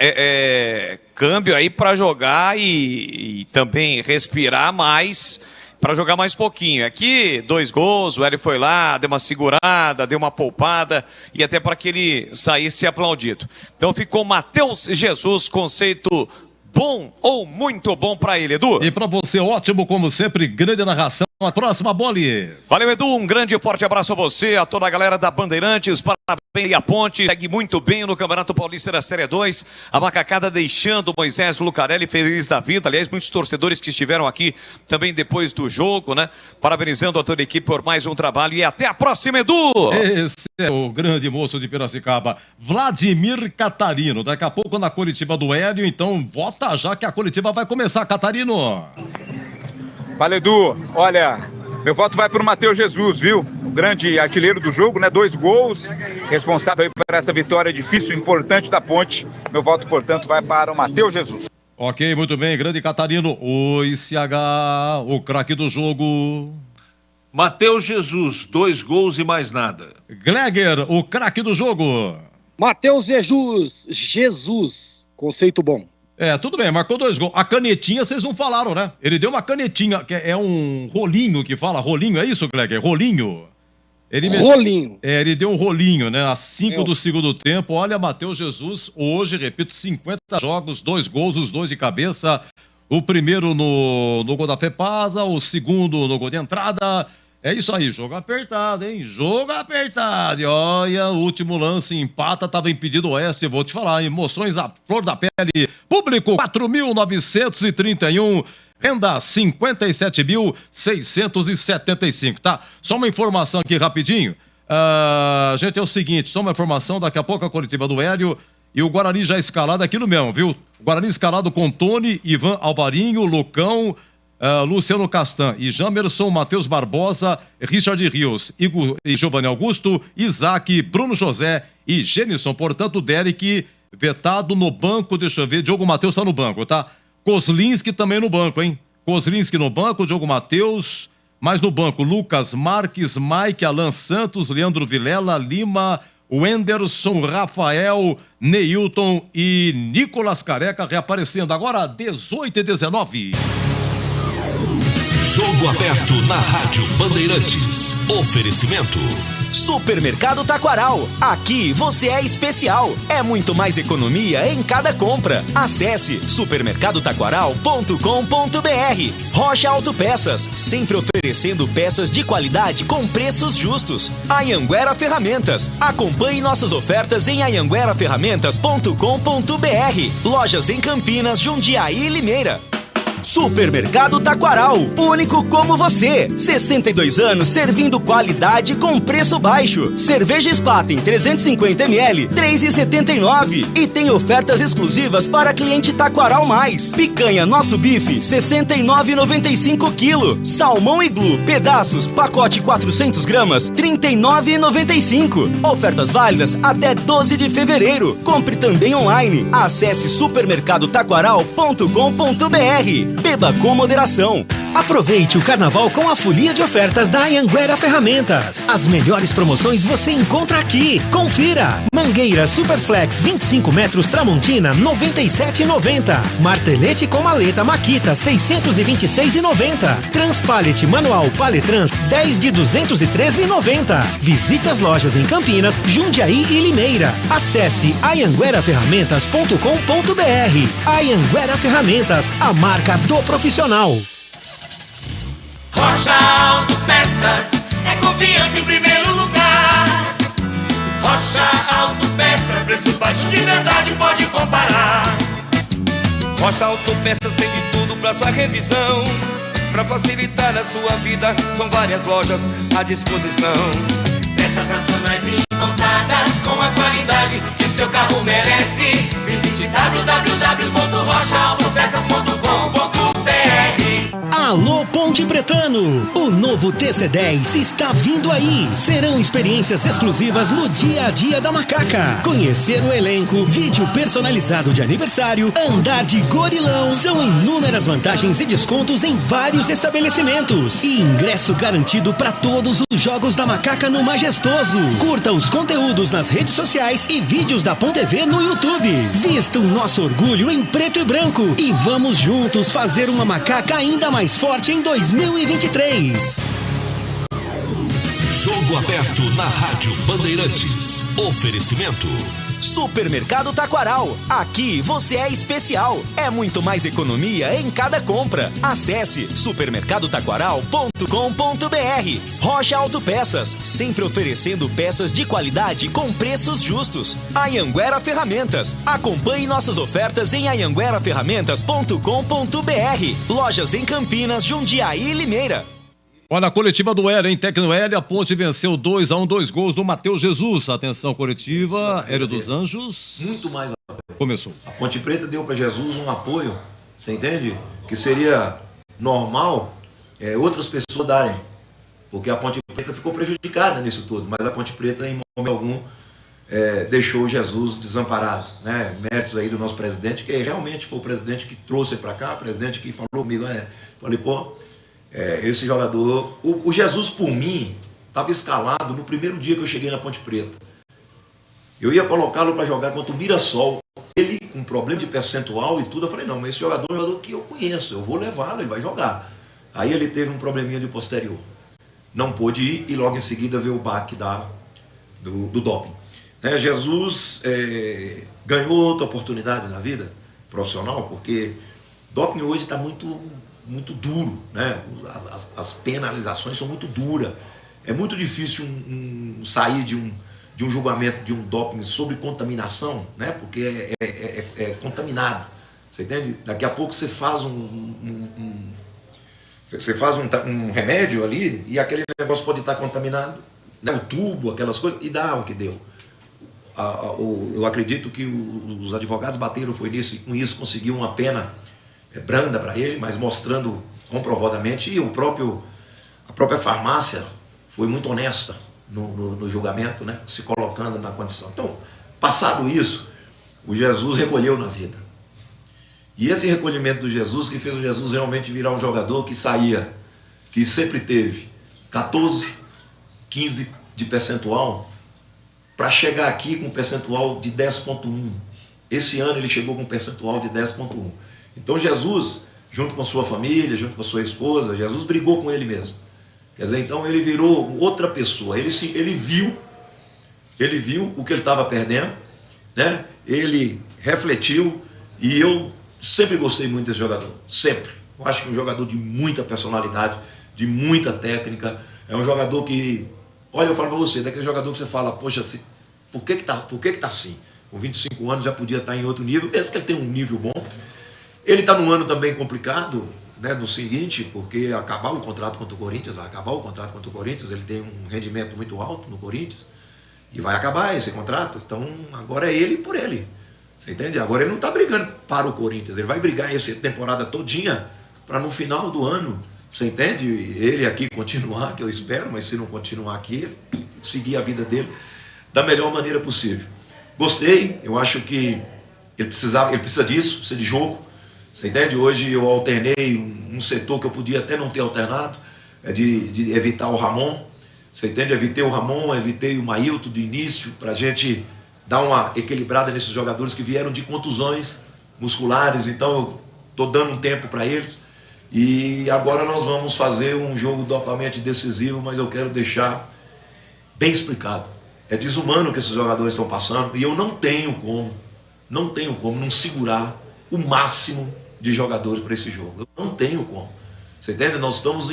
câmbio aí para jogar e também respirar mais, para jogar mais pouquinho. Aqui, 2 gols, o Hélio foi lá, deu uma segurada, deu uma poupada e até para que ele saísse aplaudido. Então ficou Matheus Jesus, conceito bom ou muito bom para ele, Edu. E para você, ótimo como sempre, grande narração. A próxima, Bolis. Valeu, Edu, um grande e forte abraço a você, a toda a galera da Bandeirantes, parabéns, a Ponte segue muito bem no Campeonato Paulista da Série 2, a macacada deixando o Moisés Lucarelli feliz da vida, aliás, muitos torcedores que estiveram aqui também depois do jogo, né, parabenizando a toda a equipe por mais um trabalho e até a próxima, Edu. Esse é o grande moço de Piracicaba, Vladimir Catarino, daqui a pouco na coletiva do Hélio, então vota já que a coletiva vai começar, Catarino. Valeu, Edu. Olha, meu voto vai para o Matheus Jesus, viu? O grande artilheiro do jogo, né? 2 gols, responsável por essa vitória difícil, importante da Ponte. Meu voto, portanto, vai para o Matheus Jesus. Ok, muito bem, grande Catarino. Oi, CH, o craque do jogo. Matheus Jesus, 2 gols e mais nada. Gleger, o craque do jogo. Matheus Jesus, conceito bom. Tudo bem, marcou 2 gols. A canetinha vocês não falaram, né? Ele deu uma canetinha, que é um rolinho que fala. Rolinho, é isso, Gleger? Rolinho. Rolinho. Ele deu um rolinho, né? Às 5 do segundo tempo. Olha, Matheus Jesus, hoje, repito, 50 jogos, 2 gols, os 2 de cabeça. O primeiro no gol da Fepasa, o segundo no gol de entrada. É isso aí, jogo apertado, hein? Jogo apertado. E olha, o último lance empata, estava impedido o Oeste. Vou te falar, emoções à flor da pele. Público, 4.931. Renda, 57.675, tá? Só uma informação aqui rapidinho. Gente, é o seguinte, só uma informação, daqui a pouco a coletiva do Hélio e o Guarani já escalado aquilo mesmo, viu? O Guarani escalado com Tony, Ivan Alvarinho, Lucão, Luciano Castan e Jamerson, Matheus Barbosa, Richard Rios e Giovanni Augusto, Isaac, Bruno José e Genison. Portanto, o Derek vetado no banco, deixa eu ver, Diogo Matheus tá no banco, tá? Kozlinski também no banco, hein? Kozlinski no banco, Diogo Matheus, mais no banco, Lucas Marques, Mike, Alan Santos, Leandro Vilela, Lima, Wenderson, Rafael, Neilton e Nicolas Careca reaparecendo agora 18h19. Jogo aberto na Rádio Bandeirantes. Oferecimento Supermercado Taquaral. Aqui você é especial. É muito mais economia em cada compra. Acesse supermercadotaquaral.com.br. Rocha Autopeças, sempre oferecendo peças de qualidade com preços justos. Anhanguera Ferramentas. Acompanhe nossas ofertas em anhangueraferramentas.com.br. Lojas em Campinas, Jundiaí e Limeira. Supermercado Taquaral, único como você. 62 anos servindo qualidade com preço baixo. Cerveja Spaten 350ml, 3,79. E tem ofertas exclusivas para cliente Taquaral Mais. Picanha Nosso Bife, 69,95 kg. Salmão Iglu, pedaços, pacote 400 gramas, 39,95. Ofertas válidas até 12 de fevereiro. Compre também online. Acesse supermercadotaquaral.com.br. Beba com moderação. Aproveite o carnaval com a folia de ofertas da Anhanguera Ferramentas. As melhores promoções você encontra aqui. Confira. Mangueira Superflex 25 metros Tramontina 97,90. Martelete com maleta Makita 626,90. Transpallet manual Paletrans 10 de 213,90. Visite as lojas em Campinas, Jundiaí e Limeira. Acesse anhangueraferramentas.com.br. Anhanguera Ferramentas, a marca do profissional. Rocha Autopeças é confiança em primeiro lugar. Rocha Autopeças, preço baixo de verdade, pode comparar. Rocha Autopeças tem de tudo pra sua revisão. Pra facilitar a sua vida, são várias lojas à disposição. Peças nacionais e importadas com a qualidade que o seu carro merece. Visite www.rochaautopeças.com.br. Alô Ponte Pretano, o novo TC10 está vindo aí. Serão experiências exclusivas no dia a dia da Macaca. Conhecer o elenco, vídeo personalizado de aniversário, andar de gorilão. São inúmeras vantagens e descontos em vários estabelecimentos. E ingresso garantido para todos os jogos da Macaca no Majestoso. Curta os conteúdos nas redes sociais e vídeos da Ponte TV no YouTube. Vista o nosso orgulho em preto e branco e vamos juntos fazer uma Macaca ainda mais forte em 2023. Jogo aberto na Rádio Bandeirantes. Oferecimento Supermercado Taquaral. Aqui você é especial. É muito mais economia em cada compra. Acesse supermercadotaquaral.com.br. Rocha Autopeças, sempre oferecendo peças de qualidade com preços justos. Anhanguera Ferramentas. Acompanhe nossas ofertas em anhangueraferramentas.com.br. Lojas em Campinas, Jundiaí e Limeira. Olha a coletiva do Hélio, hein? Tecnohélio, a Ponte venceu 2-1, 2 gols do Matheus Jesus. Atenção coletiva, Hélio dos Anjos. Muito mais. Começou. A Ponte Preta deu para Jesus um apoio, você entende? Que seria normal outras pessoas darem. Porque a Ponte Preta ficou prejudicada nisso tudo, mas a Ponte Preta, em momento algum, deixou Jesus desamparado, né? Méritos aí do nosso presidente, que realmente foi o presidente que trouxe para cá, o presidente que falou comigo, falei, pô, esse jogador, o Jesus por mim, estava escalado no primeiro dia que eu cheguei na Ponte Preta. Eu ia colocá-lo para jogar contra o Mirassol, ele com problema de percentual e tudo, eu falei, não, mas esse jogador é um jogador que eu conheço, eu vou levá-lo, ele vai jogar. Aí ele teve um probleminha de posterior, não pôde ir e logo em seguida veio o baque do doping. Jesus ganhou outra oportunidade na vida profissional, porque doping hoje está muito duro, né? As penalizações são muito duras. É muito difícil sair de um julgamento de um doping sobre contaminação, né? Porque é contaminado. Você entende? Daqui a pouco você faz um remédio ali e aquele negócio pode estar contaminado, né? O tubo, aquelas coisas, e dá o que deu. Eu acredito que os advogados bateram foi nisso e com isso conseguiu uma pena branda para ele, mas mostrando comprovadamente, e a própria farmácia foi muito honesta no julgamento, né? Se colocando na condição. Então, passado isso, o Jesus recolheu na vida. E esse recolhimento do Jesus que fez o Jesus realmente virar um jogador que saía, que sempre teve 14, 15 de percentual, para chegar aqui com um percentual de 10,1. Esse ano ele chegou com um percentual de 10,1. Então Jesus, junto com sua família, junto com sua esposa, Jesus brigou com ele mesmo. Quer dizer, então ele virou outra pessoa. Ele viu o que ele estava perdendo, né? Ele refletiu, e eu sempre gostei muito desse jogador, sempre. Eu acho que é um jogador de muita personalidade, de muita técnica. É um jogador que, olha, eu falo para você, daquele jogador que você fala, poxa, por que tá assim? Com 25 anos já podia estar em outro nível, mesmo que ele tenha um nível bom. Ele está num ano também complicado, né, no seguinte, porque acabar o contrato contra o Corinthians, ele tem um rendimento muito alto no Corinthians, e vai acabar esse contrato, então agora é ele por ele, você entende? Agora ele não está brigando para o Corinthians, ele vai brigar essa temporada todinha, para no final do ano, você entende? Ele aqui continuar, que eu espero, mas se não continuar aqui, seguir a vida dele da melhor maneira possível. Gostei, eu acho que ele precisa disso, precisa de jogo. Você entende? Hoje eu alternei um setor que eu podia até não ter alternado, de evitar o Ramon. Você entende? Evitei o Ramon, evitei o Mailton do início, para a gente dar uma equilibrada nesses jogadores que vieram de contusões musculares. Então eu estou dando um tempo para eles. E agora nós vamos fazer um jogo totalmente decisivo, mas eu quero deixar bem explicado. É desumano o que esses jogadores estão passando e eu não tenho como não segurar o máximo de jogadores para esse jogo. Eu não tenho como. Você entende? Nós estamos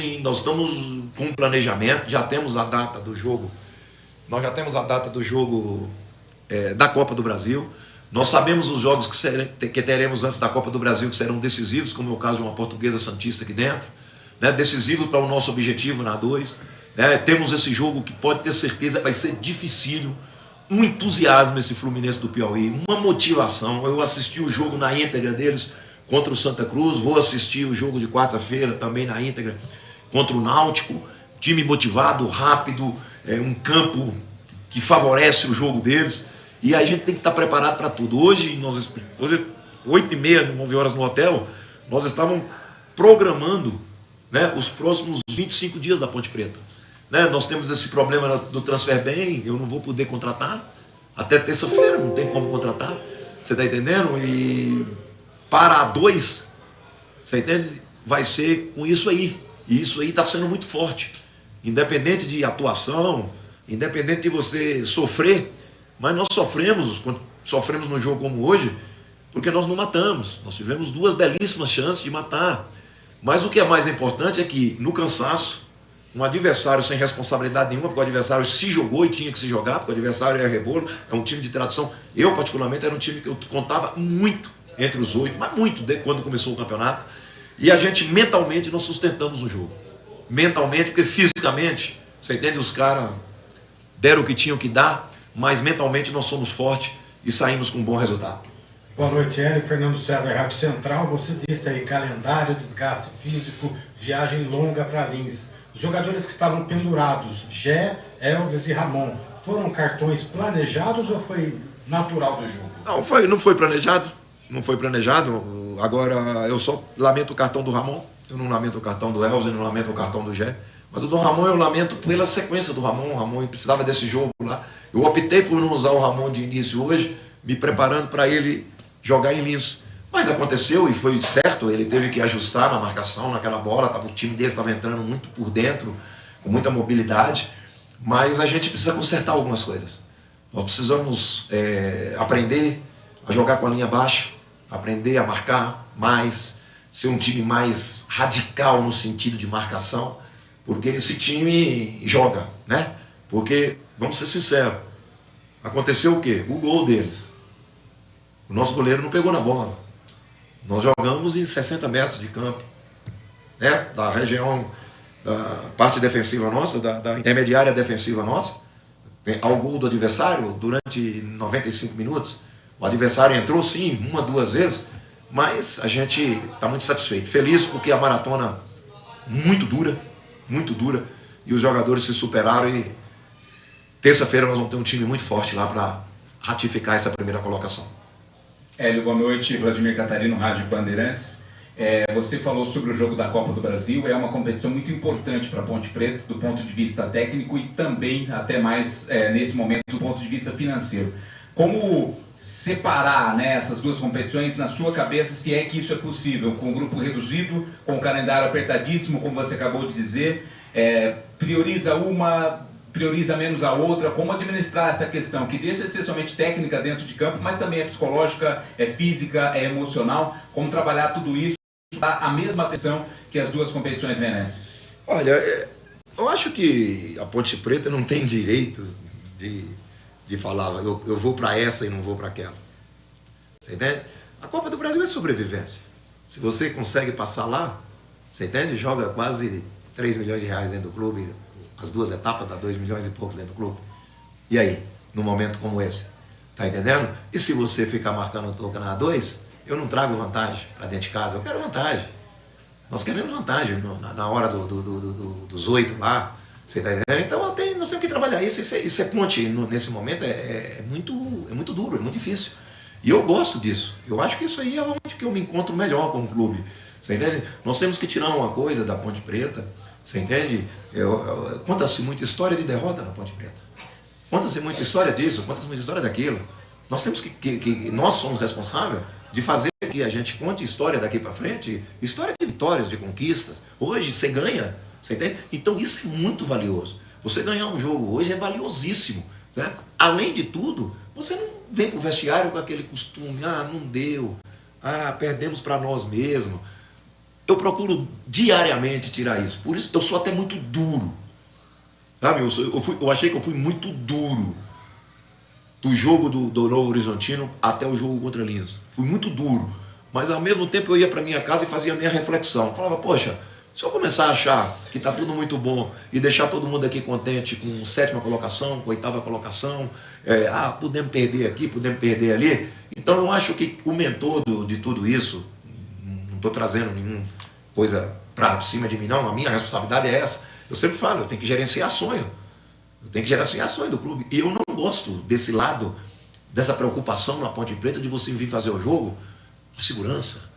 com um planejamento, já temos a data do jogo. Nós já temos a data do jogo da Copa do Brasil. Nós sabemos os jogos que teremos antes da Copa do Brasil, que serão decisivos, como é o caso de uma Portuguesa Santista aqui dentro, né? Decisivos para o nosso objetivo na A2. Né? Temos esse jogo que pode ter certeza vai ser dificílimo. Um entusiasmo esse Fluminense do Piauí, uma motivação. Eu assisti o jogo na íntegra deles contra o Santa Cruz, vou assistir o jogo de quarta-feira também na íntegra contra o Náutico. Time motivado, rápido, um campo que favorece o jogo deles. E a gente tem que estar preparado para tudo. Hoje 8h30, 9 horas no hotel, nós estávamos programando, né, os próximos 25 dias da Ponte Preta. Né? Nós temos esse problema do transfer ban, eu não vou poder contratar até terça-feira, não tem como contratar. Você está entendendo? E para a A2, você entende? Vai ser com isso aí. E isso aí está sendo muito forte. Independente de atuação, independente de você sofrer, mas nós sofremos num jogo como hoje, porque nós não matamos. Nós tivemos 2 belíssimas chances de matar. Mas o que é mais importante é que, no cansaço, um adversário sem responsabilidade nenhuma, porque o adversário se jogou e tinha que se jogar, porque o adversário é rebolo, é um time de tradição. Eu, particularmente, era um time que eu contava muito entre os 8, mas muito desde quando começou o campeonato. E a gente, mentalmente, nós sustentamos o jogo. Mentalmente, porque fisicamente, você entende, os caras deram o que tinham que dar, mas mentalmente nós somos fortes e saímos com um bom resultado. Boa noite, Hélio. Fernando César, Rádio Central. Você disse aí, calendário, desgaste físico, viagem longa para Lins. Os jogadores que estavam pendurados, Gé, Elvis e Ramon, foram cartões planejados ou foi natural do jogo? Não foi planejado. Não foi planejado. Agora, eu só lamento o cartão do Ramon. Eu não lamento o cartão do Elvis, eu não lamento o cartão do Gé. Mas o do Ramon eu lamento pela sequência do Ramon. O Ramon precisava desse jogo lá. Eu optei por não usar o Ramon de início hoje, me preparando para ele jogar em Lins. Mas aconteceu e foi certo, ele teve que ajustar na marcação, naquela bola. O time dele estava entrando muito por dentro, com muita mobilidade. Mas a gente precisa consertar algumas coisas. Nós precisamos aprender a jogar com a linha baixa, aprender a marcar mais, ser um time mais radical no sentido de marcação. Porque esse time joga, né? Porque, vamos ser sinceros, aconteceu o quê? O gol deles. O nosso goleiro não pegou na bola. Nós jogamos em 60 metros de campo, né? Da região, da parte defensiva nossa, da intermediária defensiva nossa, ao gol do adversário durante 95 minutos. O adversário entrou sim, 1 ou 2 vezes, mas a gente está muito satisfeito. Feliz porque a maratona muito dura, e os jogadores se superaram e terça-feira nós vamos ter um time muito forte lá para ratificar essa primeira colocação. Hélio, boa noite. Vladimir Catarino, Rádio Bandeirantes. Você falou sobre o jogo da Copa do Brasil, é uma competição muito importante para a Ponte Preta do ponto de vista técnico e também, até mais nesse momento, do ponto de vista financeiro. Como separar, né, essas duas competições na sua cabeça, se é que isso é possível, com um grupo reduzido, com um calendário apertadíssimo, como você acabou de dizer, prioriza uma, prioriza menos a outra, como administrar essa questão, que deixa de ser somente técnica dentro de campo, mas também é psicológica, é física, é emocional, como trabalhar tudo isso, dar a mesma atenção que as duas competições merecem? Olha, eu acho que a Ponte Preta não tem direito de falar, eu vou para essa e não vou para aquela. Você entende? A Copa do Brasil é sobrevivência. Se você consegue passar lá, você entende? Joga quase 3 milhões de reais dentro do clube, as 2 etapas dá 2 milhões e poucos dentro do clube. E aí, num momento como esse? Tá entendendo? E se você ficar marcando o toca na A2, eu não trago vantagem para dentro de casa, eu quero vantagem. Nós queremos vantagem na hora dos 8 lá. Você tá entendendo? Então nós temos que trabalhar isso. Isso é Ponte, nesse momento, é muito duro, é muito difícil. E eu gosto disso. Eu acho que isso aí é onde que eu me encontro melhor com o clube. Você entende? Nós temos que tirar uma coisa da Ponte Preta. Você entende? Conta-se muita história de derrota na Ponte Preta. Conta-se muita história disso, conta-se muita história daquilo. Nós temos que nós somos responsáveis de fazer que a gente conte história daqui para frente, história de vitórias, de conquistas. Hoje você ganha, você entende? Então isso é muito valioso. Você ganhar um jogo hoje é valiosíssimo, certo? Além de tudo, você não vem para o vestiário com aquele costume, não deu, perdemos para nós mesmos. Eu procuro diariamente tirar isso. Por isso eu sou até muito duro. Sabe? Eu achei que eu fui muito duro do jogo do Novo Horizontino até o jogo contra Lins. Fui muito duro. Mas ao mesmo tempo eu ia para minha casa e fazia a minha reflexão. Falava, poxa, se eu começar a achar que está tudo muito bom e deixar todo mundo aqui contente com 7ª colocação, com 8ª colocação, podemos perder aqui, podemos perder ali. Então eu acho que o mentor de tudo isso, não estou trazendo nenhuma coisa para cima de mim, não. A minha responsabilidade é essa. Eu sempre falo, eu tenho que gerenciar sonho. Eu tenho que gerenciar sonho do clube. E eu não gosto desse lado, dessa preocupação na Ponte Preta de você vir fazer o jogo, a segurança.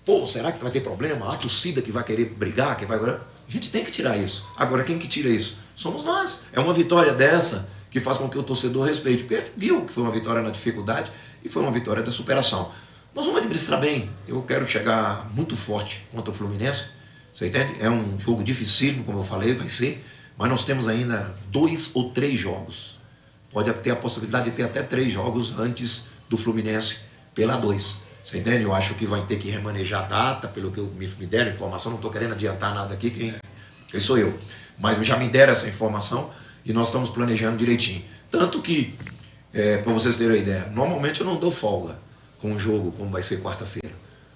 Pô, será que vai ter problema? A torcida que vai querer brigar, que vai... A gente tem que tirar isso. Agora, quem que tira isso? Somos nós. É uma vitória dessa que faz com que o torcedor respeite. Porque viu que foi uma vitória na dificuldade e foi uma vitória da superação. Nós vamos administrar bem. Eu quero chegar muito forte contra o Fluminense. Você entende? É um jogo dificílimo, como eu falei, vai ser. Mas nós temos ainda 2 ou 3 jogos. Pode ter a possibilidade de ter até 3 jogos antes do Fluminense pela 2. Você entende? Eu acho que vai ter que remanejar a data, pelo que me deram informação. Não estou querendo adiantar nada aqui, quem sou eu. Mas já me deram essa informação e nós estamos planejando direitinho. Tanto que, para vocês terem uma ideia, normalmente eu não dou folga com um jogo como vai ser quarta-feira.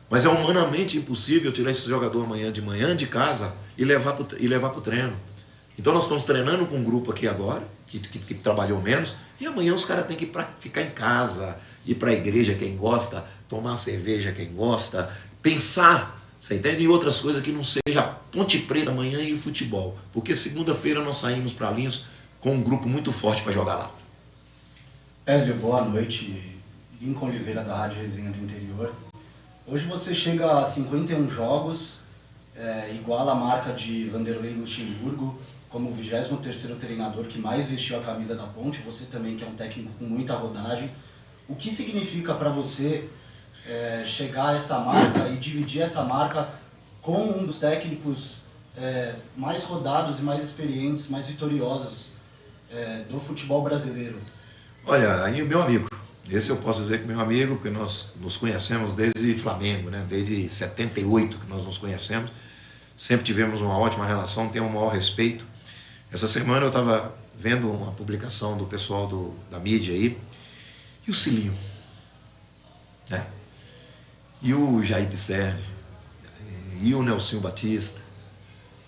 Mas é humanamente impossível tirar esse jogador amanhã de casa e levar para o treino. Então nós estamos treinando com um grupo aqui agora, que trabalhou menos, e amanhã os caras têm que ficar em casa, ir para a igreja quem gosta, tomar cerveja quem gosta, pensar, você entende? Em outras coisas que não seja Ponte Preta amanhã e futebol. Porque segunda-feira nós saímos para Lins com um grupo muito forte para jogar lá. Hélio, boa noite. Lincoln Oliveira da Rádio Resenha do Interior. Hoje você chega a 51 jogos, iguala a marca de Vanderlei Luxemburgo, como o 23º treinador que mais vestiu a camisa da Ponte, você também que é um técnico com muita rodagem. O que significa para você chegar a essa marca e dividir essa marca com um dos técnicos mais rodados e mais experientes, mais vitoriosos do futebol brasileiro? Olha, aí meu amigo, esse eu posso dizer que meu amigo, porque nós nos conhecemos desde Flamengo, né? Desde 78 que nós nos conhecemos, sempre tivemos uma ótima relação, tenho um maior respeito. Essa semana eu estava vendo uma publicação do pessoal da mídia aí, e o Cilinho, né? E o Jair Pisserni, e o Nelsinho Batista,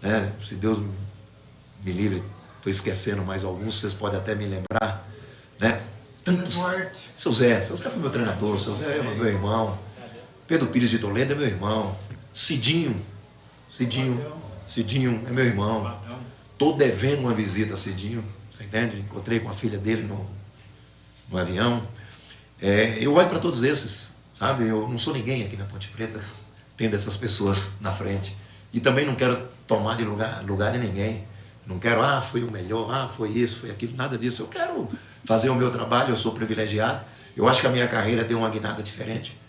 né? Se Deus me livre, estou esquecendo mais alguns, vocês podem até me lembrar, né? Tantos. Seu Zé foi meu treinador, seu Zé é meu irmão, Pedro Pires de Toledo é meu irmão, Cidinho é meu irmão. Estou devendo uma visita a Cidinho, você entende? Encontrei com a filha dele no avião. Eu olho para todos esses, sabe? Eu não sou ninguém aqui na Ponte Preta, tendo essas pessoas na frente. E também não quero tomar de lugar de ninguém. Não quero, foi o melhor, foi isso, foi aquilo, nada disso. Eu quero fazer o meu trabalho, eu sou privilegiado. Eu acho que a minha carreira deu uma guinada diferente.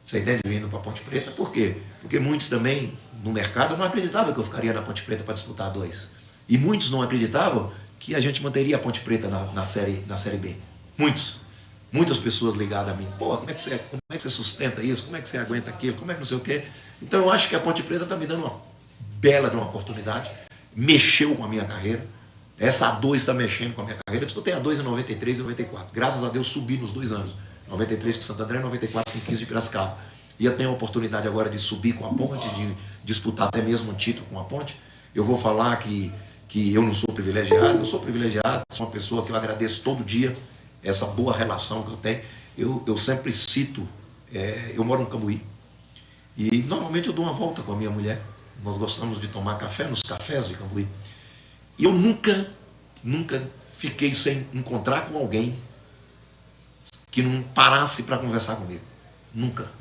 Você entende? Vindo para a Ponte Preta. Por quê? Porque muitos também, no mercado, não acreditavam que eu ficaria na Ponte Preta para disputar 2. E muitos não acreditavam que a gente manteria a Ponte Preta na série B. Muitas pessoas ligadas a mim. Pô, como é que você sustenta isso? Como é que você aguenta aquilo? Como é que não sei o quê? Então eu acho que a Ponte Preta está me dando uma bela de uma oportunidade. Mexeu com a minha carreira. Essa A2 está mexendo com a minha carreira. Eu disputei A2 em 93 e 94. Graças a Deus subi nos 2 anos. 93 com Santo André e 94 com 15 de Piracicaba. E eu tenho a oportunidade agora de subir com a Ponte, de disputar até mesmo um título com a Ponte. Eu vou falar que eu não sou privilegiado. Eu sou privilegiado. Sou uma pessoa que eu agradeço todo dia essa boa relação que eu tenho. Eu sempre cito, eu moro no Cambuí. E normalmente eu dou uma volta com a minha mulher. Nós gostamos de tomar café nos cafés de Cambuí. E eu nunca fiquei sem encontrar com alguém que não parasse para conversar comigo. Nunca.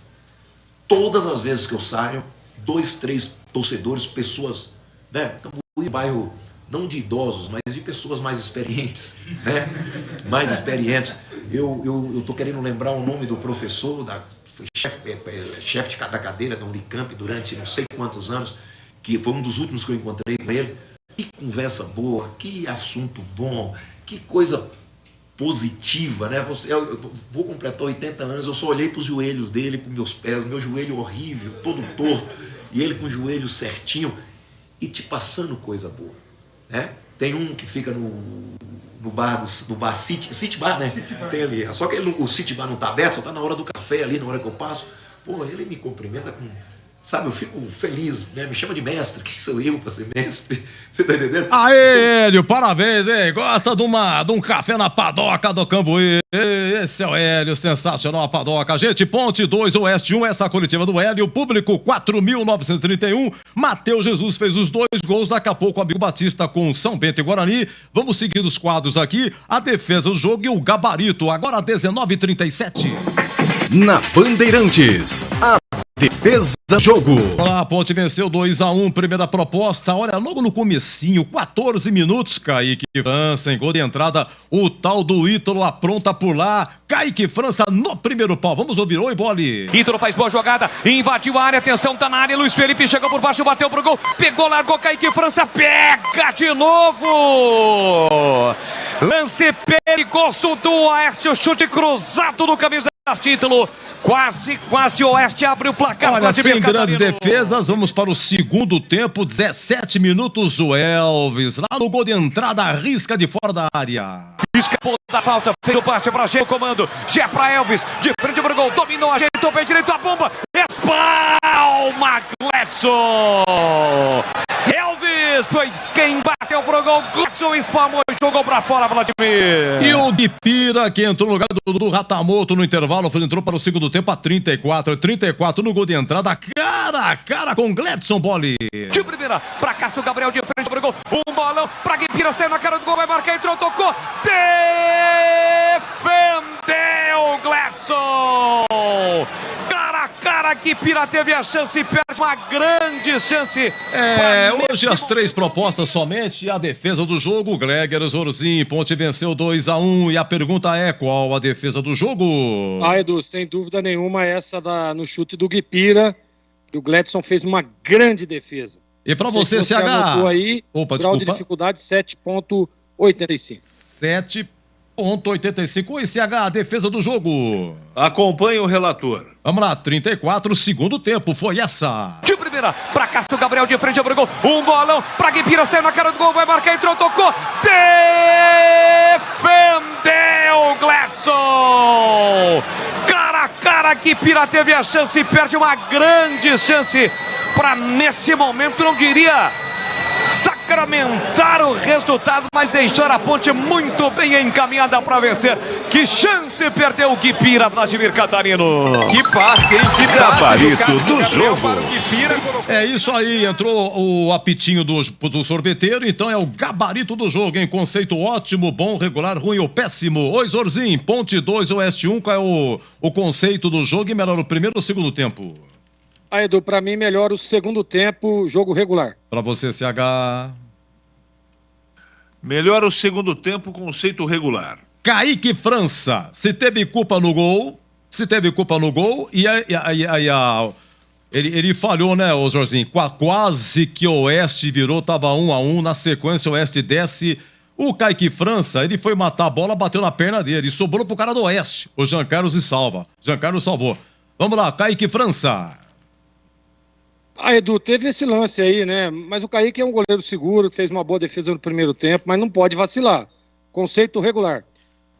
Todas as vezes que eu saio, 2, 3 torcedores, pessoas, né? Cambuí, bairro não de idosos, mas de pessoas mais experientes, né? Mais experientes. Eu tô querendo lembrar o nome do professor, foi chefe da cadeira da Unicamp durante não sei quantos anos, que foi um dos últimos que eu encontrei com ele. Que conversa boa, que assunto bom, que coisa positiva, né? Eu vou completar 80 anos, eu só olhei para os joelhos dele, para os meus pés, meu joelho horrível, todo torto, e ele com o joelho certinho, e te passando coisa boa, né? Tem um que fica no bar City Bar, né? City Bar. Tem ali. Só que o City Bar não está aberto, só está na hora do café ali, na hora que eu passo. Pô, ele me cumprimenta com... Sabe, eu fico feliz, né? Me chama de mestre. Quem sou eu para ser mestre? Você tá entendendo? Aê, Hélio, parabéns, hein? Gosta de um café na padoca do Cambuí. Esse é o Hélio, sensacional a padoca. Gente, Ponte 2, Oeste 1, essa coletiva do Hélio. Público 4.931. Matheus Jesus fez os 2 gols. Daqui a pouco o amigo Batista com São Bento e Guarani. Vamos seguir os quadros aqui. A defesa do jogo e o gabarito. Agora 19h37. Na Bandeirantes, a defesa do jogo. A Ponte venceu 2-1, primeira proposta. Olha, logo no comecinho, 14 minutos, Kaique França, em gol de entrada, o tal do Ítalo apronta por lá. Kaique França no primeiro pau. Vamos ouvir, oi, Boli. Ítalo faz boa jogada, invadiu a área, atenção, tá na área, Luiz Felipe chegou por baixo, bateu pro gol, pegou, largou, Kaique França, pega de novo. Lance perigoso do Oeste, o chute cruzado no camisa título, quase o Oeste abre o placar. Olha, sem grandes defesas, vamos para o segundo tempo, 17 minutos, o Elvis, lá no gol de entrada, arrisca de fora da área. Escapou da falta, fez o passe para Gê, o comando, Gê para Elvis, de frente para o gol, dominou, ajeitou, pé direito, a bomba, espalma, Gledson. Elvis foi quem bateu pro gol, Gledson espalmou e jogou pra fora, Vladimir. E o Guipira, que entrou no lugar do Ratamoto no intervalo, entrou para o segundo tempo a 34 no gol de entrada, cara a cara com Gledson Boli. De primeira, pra Cássio Gabriel de frente pro gol, um bolão pra Guipira, saiu na cara do gol, vai marcar, entrou, tocou, defendeu Gledson. Cara a cara, Guipira teve a chance, perde uma grande chance. Hoje as 3 propostas somente e a defesa do jogo, Gleger Zorzin, Ponte venceu 2-1 e a pergunta é, qual a defesa do jogo? Edu, sem dúvida nenhuma, essa no chute do Guipira, que o Gledson fez uma grande defesa. E para você, CH? Aí, grau de dificuldade 7.85. 7.85. Oi, CH, a defesa do jogo. Acompanhe o relator. Vamos lá, 34, segundo tempo, foi essa. De primeira, pra Cássio Gabriel de frente pro gol, um bolão pra Guipira, saiu na cara do gol, vai marcar, entrou, tocou, defendeu Gledson. Cara a cara, Guipira teve a chance, perde uma grande chance pra, nesse momento, não diria sacramentar o resultado, mas deixar a Ponte muito bem encaminhada para vencer. Que chance perdeu o Guipira, Vladimir Catarino. Que passe, hein? Que gabarito do jogo. É isso aí, entrou o apitinho do sorveteiro, então é o gabarito do jogo, hein? Conceito ótimo, bom, regular, ruim ou péssimo. Oi, Zorzin, Ponte 2, Oeste 1, qual é o conceito do jogo e melhor o primeiro ou o segundo tempo? Edu, pra mim melhor o segundo tempo, jogo regular. Pra você, CH? Melhor o segundo tempo, conceito regular. Kaique França, se teve culpa no gol, ele falhou, né, o Jorginho? Quase que o Oeste virou, tava 1-1, na sequência o Oeste desce. O Kaique França, ele foi matar a bola, bateu na perna dele, sobrou pro cara do Oeste. O Jean Carlos se salva. Jean Carlos salvou. Vamos lá, Kaique França. Edu, teve esse lance aí, né? Mas o Kaique é um goleiro seguro, fez uma boa defesa no primeiro tempo, mas não pode vacilar. Conceito regular.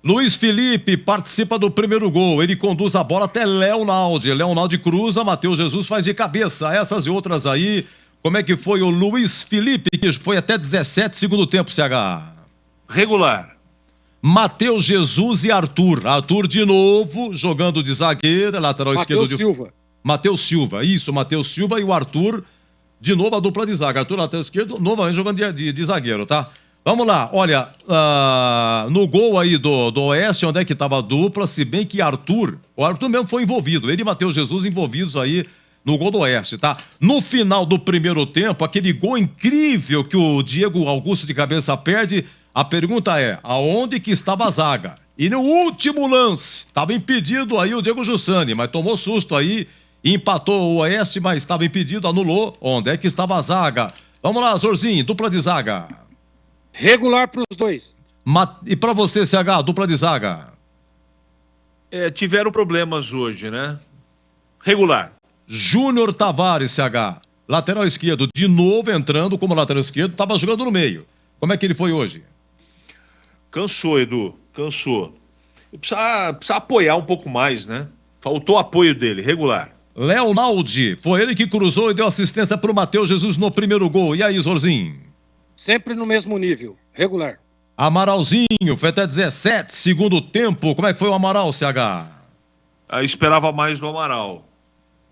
Luiz Felipe participa do primeiro gol. Ele conduz a bola até Leonaldi. Leonaldi cruza, Matheus Jesus faz de cabeça. Essas e outras aí. Como é que foi o Luiz Felipe, que foi até 17, segundo tempo, CH? Regular. Matheus Jesus e Arthur. Arthur de novo, jogando de zagueiro, lateral esquerdo. Matheus Silva. Matheus Silva, isso, Matheus Silva e o Arthur, de novo a dupla de zaga. Arthur lateral esquerdo, novamente jogando de zagueiro, tá? Vamos lá, olha, no gol aí do Oeste, onde é que estava a dupla, se bem que o Arthur mesmo foi envolvido, ele e Matheus Jesus envolvidos aí no gol do Oeste, tá? No final do primeiro tempo, aquele gol incrível que o Diego Augusto de cabeça perde, a pergunta é, aonde que estava a zaga? E no último lance, estava impedido aí o Diego Jussani, mas tomou susto aí, empatou o Oeste, mas estava impedido, anulou. Onde é que estava a zaga? Vamos lá, Zorzinho, dupla de zaga. Regular para os dois. E para você, CH, dupla de zaga? Tiveram problemas hoje, né? Regular. Júnior Tavares, CH, lateral esquerdo, de novo entrando como lateral esquerdo, estava jogando no meio. Como é que ele foi hoje? Cansou, Edu, cansou. Precisa apoiar um pouco mais, né? Faltou apoio dele, regular. Leonaldi, foi ele que cruzou e deu assistência para o Matheus Jesus no primeiro gol. E aí, Zorzinho? Sempre no mesmo nível, regular. Amaralzinho, foi até 17, segundo tempo. Como é que foi o Amaral, CH? Eu esperava mais do Amaral.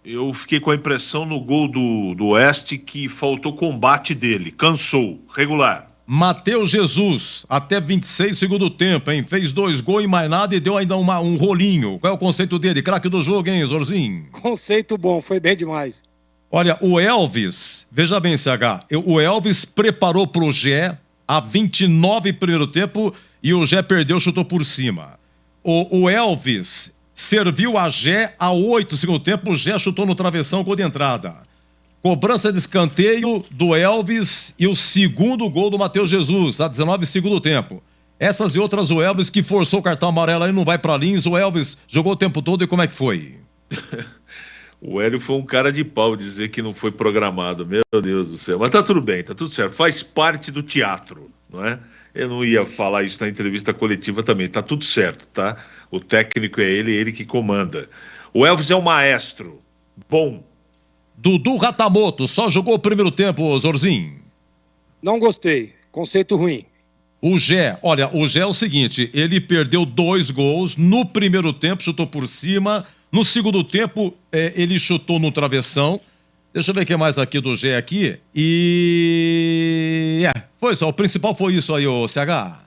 Eu fiquei com a impressão no gol do Oeste que faltou combate dele. Cansou, regular. Matheus Jesus, até 26, segundo tempo, hein? Fez 2 gols e mais nada e deu ainda um rolinho. Qual é o conceito dele? Craque do jogo, hein, Zorzinho? Conceito bom, foi bem demais. Olha, o Elvis, veja bem, CH, o Elvis preparou pro Gé a 29 primeiro tempo e o Gé perdeu, chutou por cima. O Elvis serviu a Gé a 8 segundo tempo, o Gé chutou no travessão, gol de entrada. Cobrança de escanteio do Elvis e o segundo gol do Matheus Jesus, a 19 segundo tempo. Essas e outras, o Elvis que forçou o cartão amarelo aí, não vai pra Lins, o Elvis jogou o tempo todo e como é que foi? O Hélio foi um cara de pau dizer que não foi programado, meu Deus do céu. Mas tá tudo bem, tá tudo certo, faz parte do teatro, não é? Eu não ia falar isso na entrevista coletiva também, tá tudo certo, tá? O técnico é ele que comanda. O Elvis é um maestro, bom. Dudu Ratamoto, só jogou o primeiro tempo, Zorzinho. Não gostei, conceito ruim. O Gé, olha, o Gé é o seguinte, ele perdeu 2 gols, no primeiro tempo chutou por cima, no segundo tempo ele chutou no travessão. Deixa eu ver o que mais aqui do Gé aqui. E... foi só, o principal foi isso aí, o CH.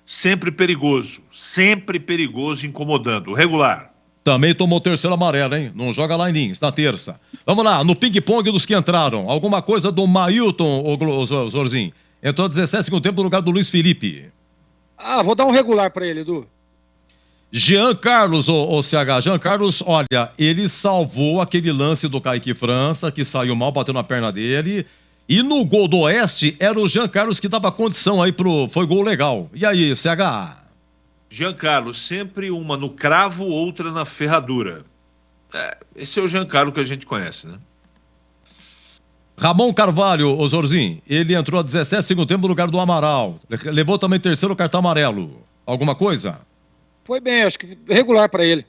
Sempre perigoso, incomodando, regular. Também tomou o terceiro amarelo, hein? Não joga lá em Lins, na terça. Vamos lá, no ping-pong dos que entraram. Alguma coisa do Mailton, o Zorzinho. Entrou 17 segundo tempo no lugar do Luiz Felipe. Vou dar um regular pra ele, Edu. Jean Carlos, o CH. Jean Carlos, olha, ele salvou aquele lance do Kaique França, que saiu mal, bateu na perna dele. E no gol do Oeste, era o Jean Carlos que dava condição aí foi gol legal. E aí, CH? Giancarlo, sempre uma no cravo, outra na ferradura. Esse é o Giancarlo que a gente conhece, né? Ramon Carvalho, o Zorzinho, ele entrou a 17 segundo tempo no lugar do Amaral. Levou também terceiro cartão amarelo. Alguma coisa? Foi bem, acho que regular para ele.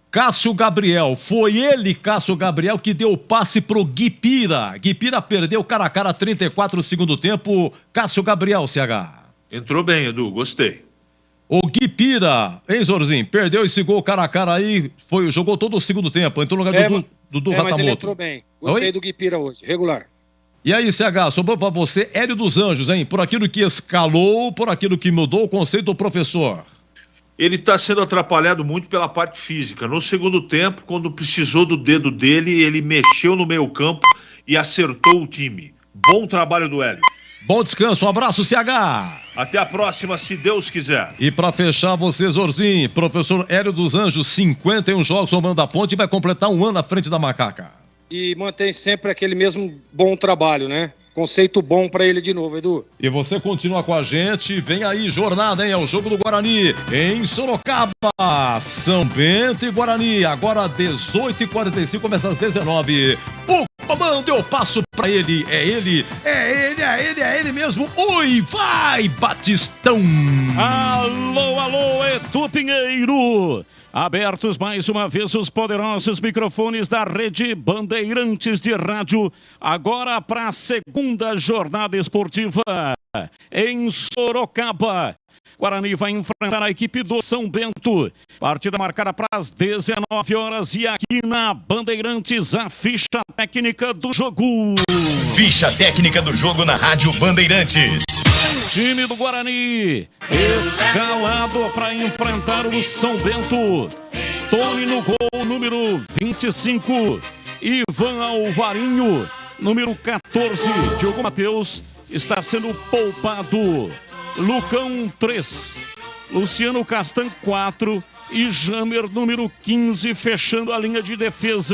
Cássio Gabriel, foi ele, Cássio Gabriel, que deu o passe pro Guipira. Guipira perdeu cara a cara 34 segundo tempo. Cássio Gabriel, CH. Entrou bem, Edu, gostei. O Guipira, hein, Zorzinho? Perdeu esse gol cara a cara aí, jogou todo o segundo tempo, entrou no lugar do Dudu Ratamoto. Mas ele entrou bem, gostei do Guipira hoje, regular. E aí, CH, sobrou pra você Hélio dos Anjos, hein? Por aquilo que escalou, por aquilo que mudou o conceito do professor. Ele está sendo atrapalhado muito pela parte física. No segundo tempo, quando precisou do dedo dele, ele mexeu no meio campo e acertou o time. Bom trabalho do Hélio. Bom descanso, um abraço, CH. Até a próxima, se Deus quiser. E para fechar você, Zorzinho, professor Hélio dos Anjos, 51 jogos somando a ponte e vai completar 1 ano à frente da Macaca. E mantém sempre aquele mesmo bom trabalho, né? Conceito bom para ele de novo, Edu. E você continua com a gente, vem aí, jornada, hein? É o jogo do Guarani em Sorocaba, São Bento e Guarani. Agora 18h45, começa às 19h. O comando eu passo pra ele, é ele mesmo. Oi, vai, Batistão! Alô, Edu Pinheiro! Abertos mais uma vez os poderosos microfones da Rede Bandeirantes de Rádio, agora para a segunda jornada esportiva em Sorocaba. Guarani vai enfrentar a equipe do São Bento. Partida marcada para as 19 horas e aqui na Bandeirantes a ficha técnica do jogo. Ficha técnica do jogo na Rádio Bandeirantes. Time do Guarani escalado para enfrentar o São Bento. Tony no gol, número 25. Ivan Alvarinho, número 14. Diogo Matheus está sendo poupado. Lucão 3. Luciano Castan 4 e Jamer número 15 fechando a linha de defesa.